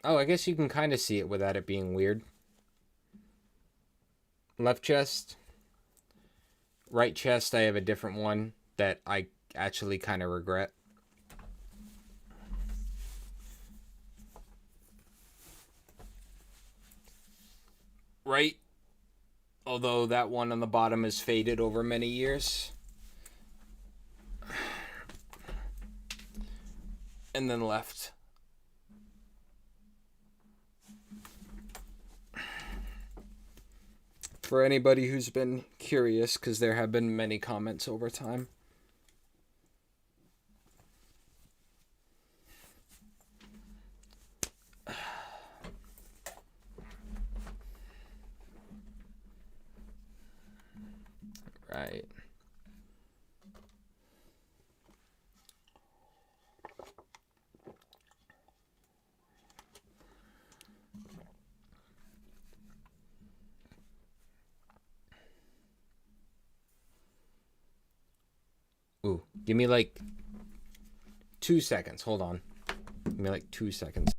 Oh, I guess you can kind of see it without it being weird. Left chest. Right chest, I have a different one that I actually kind of regret. Right. Although that one on the bottom is faded over many years. And then left. For anybody who's been curious, because there have been many comments over time. Right. Ooh, give me like 2 seconds. Hold on. Give me like 2 seconds.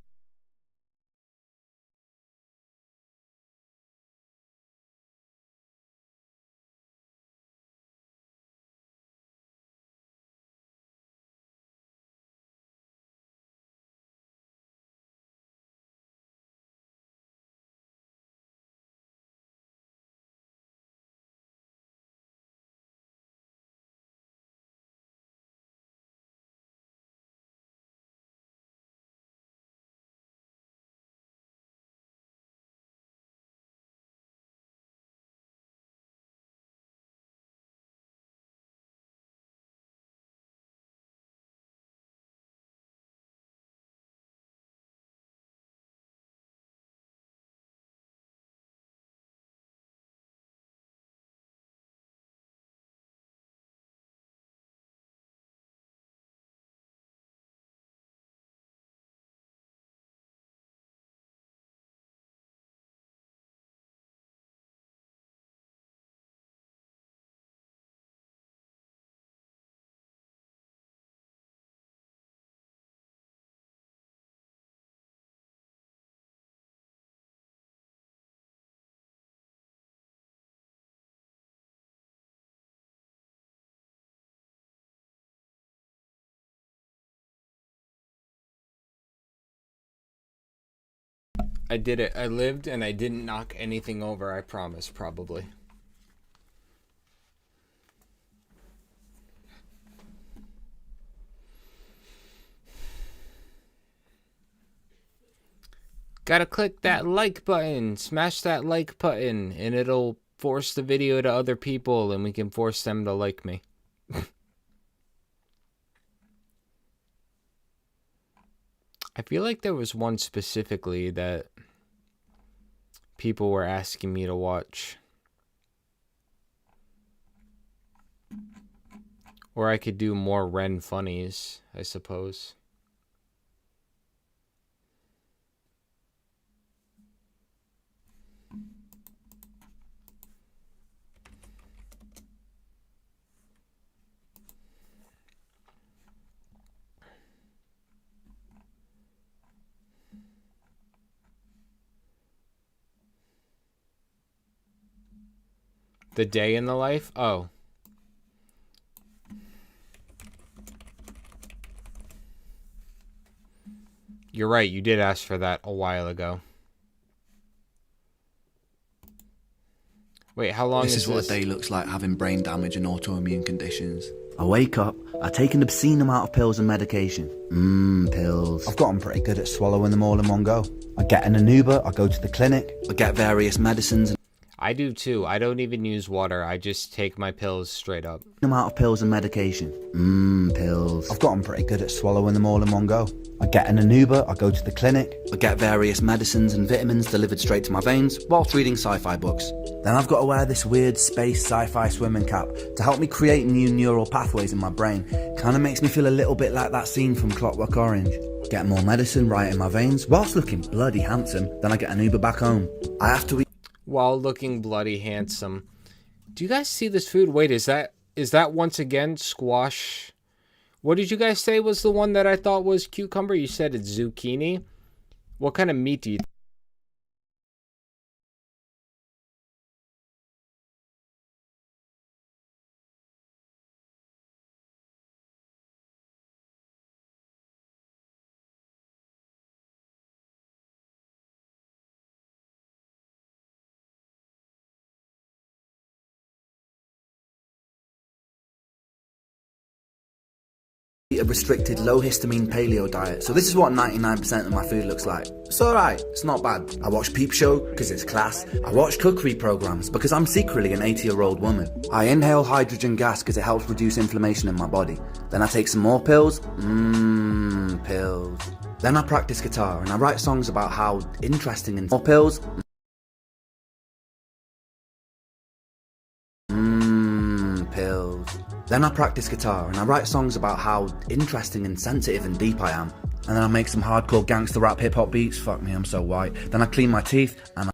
I did it. I lived and I didn't knock anything over, I promise, probably. Gotta click that like button, smash that like button, and it'll force the video to other people and we can force them to like me. I feel like there was one specifically that people were asking me to watch. Or I could do more Ren funnies, I suppose. The day in the life? Oh. You're right, you did ask for that a while ago. Wait, how long This is what a day looks like having brain damage and autoimmune conditions. I wake up, I take an obscene amount of pills and medication. Pills. I've gotten pretty good at swallowing them all in one go. I get in an Uber, I go to the clinic, I get various medicines. I do too. I don't even use water. I just take my pills straight up. Amount of pills and medication. Pills. I've gotten pretty good at swallowing them all in one go. I get in an Uber, I go to the clinic, I get various medicines and vitamins delivered straight to my veins whilst reading sci-fi books. Then I've got to wear this weird space sci-fi swimming cap to help me create new neural pathways in my brain. Kinda makes me feel a little bit like that scene from Clockwork Orange. Get more medicine right in my veins whilst looking bloody handsome. Then I get an Uber back home. I have to eat while looking bloody handsome. Do you guys see this food? Wait, is that once again squash? What did you guys say was the one that I thought was cucumber? You said it's zucchini. What kind of meat do you a restricted low histamine paleo diet, so this is what 99% of my food looks like. It's alright, it's not bad. I watch Peep Show because it's class. I watch cookery programs because I'm secretly an 80-year-old woman. I inhale hydrogen gas because it helps reduce inflammation in my body. Then I take some more pills. Pills. Then I practice guitar and I write songs about how interesting and more pills. Pills. Then I practice guitar and I write songs about how interesting and sensitive and deep I am. And then I make some hardcore gangster rap hip hop beats. Fuck me, I'm so white. Then I clean my teeth and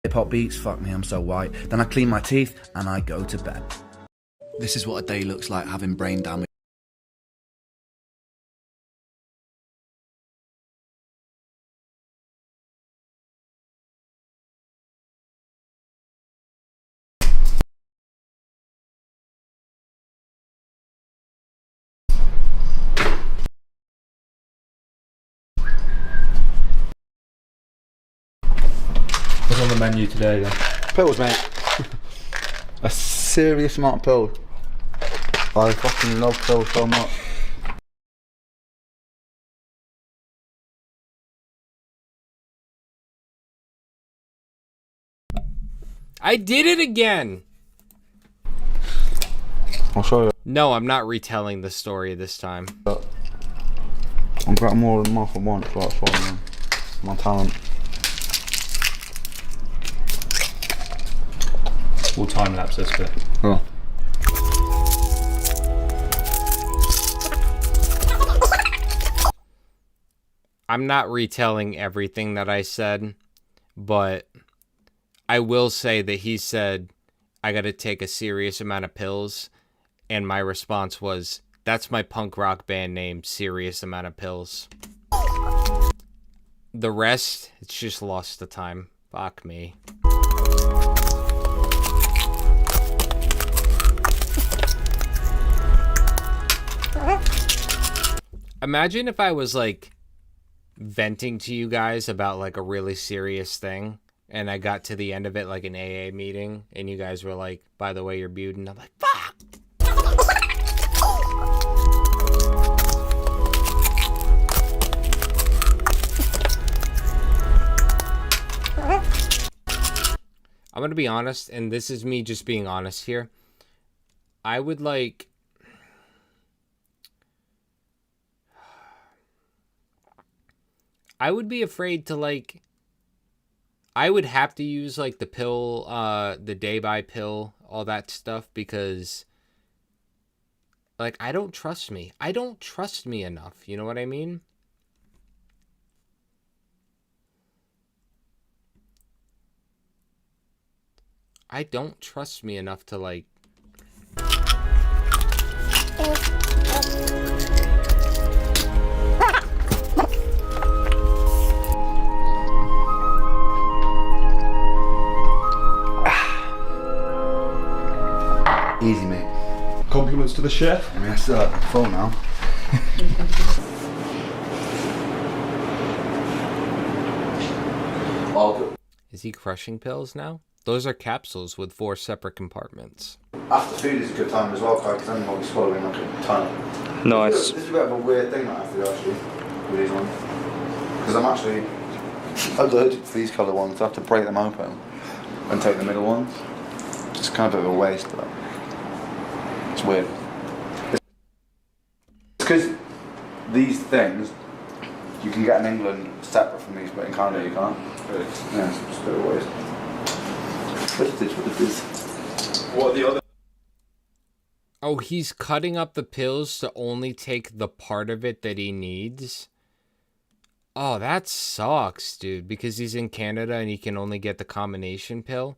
hip hop beats. Fuck me, I'm so white. Then I clean my teeth and I go to bed. This is what a day looks like having brain damage. What's on the menu today then? Pills, mate. A serious amount of pills. I fucking love pills so much. I did it again! I'll show you. No, I'm not retelling the story this time. I'm getting more than mouth at once, so that's what, man. My talent. We'll time lapse this bit. Oh. I'm not retelling everything that I said, but I will say that he said, I gotta take a serious amount of pills, and my response was, that's my punk rock band name, Serious Amount of Pills. The rest, it's just lost the time. Fuck me. Imagine if I was like venting to you guys about like a really serious thing, and I got to the end of it like an AA meeting, and you guys were like, by the way, you're muted, and I'm like, fuck! I'm gonna be honest, and this is me just being honest here. I would like... I would be afraid to like... I would have to use like the pill, the day by pill, all that stuff, because like I don't trust me. I don't trust me enough. You know what I mean? I don't trust me enough to like... Easy, mate. Compliments to the chef. Yes, sir. Full now. Is he crushing pills now? Those are capsules with 4 separate compartments. After food is a good time as well, because then you'll be swallowing like a ton. Nice. This is a bit of a weird thing that I have to do actually with these ones, because I'm actually allergic to these colour ones. So I have to break them open and take the middle ones. It's kind of a bit of a waste, but it's weird. It's because these things you can get in England separate from these, but in Canada you can't. Yeah, it's just a bit of a waste. But it is what it is. What are the other? Oh, he's cutting up the pills to only take the part of it that he needs? Oh, that sucks, dude, because he's in Canada and he can only get the combination pill.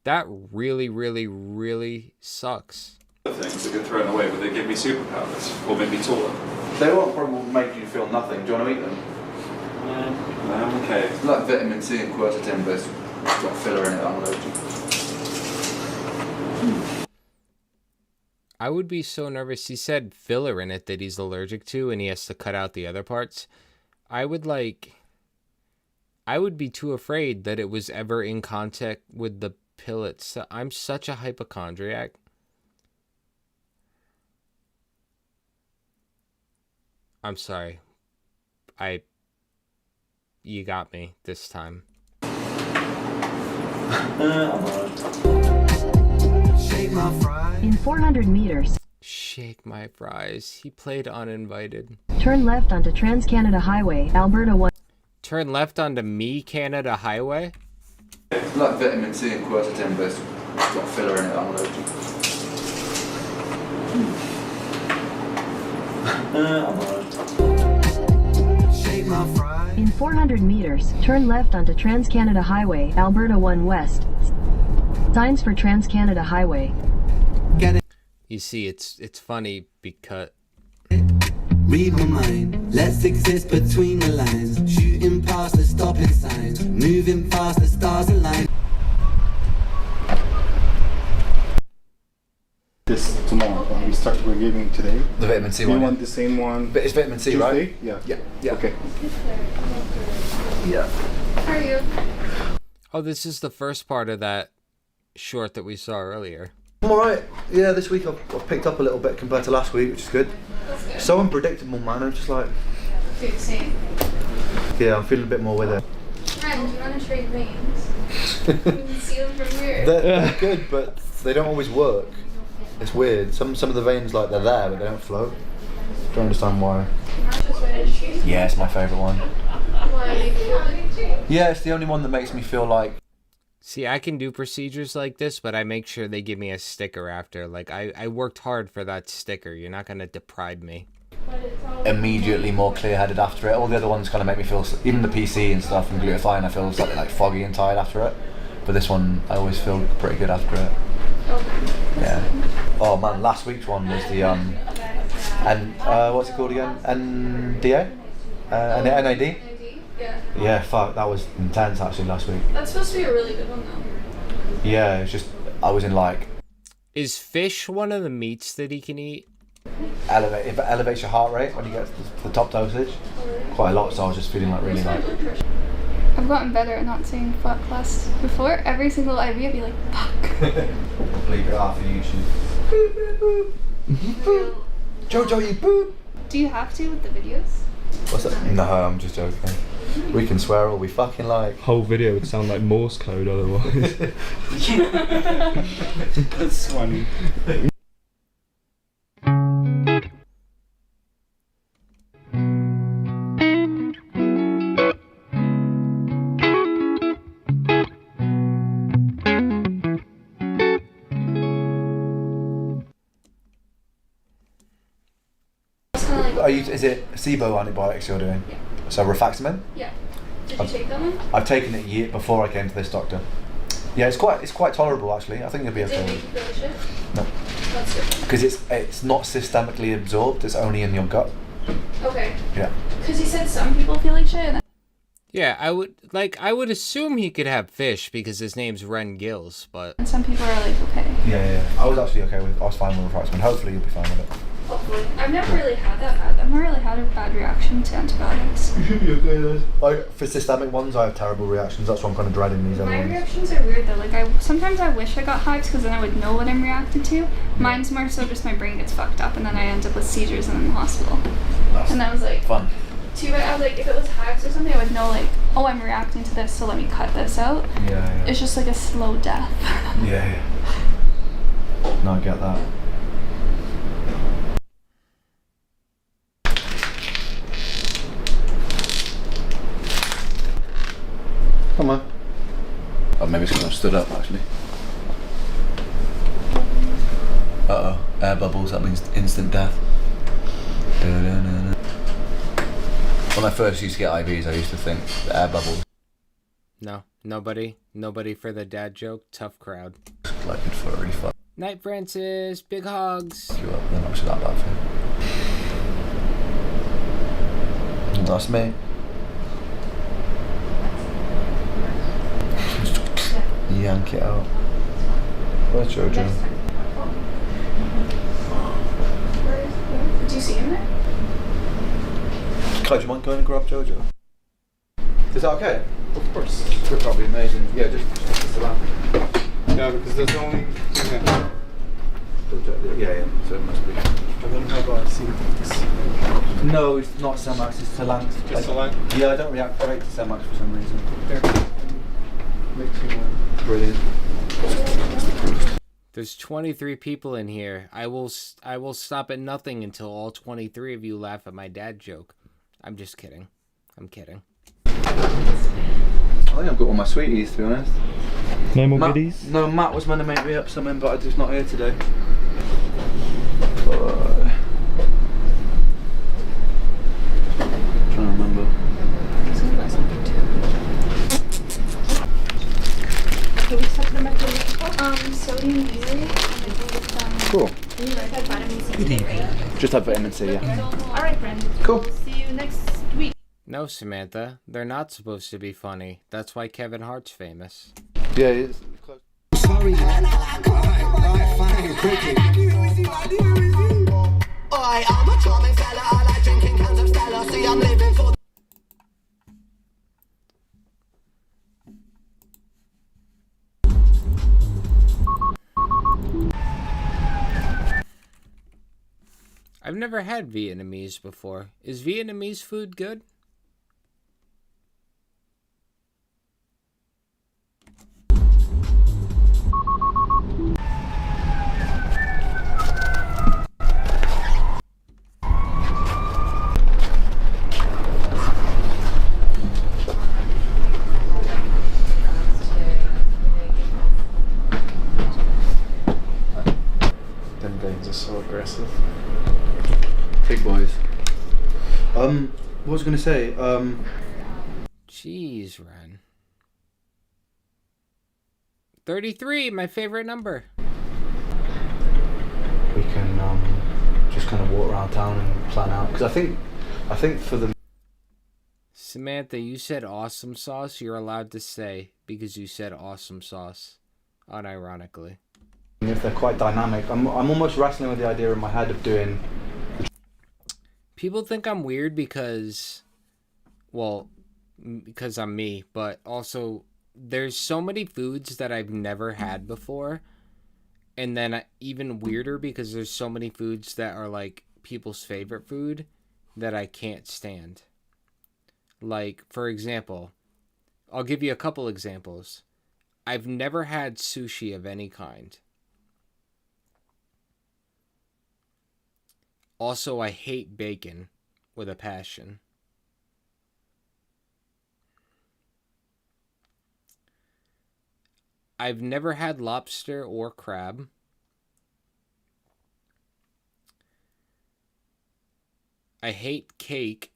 That really, really, really sucks. Things that get thrown away, but they give me superpowers or make me taller. They won't probably make you feel nothing. Do you want to eat them? No, I'm okay. It's like vitamin C and quercetin, but it's got filler in it. I'm allergic. I would be so nervous. He said filler in it that he's allergic to, and he has to cut out the other parts. I would be too afraid that it was ever in contact with the pill itself. I'm such a hypochondriac. I'm sorry. You got me this time. In 400 meters, Shake my fries. He played uninvited. turn left onto Trans-Canada Highway, Alberta 1. Turn left onto Me Canada Highway? It's like vitamin C and quercetin, but it's got filler in it. I'm allergic. In 400 meters, turn left onto Trans-Canada Highway, Alberta 1 West. Signs for Trans-Canada Highway. You see, it's funny because... Read my mind, let's exist between the lines. Shooting past the stopping signs, moving past the stars align. This tomorrow, we're giving today. The vitamin C Do one. you want the same one? But it's vitamin C, Tuesday? right? Yeah. Okay. Yeah. How are you? Oh, this is the first part of that short that we saw earlier. I'm alright. Yeah, this week I've picked up a little bit compared to last week, which is good. That's good. So unpredictable, man. I'm just like... Dude, same. Yeah, I'm feeling a bit more with it. Friend, do you want to trade veins? You can see them from here. They're good, but they don't always work. It's weird. Some of the veins, like, they're there, but they don't float. Don't understand why. Yeah, it's my favourite one. Why? Yeah, it's the only one that makes me feel like... See, I can do procedures like this, but I make sure they give me a sticker after. Like, I worked hard for that sticker. You're not going to deprive me. Immediately more clear-headed after it. All the other ones kind of make me feel... Even the PC and stuff and glutathione, I feel slightly like foggy and tired after it. But this one, I always feel pretty good after it. Yeah. Oh man, last week's one was the what's it called again? NDA? NAD? Yeah. Yeah, fuck, that was intense actually last week. That's supposed to be a really good one though. Yeah, it's just I was in like Is fish one of the meats that he can eat? If it elevates your heart rate when you get to the top dosage, quite a lot. So I was just feeling like really like. I've gotten better at not saying fuck less. Before, every single IV I'd be like, fuck. Leave it after YouTube. Jojo, you boop. Do you have to with the videos? What's that? No, I'm just joking. We can swear all we fucking like. Whole video would sound like Morse code otherwise. That's funny. Is it SIBO antibiotics you're doing? Yeah. So rifaximin? Yeah. Did you take them? I've taken it a year before I came to this doctor. Yeah, it's quite tolerable actually. I think you'll be okay. Did it make you feel shit? No. That's good. Because it's not systemically absorbed. It's only in your gut. Okay. Yeah. Because he said some people feel like shit. And Yeah, I would assume he could have fish because his name's Ren Gills, but some people are like, okay. Yeah. I was actually okay with. I was fine with rifaximin. Hopefully you'll be fine with it. Hopefully. I've never really had that bad. I've never really had a bad reaction to antibiotics. You should be okay then. Like for systemic ones, I have terrible reactions. That's why I'm kind of dreading these other My ones. reactions are weird though. Like sometimes I wish I got hives because then I would know what I'm reacted to. Mine's more so just my brain gets fucked up and then I end up with seizures and in the hospital. Nice. And I was like, fun. Too bad. I was like, if it was hives or something, I would know like, oh, I'm reacting to this, so let me cut this out. Yeah. It's just like a slow death. Yeah. No, I get that. Come on. Oh, maybe it's because I've stood up actually. Uh-oh, air bubbles, that means instant death. When I first used to get IVs, I used to think the air bubbles. no, nobody for the dad joke. Tough crowd. Like good for really fun. Night, Francis. Big hugs. You up, they're not actually that bad for you. That's me. Yank it out. Where's Jojo? Do you see him there? Kai, do you mind going and grab Jojo? Is that okay? Of course. That'd probably be amazing. Yeah, just the lamp. Yeah, because there's only. Yeah, so it must be. I don't have a symptoms. No, it's not Semax, it's Salanx. Just Salanx? Yeah, I don't react great to Semax for some reason. There. Make you one. Brilliant. There's 23 people in here. I will stop at nothing until all 23 of you laugh at my dad joke. I'm just kidding. I'm kidding. I think I've got all my sweeties, to be honest. No more goodies? No, Matt was meant to make me up something, but I'm just not here today. Trying to remember. Can we set them at the sodium urate and Cool. vitamin C. Just have vitamin C, yeah. All right, friend. Cool. See you next week. No, Samantha. They're not supposed to be funny. That's why Kevin Hart's famous. Yeah, it's close. Sorry, alright, fine, cricket. I'm a charming fella, I like drinking cans of Stella. See, I'm living for. I've never had Vietnamese before. Is Vietnamese food good? Them games are so aggressive. Big boys. What was I going to say? Jeez, Ren. 33, my favorite number. We can just kind of walk around town and plan out. Because I think for the... Samantha, you said awesome sauce. You're allowed to say because you said awesome sauce. Unironically. if they're quite dynamic. I'm almost wrestling with the idea in my head of doing. People think I'm weird because, well, because I'm me, but also there's so many foods that I've never had before. And then even weirder because there's so many foods that are like people's favorite food that I can't stand. Like, for example, I'll give you a couple examples. I've never had sushi of any kind. Also, I hate bacon with a passion. I've never had lobster or crab. I hate cake.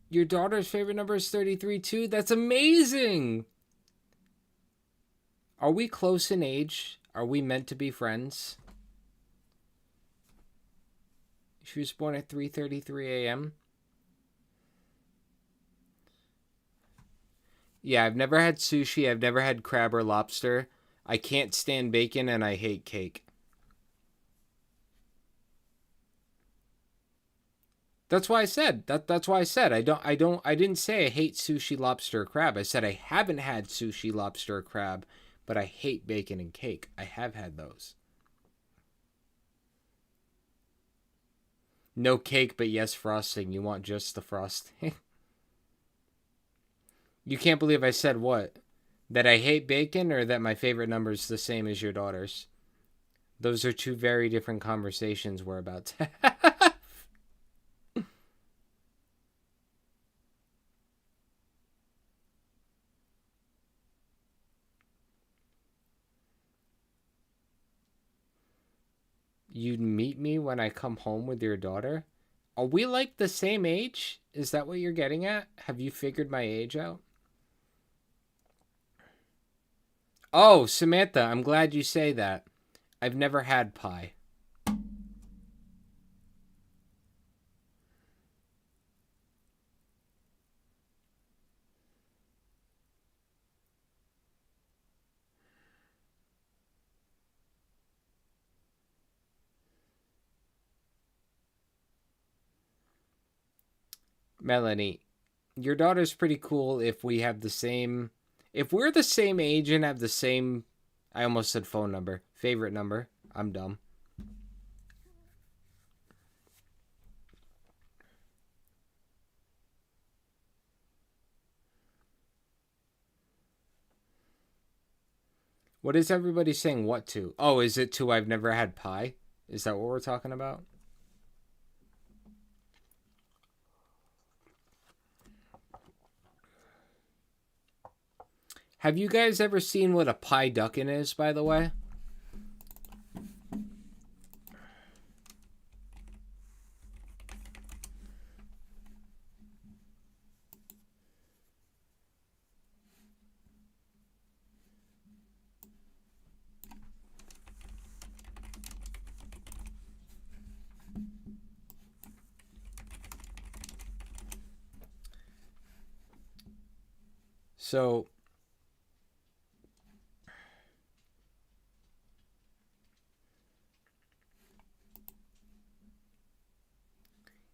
Your daughter's favorite number is 33 too? That's amazing! Are we close in age? Are we meant to be friends? She was born at 3:33 a.m. Yeah, I've never had sushi. I've never had crab or lobster. I can't stand bacon and I hate cake. That's why I said that's why I said I didn't say I hate sushi, lobster, or crab. I said I haven't had sushi, lobster, or crab, but I hate bacon and cake. I have had those. No cake, but yes frosting. You want just the frosting? You can't believe I said what? That I hate bacon or that my favorite number is the same as your daughter's? Those are two very different conversations we're about to have. You'd meet me when I come home with your daughter? Are we like the same age? Is that what you're getting at? Have you figured my age out? Oh, Samantha, I'm glad you say that. I've never had pie. Melanie, your daughter's pretty cool if we have the same... If we're the same age and have the same... I almost said phone number. Favorite number. I'm dumb. What is everybody saying what to? Oh, is it to I've never had pie? Is that what we're talking about? Have you guys ever seen what a pie duckin is, by the way? So...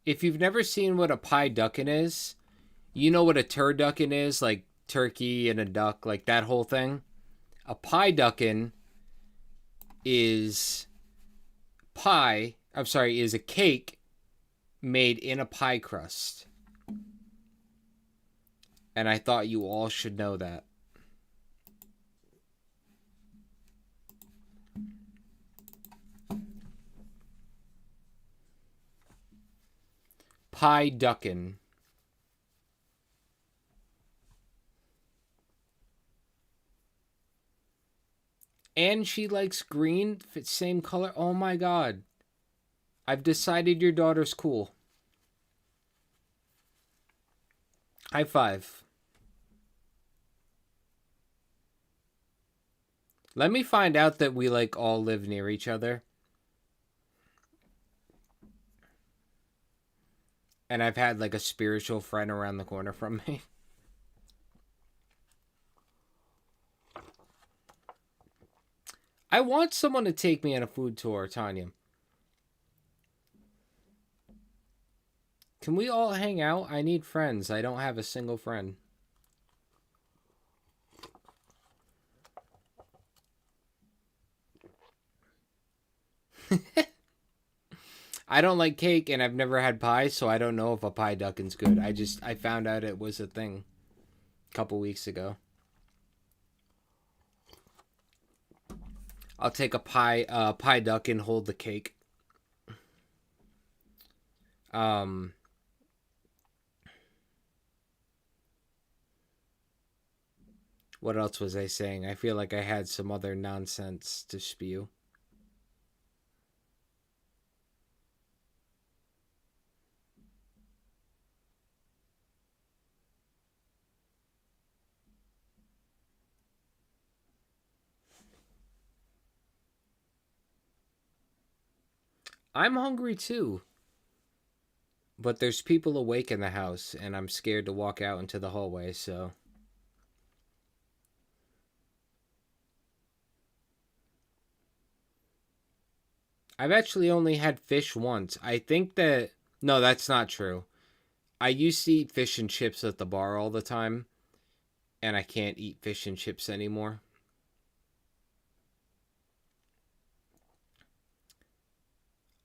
if you've never seen what a pie duckin is, you know what a turducken is, like turkey and a duck, like that whole thing. A pie duckin is is a cake made in a pie crust. And I thought you all should know that. Pie duckin. And she likes green, same color. Oh my god. I've decided your daughter's cool. High five. Let me find out that we, like, all live near each other. And I've had, like, a spiritual friend around the corner from me. I want someone to take me on a food tour, Tanya. Can we all hang out? I need friends. I don't have a single friend. I don't like cake, and I've never had pie, so I don't know if a pie duckin's good. I found out it was a thing a couple weeks ago. I'll take a pie duck and hold the cake. What else was I saying? I feel like I had some other nonsense to spew. I'm hungry too. But there's people awake in the house, and I'm scared to walk out into the hallway, so... I've actually only had fish once. I think that... No, that's not true. I used to eat fish and chips at the bar all the time, and I can't eat fish and chips anymore.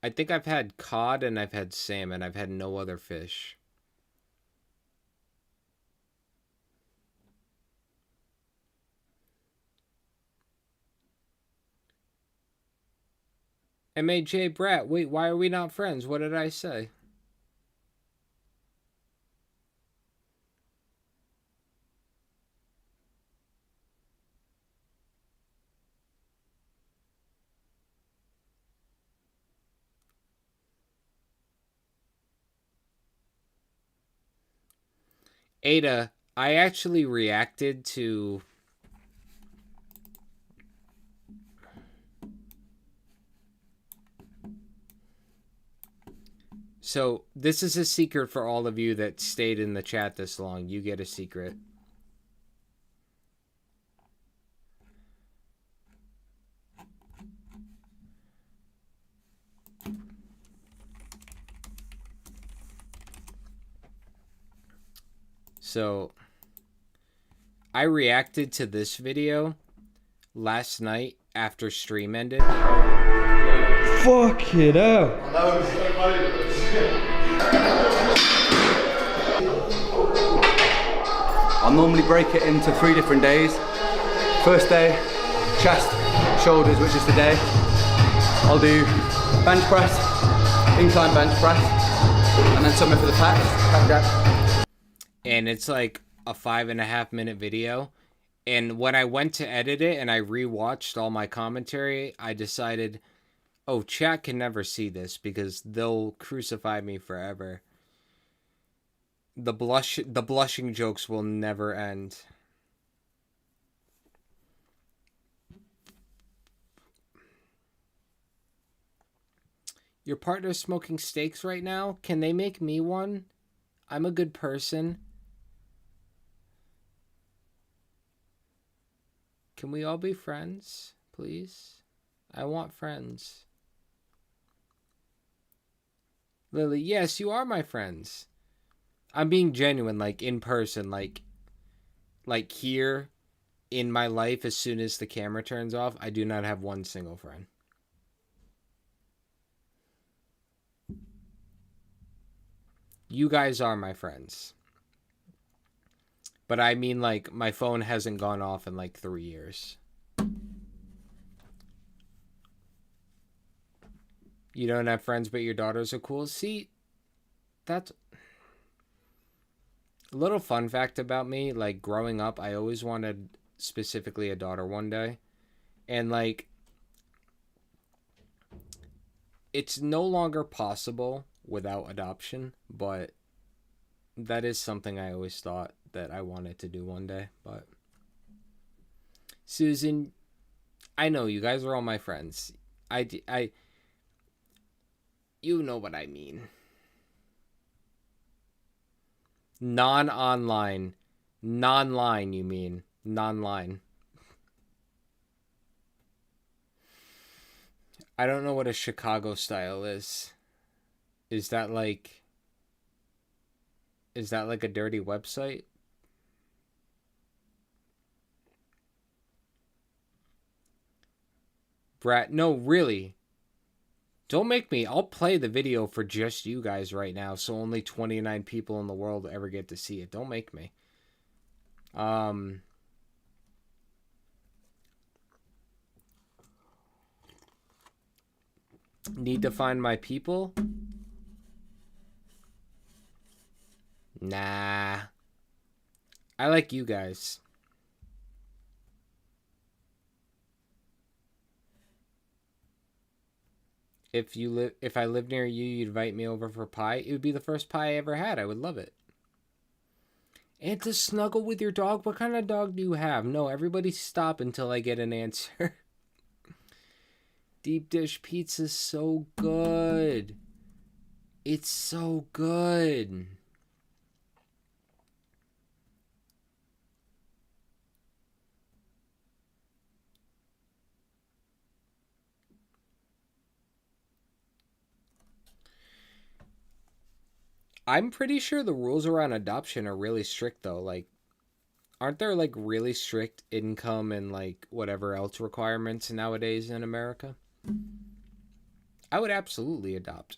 I think I've had cod and I've had salmon. I've had no other fish. M.A.J. Brat, wait, why are we not friends? What did I say? Ada, I actually reacted to... So, this is a secret for all of you that stayed in the chat this long. You get a secret. So, I reacted to this video last night after stream ended. Fuck it out. I'll normally break it into 3 different days. First day, chest, shoulders, which is today. I'll do bench press, incline bench press, and then something for the pecs. And it's like a 5.5 minute video. And when I went to edit it and I rewatched all my commentary, I decided, oh, chat can never see this because they'll crucify me forever. The blushing jokes will never end. Your partner's smoking steaks right now? Can they make me one? I'm a good person. Can we all be friends, please? I want friends. Lily, yes, you are my friends. I'm being genuine, like, in person, like here in my life, as soon as the camera turns off, I do not have one single friend. You guys are my friends. But I mean, like, my phone hasn't gone off in, like, 3 years. You don't have friends, but your daughters are cool? See, that's... A little fun fact about me, like, growing up, I always wanted specifically a daughter one day. And, like, it's no longer possible without adoption, but that is something I always thought that I wanted to do one day. But Susan, I know you guys are all my friends. You know what I mean. Non-online. Non-line, you mean. Non-line. I don't know what a Chicago style is. Is that like a dirty website? Brat, no, really. Don't make me. I'll play the video for just you guys right now, so only 29 people in the world ever get to see it. Don't make me. Need to find my people? Nah. I like you guys. If I lived near you, you'd invite me over for pie. It would be the first pie I ever had. I would love it. And to snuggle with your dog? What kind of dog do you have? No, everybody stop until I get an answer. Deep dish pizza is so good. It's so good. I'm pretty sure the rules around adoption are really strict though. Like, aren't there like really strict income and like whatever else requirements nowadays in America? I would absolutely adopt.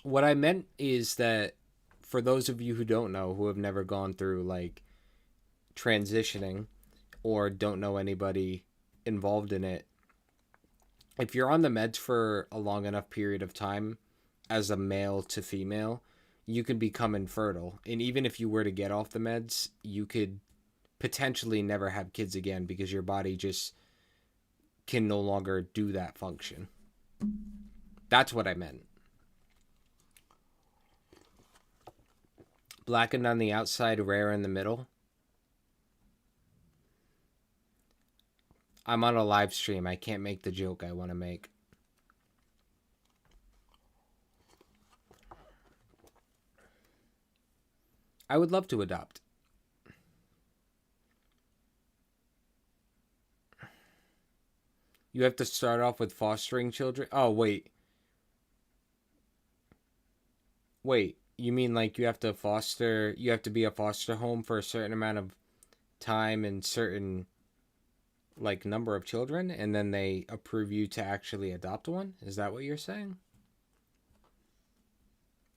What I meant is that for those of you who don't know, who have never gone through like transitioning or don't know anybody involved in it, if you're on the meds for a long enough period of time as a male to female, you can become infertile. And even if you were to get off the meds, you could potentially never have kids again because your body just can no longer do that function. That's what I meant. Blackened on the outside, rare in the middle. I'm on a live stream. I can't make the joke I want to make. I would love to adopt. You have to start off with fostering children? Oh, wait. Wait, you mean like you have to be a foster home for a certain amount of time and certain like number of children, and then they approve you to actually adopt one? Is that what you're saying?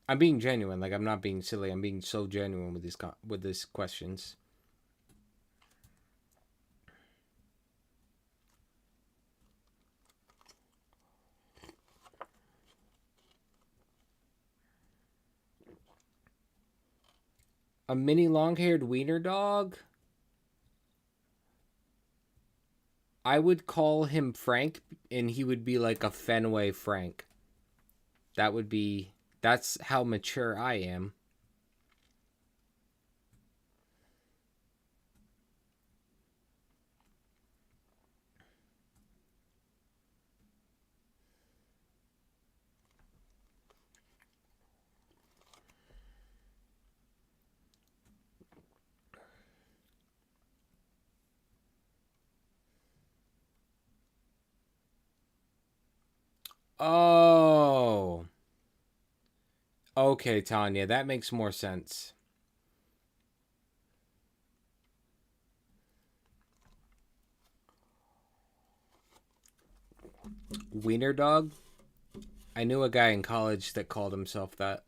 I'm being genuine. Like, I'm not being silly. I'm being so genuine with these questions. A mini long-haired wiener dog? I would call him Frank, and he would be like a Fenway Frank. That's how mature I am. Oh. Okay, Tanya, that makes more sense. Wiener dog? I knew a guy in college that called himself that.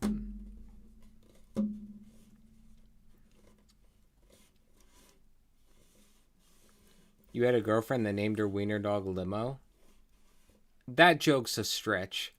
You had a girlfriend that named her wiener dog Limo? That joke's a stretch.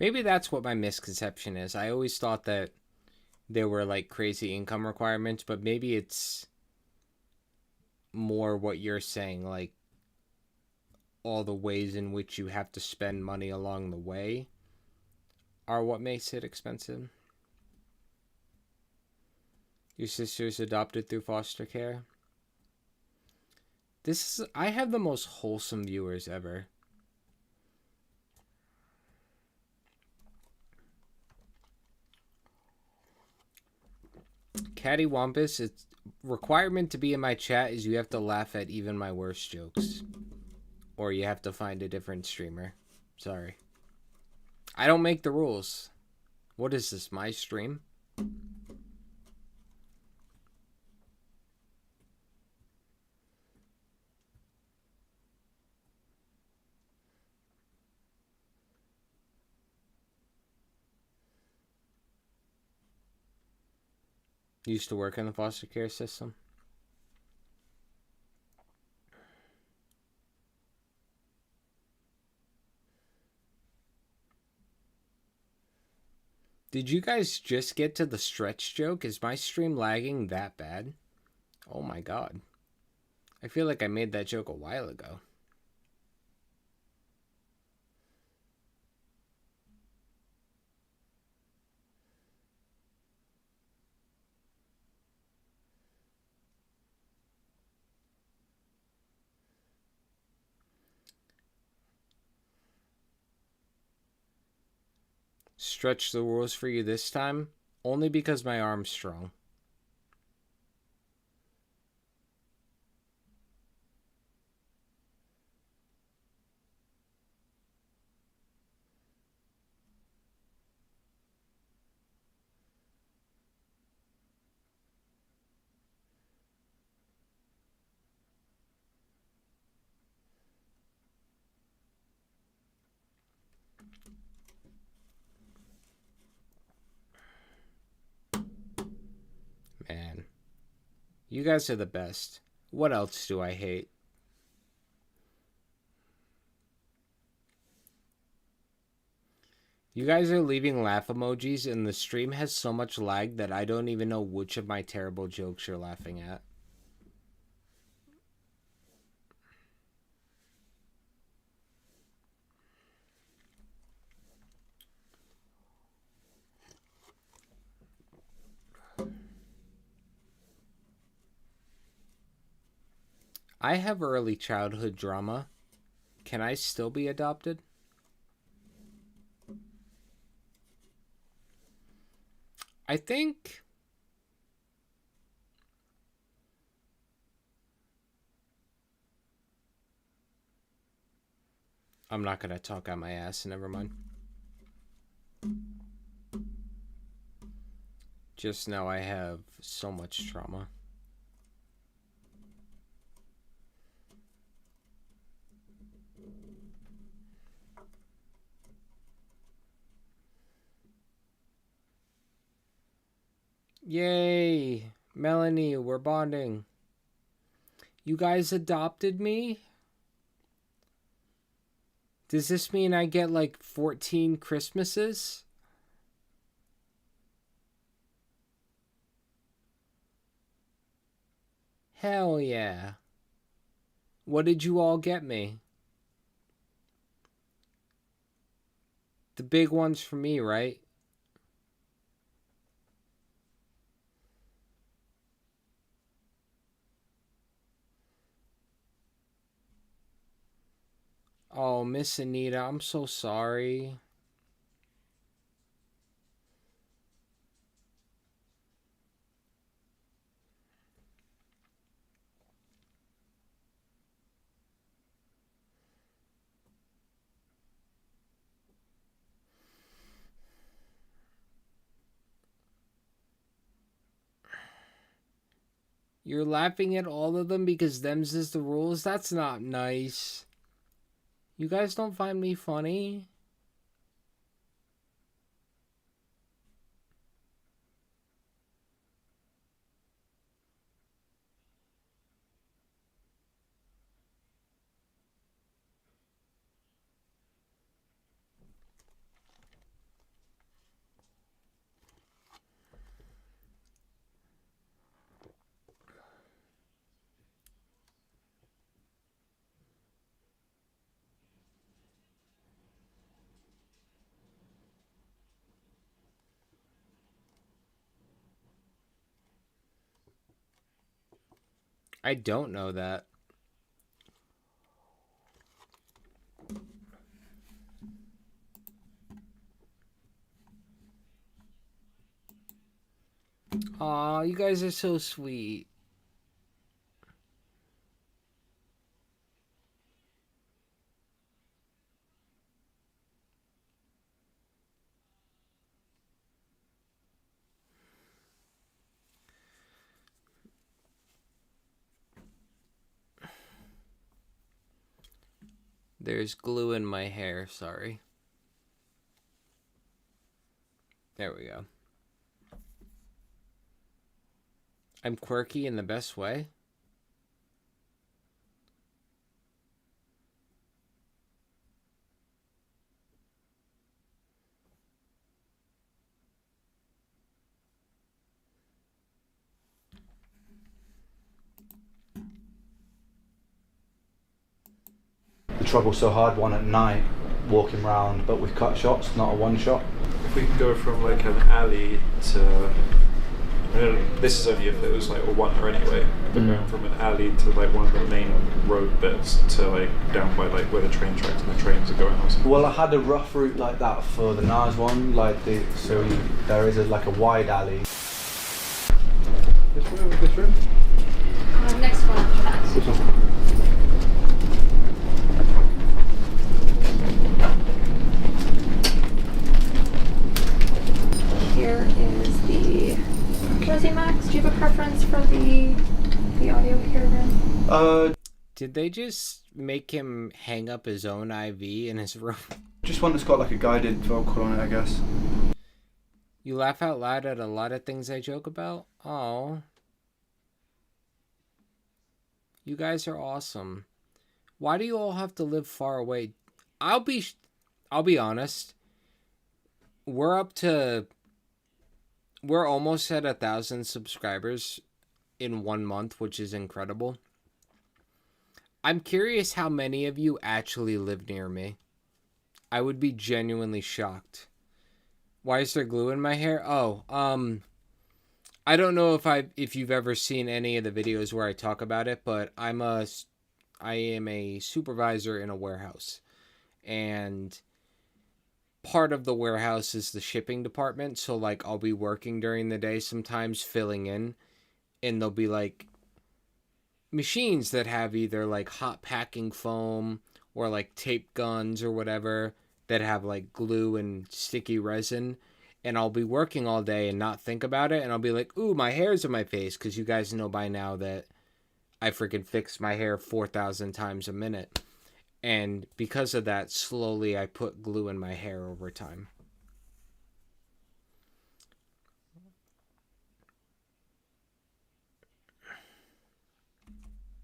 Maybe that's what my misconception is. I always thought that there were like crazy income requirements, but maybe it's more what you're saying, like all the ways in which you have to spend money along the way are what makes it expensive. Your sister's adopted through foster care. I have the most wholesome viewers ever. Catty Wampus, its requirement to be in my chat is you have to laugh at even my worst jokes. Or you have to find a different streamer. Sorry. I don't make the rules. What is this, my stream? Used to work in the foster care system. Did you guys just get to the stretch joke? Is my stream lagging that bad? Oh my god. I feel like I made that joke a while ago. Stretch the rules for you this time? Only because my arm's strong. Man. You guys are the best. What else do I hate? You guys are leaving laugh emojis and the stream has so much lag that I don't even know which of my terrible jokes you're laughing at. I have early childhood drama. Can I still be adopted? I think I'm not gonna talk out my ass, never mind. Just know I have so much trauma. Yay! Melanie, we're bonding. You guys adopted me? Does this mean I get like 14 Christmases? Hell yeah. What did you all get me? The big ones for me, right? Oh, Miss Anita, I'm so sorry. You're laughing at all of them because them's is the rules? That's not nice. You guys don't find me funny? I don't know that. Aw, you guys are so sweet. There's glue in my hair, sorry. There we go. I'm quirky in the best way. The trouble's so hard one at night, walking around, but with cut shots, not a one shot. If we can go from like an alley to, I mean, this is only if it was like a one-er anyway, but going from an alley to like one of the main road bits to like down by like where the train tracks and the trains are going or something. Well, I had a rough route like that for the Nars one, like there is like a wide alley. This room, this room? Next one after that. This one. Here is the Resi Max. Do you have a preference for the audio here, Did they just make him hang up his own IV in his room? Just one that's got like a guided vocal on it, I guess. You laugh out loud at a lot of things I joke about? Oh. You guys are awesome. Why do you all have to live far away? I'll be honest. We're almost at 1,000 subscribers in 1 month, which is incredible. I'm curious how many of you actually live near me. I would be genuinely shocked. Why is there glue in my hair? Oh, I don't know if you've ever seen any of the videos where I talk about it, but I am a supervisor in a warehouse, and part of the warehouse is the shipping department. So like I'll be working during the day, sometimes filling in, and there'll be like machines that have either like hot packing foam or like tape guns or whatever that have like glue and sticky resin. And I'll be working all day and not think about it. And I'll be like, ooh, my hair's in my face. Because you guys know by now that I freaking fix my hair 4,000 times a minute. And because of that, slowly I put glue in my hair over time.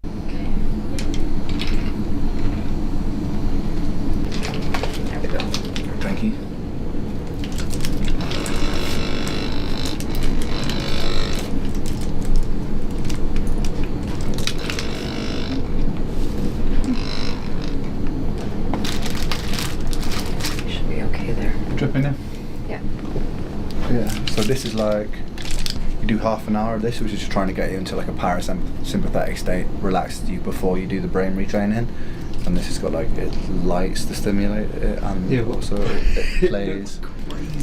There we go. Thank you. Dripping in? Yeah. Yeah, so this is like, you do half an hour of this, which is just trying to get you into like a parasympathetic state, relax you before you do the brain retraining. And this has got like, it lights to stimulate it, and also it plays.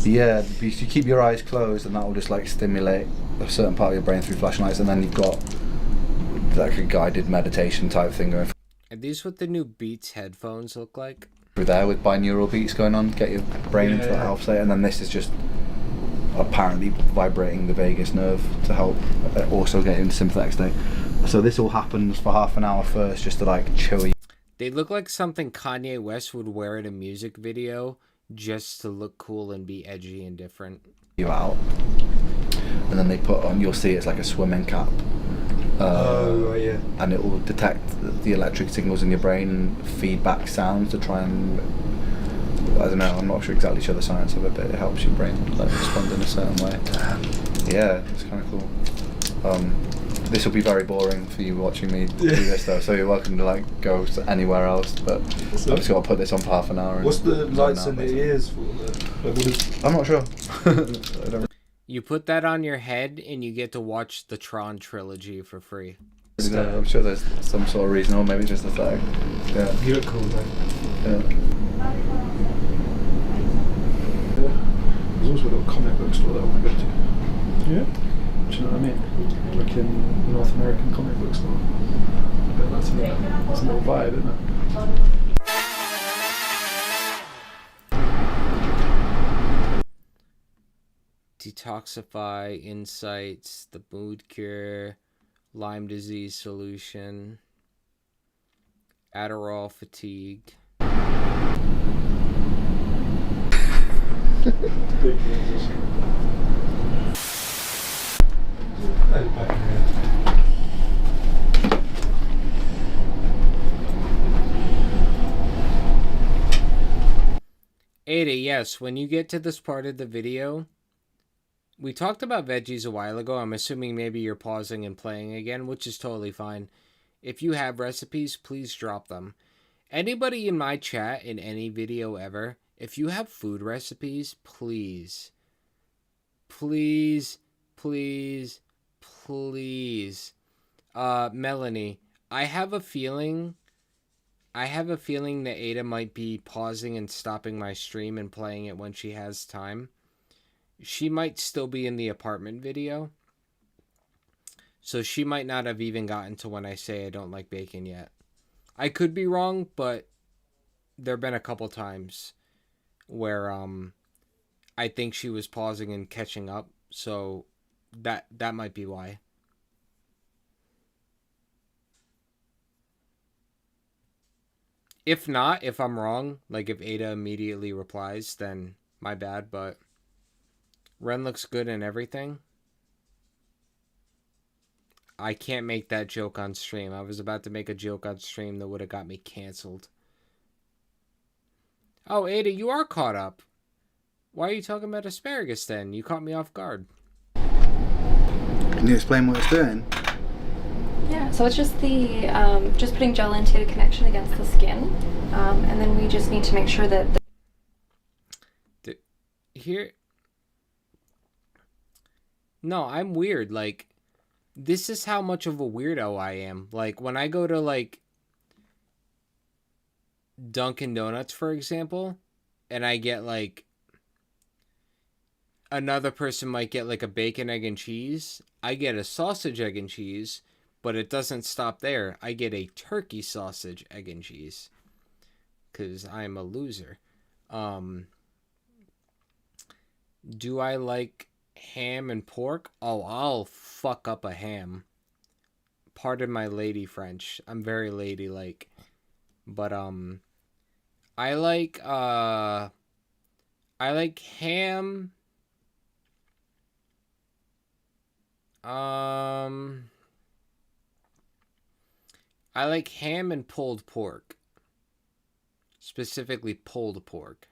Yeah, you keep your eyes closed and that will just like stimulate a certain part of your brain through flashing lights, and then you've got like a guided meditation type thing going. Are these what the new Beats headphones look like? There with binaural beats going on, get your brain into that alpha state, and then this is just apparently vibrating the vagus nerve to help also get into sympathetic state. So this all happens for half an hour first, just to like chill you. They look like something Kanye West would wear in a music video just to look cool and be edgy and different. You out, and then they put on, you'll see it's like a swimming cap. Yeah. And it will detect the electric signals in your brain and feedback sounds to try and, I don't know, I'm not sure exactly sure the science of it, but it helps your brain like respond in a certain way. Yeah, it's kind of cool. This will be very boring for you watching me do this though, so you're welcome to like go to anywhere else, but I've just got to put this on for half an hour. What's the lights in the ears for? I'm not sure. You put that on your head and you get to watch the Tron trilogy for free. I'm sure there's some sort of reason, or maybe just a flag. Yeah. You look cool though. Yeah. There's also a little comic book store that I want to go to. Yeah? Do you know what I mean? Like in North American comic book store. But that's a little vibe, isn't it? Detoxify, insights, the mood cure, Lyme disease solution, Adderall fatigue. Big musician. Ada, yes, when you get to this part of the video, we talked about veggies a while ago. I'm assuming maybe you're pausing and playing again, which is totally fine. If you have recipes, please drop them. Anybody in my chat in any video ever, if you have food recipes, please, please, please, please. Melanie, I have a feeling that Ada might be pausing and stopping my stream and playing it when she has time. She might still be in the apartment video. So she might not have even gotten to when I say I don't like bacon yet. I could be wrong, but there have been a couple times where I think she was pausing and catching up. So that might be why. If not, if I'm wrong, like if Ada immediately replies, then my bad, but Ren looks good and everything. I can't make that joke on stream. I was about to make a joke on stream that would have got me canceled. Oh, Ada, you are caught up. Why are you talking about asparagus then? You caught me off guard. Can you explain what it's doing? Yeah, so it's just the just putting gel into a connection against the skin, and then we just need to make sure that here. No, I'm weird. Like, this is how much of a weirdo I am. Like, when I go to like Dunkin' Donuts, for example, and I get like another person might get like a bacon, egg, and cheese. I get a sausage, egg, and cheese. But it doesn't stop there. I get a turkey sausage, egg, and cheese. Because I'm a loser. Do I like ham and pork? Oh, I'll fuck up a ham. Pardon my lady French. I'm very ladylike. But, I like ham. I like ham and pulled pork. Specifically pulled pork.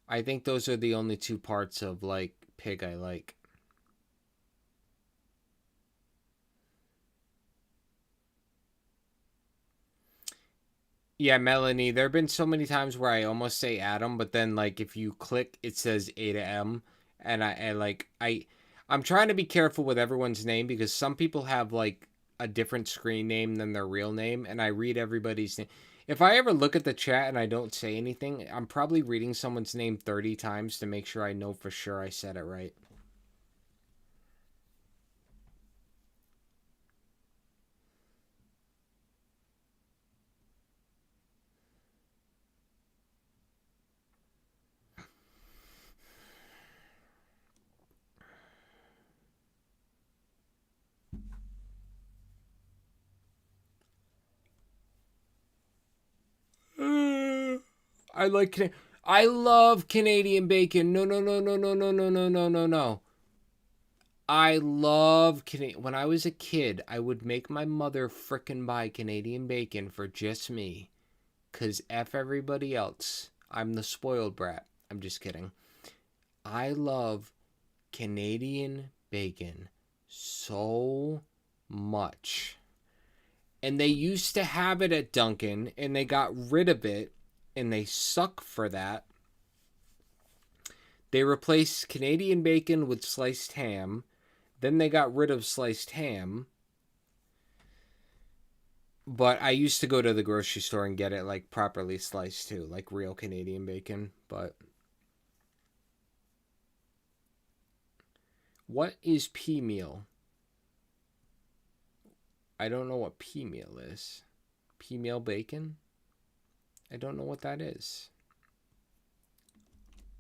I think those are the only two parts of, like, pig I like. Yeah, Melanie, there have been so many times where I almost say Adam, but then, like, if you click, it says A to M. And I'm trying to be careful with everyone's name because some people have, like, a different screen name than their real name, and I read everybody's name. If I ever look at the chat and I don't say anything, I'm probably reading someone's name 30 times to make sure I know for sure I said it right. I love Canadian bacon. No. I love Canadian. When I was a kid, I would make my mother frickin' buy Canadian bacon for just me. 'Cause F everybody else. I'm the spoiled brat. I'm just kidding. I love Canadian bacon so much. And they used to have it at Dunkin', and they got rid of it. And they suck for that. They replaced Canadian bacon with sliced ham. Then they got rid of sliced ham. But I used to go to the grocery store and get it like properly sliced too, like real Canadian bacon. But what is pea meal? I don't know what pea meal is. Pea meal bacon? I don't know what that is.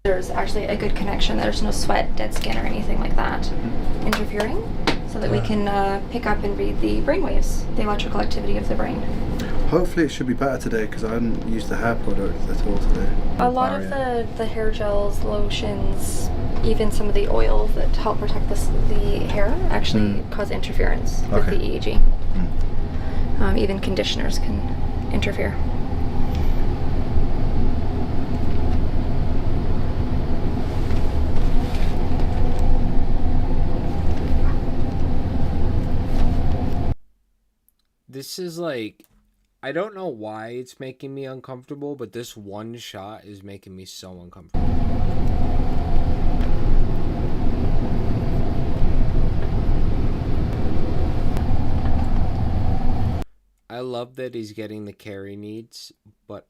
There's actually a good connection. There's no sweat, dead skin, or anything like that interfering, so that we can pick up and read the brain waves, the electrical activity of the brain. Hopefully it should be better today because I haven't used the hair product at all today. A lot of the hair gels, lotions, even some of the oils that help protect the hair actually cause interference with the EEG. Even conditioners can interfere. This is like, I don't know why it's making me uncomfortable, but this one shot is making me so uncomfortable. I love that he's getting the care he needs, but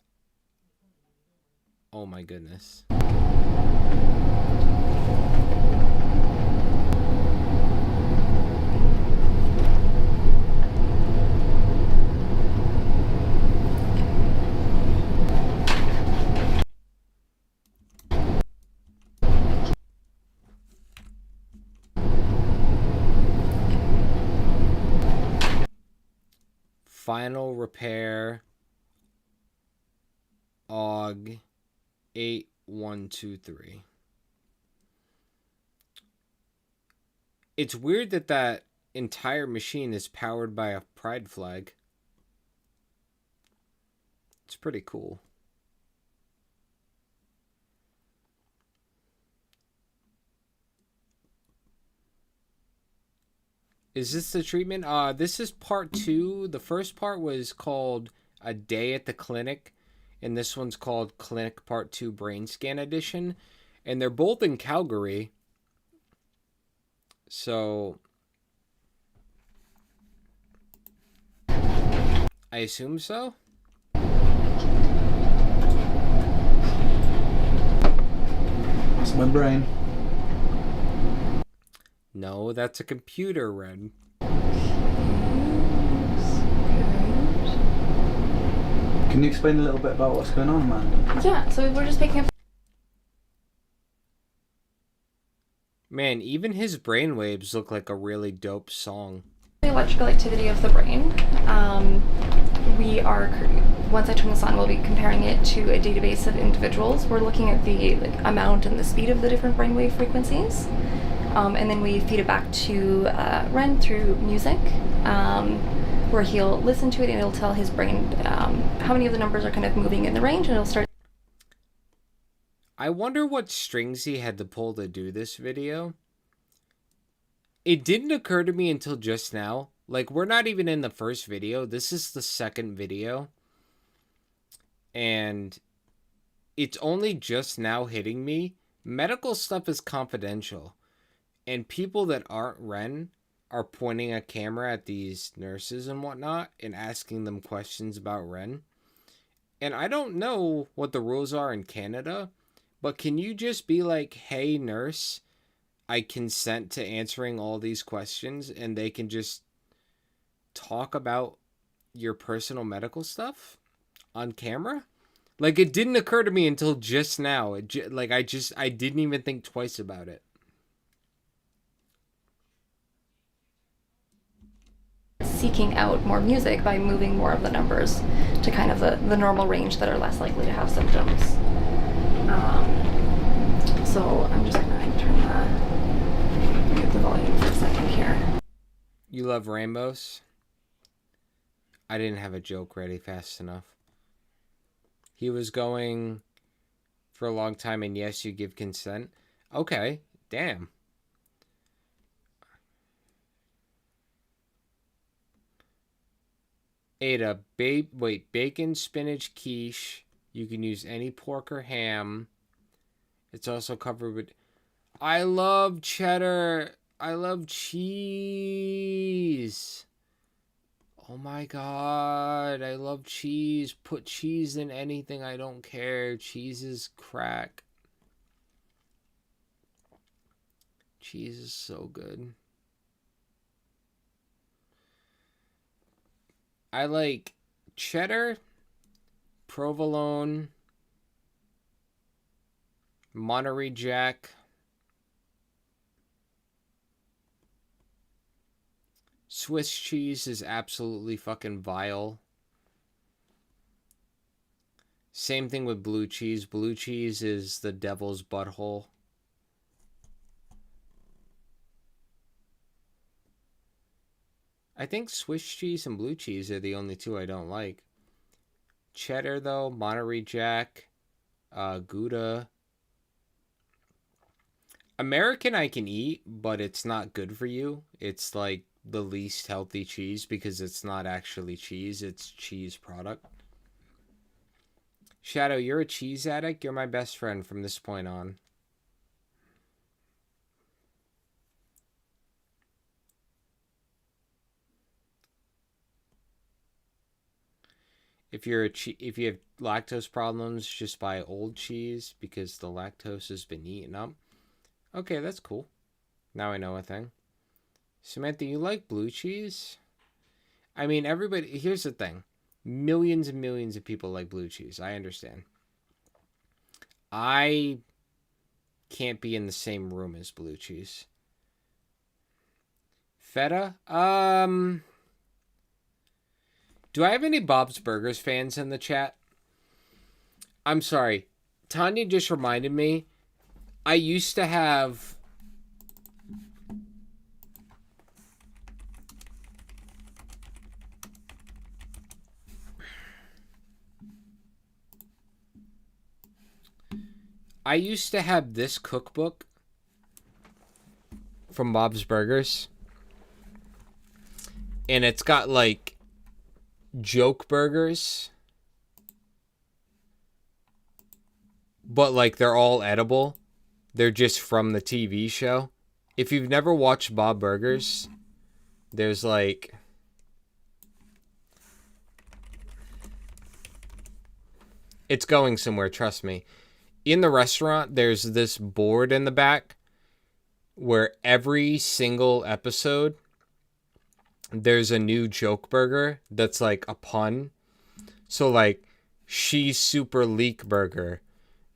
oh my goodness. Final repair AUG 8123. It's weird that that entire machine is powered by a pride flag. It's pretty cool. Is this the treatment? This is part 2. The first part was called A Day at the Clinic, and this one's called Clinic Part 2 Brain Scan Edition. And they're both in Calgary. So I assume so. That's my brain. No, that's a computer, Red. Can you explain a little bit about what's going on, Amanda? Yeah, so we're just picking up. Man, even his brainwaves look like a really dope song. The electrical activity of the brain. Once I turn this on, we'll be comparing it to a database of individuals. We're looking at the amount and the speed of the different brainwave frequencies. And then we feed it back to Ren through music, where he'll listen to it and it'll tell his brain how many of the numbers are kind of moving in the range, and it'll start. I wonder what strings he had to pull to do this video. It didn't occur to me until just now. Like, we're not even in the first video. This is the second video. And it's only just now hitting me. Medical stuff is confidential. And people that aren't Ren are pointing a camera at these nurses and whatnot and asking them questions about Ren. And I don't know what the rules are in Canada, but can you just be like, hey, nurse, I consent to answering all these questions, and they can just talk about your personal medical stuff on camera? Like, it didn't occur to me until just now. I didn't even think twice about it. Seeking out more music by moving more of the numbers to kind of the normal range that are less likely to have symptoms. So I'm just gonna mute the volume for a second here. You love rainbows? I didn't have a joke ready fast enough. He was going for a long time, and yes, you give consent. Okay, damn. Ada, bacon, spinach, quiche. You can use any pork or ham. It's also covered with... I love cheddar. I love cheese. Oh my god, I love cheese. Put cheese in anything, I don't care. Cheese is crack. Cheese is so good. I like cheddar, provolone, Monterey Jack, Swiss cheese is absolutely fucking vile. Same thing with blue cheese. Blue cheese is the devil's butthole. I think Swiss cheese and blue cheese are the only two I don't like. Cheddar, though, Monterey Jack, Gouda. American I can eat, but it's not good for you. It's like the least healthy cheese because it's not actually cheese. It's cheese product. Shadow, you're a cheese addict. You're my best friend from this point on. If you have lactose problems, just buy old cheese because the lactose has been eaten up. Okay, that's cool. Now I know a thing. Samantha, you like blue cheese? I mean, everybody... Here's the thing. Millions and millions of people like blue cheese. I understand. I can't be in the same room as blue cheese. Feta? Do I have any Bob's Burgers fans in the chat? I'm sorry. Tanya just reminded me. I used to have... I used to have this cookbook from Bob's Burgers. And it's got like joke burgers. But like they're all edible. They're just from the TV show. If you've never watched Bob Burgers, there's like... It's going somewhere, trust me. In the restaurant, there's this board in the back where every single episode, there's a new joke burger that's like a pun. So like, she's super leak burger,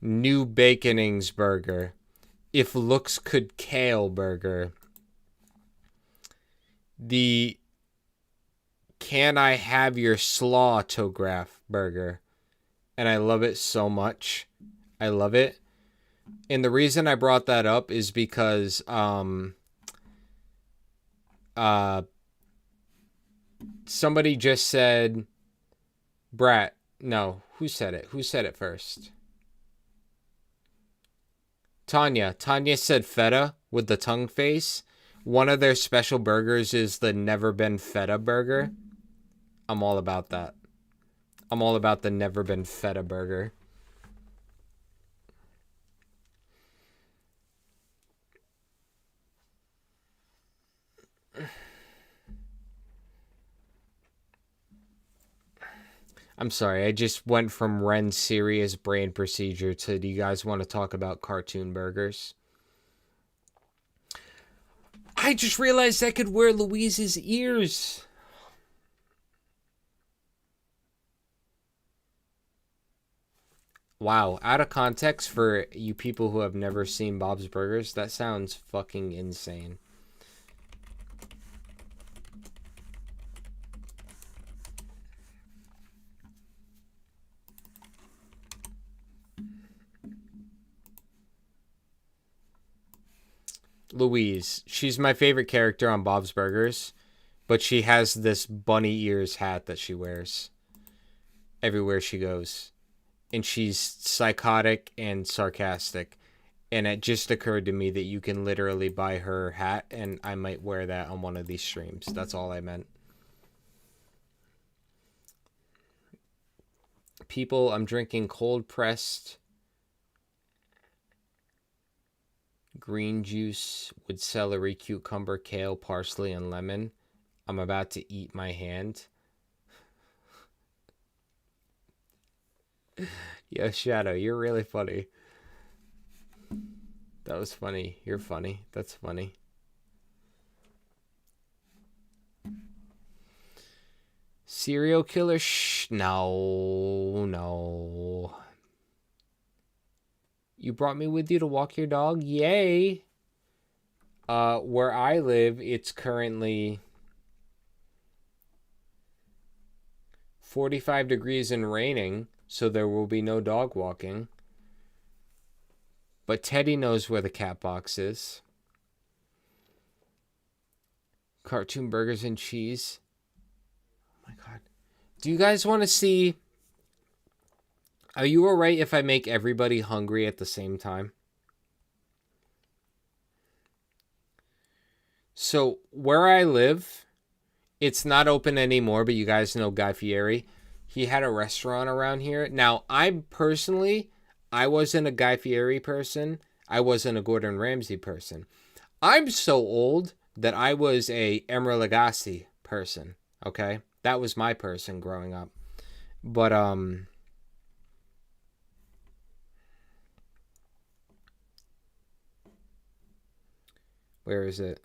new baconings burger, if looks could kale burger, the can I have your slaughtograph burger. And I love it so much. I love it. And the reason I brought that up is because somebody just said Brat. No, who said it? Who said it first? Tanya. Tanya said feta with the tongue face. One of their special burgers is the Never Been Feta burger. I'm all about that. I'm all about the Never Been Feta burger. I'm sorry, I just went from Ren's serious brain procedure to, do you guys want to talk about cartoon burgers? I just realized I could wear Louise's ears. Wow, out of context for you people who have never seen Bob's Burgers, that sounds fucking insane. Louise, she's my favorite character on Bob's Burgers, but she has this bunny ears hat that she wears everywhere she goes. And she's psychotic and sarcastic. And it just occurred to me that you can literally buy her hat, and I might wear that on one of these streams. That's all I meant. People, I'm drinking cold pressed green juice with celery, cucumber, kale, parsley, and lemon. I'm about to eat my hand. Yo, Shadow, you're really funny. That was funny. You're funny. That's funny. Serial killer? No. You brought me with you to walk your dog? Yay! Where I live, it's currently 45 degrees and raining, so there will be no dog walking. But Teddy knows where the cat box is. Cartoon burgers and cheese. Oh my god. Do you guys want to see... Are you alright if I make everybody hungry at the same time? So, where I live, it's not open anymore, but you guys know Guy Fieri. He had a restaurant around here. Now, I wasn't a Guy Fieri person. I wasn't a Gordon Ramsay person. I'm so old that I was a Emeril Lagasse person, okay? That was my person growing up. But, where is it?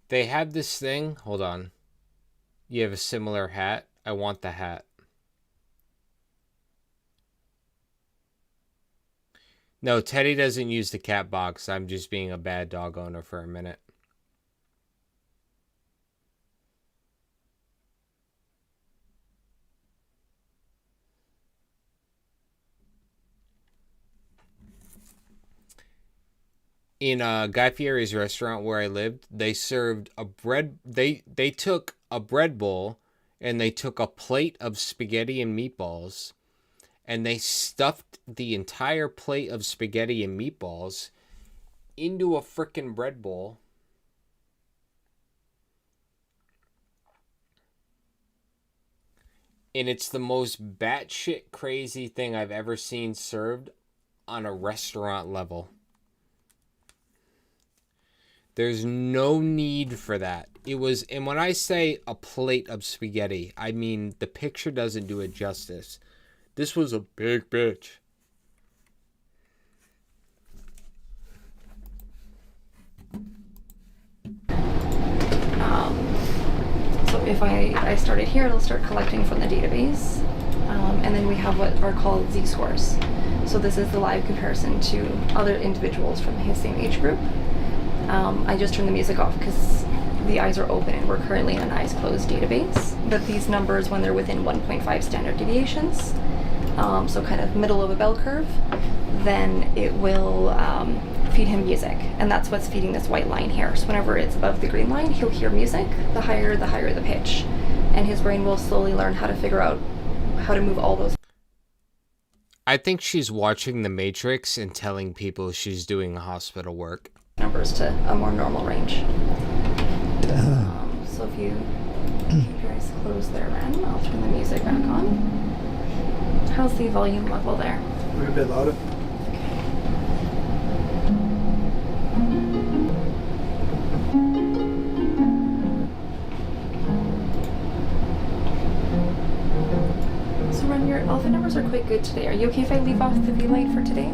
They have this thing. Hold on. You have a similar hat. I want the hat. No, Teddy doesn't use the cat box. I'm just being a bad dog owner for a minute. In Guy Fieri's restaurant where I lived, they served a bread. They took a bread bowl and they took a plate of spaghetti and meatballs, and they stuffed the entire plate of spaghetti and meatballs into a frickin' bread bowl. And it's the most batshit crazy thing I've ever seen served on a restaurant level. There's no need for that. It was, and when I say a plate of spaghetti, I mean the picture doesn't do it justice. This was a big bitch. So if I start it here, it'll start collecting from the database. And then we have what are called Z-scores. So this is the live comparison to other individuals from his same age group. I just turned the music off because the eyes are open and we're currently in an eyes closed database. But these numbers, when they're within 1.5 standard deviations, so kind of middle of a bell curve, then it will feed him music. And that's what's feeding this white line here. So whenever it's above the green line, he'll hear music. The higher the pitch. And his brain will slowly learn how to figure out how to move all those. I think she's watching The Matrix and telling people she's doing hospital work. Numbers to a more normal range. So if you keep your eyes closed there, Ren, I'll turn the music back on. How's the volume level there? Maybe a bit louder. So Ren, your alpha numbers are quite good today. Are you okay if I leave off the V-light for today?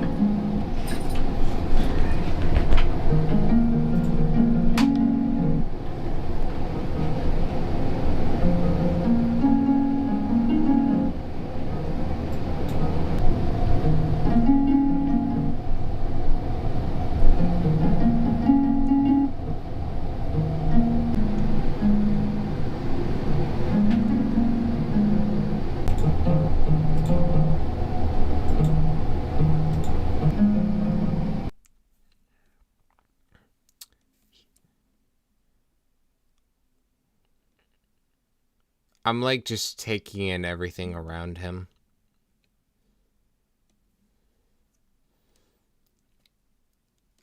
I'm like just taking in everything around him.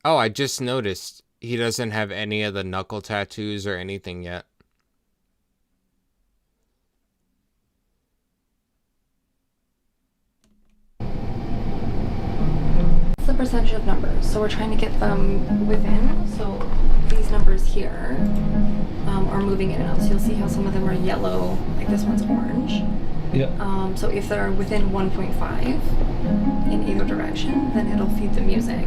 Oh, I just noticed he doesn't have any of the knuckle tattoos or anything yet. It's the percentage of numbers. So we're trying to get them within. So these numbers here are moving in and out. So you'll see how some of them are yellow, like this one's orange. Yeah. So if they're within 1.5 in either direction, then it'll feed the music.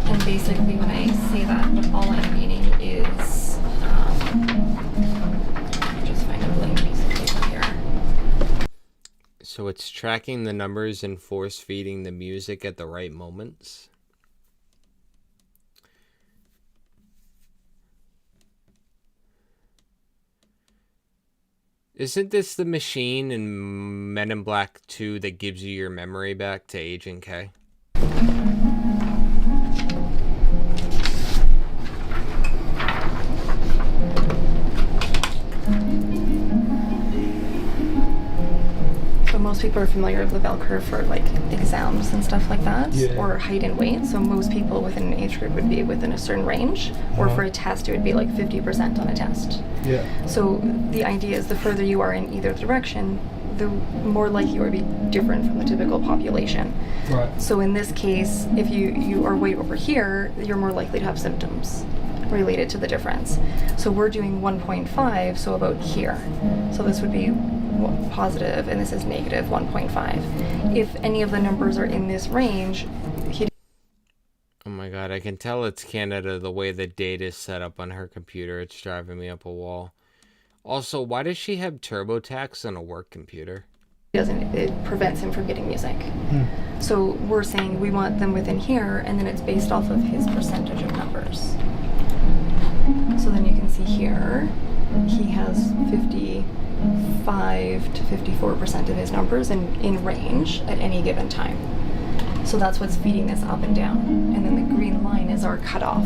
And basically when I say that, what all I'm meaning is, just find a blank piece of paper here. So it's tracking the numbers and force feeding the music at the right moments. Isn't this the machine in Men in Black 2 that gives you your memory back to Agent K? So most people are familiar with the bell curve for like exams and stuff like that, Yeah. or height and weight. So most people within an age group would be within a certain range, or for a test it would be like 50% on a test. Yeah. So the idea is the further you are in either direction, the more likely you are to be different from the typical population. Right. So in this case, if you are way over here, you're more likely to have symptoms related to the difference. So we're doing 1.5, so about here. So this would be positive, and this is negative 1.5. If any of the numbers are in this range, Oh my god, I can tell it's Canada the way the data is set up on her computer. It's driving me up a wall. Also, why does she have TurboTax on a work computer? it prevents him from getting music. So we're saying we want them within here, and then it's based off of his percentage of numbers. So then you can see here, he has 55 to 54% of his numbers in range at any given time. So that's what's feeding this up and down. And then the green line is our cutoff.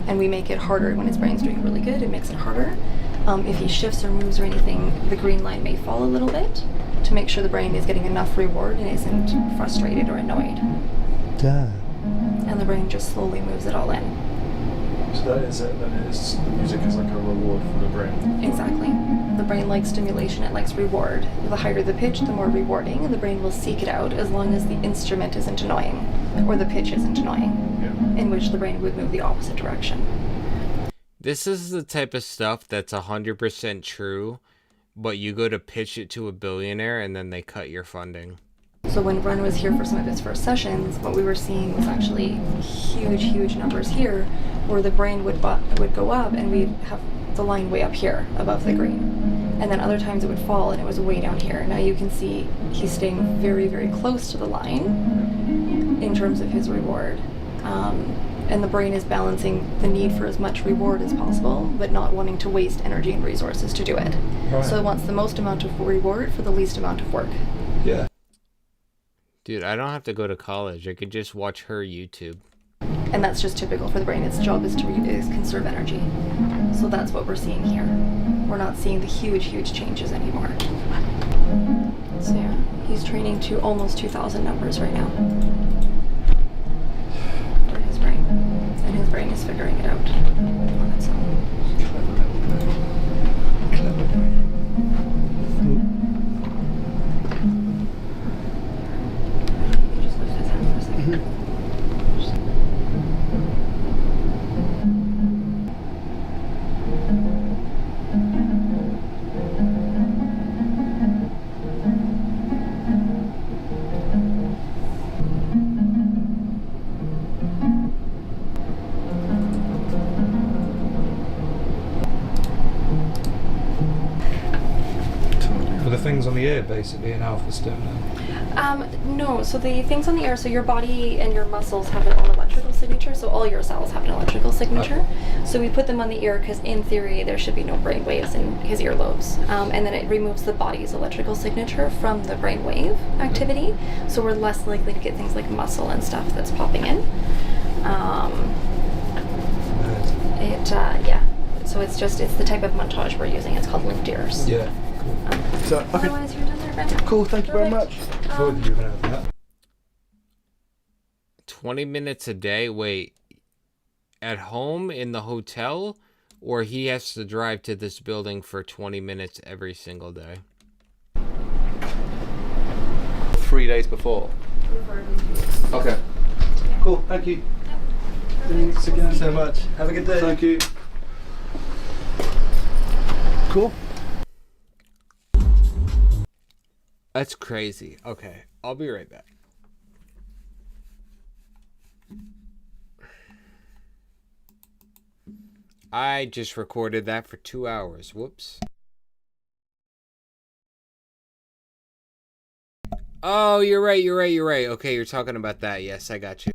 And we make it harder when his brain's doing really good, it makes it harder. If he shifts or moves or anything, the green line may fall a little bit to make sure the brain is getting enough reward and isn't frustrated or annoyed. Duh. And the brain just slowly moves it all in. So that is it, then it is, the music is like a reward for the brain. Exactly. The brain likes stimulation, it likes reward. The higher the pitch, the more rewarding, and the brain will seek it out as long as the instrument isn't annoying, or the pitch isn't annoying, in which the brain would move the opposite direction. This is the type of stuff that's 100% true, but you go to pitch it to a billionaire and then they cut your funding. So when Ren was here for some of his first sessions, what we were seeing was actually huge numbers here, where the brain would go up and we'd have the line way up here above the green. And then other times it would fall and it was way down here. Now you can see he's staying very close to the line in terms of his reward. And the brain is balancing the need for as much reward as possible, but not wanting to waste energy and resources to do it. Right. So it wants the most amount of reward for the least amount of work. Yeah. Dude, I don't have to go to college. I could just watch her YouTube. And that's just typical for the brain. Its job is to conserve energy. So that's what we're seeing here. We're not seeing the huge changes anymore. So yeah, he's training to almost 2,000 numbers right now. For his brain. And his brain is figuring it out on its own. You just lift his hand for a second. Are the things on the ear basically an alpha stim now? No, so the things on the ear, so your body and your muscles have their own electrical signature, so all your cells have an electrical signature. So we put them on the ear because in theory there should be no brain waves in his earlobes. And then it removes the body's electrical signature from the brain wave activity, so we're less likely to get things like muscle and stuff that's popping in. Yeah. So it's the type of montage we're using. It's called linked ears. Yeah. So, okay. Otherwise, you're done there, Ben. Cool, thank you very much. Thought you were gonna have that. 20 minutes a day? Wait. At home in the hotel? Or he has to drive to this building for 20 minutes every single day? 3 days before. Okay. Cool, thank you. Thanks again so much. Have a good day. Thank you. Cool. That's crazy. Okay, I'll be right back. I just recorded that for 2 hours. Whoops. Oh, you're right. Okay, you're talking about that. Yes, I got you.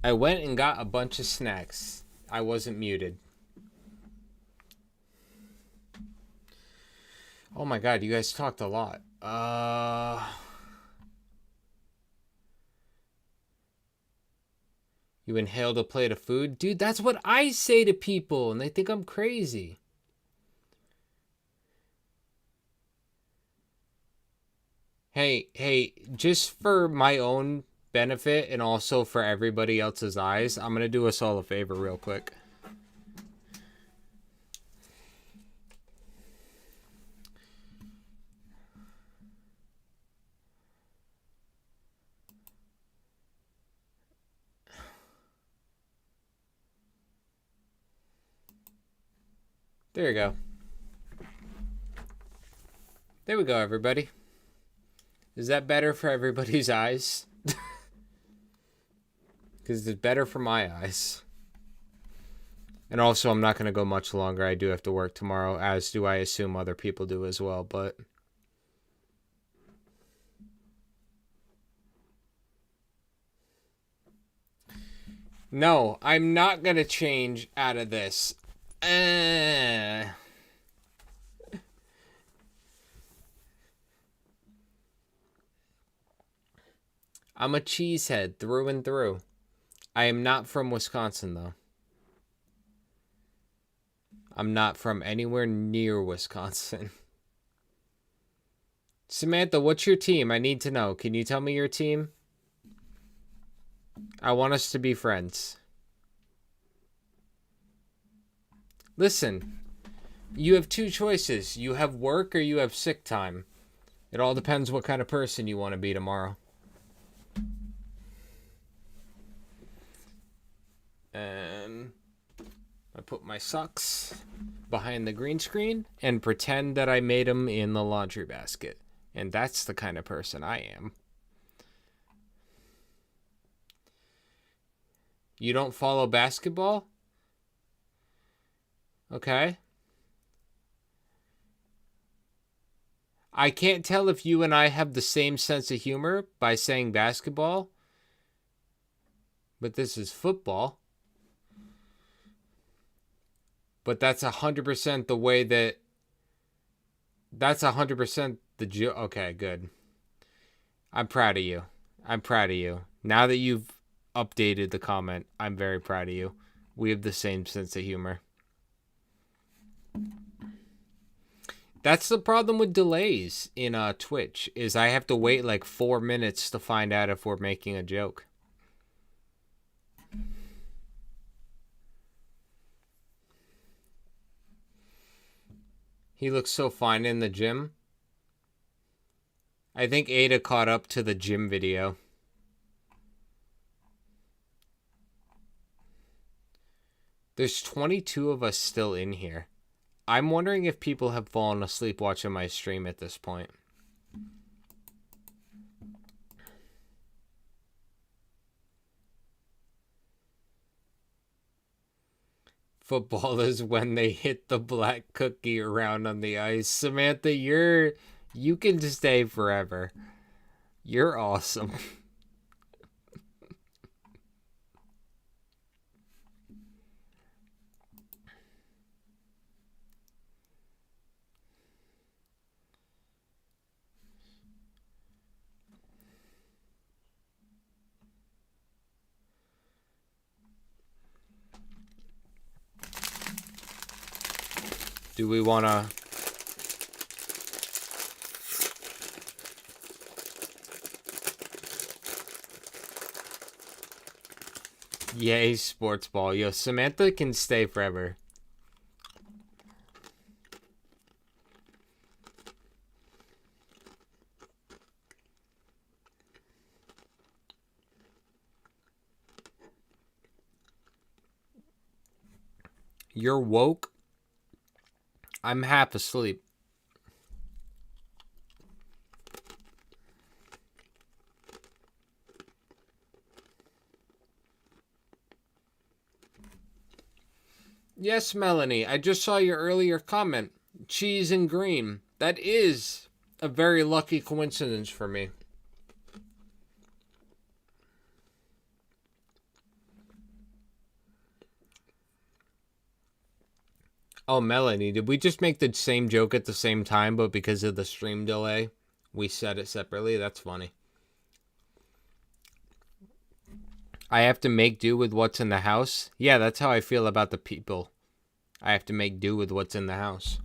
I went and got a bunch of snacks. I wasn't muted. Oh my god, you guys talked a lot. You inhaled a plate of food? Dude, that's what I say to people, and they think I'm crazy. Hey, just for my own benefit and also for everybody else's eyes, I'm gonna do us all a favor real quick. There you go. There we go, everybody. Is that better for everybody's eyes? Because it's better for my eyes. And also, I'm not going to go much longer. I do have to work tomorrow, as do I assume other people do as well, but... No, I'm not going to change out of this. I'm a cheesehead through and through. I am not from Wisconsin, though. I'm not from anywhere near Wisconsin. Samantha, what's your team? I need to know. Can you tell me your team? I want us to be friends. Listen, you have two choices. You have work or you have sick time. It all depends what kind of person you want to be tomorrow. And I put my socks behind the green screen and pretend that I made them in the laundry basket. And that's the kind of person I am. You don't follow basketball? Okay. I can't tell if you and I have the same sense of humor by saying basketball. But this is football. But that's 100% the way that... That's 100% the joke. Okay, good. I'm proud of you. I'm proud of you. Now that you've updated the comment, I'm very proud of you. We have the same sense of humor. That's the problem with delays in Twitch, is I have to wait like 4 minutes to find out if we're making a joke. He looks so fine in the gym. I think Ada caught up to the gym video. There's 22 of us still in here. I'm wondering if people have fallen asleep watching my stream at this point. Football is when they hit the black cookie around on the ice. Samantha, you can stay forever. You're awesome. Do we want to... Yay, sports ball. Yo, Samantha can stay forever. You're woke? I'm half asleep. Yes, Melanie, I just saw your earlier comment. Cheese and green. That is a very lucky coincidence for me. Oh, Melanie, did we just make the same joke at the same time, but because of the stream delay, we said it separately? That's funny. I have to make do with what's in the house? Yeah, that's how I feel about the people. I have to make do with what's in the house.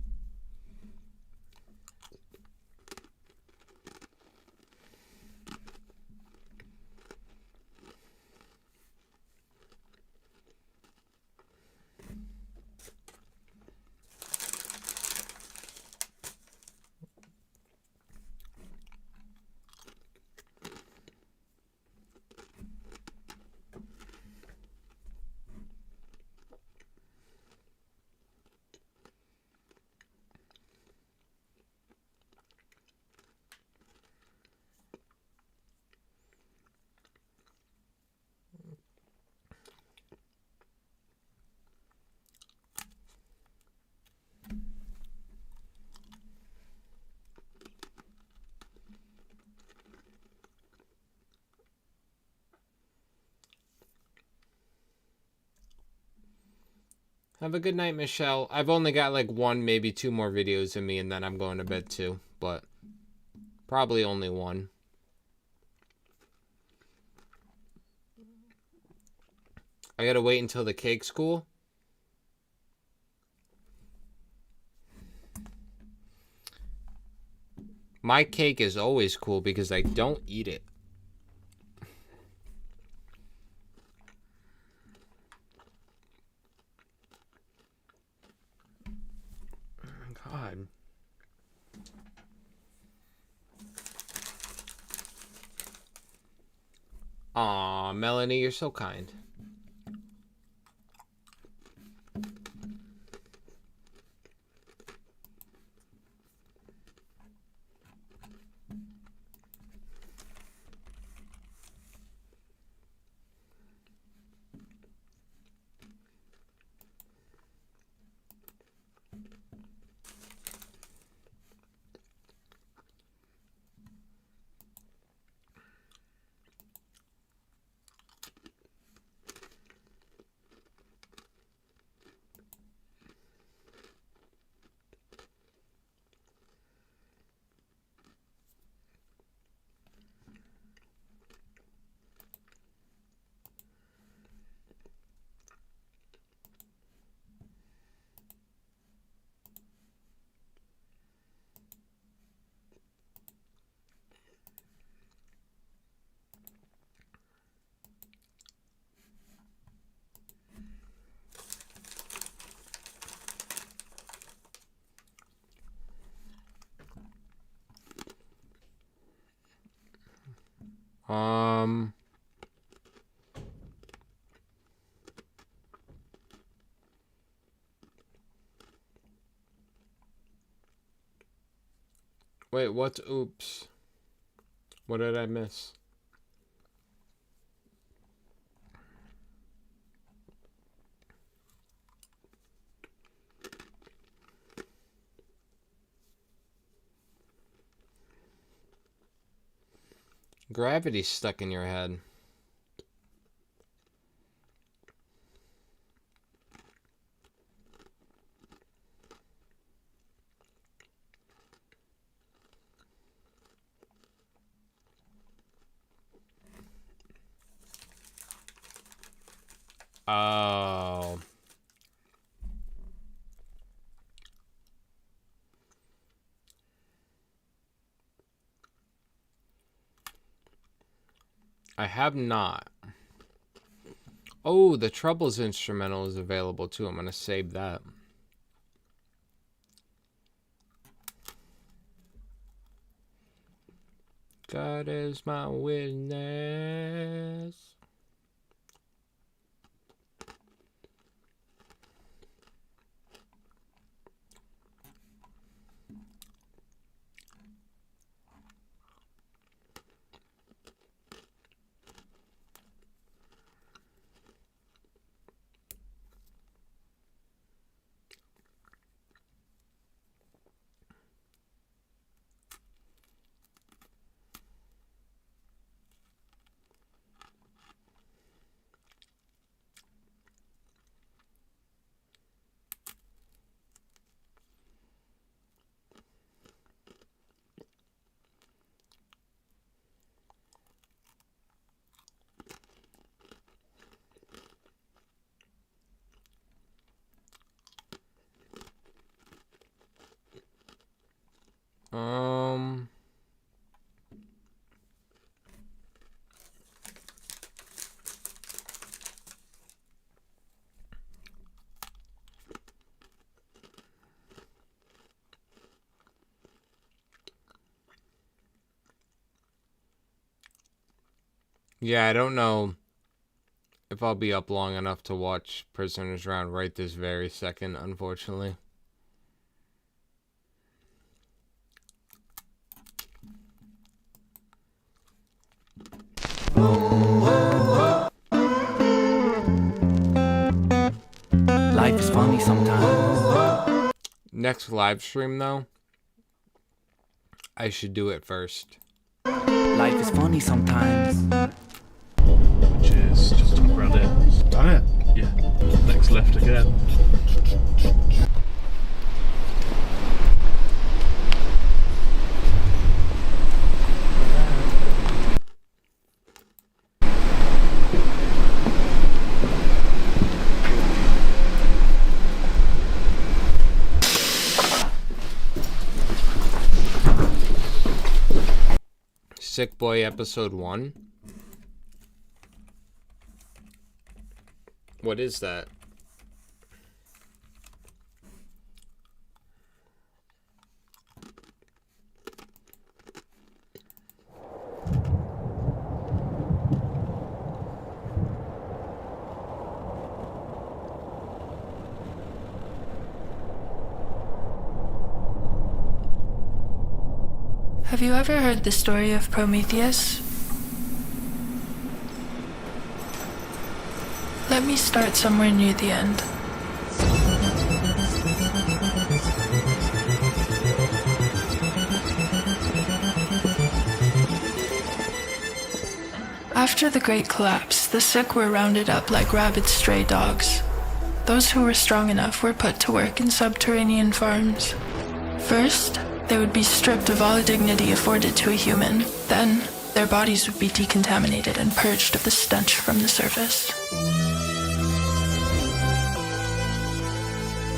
Have a good night, Michelle. I've only got like 1, maybe 2 more videos in me, and then I'm going to bed too. But probably only 1. I gotta wait until the cake's cool. My cake is always cool because I don't eat it. God. Aw, Melanie, you're so kind. Wait, what's oops? What did I miss? Gravity's stuck in your head. Oh. I have not. Oh, the Troubles instrumental is available too. I'm gonna save that. God is my witness. Yeah, I don't know if I'll be up long enough to watch Prisoners Round right this very second, unfortunately. Life is funny sometimes. Next live stream, though, I should do it first. Life is funny sometimes. Which is just around it. Done it? Yeah. Next left again. Sick Boy Episode 1. What is that? Have you ever heard the story of Prometheus? Let me start somewhere near the end. After the Great Collapse, the sick were rounded up like rabid stray dogs. Those who were strong enough were put to work in subterranean farms. First, they would be stripped of all dignity afforded to a human. Then, their bodies would be decontaminated and purged of the stench from the surface.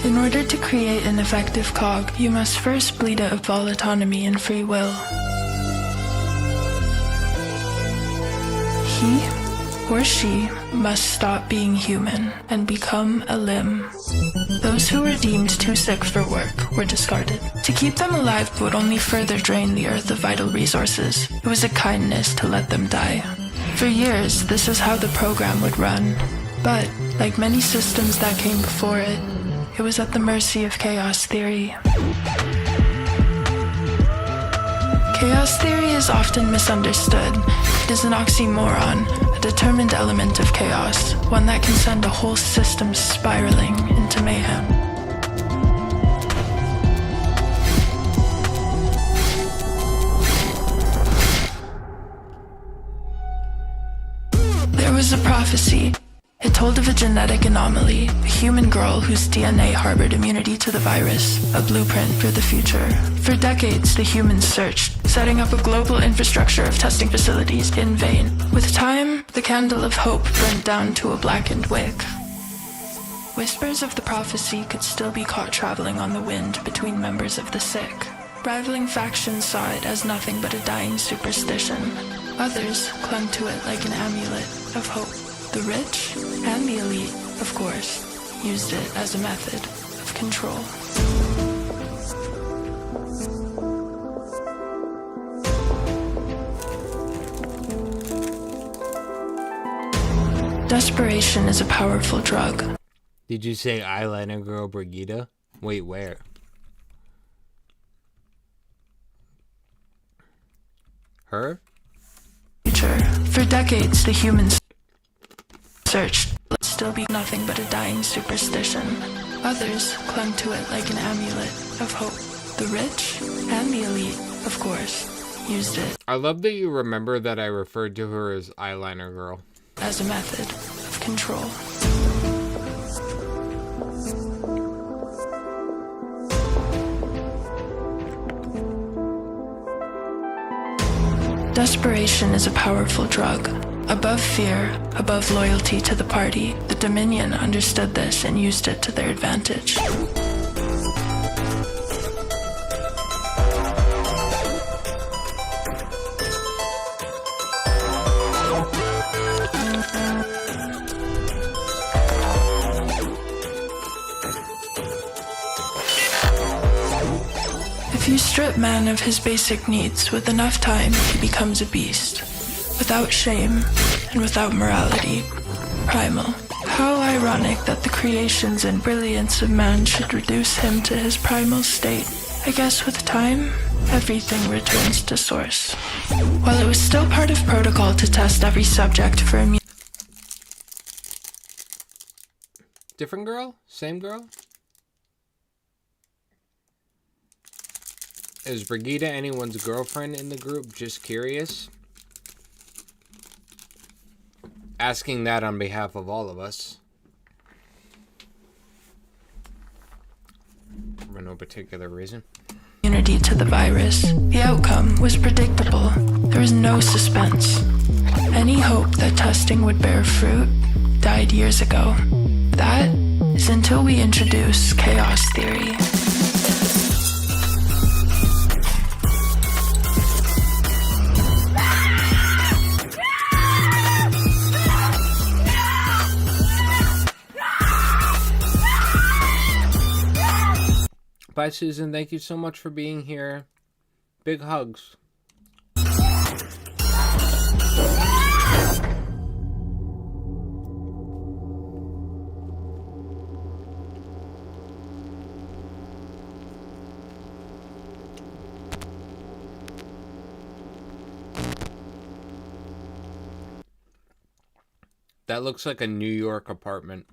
In order to create an effective cog, you must first bleed out of all autonomy and free will. He or she must stop being human and become a limb. Those who were deemed too sick for work were discarded. To keep them alive would only further drain the earth of vital resources. It was a kindness to let them die. For years, this is how the program would run. But, like many systems that came before it, it was at the mercy of chaos theory. Chaos theory is often misunderstood. It is an oxymoron, a determined element of chaos, one that can send a whole system spiraling into mayhem. There was a prophecy. It told of a genetic anomaly, a human girl whose DNA harbored immunity to the virus, a blueprint for the future. For decades, the humans searched, setting up a global infrastructure of testing facilities in vain. With time, the candle of hope burnt down to a blackened wick. Whispers of the prophecy could still be caught traveling on the wind between members of the sick. Rivaling factions saw it as nothing but a dying superstition. Others clung to it like an amulet of hope. The rich and the elite, of course, used it as a method of control. Desperation is a powerful drug. Did you say eyeliner girl Brigida? Wait, where? Her? For decades, the humans searched, but still be nothing but a dying superstition. Others clung to it like an amulet of hope. The rich and the elite, of course, used it I love that you remember that I referred to her as eyeliner girl. as a method of control. Desperation is a powerful drug. Above fear, above loyalty to the party, the Dominion understood this and used it to their advantage. you strip man of his basic needs, with enough time, he becomes a beast. Without shame and without morality. Primal. How ironic that the creations and brilliance of man should reduce him to his primal state. I guess with time, everything returns to source. While it was still part of protocol to test every subject for immunity. Different girl? Same girl? Is Brigida anyone's girlfriend in the group? Just curious. Asking that on behalf of all of us. For no particular reason. Immunity to the virus. The outcome was predictable. There was no suspense. Any hope that testing would bear fruit died years ago. That is until we introduce chaos theory. Bye, Susan. Thank you so much for being here. Big hugs. That looks like a New York apartment.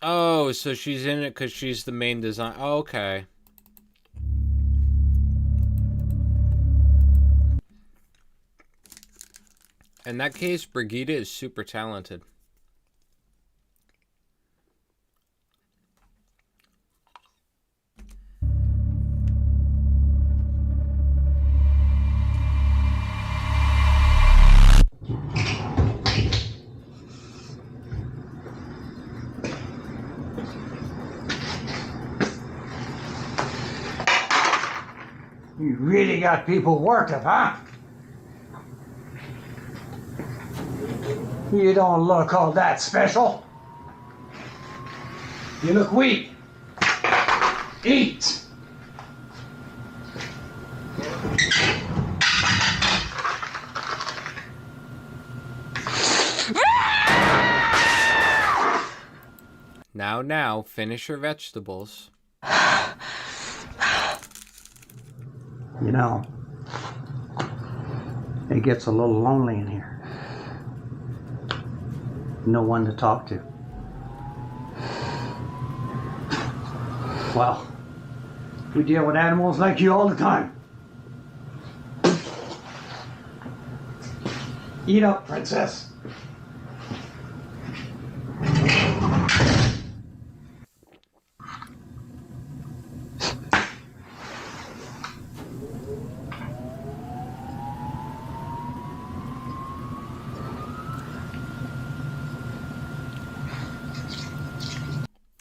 Oh, so she's in it because she's the main design. Oh, okay. In that case, Brigida is super talented. You really got people working, huh? You don't look all that special. You look weak. Eat. Now, finish your vegetables. You know, it gets a little lonely in here. No one to talk to. Well, we deal with animals like you all the time. Eat up, princess.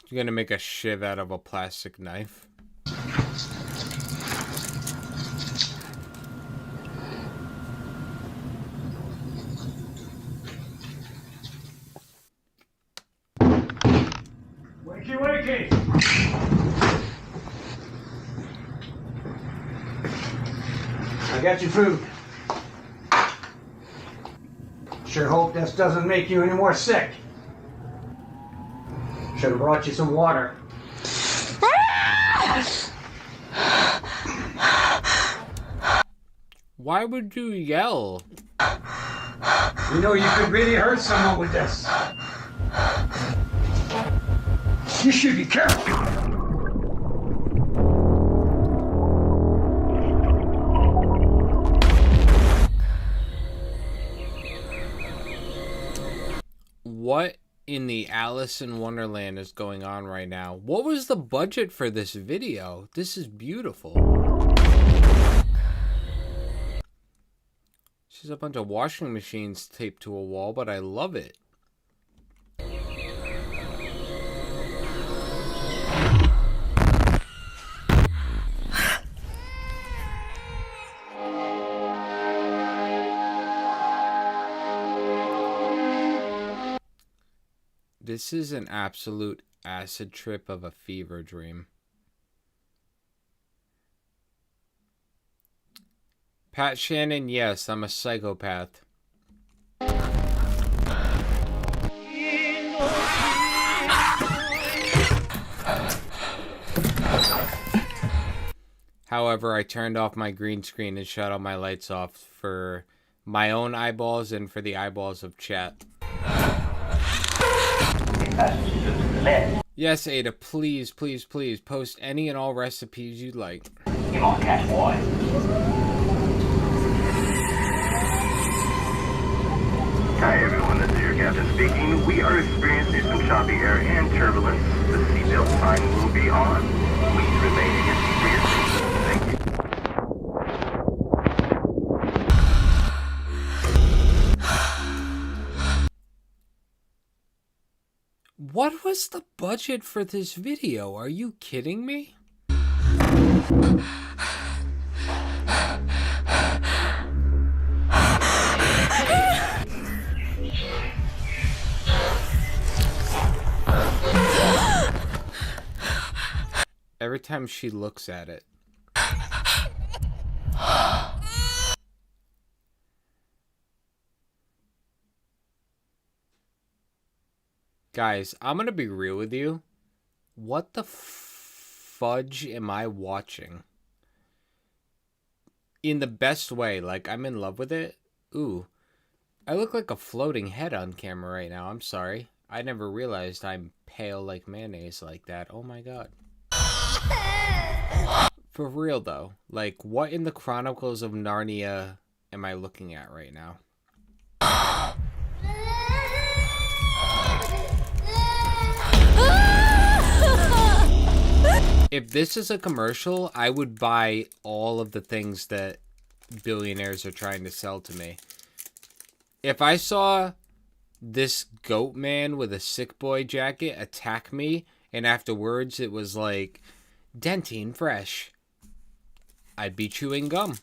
You're gonna make a shiv out of a plastic knife. Wakey, wakey! I got your food. Sure hope this doesn't make you any more sick. Should have brought you some water. Why would you yell? You know you could really hurt someone with this. You should be careful. What in the Alice in Wonderland is going on right now? What was the budget for this video? This is beautiful. This is a bunch of washing machines taped to a wall, but I love it. This is an absolute acid trip of a fever dream. Pat Shannon, yes, I'm a psychopath. However, I turned off my green screen and shut all my lights off for my own eyeballs and for the eyeballs of chat. Yes, Ada, please, please, please post any and all recipes you'd like. You might catch why. Hi everyone, this is your captain speaking. We are experiencing some choppy air and turbulence. The seatbelt sign will be on. Please remain in your seat for your safety. Thank you. What was the budget for this video? Are you kidding me? Every time she looks at it. Guys, I'm gonna be real with you. What the fudge am I watching? In the best way, like I'm in love with it. Ooh, I look like a floating head on camera right now. I'm sorry. I never realized I'm pale like mayonnaise like that. Oh my god. For real though, like what in the Chronicles of Narnia am I looking at right now? If this is a commercial, I would buy all of the things that billionaires are trying to sell to me. If I saw this goat man with a sick boy jacket attack me, and afterwards it was like, Dentine fresh, I'd be chewing gum.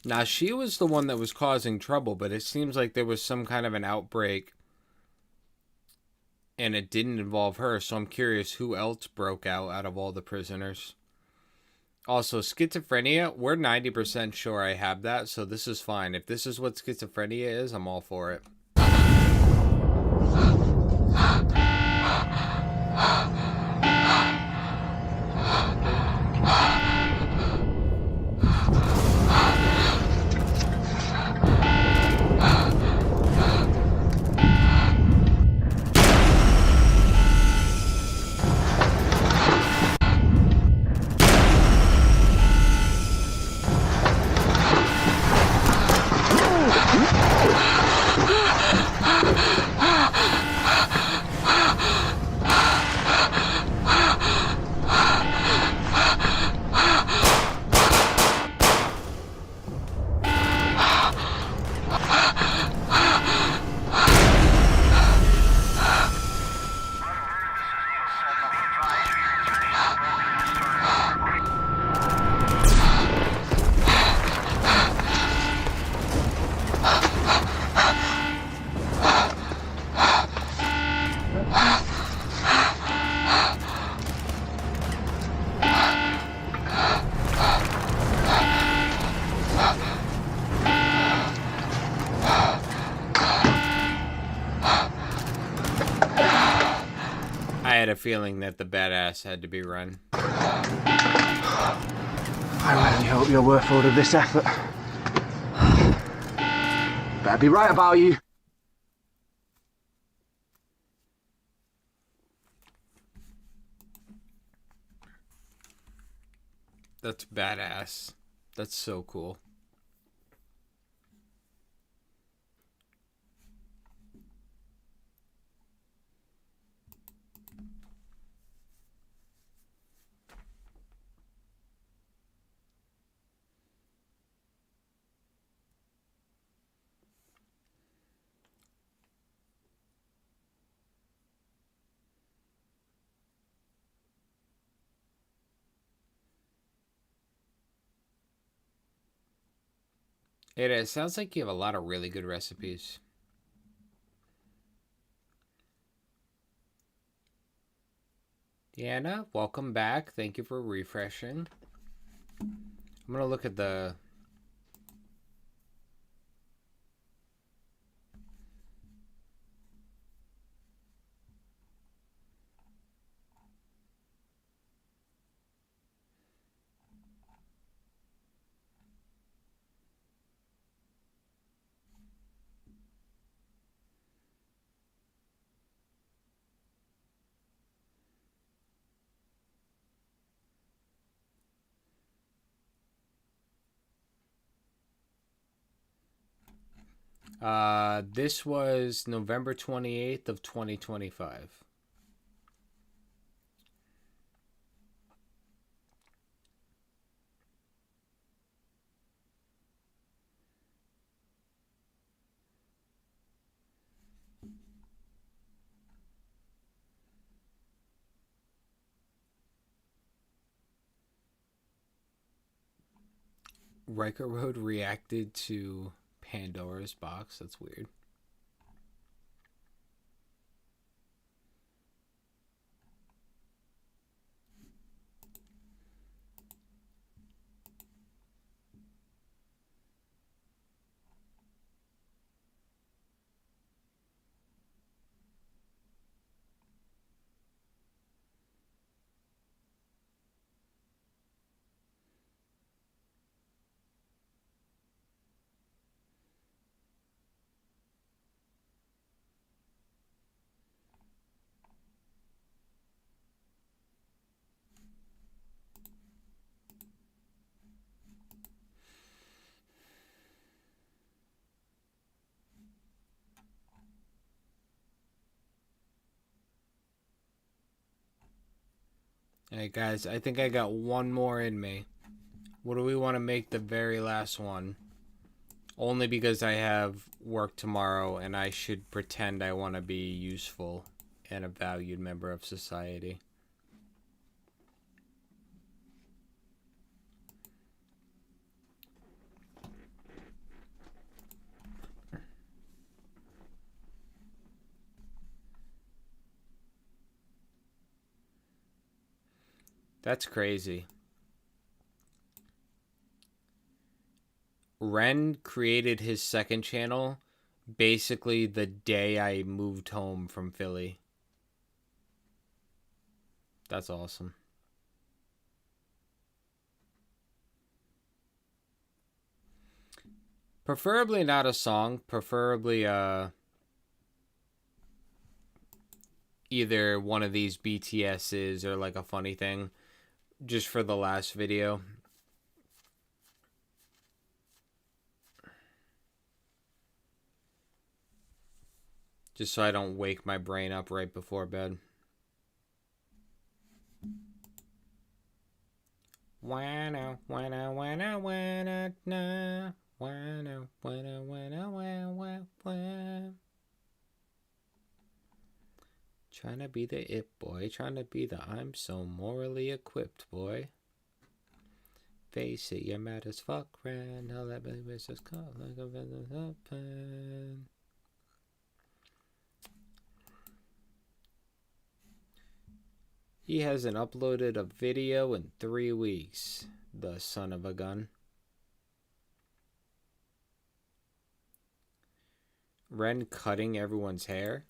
Now, she was the one that was causing trouble, but it seems like there was some kind of an outbreak and it didn't involve her, so I'm curious who else broke out of all the prisoners. Also, schizophrenia, we're 90% sure I have that, so this is fine. If this is what schizophrenia is, I'm all for it. had a feeling that the badass had to be Ren. I really hope you're worth all of this effort. Better be right about you. That's badass. That's so cool. It sounds like you have a lot of really good recipes. Deanna, welcome back. Thank you for refreshing. I'm going to look at the... This was November 28th of 2025. Riker Road reacted to Pandora's box. That's weird. Hey guys, I think I got one more in me. What do we want to make the very last one? Only because I have work tomorrow and I should pretend I want to be useful and a valued member of society. That's crazy. Ren created his second channel basically the day I moved home from Philly. That's awesome. Preferably not a song, preferably either one of these BTS's or like a funny thing just for the last video. Just so I don't wake my brain up right before bed. Wanna, wanna, wanna, wanna, na. Wanna, wanna, wanna, wanna, wanna. Trying to be the it boy, trying to be the I'm so morally equipped boy. Face it, you're mad as fuck, right? Now that baby's just caught like a business open. He hasn't uploaded a video in 3 weeks, the son of a gun. Ren cutting everyone's hair?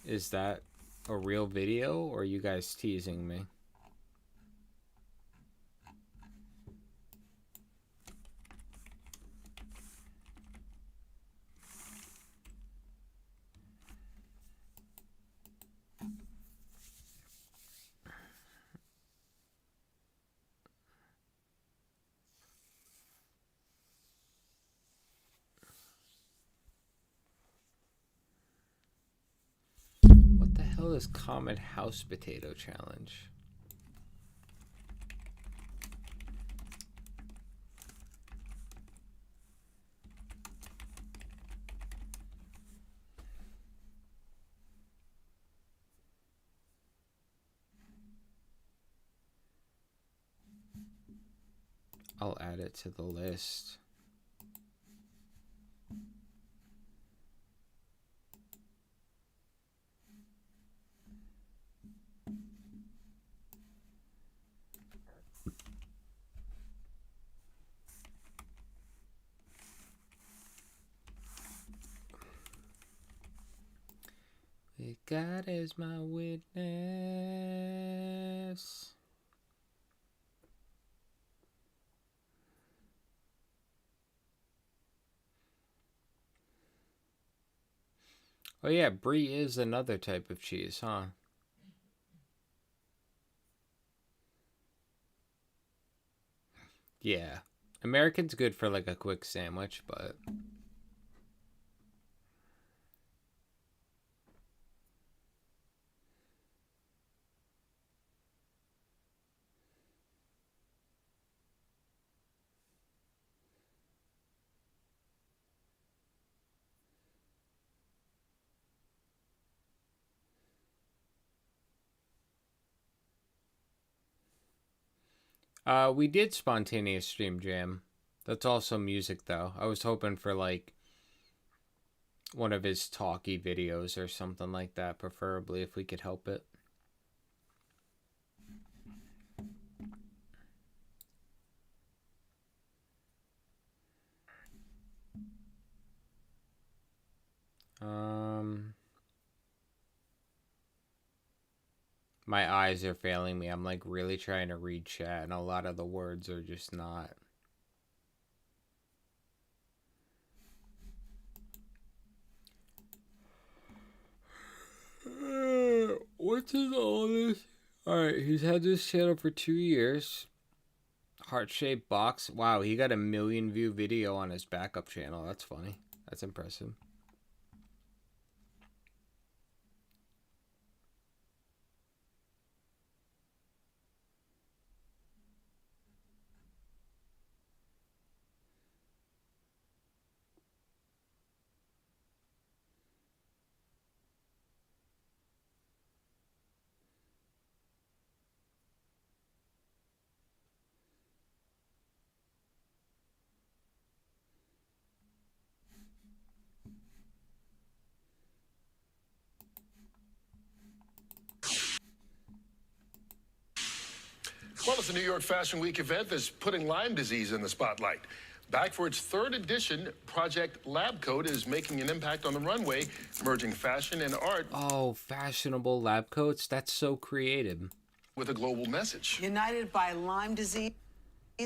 Is that a real video, or are you guys teasing me? What the hell is Comet House Potato Challenge? I'll add it to the list. With God as my witness. Oh yeah, brie is another type of cheese, huh? Yeah. American's good for like a quick sandwich, but... we did spontaneous stream jam. That's also music, though. I was hoping for, like, one of his talky videos or something like that, preferably, if we could help it. My eyes are failing me. I'm, like, really trying to read chat, and a lot of the words are just not... What's his all this? Alright, he's had this channel for 2 years. Heart-shaped box. Wow, he got a 1 million view video on his backup channel. That's funny. That's impressive. Well, it's a New York Fashion Week event that's putting Lyme disease in the spotlight. Back for its 3rd edition, Project Lab Coat is making an impact on the runway, merging fashion and art. Oh, fashionable lab coats? That's so creative. With a global message. United by Lyme disease,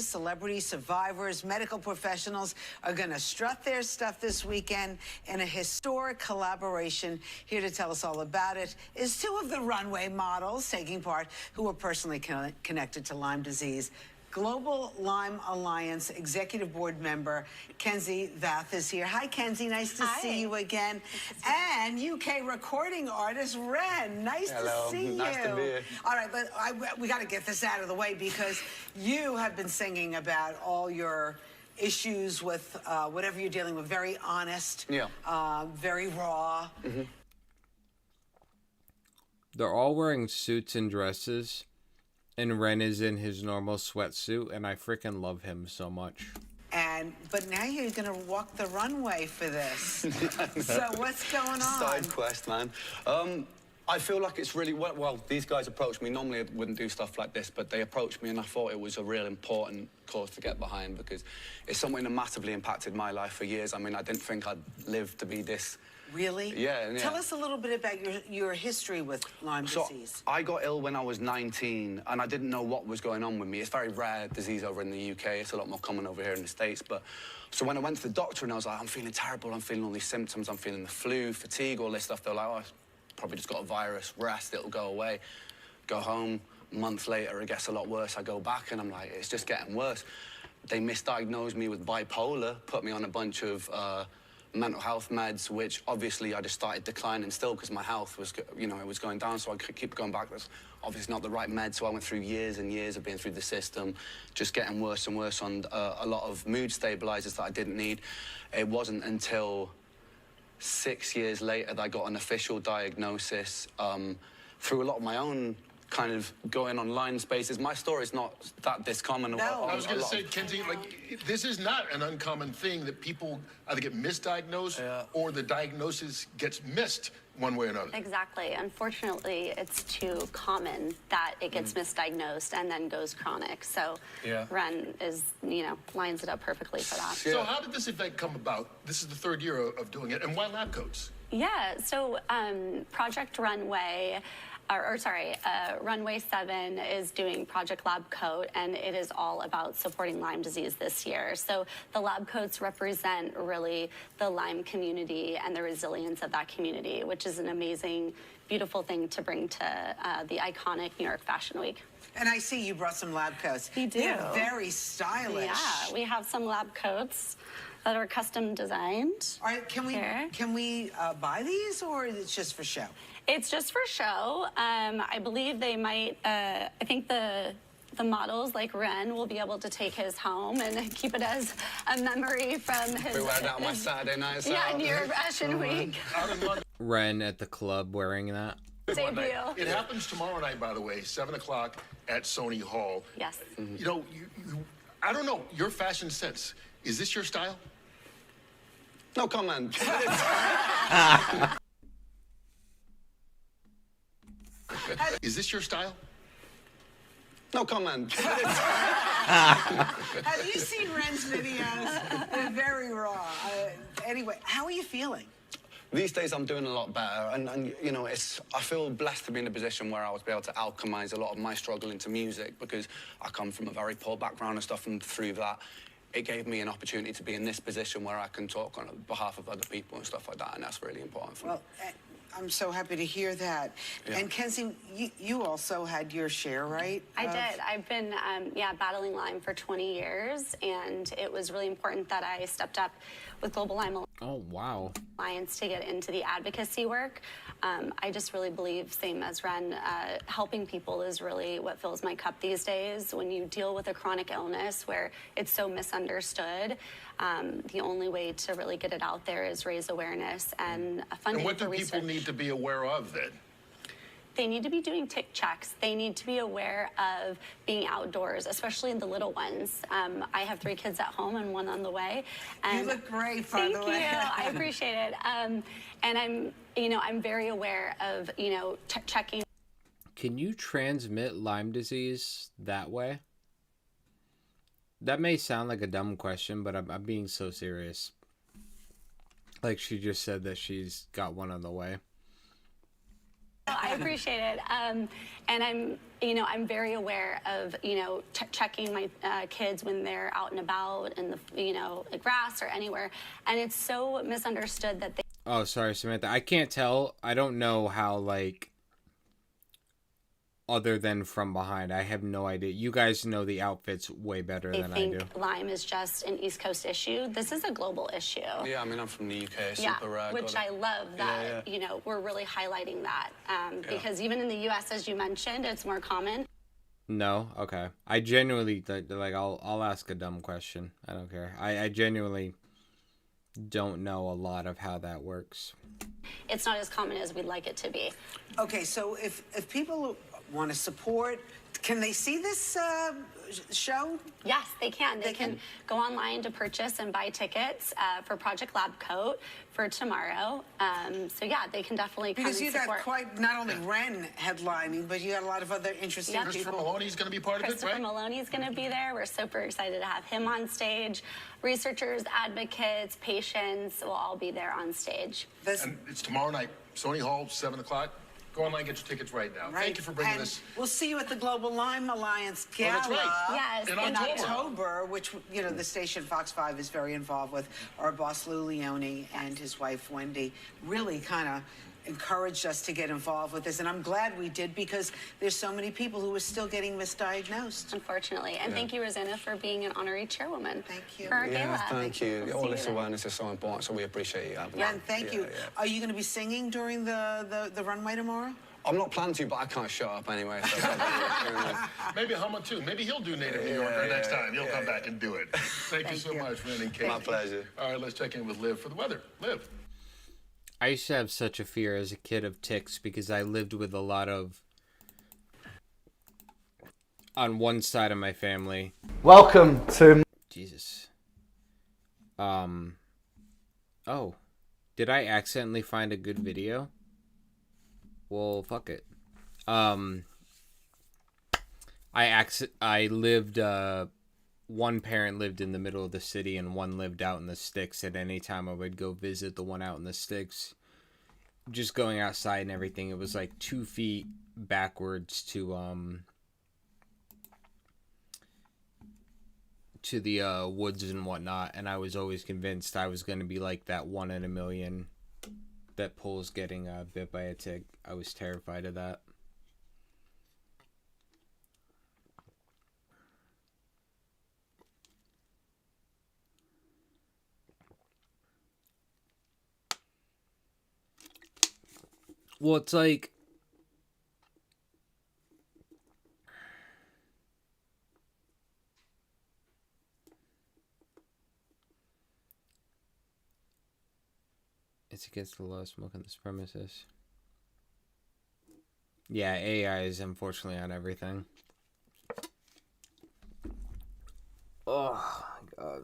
celebrity survivors, medical professionals are going to strut their stuff this weekend in a historic collaboration. Here to tell us all about it is 2 of the runway models taking part who are personally connected to Lyme disease. Global Lyme Alliance Executive Board member Kenzie Vath is here. Hi, Kenzie. Nice to see you again. And UK recording artist Ren. Nice to see you. Nice to be here. All right, but we got to get this out of the way because you have been singing about all your issues with whatever you're dealing with. Very honest. Yeah. Very raw. Mm-hmm. They're all wearing suits and dresses. And Ren is in his normal sweatsuit, and I freaking love him so much. But now you're gonna walk the runway for this. So what's going on? Side quest, man. I feel like it's really well. These guys approached me. Normally, I wouldn't do stuff like this, but they approached me, and I thought it was a real important cause to get behind because it's something that massively impacted my life for years. I mean, I didn't think I'd live to be this Really? Yeah. Tell us a little bit about your history with Lyme disease. I got ill when I was 19, and I didn't know what was going on with me. It's a very rare disease over in the UK. It's a lot more common over here in the States. But so when I went to the doctor and I was like, I'm feeling terrible, I'm feeling all these symptoms, I'm feeling the flu, fatigue, all this stuff, they're like, oh, probably just got a virus, rest, it'll go away. Go home, a month later, it gets a lot worse. I go back and I'm like, it's just getting worse. They misdiagnosed me with bipolar, put me on a bunch of mental health meds, which obviously I just started declining still because my health was, it was going down, so I could keep going back. That's obviously not the right med, so I went through years and years of being through the system, just getting worse and worse on a lot of mood stabilizers that I didn't need. It wasn't until 6 years later that I got an official diagnosis through a lot of my own kind of going online spaces. My story's not that discommon. No, I was going to say, Kenzie, like, this is not an uncommon thing that people either get misdiagnosed or the diagnosis gets missed one way or another. Exactly. Unfortunately, it's too common that it gets misdiagnosed and then goes chronic. So Ren is, lines it up perfectly for that. So how did this event come about? This is the third year of doing it, and why lab coats? Yeah, so Project Runway, Runway 7 is doing Project Lab Coat, and it is all about supporting Lyme disease this year. So the lab coats represent really the Lyme community and the resilience of that community, which is an amazing, beautiful thing to bring to the iconic New York Fashion Week. And I see you brought some lab coats. We do. They're very stylish. Yeah, we have some lab coats that are custom designed. All right, can we buy these, or is it just for show? It's just for show. I believe they might, I think the models like Ren will be able to take his home and keep it as a memory from his... We wear that on my Saturday nights New York Fashion Week. Ren at the club wearing that. Debut. It happens tomorrow night, by the way, 7 o'clock at Sony Hall. Yes. You know, I don't know, your fashion sense, is this your style? No comment. Is this your style? No comment. Have you seen Ren's videos? They're very raw. Anyway, how are you feeling? These days I'm doing a lot better, and I feel blessed to be in a position where I was able to alchemize a lot of my struggle into music, because I come from a very poor background and stuff, and through that it gave me an opportunity to be in this position where I can talk on behalf of other people and stuff like that, and that's really important for me. I'm so happy to hear that. Yeah. And Kenzie, you also had your share, right? I did. I've been, battling Lyme for 20 years, and it was really important that I stepped up with Global Lyme Alliance to get into the advocacy work. I just really believe, same as Ren, helping people is really what fills my cup these days. When you deal with a chronic illness where it's so misunderstood, the only way to really get it out there is raise awareness and funding for research. And what do people need to be aware of then? They need to be doing tick checks. They need to be aware of being outdoors, especially the little ones. I have 3 kids at home and 1 on the way. And you look great, by the way. Thank you. I appreciate it. And I'm very aware of, checking. Can you transmit Lyme disease that way? That may sound like a dumb question, but I'm being so serious. Like she just said that she's got 1 on the way. I appreciate it. And I'm very aware of, checking my kids when they're out and about in the grass or anywhere. And it's so misunderstood that they... Oh, sorry, Samantha. I can't tell. I don't know how, other than from behind. I have no idea. You guys know the outfits way better than I do. They think Lyme is just an East Coast issue. This is a global issue. Yeah, I mean, I'm from the UK, super rare. Which I love that, we're really highlighting that. Because even in the US, as you mentioned, it's more common. No? Okay. I genuinely, I'll ask a dumb question. I don't care. I genuinely don't know a lot of how that works. It's not as common as we'd like it to be. Okay, so if people want to support Can they see this show? Yes, they can. They can go online to purchase and buy tickets for Project Lab Coat for tomorrow. So yeah, they can definitely come Because and you support. got quite not only Ren headlining, but you got a lot of other interesting people. Christopher Maloney's going to be part of it, Christopher right? Maloney's going to be there. We're super excited to have him on stage. Researchers, advocates, patients will all be there on stage. And it's tomorrow night, Sony Hall, 7 o'clock. Go online, get your tickets right now. Right. Thank you for bringing and this. We'll see you at the Global Lyme Alliance Gala. that's right. Yes, in October, which, you know, the station Fox 5 is very involved with. Our boss, Lou Leone, and his wife, Wendy, really kind of encouraged us to get involved with this. And I'm glad we did, because there's so many people who are still getting misdiagnosed. Unfortunately. And thank you, Rosanna, for being an honorary chairwoman. Thank you. For our Yeah, gala. thank you. We'll All see this you awareness is so important, so we appreciate you having Ren, us. thank you. Are you going to be singing during the runway tomorrow? I'm not planning to, but I can't shut up anyway. So Maybe Hummer too. Maybe he'll do Native New Yorker next time. He'll come back and do it. Thank you so much, Ren and Kate. My pleasure. All right, let's check in with Liv for the weather. Liv. I used to have such a fear as a kid of ticks because I lived with a lot of... on one side of my family. Welcome to... Jesus. Oh. Did I accidentally find a good video? Well, fuck it. I lived, one parent lived in the middle of the city and one lived out in the sticks. At any time I would go visit the one out in the sticks, just going outside and everything, it was like 2 feet backwards to the woods and whatnot. And I was always convinced I was going to be like that 1 in a million that pulls getting bit by a tick. I was terrified of that. Well, it's like... it's against the law of smoke on this premises. Yeah, AI is unfortunately on everything. Oh, my God.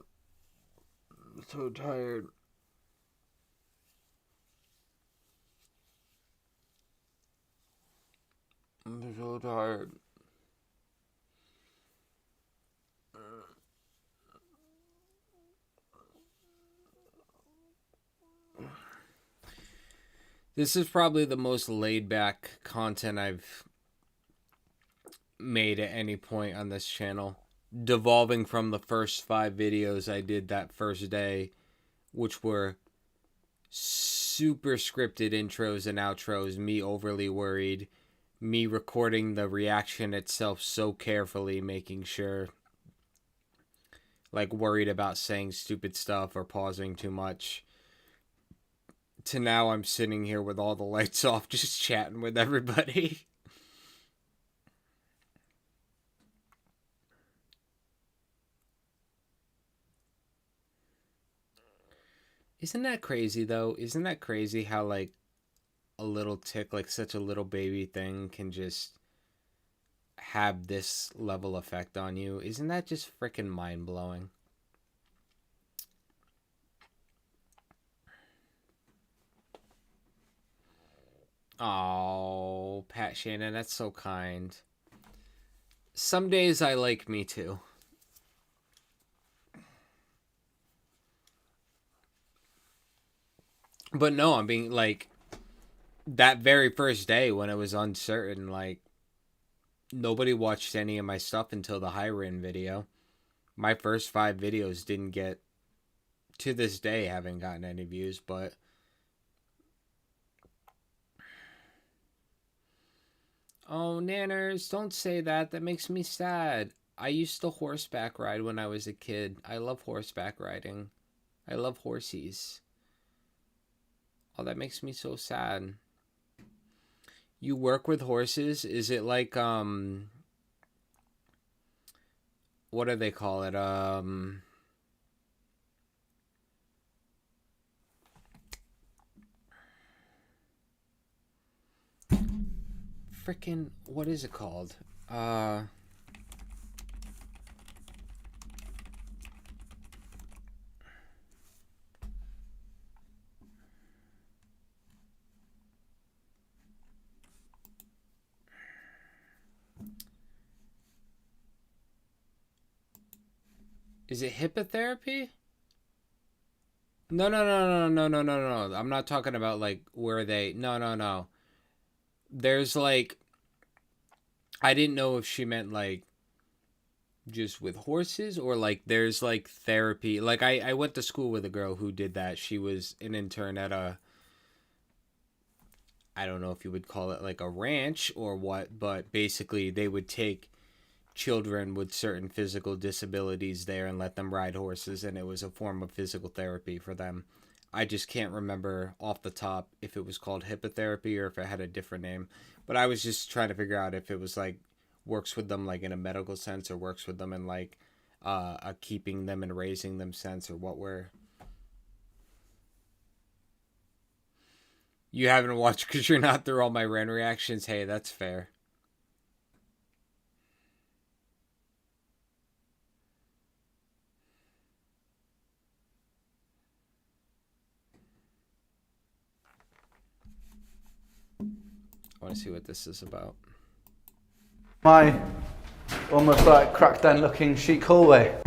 I'm so tired. I'm so tired. This is probably the most laid-back content I've made at any point on this channel, devolving from the first 5 videos I did that first day, which were super scripted intros and outros, me overly worried, me recording the reaction itself so carefully, making sure, like, worried about saying stupid stuff or pausing too much, to now I'm sitting here with all the lights off just chatting with everybody. Isn't that crazy, though? Isn't that crazy how, like, a little tick, like such a little baby thing, can just have this level effect on you? Isn't that just freaking mind-blowing? Oh, Pat Shannon, that's so kind. Some days I like me too. But no, I'm being, like, that very first day when it was uncertain, like, nobody watched any of my stuff until the Hyren video. My first 5 videos didn't get, to this day, haven't gotten any views, but... Oh, Nanners, don't say that. That makes me sad. I used to horseback ride when I was a kid. I love horseback riding. I love horsies. Oh, that makes me so sad. You work with horses? Is it like, what do they call it? Frickin', what is it called? Is it hippotherapy? No. I'm not talking about like where they. No. There's like, I didn't know if she meant like just with horses or like there's like therapy. Like I went to school with a girl who did that. She was an intern at a, I don't know if you would call it like a ranch or what, but basically they would take children with certain physical disabilities there and let them ride horses, and it was a form of physical therapy for them. I just can't remember off the top if it was called hippotherapy or if it had a different name, but I was just trying to figure out if it was like works with them like in a medical sense or works with them in like a keeping them and raising them sense, or what we're... You haven't watched because you're not through all my Ren reactions. Hey, that's fair. I want to see what this is about. My almost like cracked down looking chic hallway.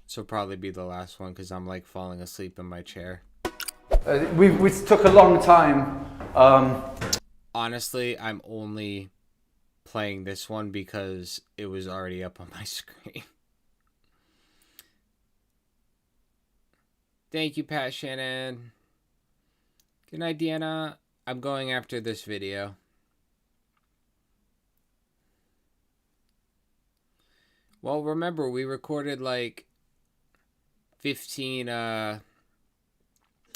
This will probably be the last one because I'm like falling asleep in my chair. We took a long time. Honestly, I'm only playing this one because it was already up on my screen. Thank you, Pat Shannon. Good night, Deanna. I'm going after this video. Well, remember, we recorded like 15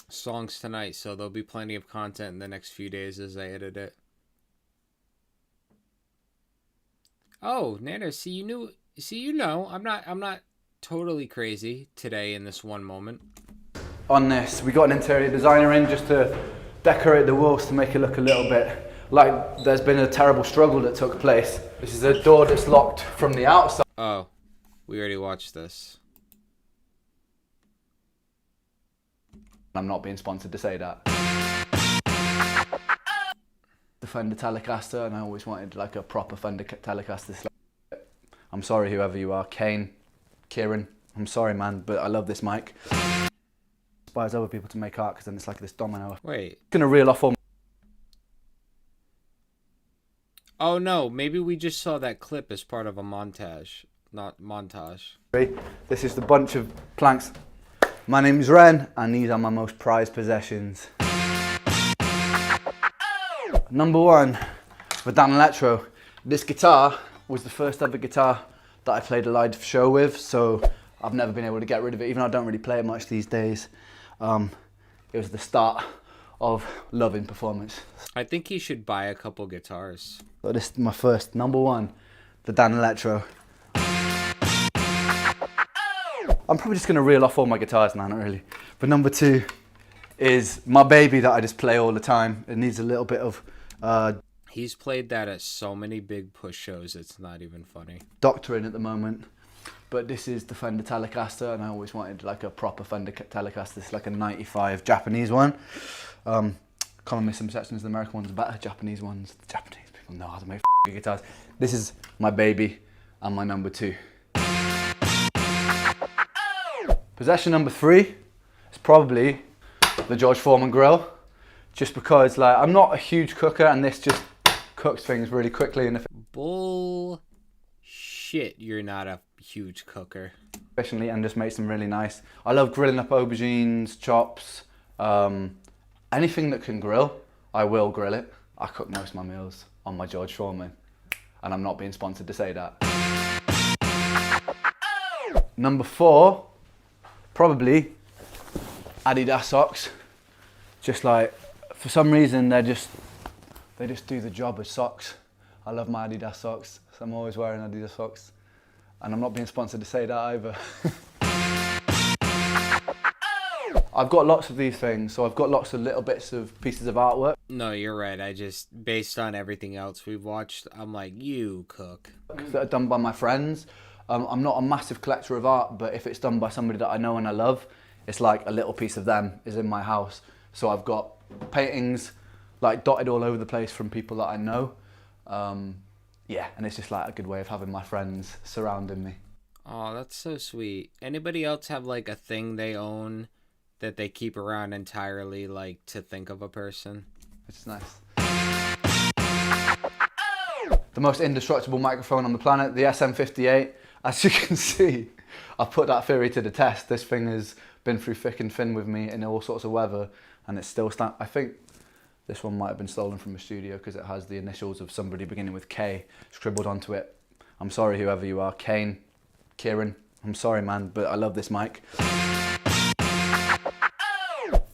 songs tonight, so there'll be plenty of content in the next few days as I edit it. Oh, Nana, see, you know, I'm not totally crazy today in this one moment. On this, we got an interior designer in just to decorate the walls to make it look a little bit like there's been a terrible struggle that took place. This is a door that's locked from the outside. Oh, we already watched this. I'm not being sponsored to say that. The Fender Telecaster, and I always wanted like a proper Fender Telecaster. I'm sorry whoever you are, Kieran, I'm sorry man, but I love this mic. Inspires other people to make art because then it's like this domino. Wait. Gonna reel off all. Oh no, maybe we just saw that clip as part of a montage. Not montage. This is the bunch of planks. My name's Ren, and these are my most prized possessions. Number one, for Dan Electro. This guitar was the first ever guitar that I played a live show with, so I've never been able to get rid of it, even though I don't really play it much these days. It was the start of loving performance. I think he should buy a couple guitars. So this is my first, number one, the Dan Electro. I'm probably just going to reel off all my guitars now, not really. But number two is my baby that I just play all the time. It needs a little bit of... He's played that at so many big push shows, it's not even funny. Doctoring at the moment. But this is the Fender Telecaster, and I always wanted like a proper Fender Telecaster. It's like a 95 Japanese one. Common misconception is the American ones are better. Japanese ones, the Japanese people know how to make guitars. This is my baby and my number two. Possession number three is probably the George Foreman grill. Just because like I'm not a huge cooker and this just cooks things really quickly. And Bullshit, you're not a huge cooker. Efficiently and just makes them really nice. I love grilling up aubergines, chops, anything that can grill, I will grill it. I cook most of my meals on my George Foreman, and I'm not being sponsored to say that. Number four, probably Adidas socks. Just like, for some reason, they just do the job as socks. I love my Adidas socks, so I'm always wearing Adidas socks. And I'm not being sponsored to say that either. I've got lots of these things, so I've got lots of little bits of pieces of artwork. No, you're right. I just, based on everything else we've watched, I'm like, you cook. That are done by my friends. I'm not a massive collector of art, but if it's done by somebody that I know and I love, it's like a little piece of them is in my house. So I've got paintings like dotted all over the place from people that I know. Yeah, and it's just like a good way of having my friends surrounding me. Oh, that's so sweet. Anybody else have like a thing they own that they keep around entirely, like to think of a person? Which is nice. The most indestructible microphone on the planet, the SM58. As you can see, I've put that theory to the test. This thing has been through thick and thin with me in all sorts of weather, and it's still I think this one might have been stolen from a studio because it has the initials of somebody beginning with K scribbled onto it. I'm sorry, whoever you are, Kieran. I'm sorry, man, but I love this mic.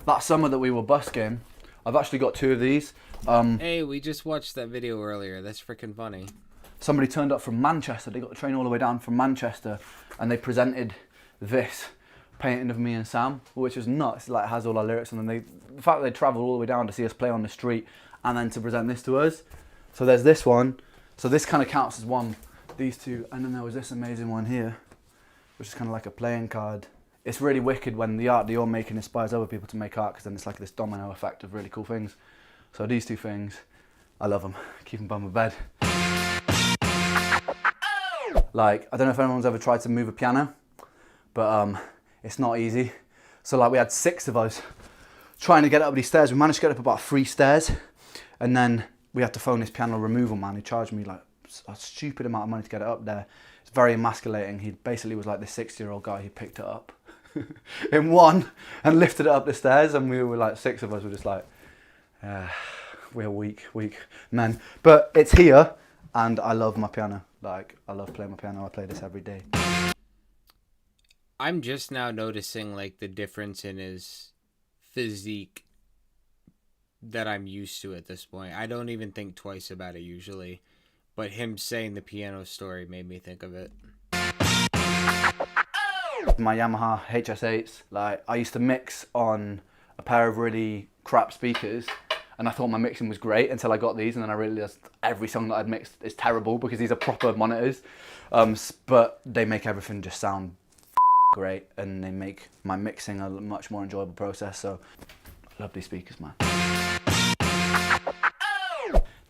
That summer that we were busking, I've actually got 2 of these. Hey, we just watched that video earlier. That's freaking funny. Somebody turned up from Manchester. They got the train all the way down from Manchester, and they presented this painting of me and Sam, which is nuts. Like, it has all our lyrics on them. The fact that they travelled all the way down to see us play on the street, and then to present this to us. So there's this one. So this kind of counts as one. These 2, and then there was this amazing one here, which is kind of like a playing card. It's really wicked when the art that you're making inspires other people to make art, because then it's like this domino effect of really cool things. So these 2 things, I love them. Keep them by my bed. Like, I don't know if anyone's ever tried to move a piano, but it's not easy. So like, we had 6 of us trying to get up these stairs. We managed to get up about 3 stairs, and then we had to phone this piano removal man. He charged me like a stupid amount of money to get it up there. It's very emasculating. He basically was like this 60-year-old guy who picked it up in one and lifted it up the stairs, and we were like, 6 of us were just like, we're weak men. But it's here, and I love my piano. Like, I love playing my piano. I play this every day. I'm just now noticing like the difference in his physique that I'm used to at this point. I don't even think twice about it usually, but him saying the piano story made me think of it. My Yamaha HS8s, like, I used to mix on a pair of really crap speakers, and I thought my mixing was great until I got these, and then I realised every song that I'd mixed is terrible because these are proper monitors. But they make everything just sound great, and they make my mixing a much more enjoyable process. So I love these speakers, man.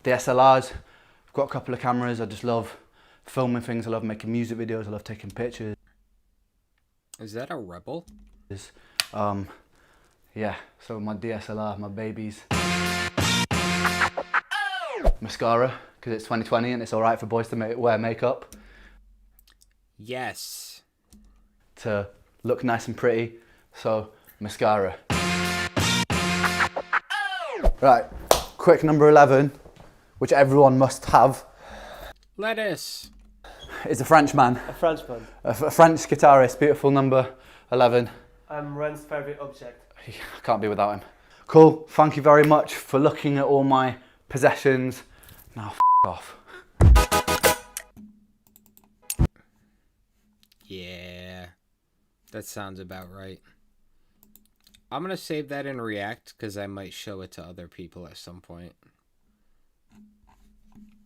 DSLRs, I've got a couple of cameras. I just love filming things. I love making music videos. I love taking pictures. Is that a Rebel? Yeah, so my DSLR, my babies. Mascara, because it's 2020 and it's alright for boys to wear makeup. Yes. To look nice and pretty, so mascara. Right, quick number 11, which everyone must have. Lettuce. Is a Frenchman. A Frenchman. A French guitarist, beautiful number 11. I'm Ren's favourite object. I can't be without him. Cool, thank you very much for looking at all my possessions. Now off. Yeah, that sounds about right. I'm gonna save that in React because I might show it to other people at some point.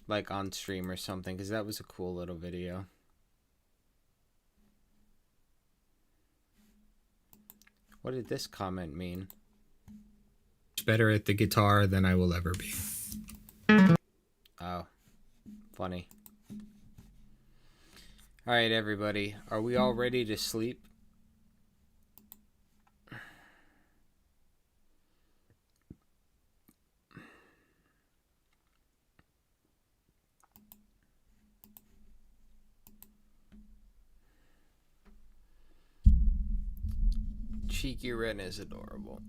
Like on stream or something, because that was a cool little video. What did this comment mean? Better at the guitar than I will ever be. Oh, funny. Alright, everybody. Are we all ready to sleep? Cheeky Ren is adorable.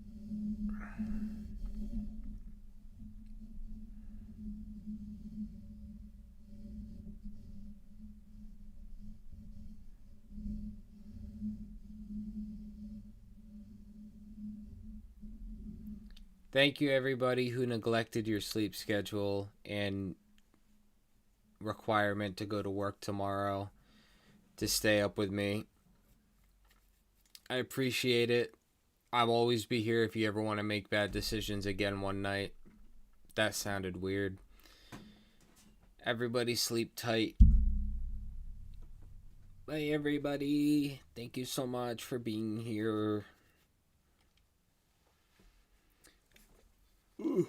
Thank you, everybody who neglected your sleep schedule and requirement to go to work tomorrow to stay up with me. I appreciate it. I'll always be here if you ever want to make bad decisions again one night. That sounded weird. Everybody sleep tight. Bye, everybody. Thank you so much for being here. Ooh.